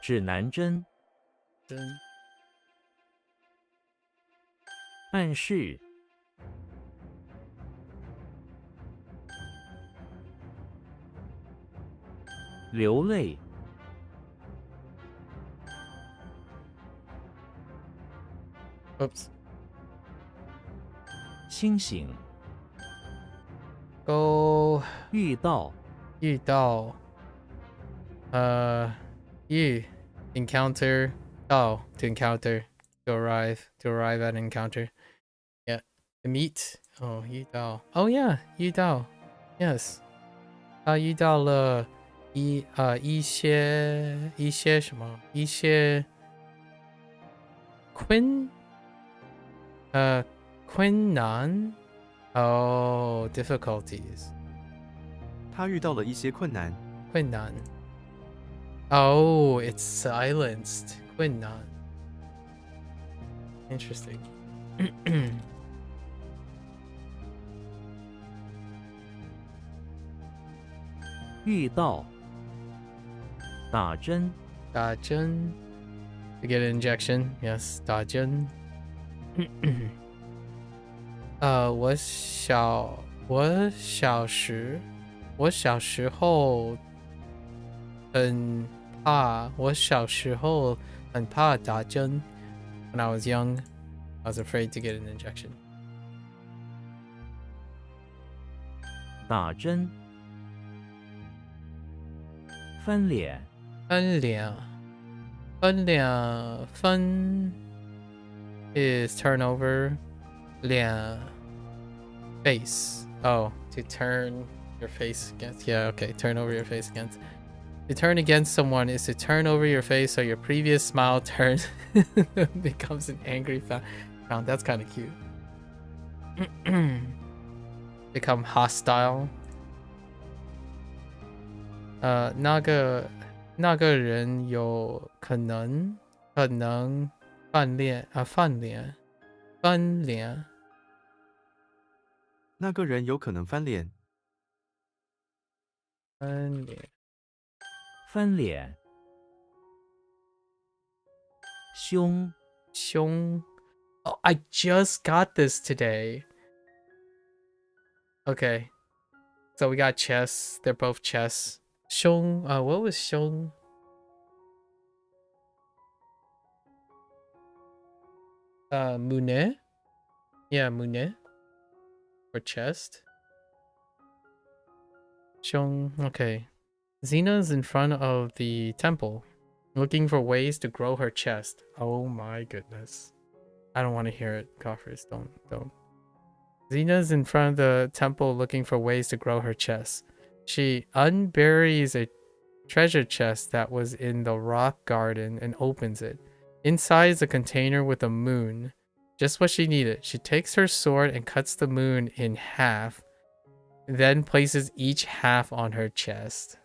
指南针》暗示流泪 Oops. 清醒 Go 遇到遇到 You encounter. Oh, to encounter. To arrive. To arrive at encounter. Yeah. To meet. Oh, 遇到. Oh yeah, 遇到. Yes. 遇到了一些什么？一些困难. Oh, difficulties. 他遇到了一些困难。困难. Oh, it's silenced. 困难. Interesting. 遇到打针打针 to get an injection. Yes, 打针. 我小时候很怕打针. When I was young, I was afraid to get an injection. 打针翻脸翻脸翻 is turn over. 脸 face. Oh, to turn your face against. Yeah, okay. Turn over your face against. To turn against someone is to turn over your face so your previous smile turns becomes an angry frown. That's kind of cute. Become hostile. 那个人有可能翻脸。那个人有可能翻脸。翻脸胸 Oh, I just got this today. Okay. So we got chess. They're both chess. 胸 what was 胸? Mune? Yeah, mune. For chest. 胸, okay. Xena's in front of the temple, looking for ways to grow her chest. Oh my goodness. I don't want to hear it, Coffers. Don't. Xena's in front of the temple looking for ways to grow her chest. She unburies a treasure chest that was in the rock garden and opens it. Inside is a container with a moon. Just what she needed. She takes her sword and cuts the moon in half, then places each half on her chest,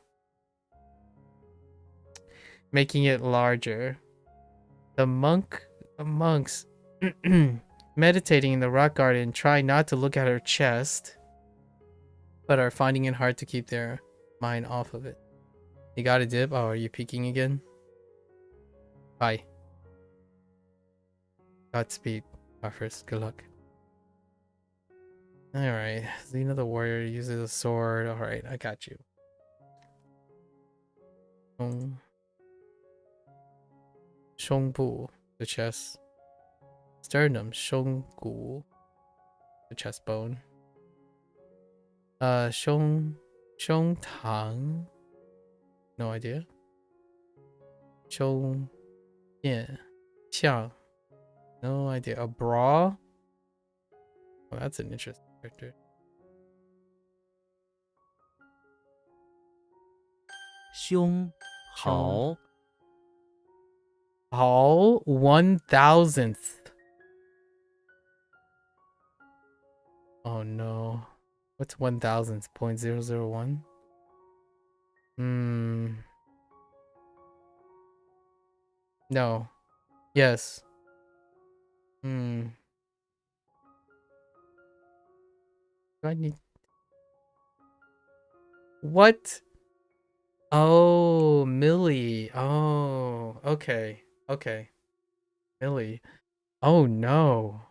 making it larger. The monks meditating in the rock garden try not to look at her chest, but are finding it hard to keep their mind off of it. You got a dip? Oh, are you peeking again? Bye. Godspeed, Buffers. Good luck. Alright. Xena the warrior uses a sword. Alright, I got you. Shongbu, the chest. Sternum, Shonggu, the chest bone. Tang. No idea. Qiang. No idea. A bra? Oh, that's an interesting character. 胸好 1,000th. Oh no. What's 1,000th? 0.001? No. Yes. Do I need... What? Oh, Millie. Oh, okay. Okay. Millie. Oh no.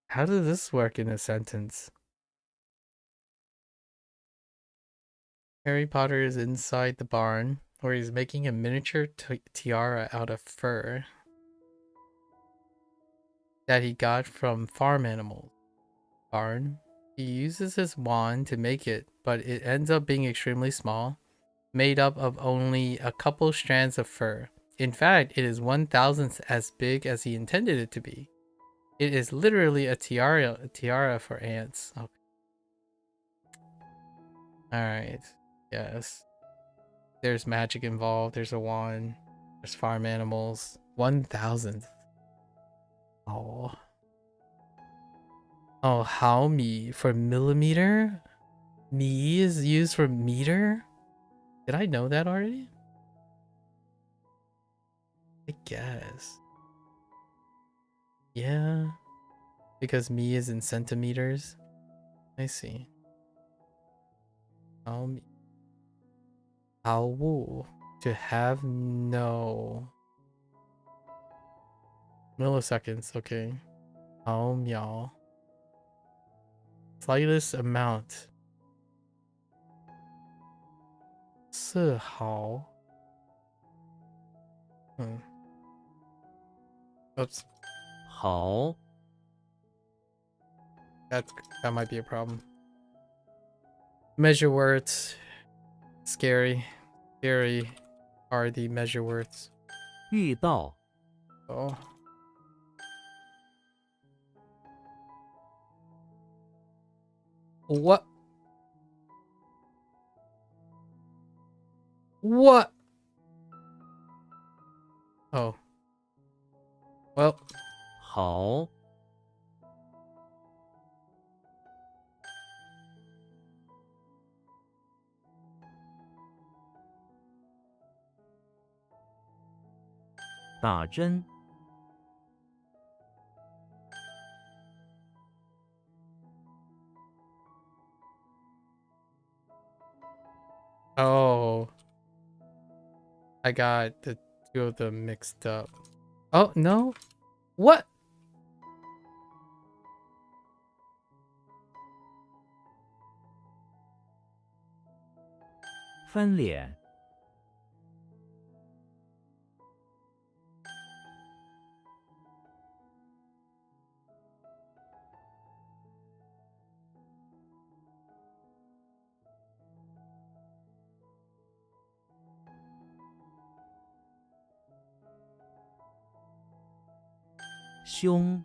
How does this work in a sentence? Harry Potter is inside the barn where he's making a miniature tiara out of fur that he got from farm animals. Barn? He uses his wand to make it, but it ends up being extremely small, made up of only a couple strands of fur. In fact, it is 1,000th as big as he intended it to be. It is literally a tiara for ants. Okay. Alright. Yes. There's magic involved. There's a wand. There's farm animals. 1,000th. Oh. Oh, how mi for millimeter? Mi is used for meter? Did I know that already? I guess. Yeah. Because mi is in centimeters. I see. How mi. How wu. To have no. Milliseconds, okay. How meow. Slightest amount. 4毫. Oops. 毫 That might be a problem. Measure words. Scary. Scary are the measure words. 遇到 Oh. What? What? Oh. Well. 好 打针 Oh. I got the two of them mixed up. Oh, no. What? 翻脸 胸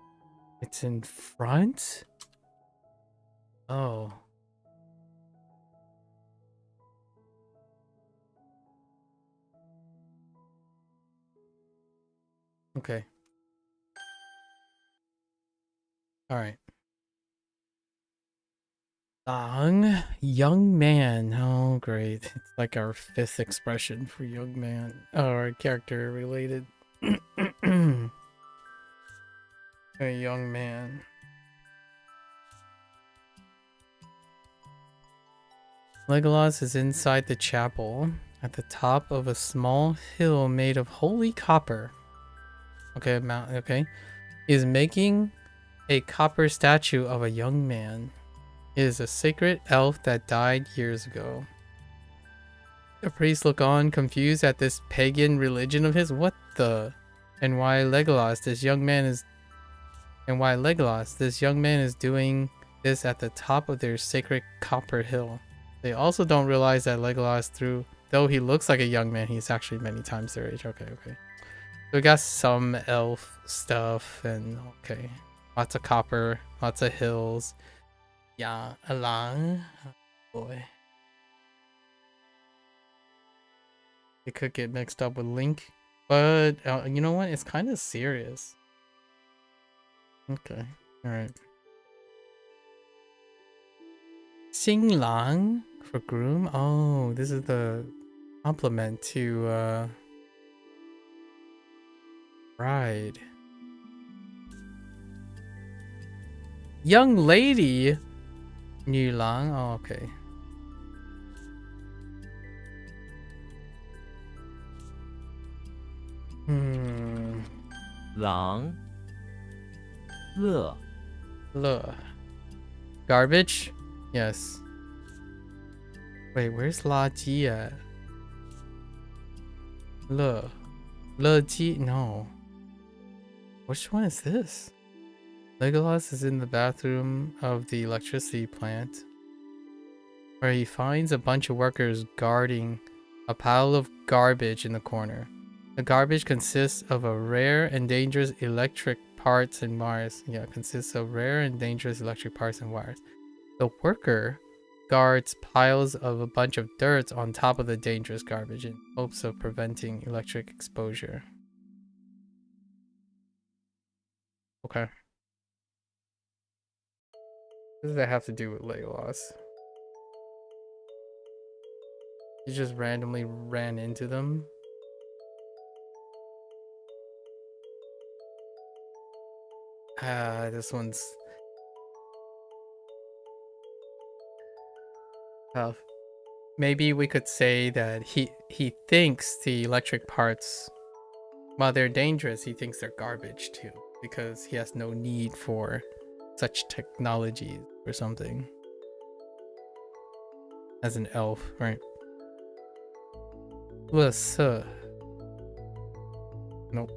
It's in front? Oh. Okay. All right. Hoang, young man. Oh, great. It's like our 5th expression for young man. Or character related. A young man. Legolas is inside the chapel at the top of a small hill made of holy copper. Okay, okay. He is making a copper statue of a young man. It is a sacred elf that died years ago. The priests look on, confused at this pagan religion of his. What the? And why Legolas, this young man is doing this at the top of their sacred copper hill. They also don't realize that Legolas, though he looks like a young man, he's actually many times their age. Okay, okay. So we got some elf stuff and okay. Lots of copper, lots of hills. Yeah, along. Oh, boy. It could get mixed up with Link, but you know what? It's kind of serious. Okay, alright. Xing Lang for groom? Oh, this is the compliment to bride. Young lady! New Lang? Oh, okay. Hmm. 狼 乐 Look. Garbage? Yes. Wait, where's La Ji at? Le Ji? No. Which one is this? Legolas is in the bathroom of the electricity plant, where he finds a bunch of workers guarding a pile of garbage in the corner. The garbage consists of a rare and dangerous electric parts and wires. Yeah, it consists of rare and dangerous electric parts and wires. The worker guards piles of a bunch of dirt on top of the dangerous garbage in hopes of preventing electric exposure. Okay. What does that have to do with Legolas? He just randomly ran into them. This one's tough. Maybe we could say that he thinks the electric parts, while they're dangerous, he thinks they're garbage too, because he has no need for such technologies or something. As an elf, right? Nope.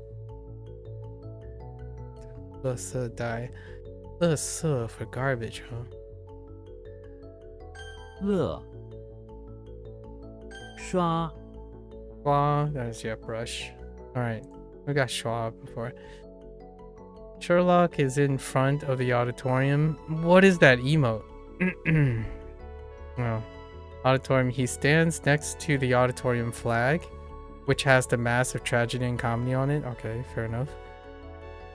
Die. For garbage, huh? 乐刷 Schwa, there's your brush. Alright, we got Schwa before. Sherlock is in front of the auditorium. What is that emote? Oh. Auditorium. He stands next to the auditorium flag, which has the mass of tragedy and comedy on it. Okay, fair enough.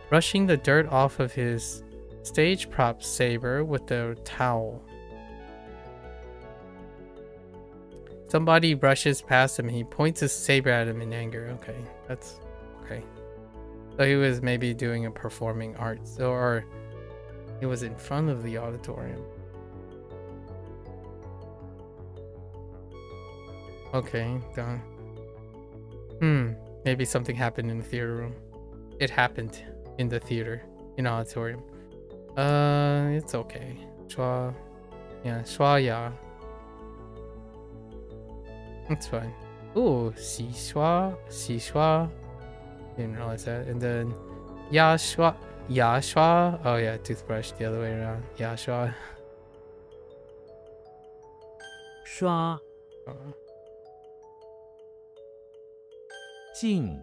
Brushing the dirt off of his stage prop saber with the towel. Somebody brushes past him and he points his saber at him in anger. Okay, that's okay. So he was maybe doing a performing arts, or he was in front of the auditorium. Okay, done. Maybe something happened in the theater room. It happened in the theater, in auditorium. It's okay. Schwa, yeah, schwa ya. That's fine. Ooh, xi schwa. Didn't realize that. And then ya schwa. Oh yeah, toothbrush the other way around. Ya schwa. 刷 静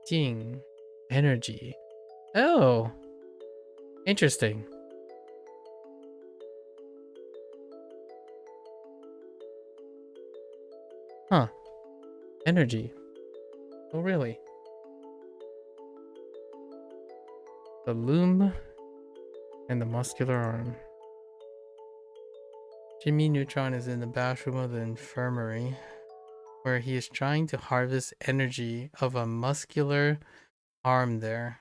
Jing. Energy. Oh. Interesting. Huh. Energy. Oh, really? The loom and the muscular arm. Jimmy Neutron is in the bathroom of the infirmary, where he is trying to harvest energy of a muscular arm there.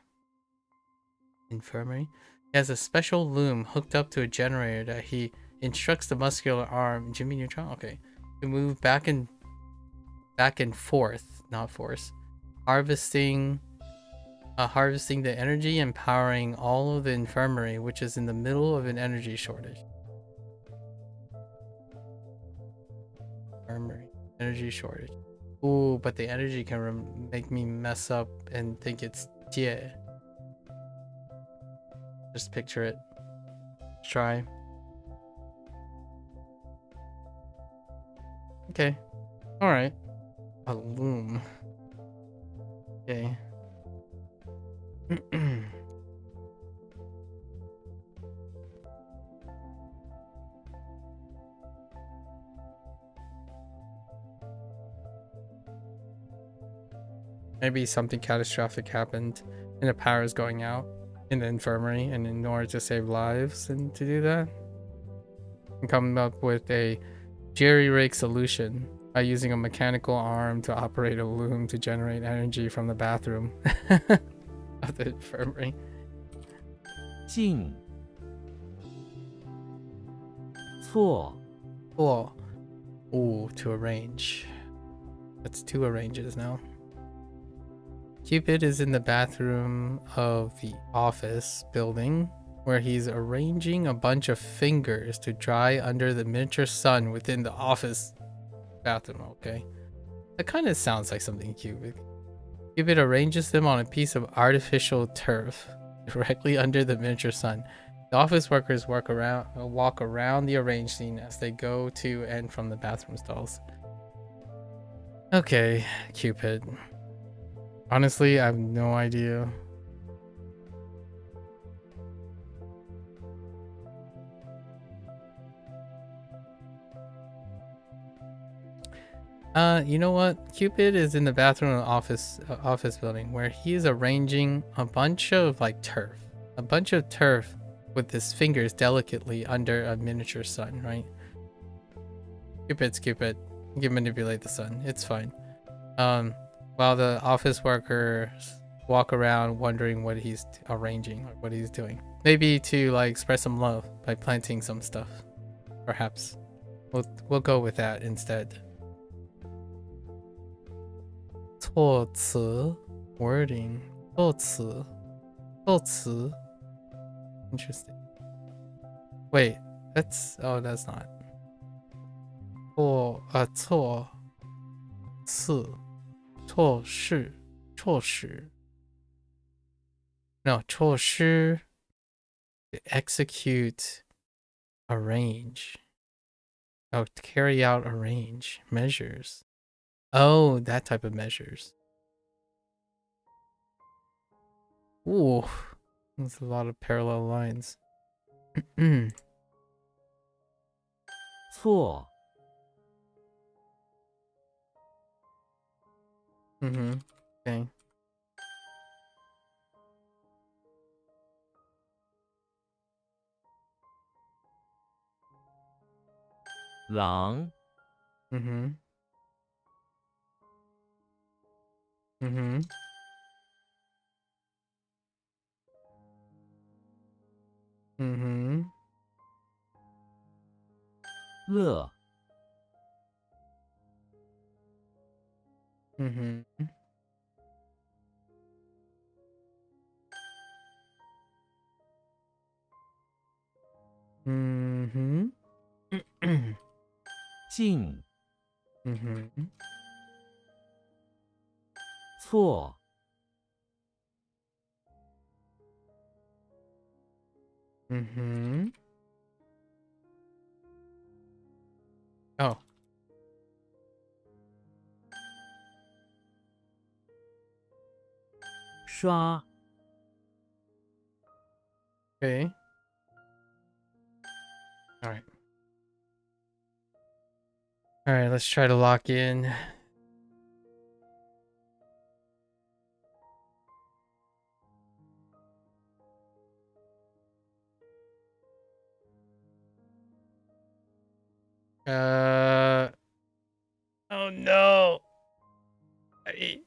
Infirmary? He has a special loom hooked up to a generator that he instructs the muscular arm, Jimmy Neutron, okay, to move back and forth, not force, harvesting the energy and powering all of the infirmary, which is in the middle of an energy shortage. Infirmary, energy shortage. Ooh, but the energy can make me mess up and think it's Jie. Just picture it. Try. Okay. Alright. A loom. Okay. Maybe something catastrophic happened and the power is going out in the infirmary, and in order to save lives and to do that, and come up with a jerry-rig solution by using a mechanical arm to operate a loom to generate energy from the bathroom of the infirmary. 静错 Cool. Ooh, to arrange. That's 2 arranges now. Cupid is in the bathroom of the office building, where he's arranging a bunch of fingers to dry under the miniature sun within the office bathroom. Okay, that kind of sounds like something Cupid. Cupid arranges them on a piece of artificial turf directly under the miniature sun. The office workers walk around the arranged scene as they go to and from the bathroom stalls. Okay, Cupid. Honestly, I have no idea. You know what? Cupid is in the bathroom of the office building where he is arranging a bunch of like turf. A bunch of turf with his fingers delicately under a miniature sun, right? Cupid's Cupid. You can manipulate the sun. It's fine. While the office workers walk around wondering what he's arranging or what he's doing. Maybe to like express some love by planting some stuff. Perhaps. We'll go with that instead. 措辞 wording 措辞 interesting. Wait, that's not. 措施 no 措施 execute arrange to carry out arrange measures. Oh, that type of measures. Ooh, that's a lot of parallel lines. 错 Okay. 狼 Mm-hmm. 乐 静 错 Oh. 刷 Okay. Alright. Alright, let's try to lock in. Oh no. Ay.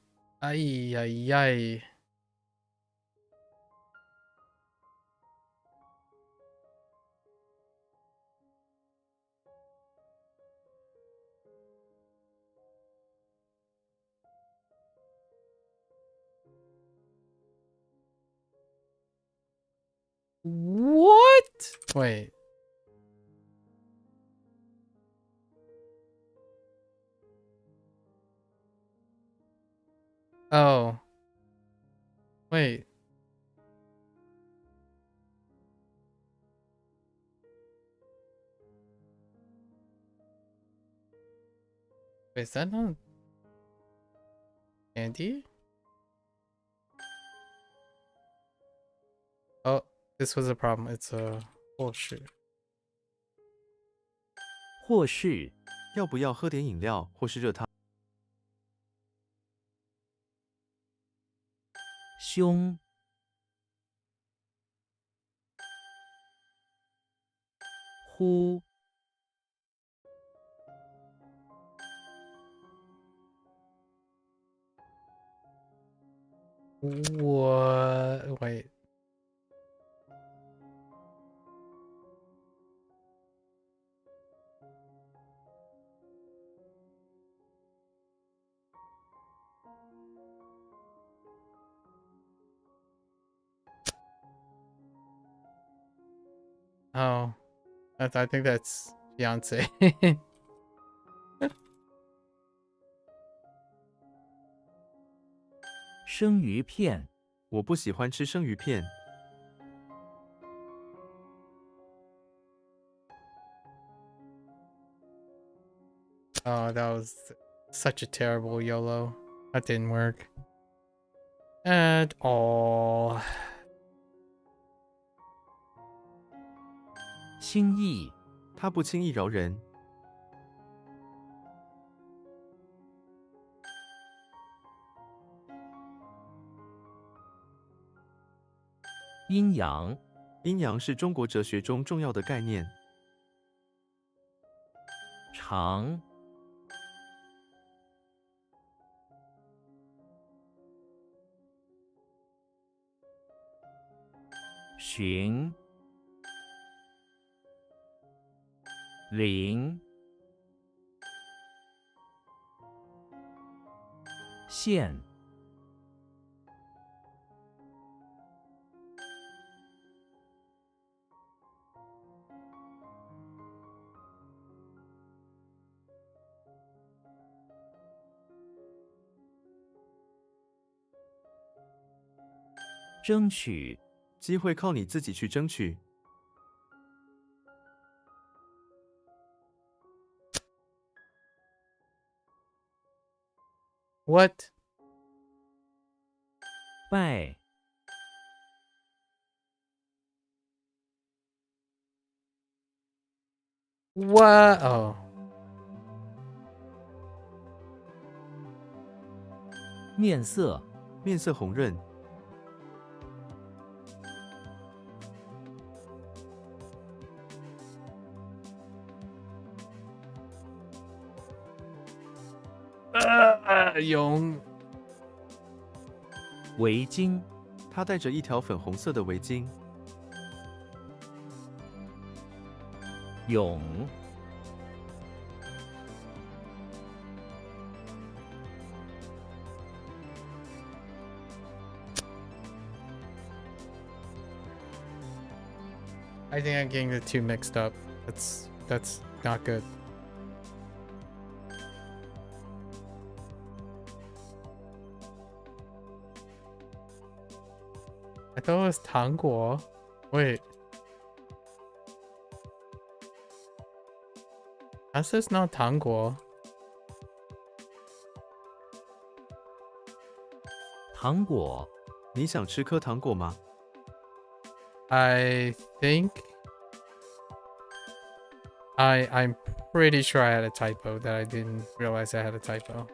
What? Wait. Oh. Wait. Wait, is that not Andy? Oh, this was a problem. It's a bullshit. 或是 要不要喝点饮料或是热汤？ 凶 呼 What? Wait. Oh, I think that's fiance. 生鱼片 我不喜欢吃生鱼片， Oh, that was such a terrible YOLO. That didn't work at all. 轻易、他不轻易饶人。阴阳、阴阳是中国哲学中重要的概念。长、寻、零、线、争取、机会靠你自己去争取。 What? 拜、 What? Oh. 面色、面色红润， Yong. 围巾、他戴着一条粉红色的围巾。 泳、 I think I'm getting the two mixed up. That's not good. I thought it was 糖果. Wait. How's this not 糖果? 糖果、你想吃颗糖果吗？ I think I'm pretty sure I had a typo that I didn't realize I had a typo.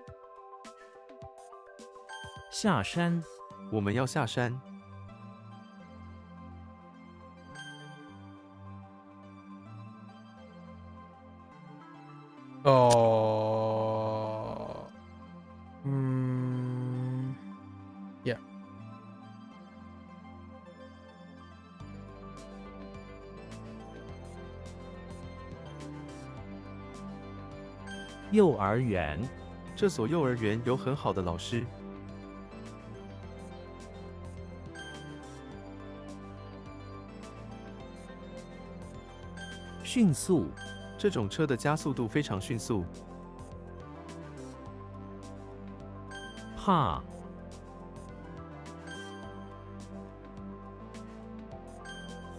下山、我们要下山。 Oh. Yeah. 幼儿园、这所幼儿园有很好的老师。 迅速、这种车的加速度非常迅速。 怕、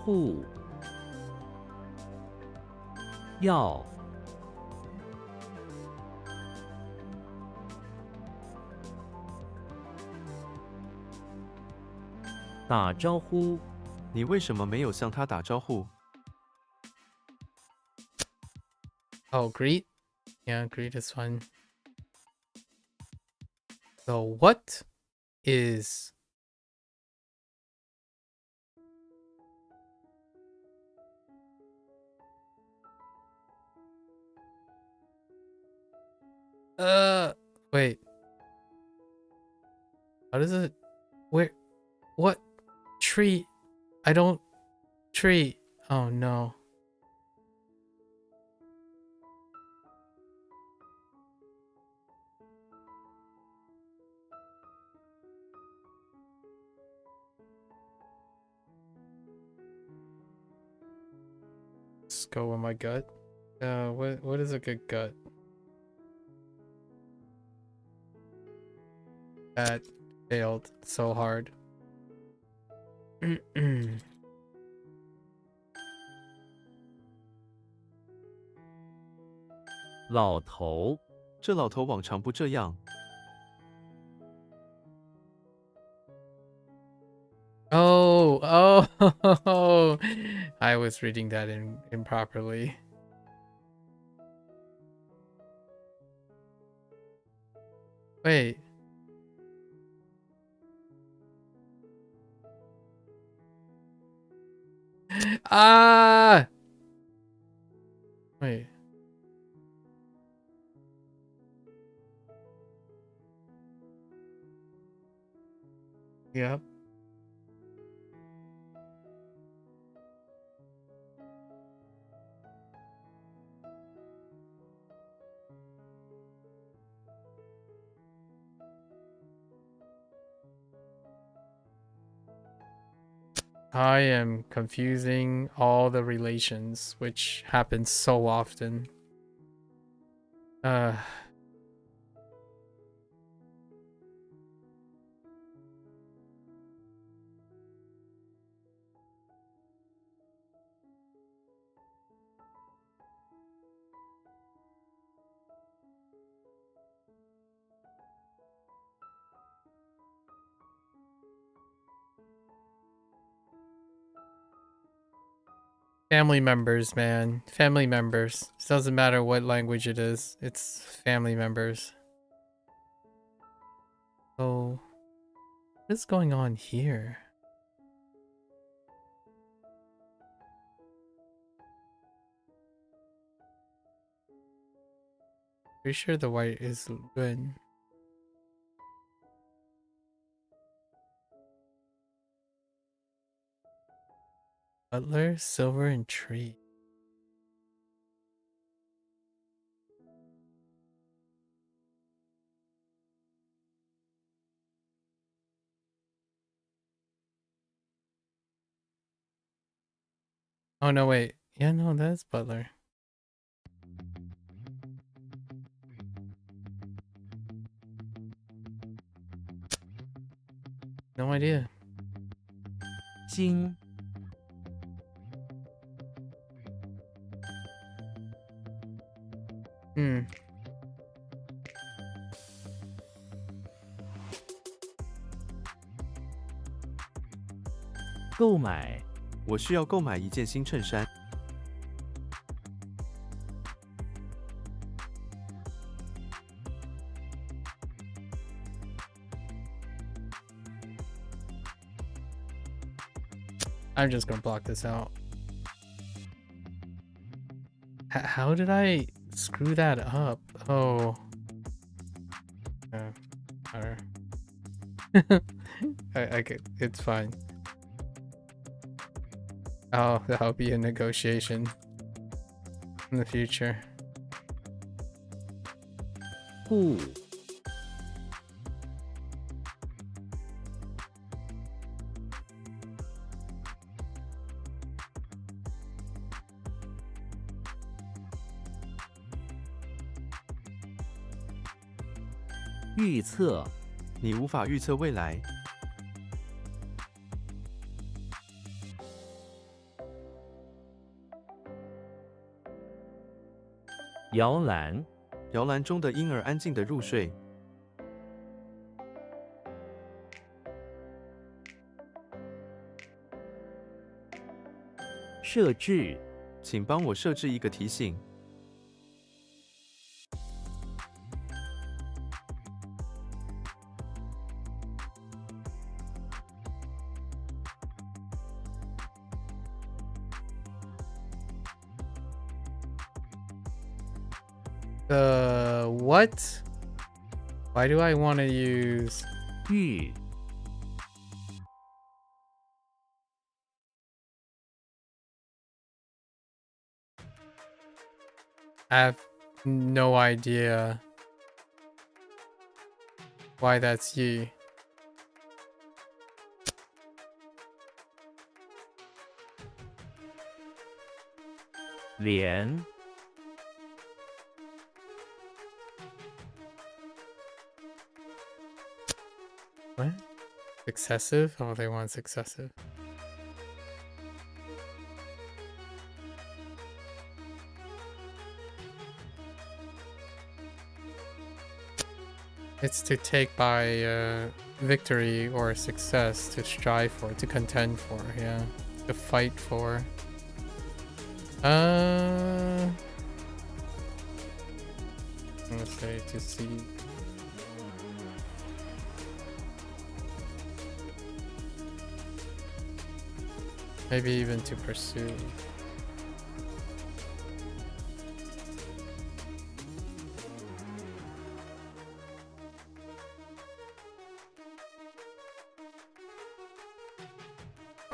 护、要、打招呼、你为什么没有向他打招呼？ Oh, greet? Yeah, greet is fine. So what is wait. How does it where what tree? I don't tree. Oh no. Let's go with my gut. What is a good gut? That failed so hard. 老头，这老头往常不这样。 Oh, oh, I was reading that improperly. Wait. Ah! Wait. Yep. I am confusing all the relations, which happens so often. Family members, man. Family members. It doesn't matter what language it is. It's family members. So, what is going on here? Pretty sure the white is good. Butler, silver, and tree. Oh no, wait. Yeah, no, that's Butler. No idea. 金， Hmm. 购买，我需要购买一件新衬衫。 I'm just gonna block this out. How did I screw that up? Oh. Whatever. I could, it's fine. Oh, that'll be a negotiation in the future. 故， 预测， 你无法预测未来。 摇篮， 摇篮中的婴儿安静地入睡。 设置， 请帮我设置一个提醒。 What? Why do I want to use... 预， I have no idea why that's you. 连， What? Successive? Oh, they want successive. It's to take by victory or success, to strive for, to contend for, yeah. To fight for. I'm gonna say to see. Maybe even to pursue.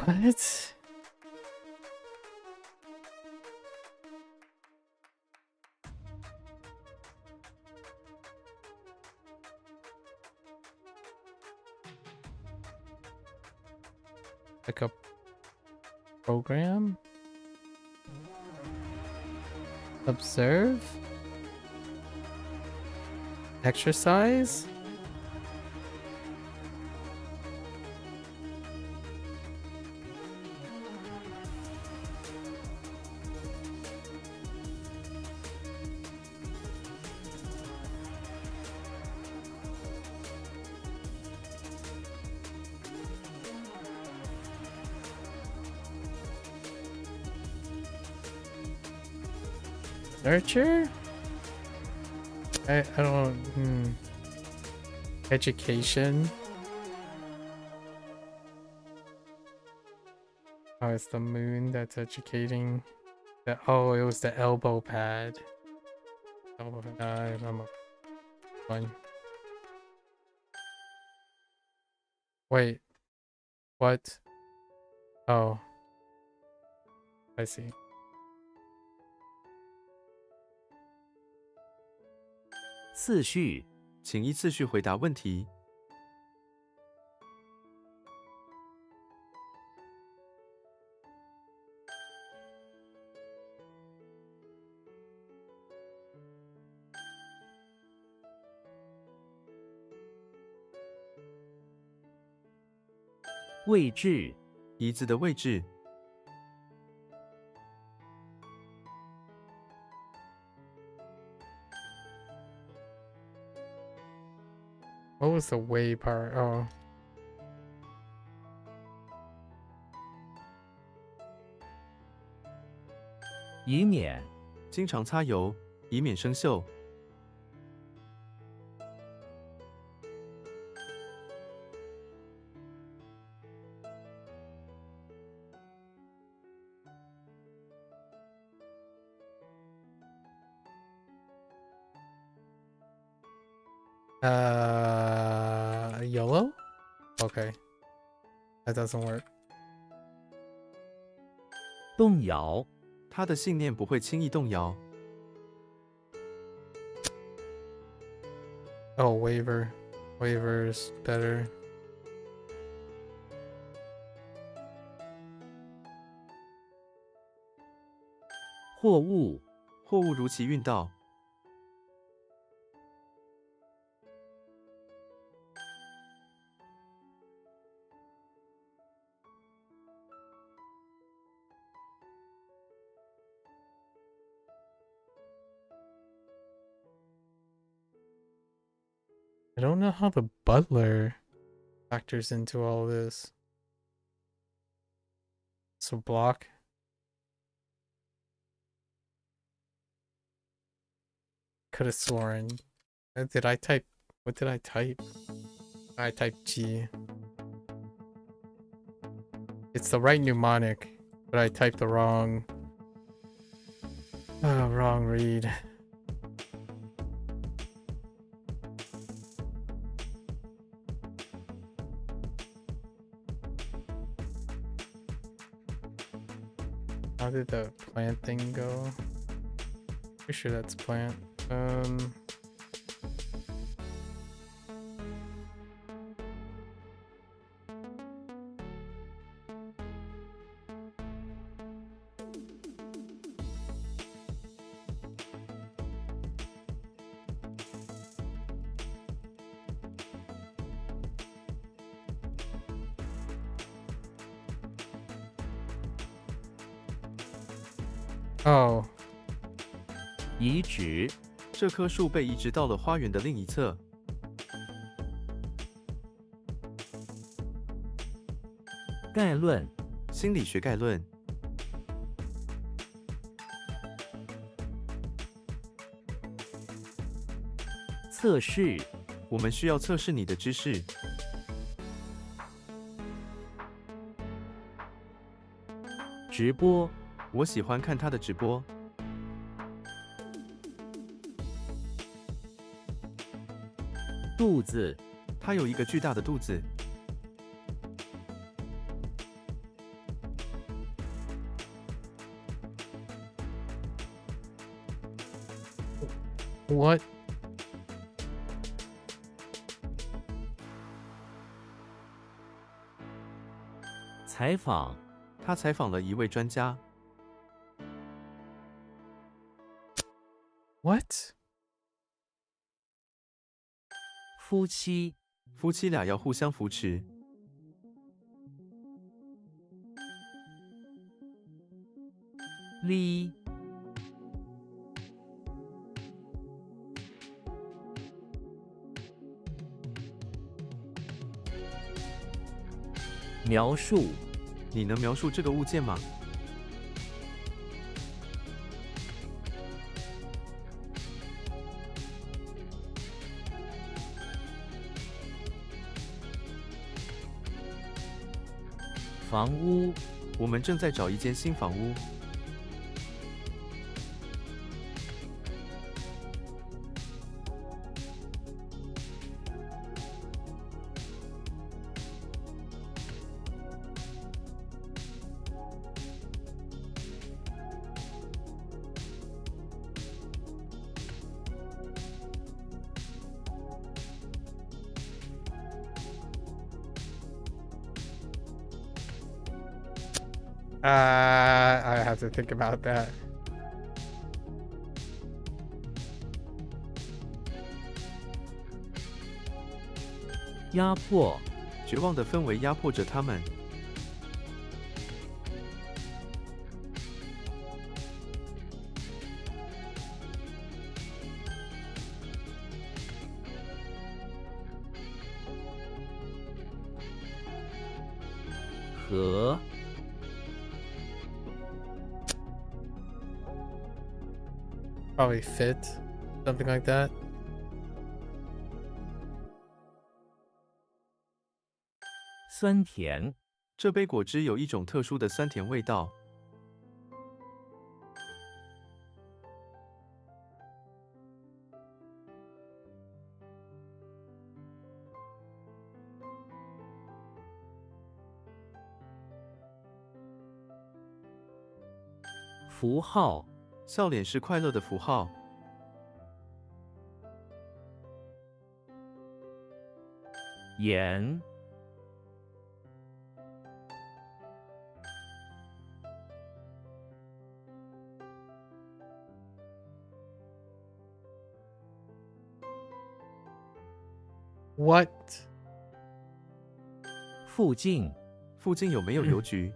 What? Like a program? Observe? Exercise? Nurture? I don't. Education? Oh, it's the moon that's educating. Oh, it was the elbow pad. Oh, I'm a fine. Wait. What? Oh. I see. 次序，请依次序回答问题。位置，椅子的位置， What was the way part? Oh. 以免，经常擦油，以免生锈。Yellow? Okay. That doesn't work. 动摇，他的信念不会轻易动摇。 Oh, waiver. Waiver's better. 货物，货物如期运到。 I don't know how the butler factors into all this. So block. Could have sworn. Did I type? What did I type? I typed G. It's the right mnemonic, but I typed the wrong. Wrong read. How did the plant thing go? Pretty sure that's plant. Oh. 移植，这棵树被移植到了花园的另一侧。概论、心理学概论、测试、我们需要测试你的知识。直播、我喜欢看他的直播。肚子、他有一个巨大的肚子。What? 采访、他采访了一位专家。What? 夫妻、夫妻俩要互相扶持。哩、描述、你能描述这个物件吗？房屋、我们正在找一间新房屋。I have to think about that. 压迫、绝望的氛围压迫着他们。和、 Probably fit, something like that. 酸甜、这杯果汁有一种特殊的酸甜味道。符号、笑脸是快乐的符号。盐、 What? 附近、附近有没有邮局？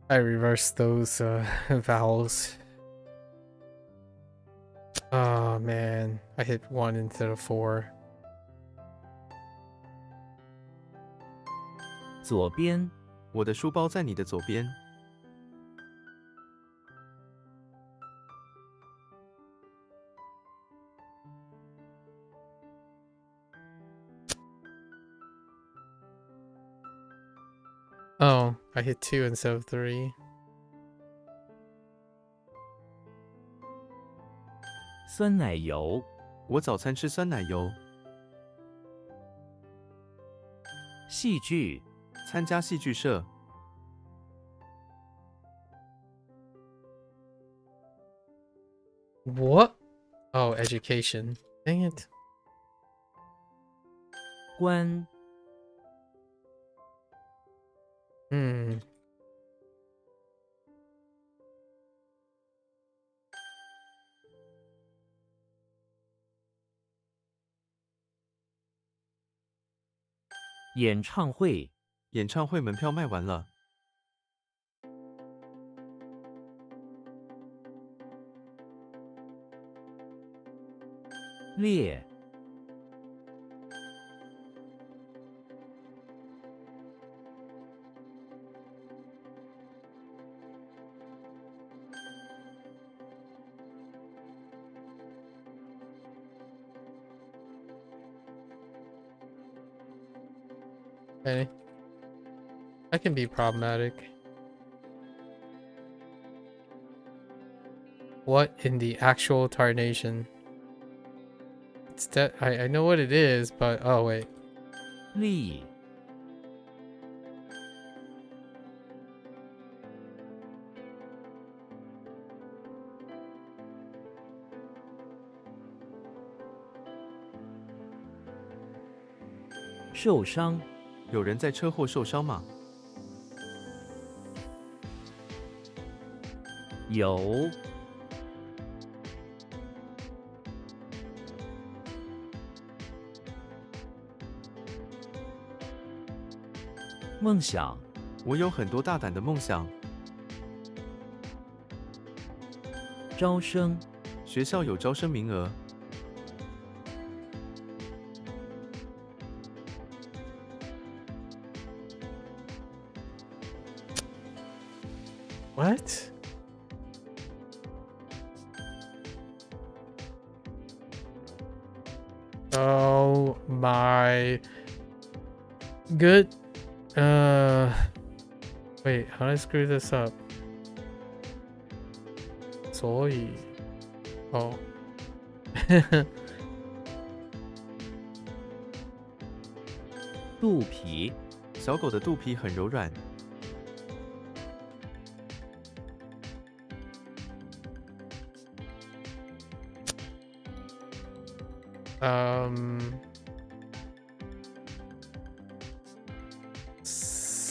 I reversed those vowels. Oh man, I hit 1 instead of 4. 左边、我的书包在你的左边。Oh, I hit 2 instead of 3. 酸奶油、我早餐吃酸奶油。戏剧、参加戏剧社。 What? Oh, education. Dang it. 关、 Hmm. 演唱会、演唱会门票卖完了。列，Okay. That can be problematic. What in the actual tarnation? It's that I know what it is, but oh wait. 力，受伤，有人在车祸受伤吗？有，梦想，我有很多大胆的梦想。招生，学校有招生名额。 What? Oh my good. Wait, how did I screw this up? 所以 Oh. 肚皮，小狗的肚皮很柔软。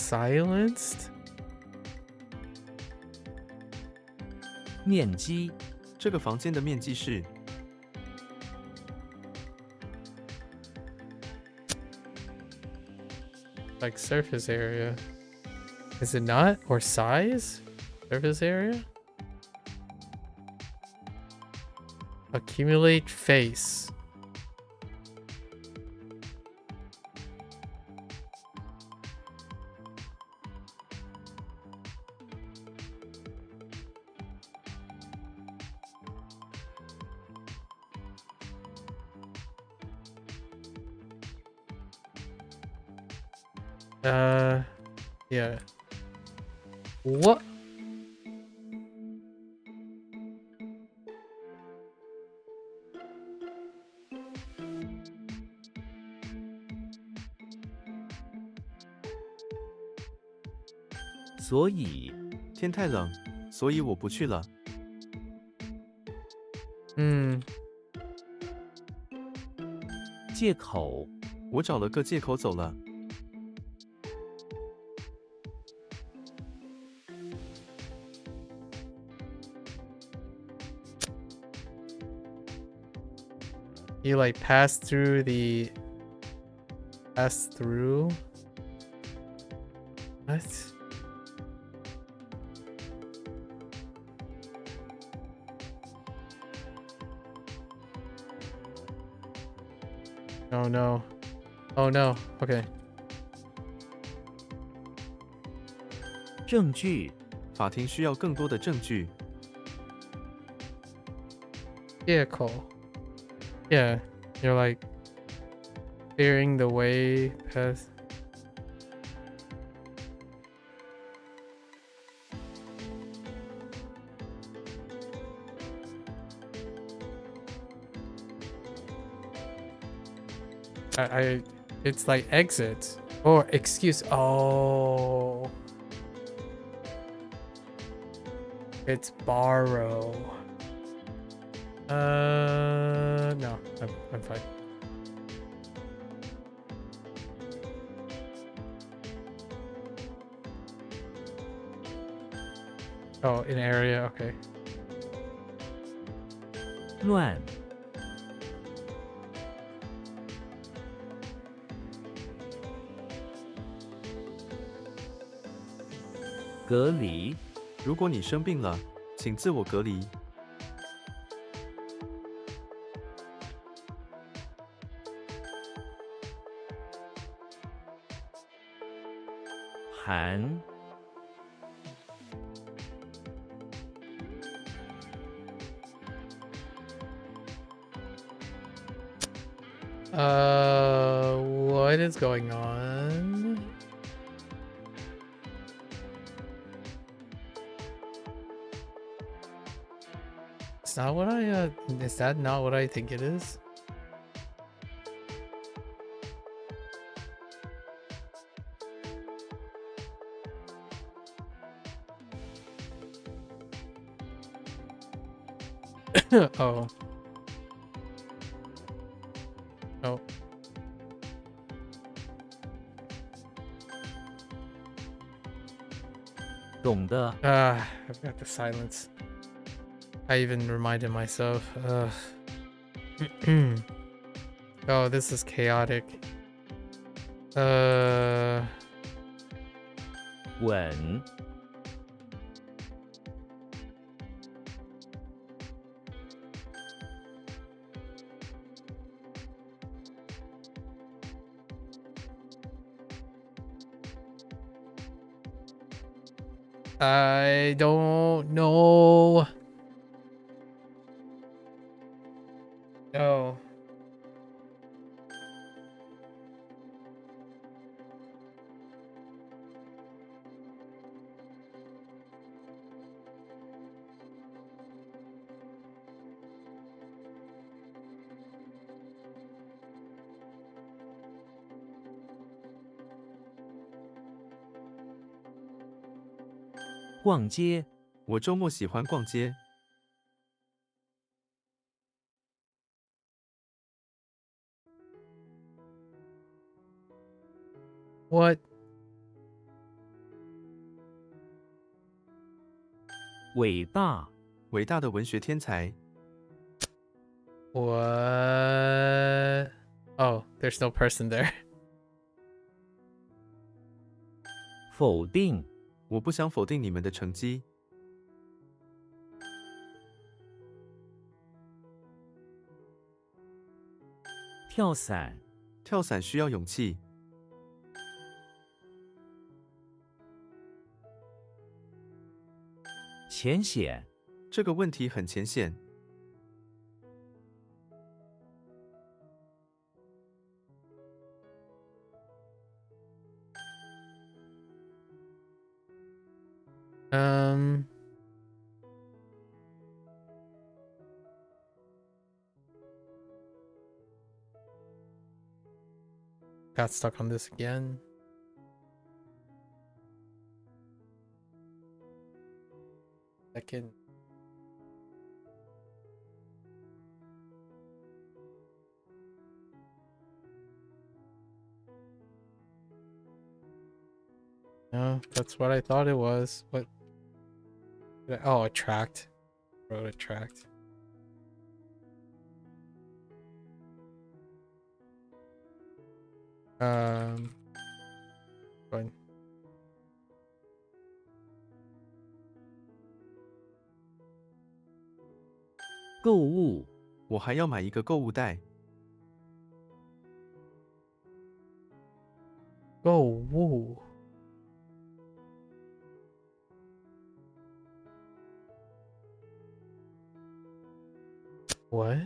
Silenced? 面积，这个房间的面积是 Like surface area. Is it not? Or size? Surface area? Accumulate face. Yeah. What? 所以，天太冷，所以我不去了。借口，我找了个借口走了。 You like pass through. What? Oh no. Oh no. Okay. 证据，法庭需要更多的证据。 Vehicle. Yeah, you're like clearing the way past. It's like exit or excuse. Oh, it's borrow. No, I'm fine. Oh, in area, okay. 乱，隔离，如果你生病了，请自我隔离。韩 What is going on? It's not what I, is that not what I think it is? Oh. Oh.懂得 I've got the silence. I even reminded myself. Oh, this is chaotic. 稳 I don't know. No. “逛街 我周末喜欢逛街。 What? 伟大 伟大的文学天才， What? Oh, there's no person there. 否定 我不想否定你们的成绩。 跳伞 跳伞需要勇气， 浅显 这个问题很浅显。 Got stuck on this again. Second. No, that's what I thought it was. What? Oh, attract. Wrote attract. Fine. 购物 我还要买一个购物袋。 购物 What?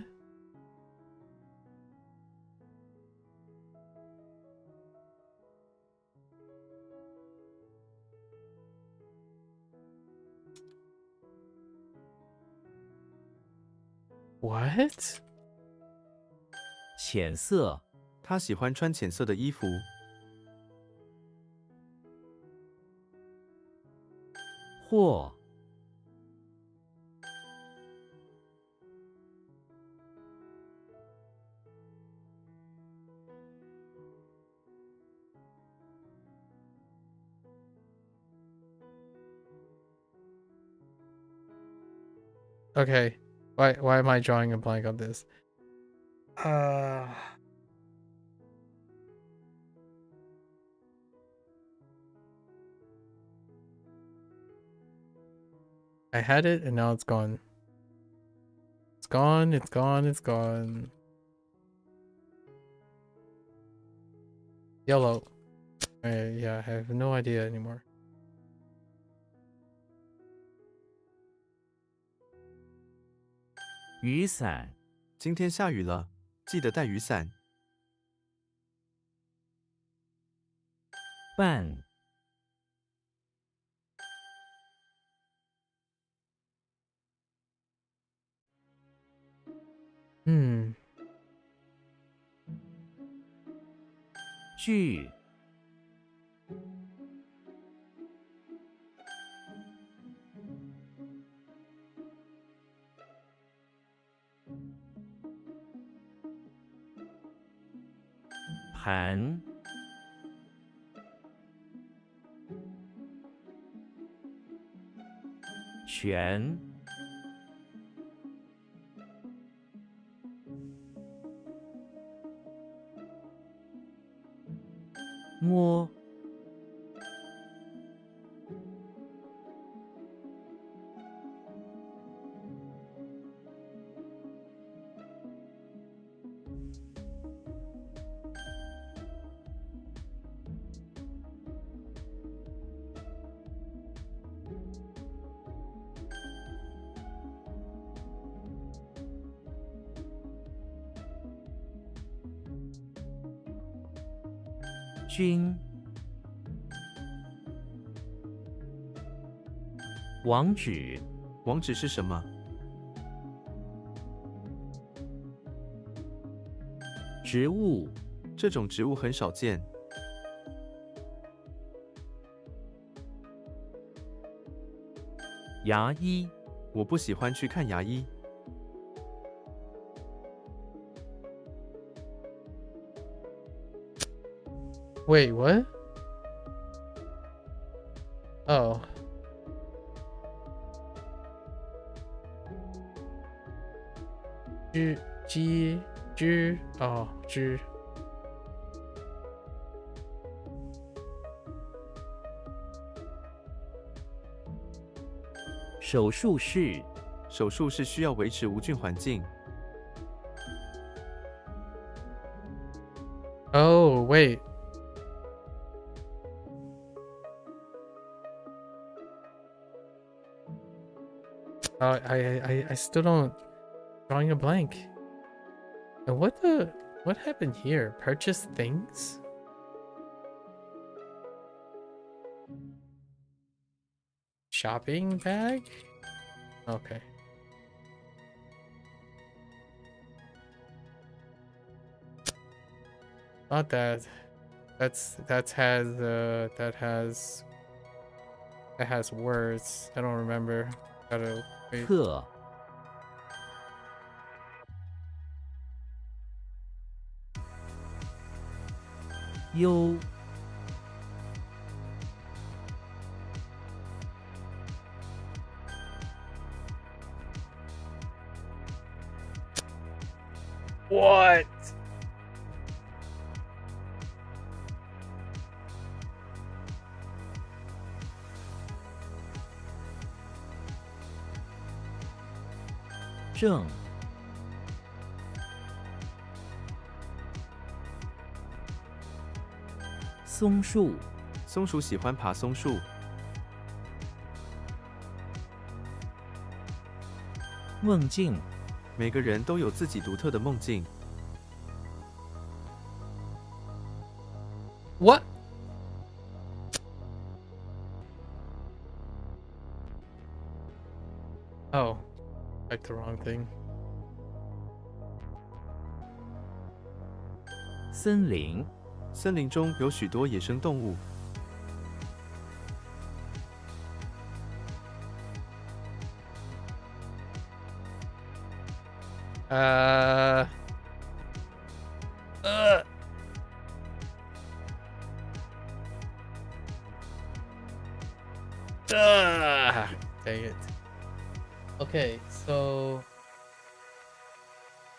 What? 浅色 他喜欢穿浅色的衣服。 或 Okay. Why am I drawing a blank on this? I had it and now it's gone. It's gone, it's gone, it's gone. Yellow. Yeah, I have no idea anymore. 雨伞，今天下雨了，记得带雨伞。半，嗯句，盘，全，摸，君，网址，网址是什么？植物，这种植物很少见。牙医，我不喜欢去看牙医。Wait, what? Oh. Oh, 手术室，手术是需要维持无菌环境。Oh, wait. I still don't. Drawing a blank. And what happened here? Purchase things? Shopping bag? Okay. Not that. That has words. I don't remember. Gotta wait. 课，优，What? 正，松树，松鼠喜欢爬松树。梦境，每个人都有自己独特的梦境。What? Oh, like the wrong thing. 森林，森林中有许多野生动物。Uh. Dang it. Okay, so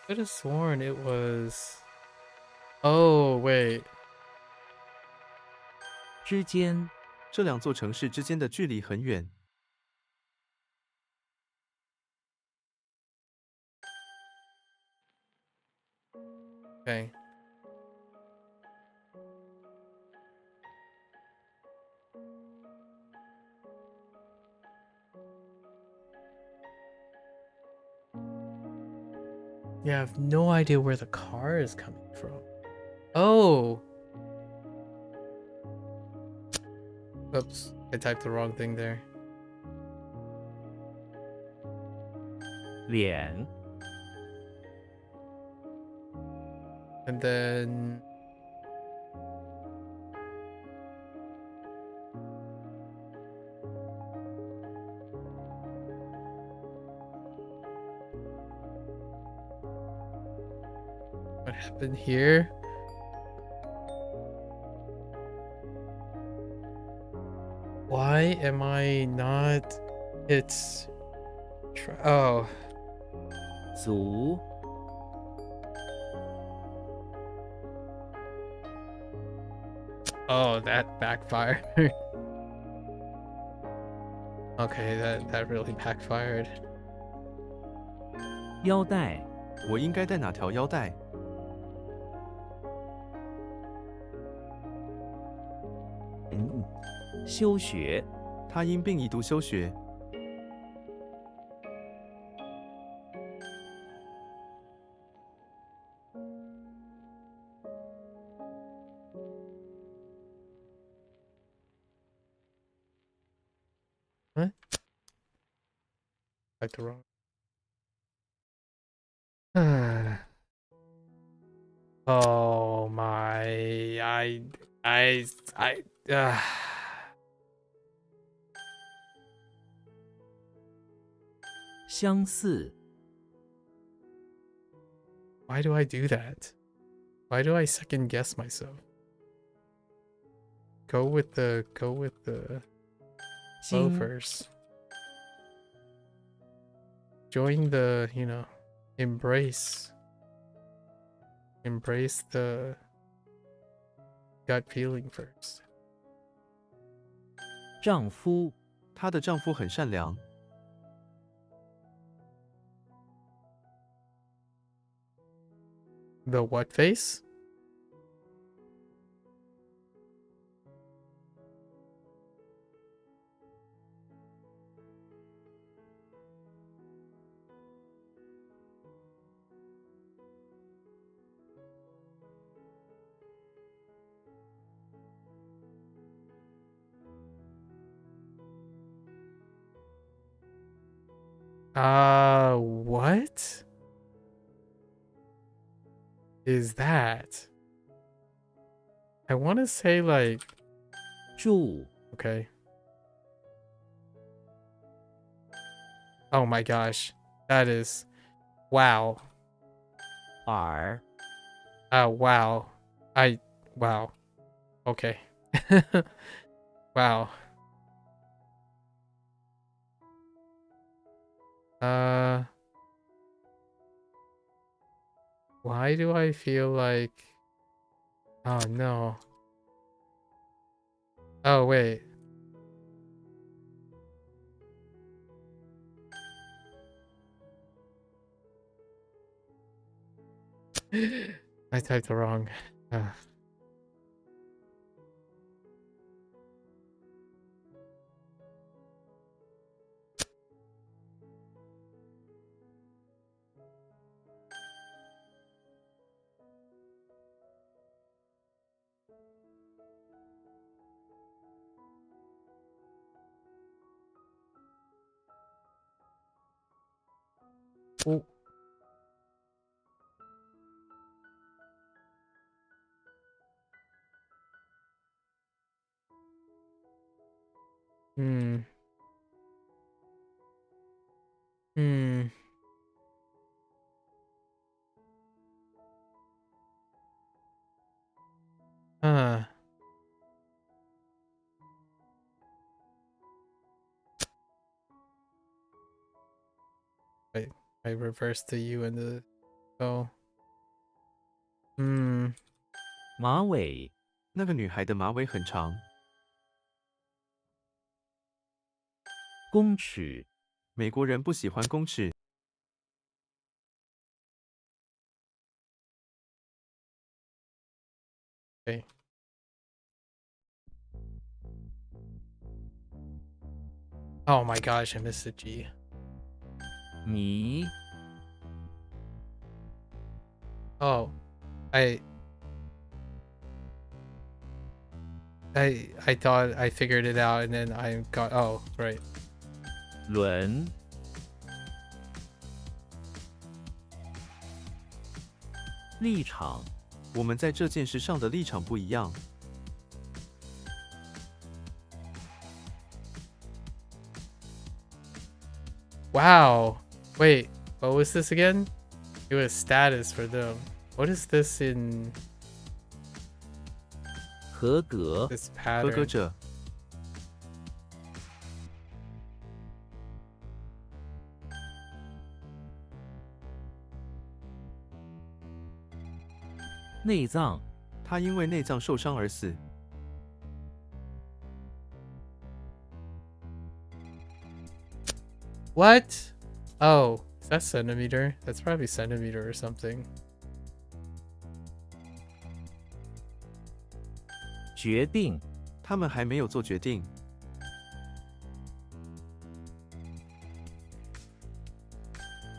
could have sworn it was. Oh wait. 之间，这两座城市之间的距离很远。Okay. Yeah, I have no idea where the car is coming from. Oh! Oops, I typed the wrong thing there. 脸 And then... What happened here? Why am I not... It's... Oh. 足 Oh, that backfired. Okay, that really backfired. 腰带 我应该戴哪条腰带？休学他因病已读休学。What? Typed the wrong. Oh my, I 相似 why do I do that? Why do I second guess myself? Go with the flow 经 first. Join the, embrace the gut feeling first. 丈夫她的丈夫很善良。 The what face? What is that? I want to say like, 住 okay. Oh my gosh. That is, wow. 耳 Wow. Wow. Okay. Wow. Why do I feel like... Oh no. Oh wait. I typed the wrong. Oh. Hmm. Hmm. Huh. Wait, I reversed the U and the O. Hmm. 马尾那个女孩的马尾很长。公尺美国人不喜欢公尺。 Okay. Oh my gosh, I missed the G. 迷 Oh, I thought I figured it out and then I got, oh, right. 轮，立场，我们在这件事上的立场不一样。 Wow. Wait, what was this again? It was status for them. What is this in 合格， this 合格 pattern? 者，内脏，他因为内脏受伤而死。 What? Oh, is that centimeter? That's probably centimeter or something. 决定，他们还没有做决定。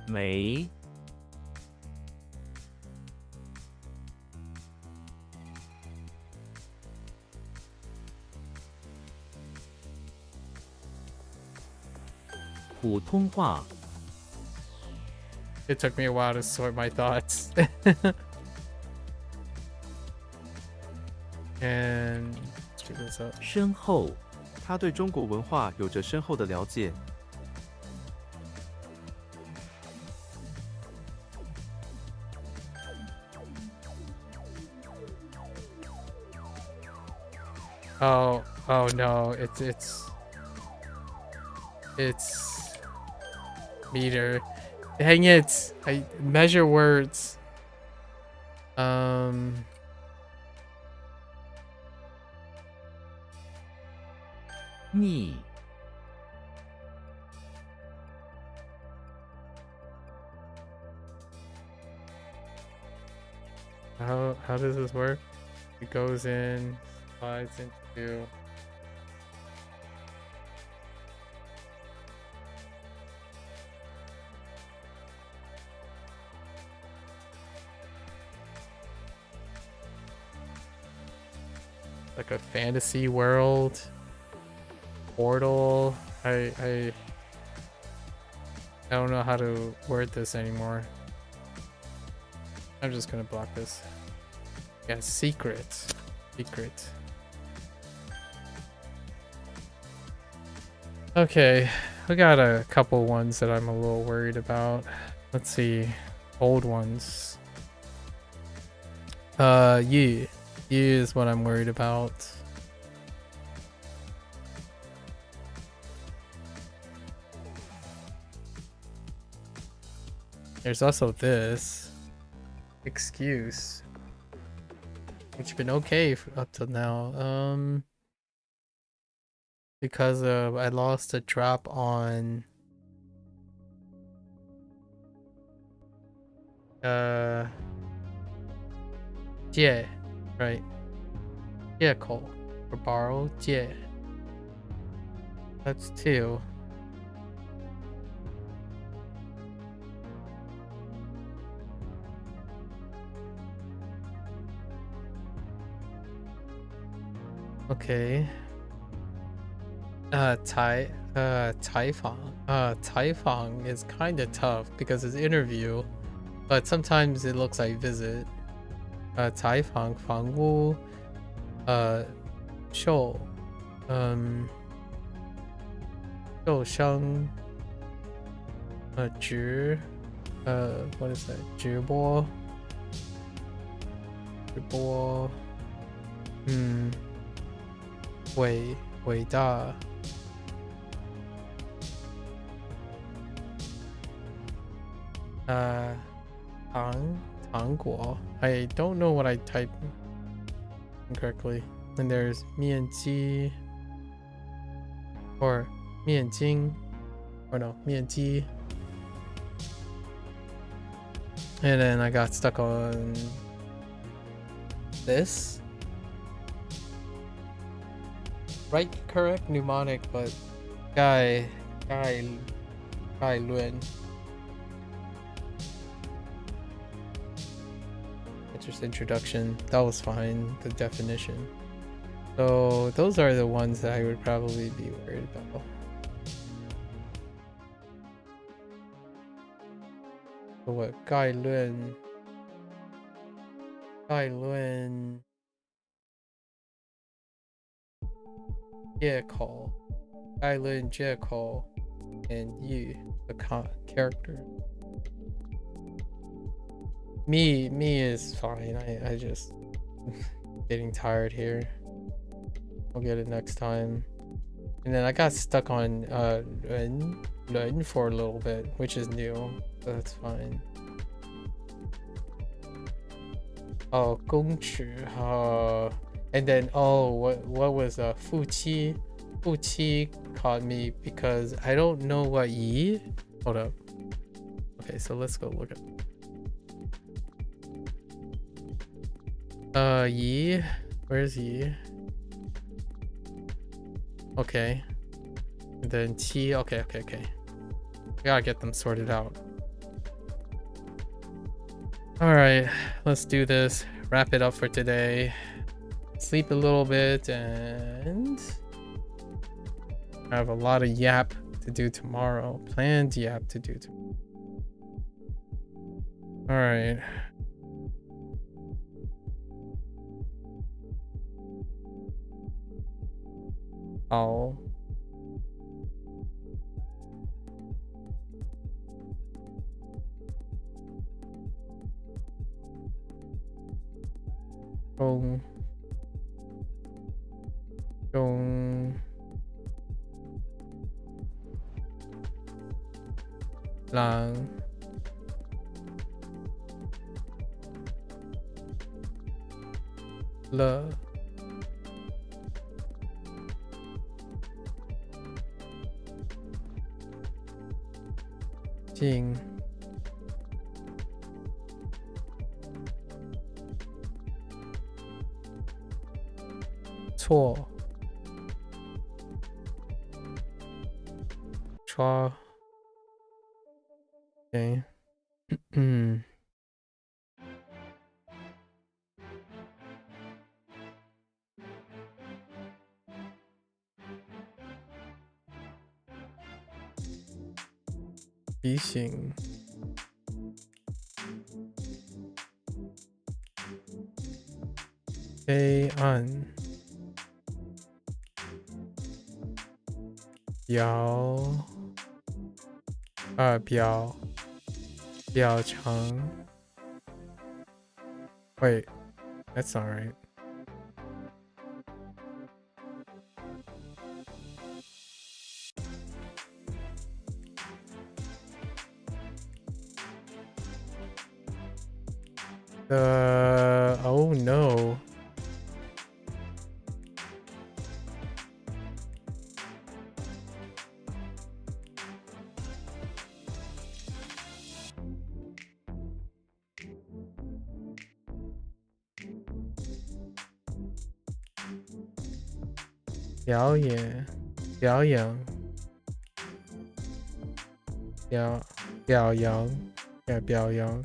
没，普通话， It took me a while to sort my thoughts. And let's check this out. 深厚，他对中国文化有着深厚的了解。 Oh, oh no, it's meter. Dang it! I measure words. – 逆， How does this work? It goes in, slides into. Like a fantasy world portal. I don't know how to word this anymore. I'm just gonna block this. Yeah, secret. Okay, we got a couple ones that I'm a little worried about. Let's see, old ones. Yi is what I'm worried about. There's also this excuse, which has been okay up till now. Because I lost a drop on Jie, right? Vehicle or borrow Jie. That's 2. Okay. Taifang is kind of tough because it's interview, but sometimes it looks like visit. Taifang, Fangwu, Shou, Sheng, Zhi, what is that? Zhibo, Wei Da. Tang Guo. I don't know what I typed incorrectly. And there's Mian Ji or Mian Jing, or no, Mian Ji. And then I got stuck on this. Right, correct mnemonic, but Gai Lun. just introduction. That was fine. The definition. So those are the ones that I would probably be worried about. So what? 概论借口 概论借口 and you, the character. Me is fine. I just getting tired here. I'll get it next time. And then I got stuck on 人 for a little bit, which is new, so that's fine. Oh, 公尺 and then what was 夫妻 夫妻 caught me because I don't know what yi. Hold up. Okay, so let's go look at yi. Where's yi? Okay. And then qi. Okay. I gotta get them sorted out. All right, let's do this. Wrap it up for today. Sleep a little bit, and I have a lot of yap to do tomorrow. Planned yap to do tomorrow. All right. Oh. Dong. Lang. Le. Jing. Chua. Chua. Okay. 提醒 黑暗表长 Wait, that's not right. Oh no. Xiao Yan. Xiao Yang. Xiao Yang. Yeah, Biao Yang.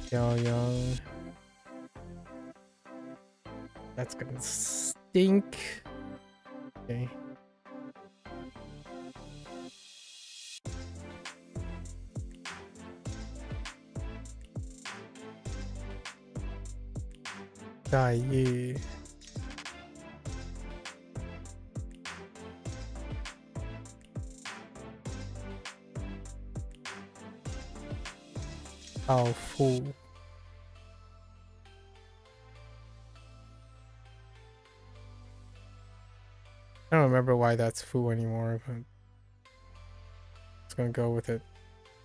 Xiao Yang. That's gonna stink. Okay. Dai Yu. Ao Fu. I don't remember why that's Fu anymore, but it's gonna go with it,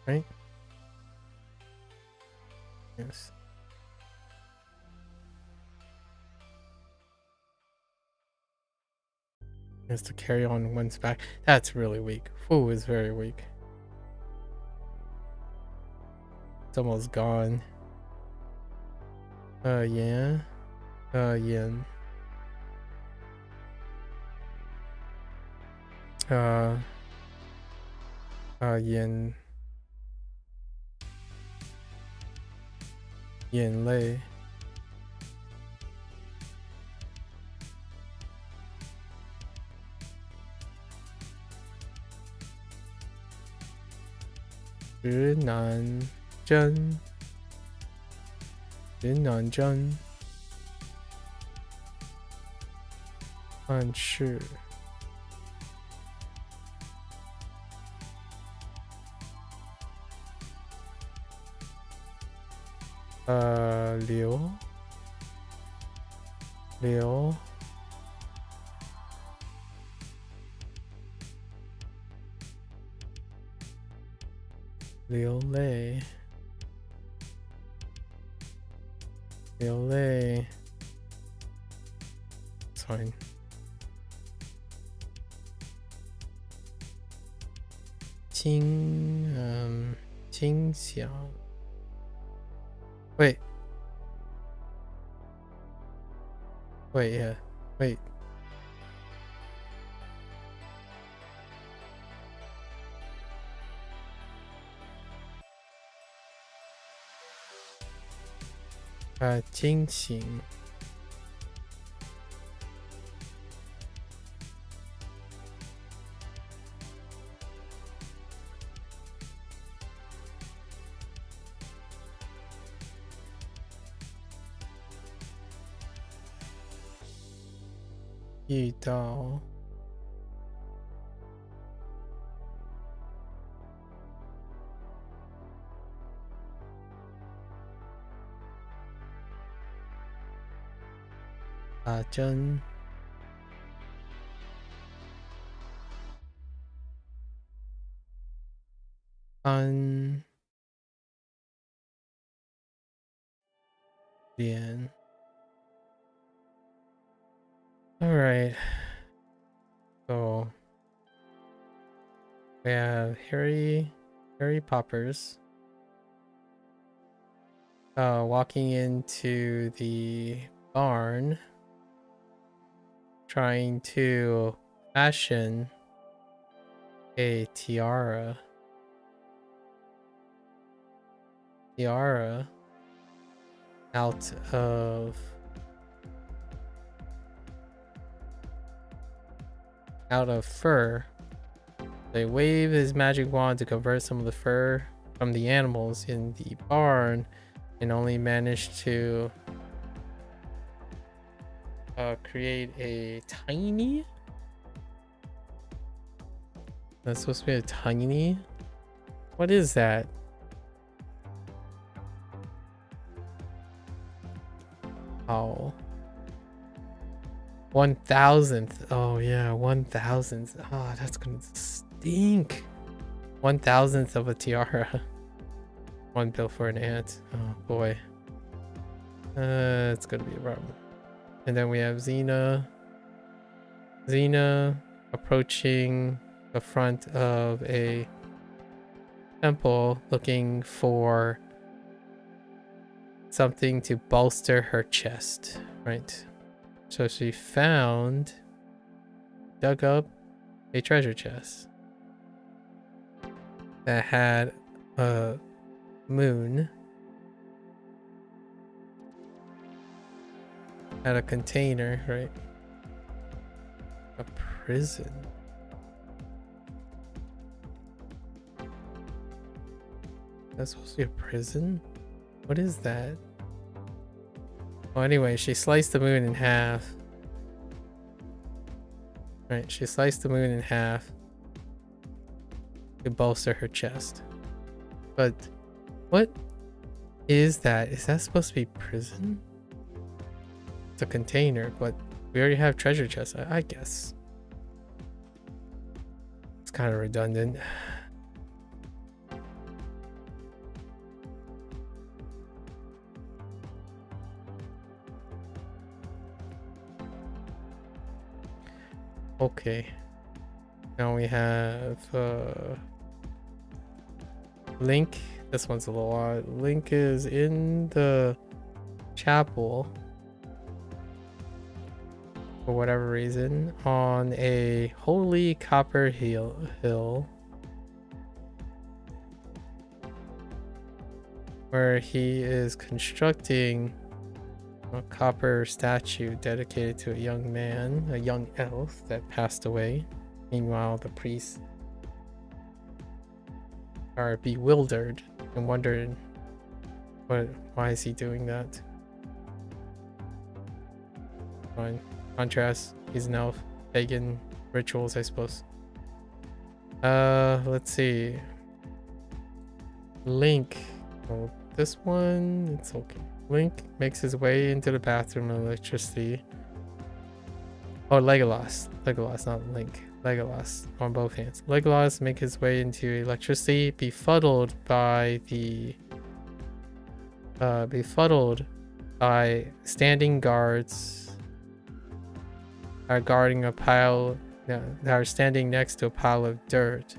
right? Yes. Has to carry on one's back. That's really weak. Fu is very weak. It's almost gone. Yeah. Yin. Yin. 眼泪。指南针，指南针，暗示。流，流，流泪，流泪。It's fine. 轻响。Wait. Wait, yeah. Wait. Ah, 惊醒。遇到。打针。安。脸。Alright. So we have Harry Poppers walking into the barn trying to fashion a tiara out of fur. They wave his magic wand to convert some of the fur from the animals in the barn and only manage to create a tiny. That's supposed to be a tiny. What is that? Oh. 1,000th. Oh yeah, 1,000th. Oh, that's gonna stink. 1,000th of a tiara. One bill for an ant. Oh boy. It's gonna be a problem. And then we have Xena approaching the front of a temple looking for something to bolster her chest, right? So she dug up a treasure chest that had a moon, had a container, right? A prison. That's supposed to be a prison? What is that? Well, anyway, she sliced the moon in half. Right, she sliced the moon in half to bolster her chest. But what is that? Is that supposed to be prison? It's a container, but we already have treasure chests, I guess. It's kind of redundant. Okay, now we have Link. This one's a little odd. Link is in the chapel for whatever reason on a holy copper hill. where he is constructing a copper statue dedicated to a young man, a young elf that passed away. Meanwhile, the priests are bewildered and wondering why is he doing that? Fine. Contrast, he's an elf. Pagan rituals, I suppose. Let's see. Link. Oh, this one, it's okay. Link makes his way into the bathroom of electricity. Oh, Legolas. Legolas, not Link. Legolas on both hands. Legolas make his way into electricity, befuddled by standing guards are guarding a pile that are standing next to a pile of dirt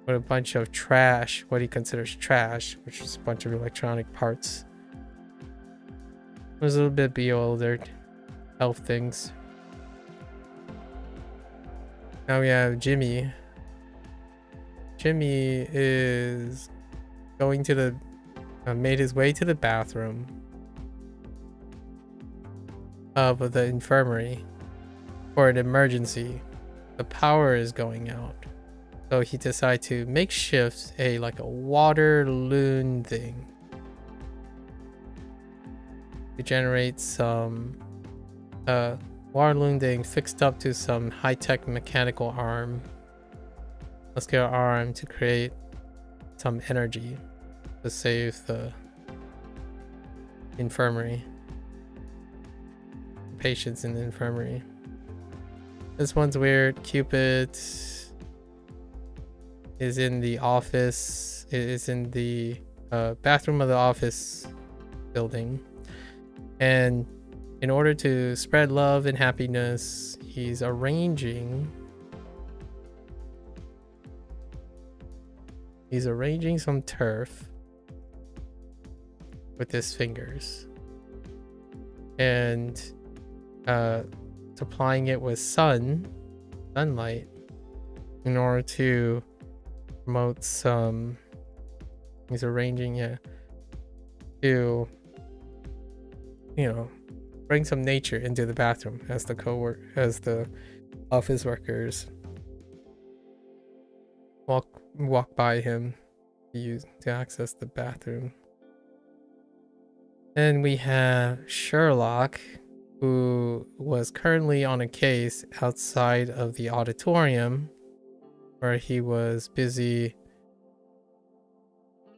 with a bunch of trash, what he considers trash, which is a bunch of electronic parts. I was a little bit bewildered. Elf things. Now we have Jimmy. Jimmy is going to the made his way to the bathroom of the infirmary for an emergency. The power is going out, so he decided to makeshift a water loon thing to generate some water loon thing fixed up to some high-tech mechanical arm, muscular arm, to create some energy to save the infirmary, patients in the infirmary. This one's weird. Cupid is in the office. It is in the bathroom of the office building, and in order to spread love and happiness, he's arranging some turf with his fingers and supplying it with sunlight in order to promote some. He's arranging it to, bring some nature into the bathroom as the office workers walk by him to access the bathroom. Then we have Sherlock, who was currently on a case outside of the auditorium where he was busy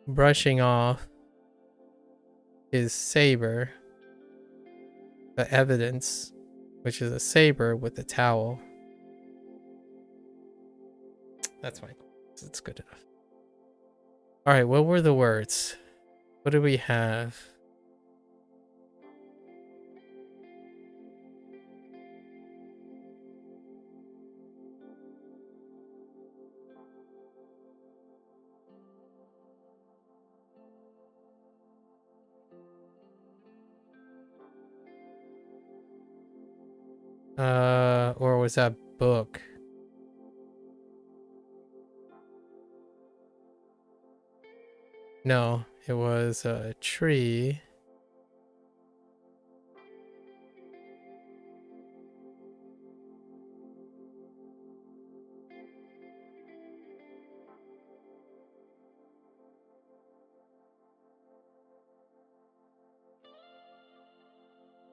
brushing off his saber, the evidence, which is a saber with a towel. That's fine. It's good enough. All right, what were the words? What do we have? Or was that book? No, it was a tree.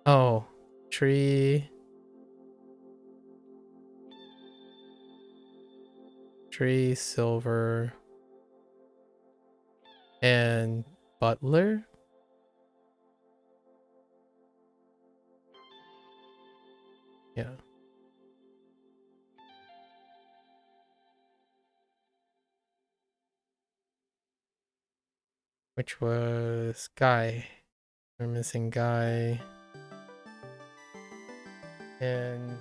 Oh, tree. Tree, silver, and butler. Yeah. Which was Guy. We're missing Guy. And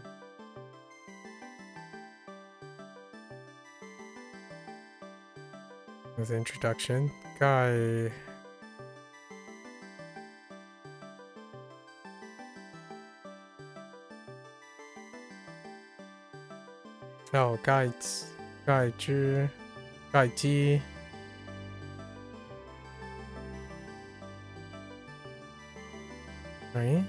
his introduction. Guy. Oh, Guy Ji. Right?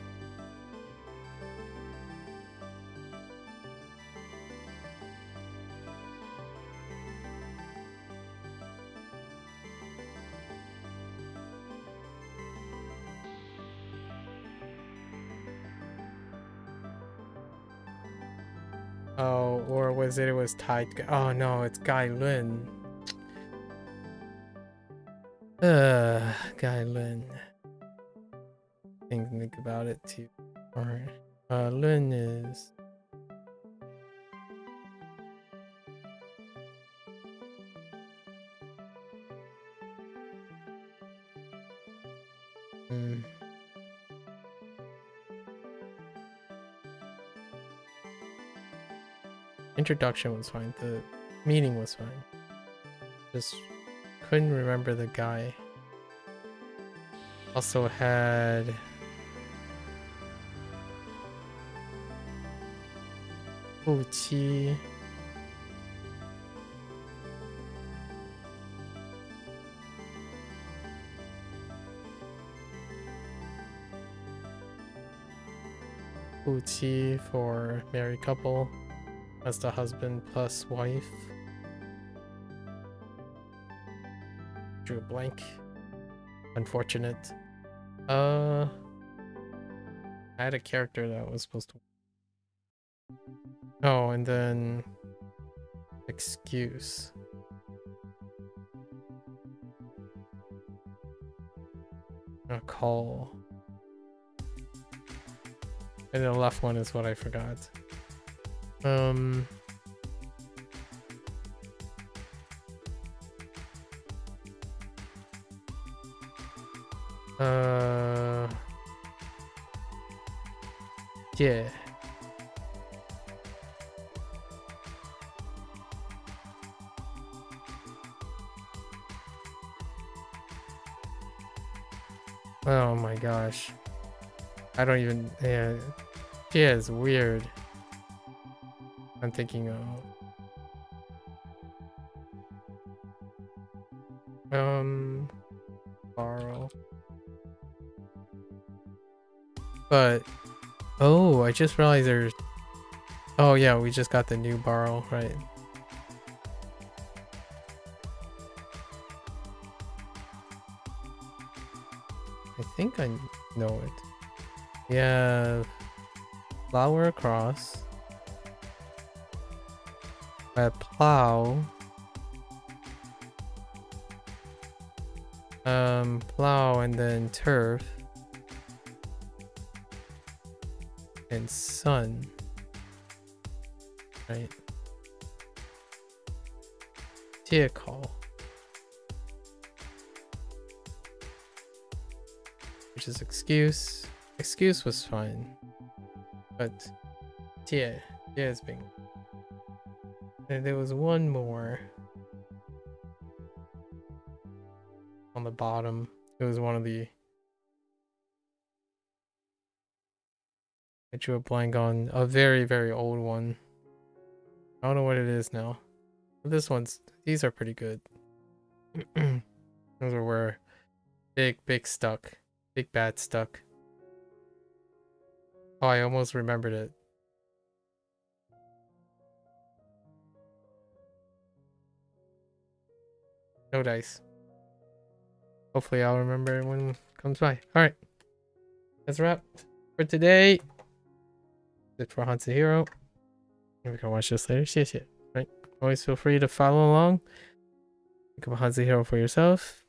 Oh, or was it tied? Oh no, it's Guy Lin. Guy Lin. Think about it too. Alright. Lin is. Introduction was fine. The meaning was fine. Just couldn't remember the guy. Also had Koichi. Koichi for married couple. As the husband plus wife. Drew a blank. Unfortunate. I had a character that was supposed to. Oh, and then excuse. A call. And the left one is what I forgot. Yeah. Oh my gosh. I don't even, yeah. Yeah, it's weird. I'm thinking of borrow. But oh, I just realized there's oh yeah, we just got the new borrow, right? I think I know it. Yeah, flower across. A plow. Plow and then turf. And sun. Right. Vehicle. Which is excuse. Excuse was fine. But yeah is being. And there was one more on the bottom. It was one of the. I drew a blank on a very, very old one. I don't know what it is now. But these are pretty good. Those are where big stuck. Big bad stuck. Oh, I almost remembered it. No dice. Hopefully I'll remember when it comes by. Alright. That's a wrap for today. That's it for HanziHero. We can watch this later. Shit. Right. Always feel free to follow along. Think of HanziHero for yourself.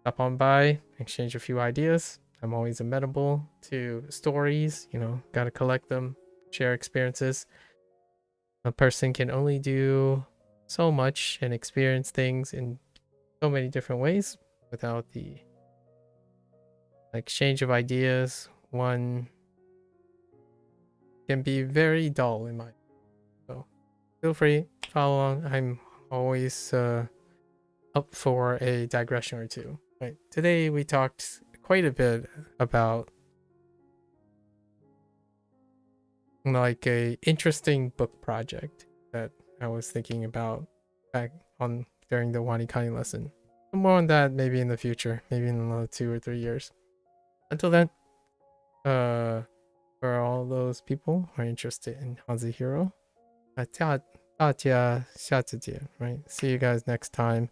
Stop on by, exchange a few ideas. I'm always amenable to stories, gotta collect them, share experiences. A person can only do so much and experience things in so many different ways without the exchange of ideas. One can be very dull in my. So feel free, follow along. I'm always up for a digression or two. Right. Today we talked quite a bit about like a interesting book project that I was thinking about back on during the WaniKani lesson. More on that maybe in the future, maybe in another 2 or 3 years. Until then, for all those people who are interested in HanziHero. 大家下次见, right? See you guys next time.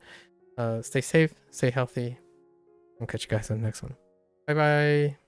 Stay safe, stay healthy. I'll catch you guys on the next one. Bye bye.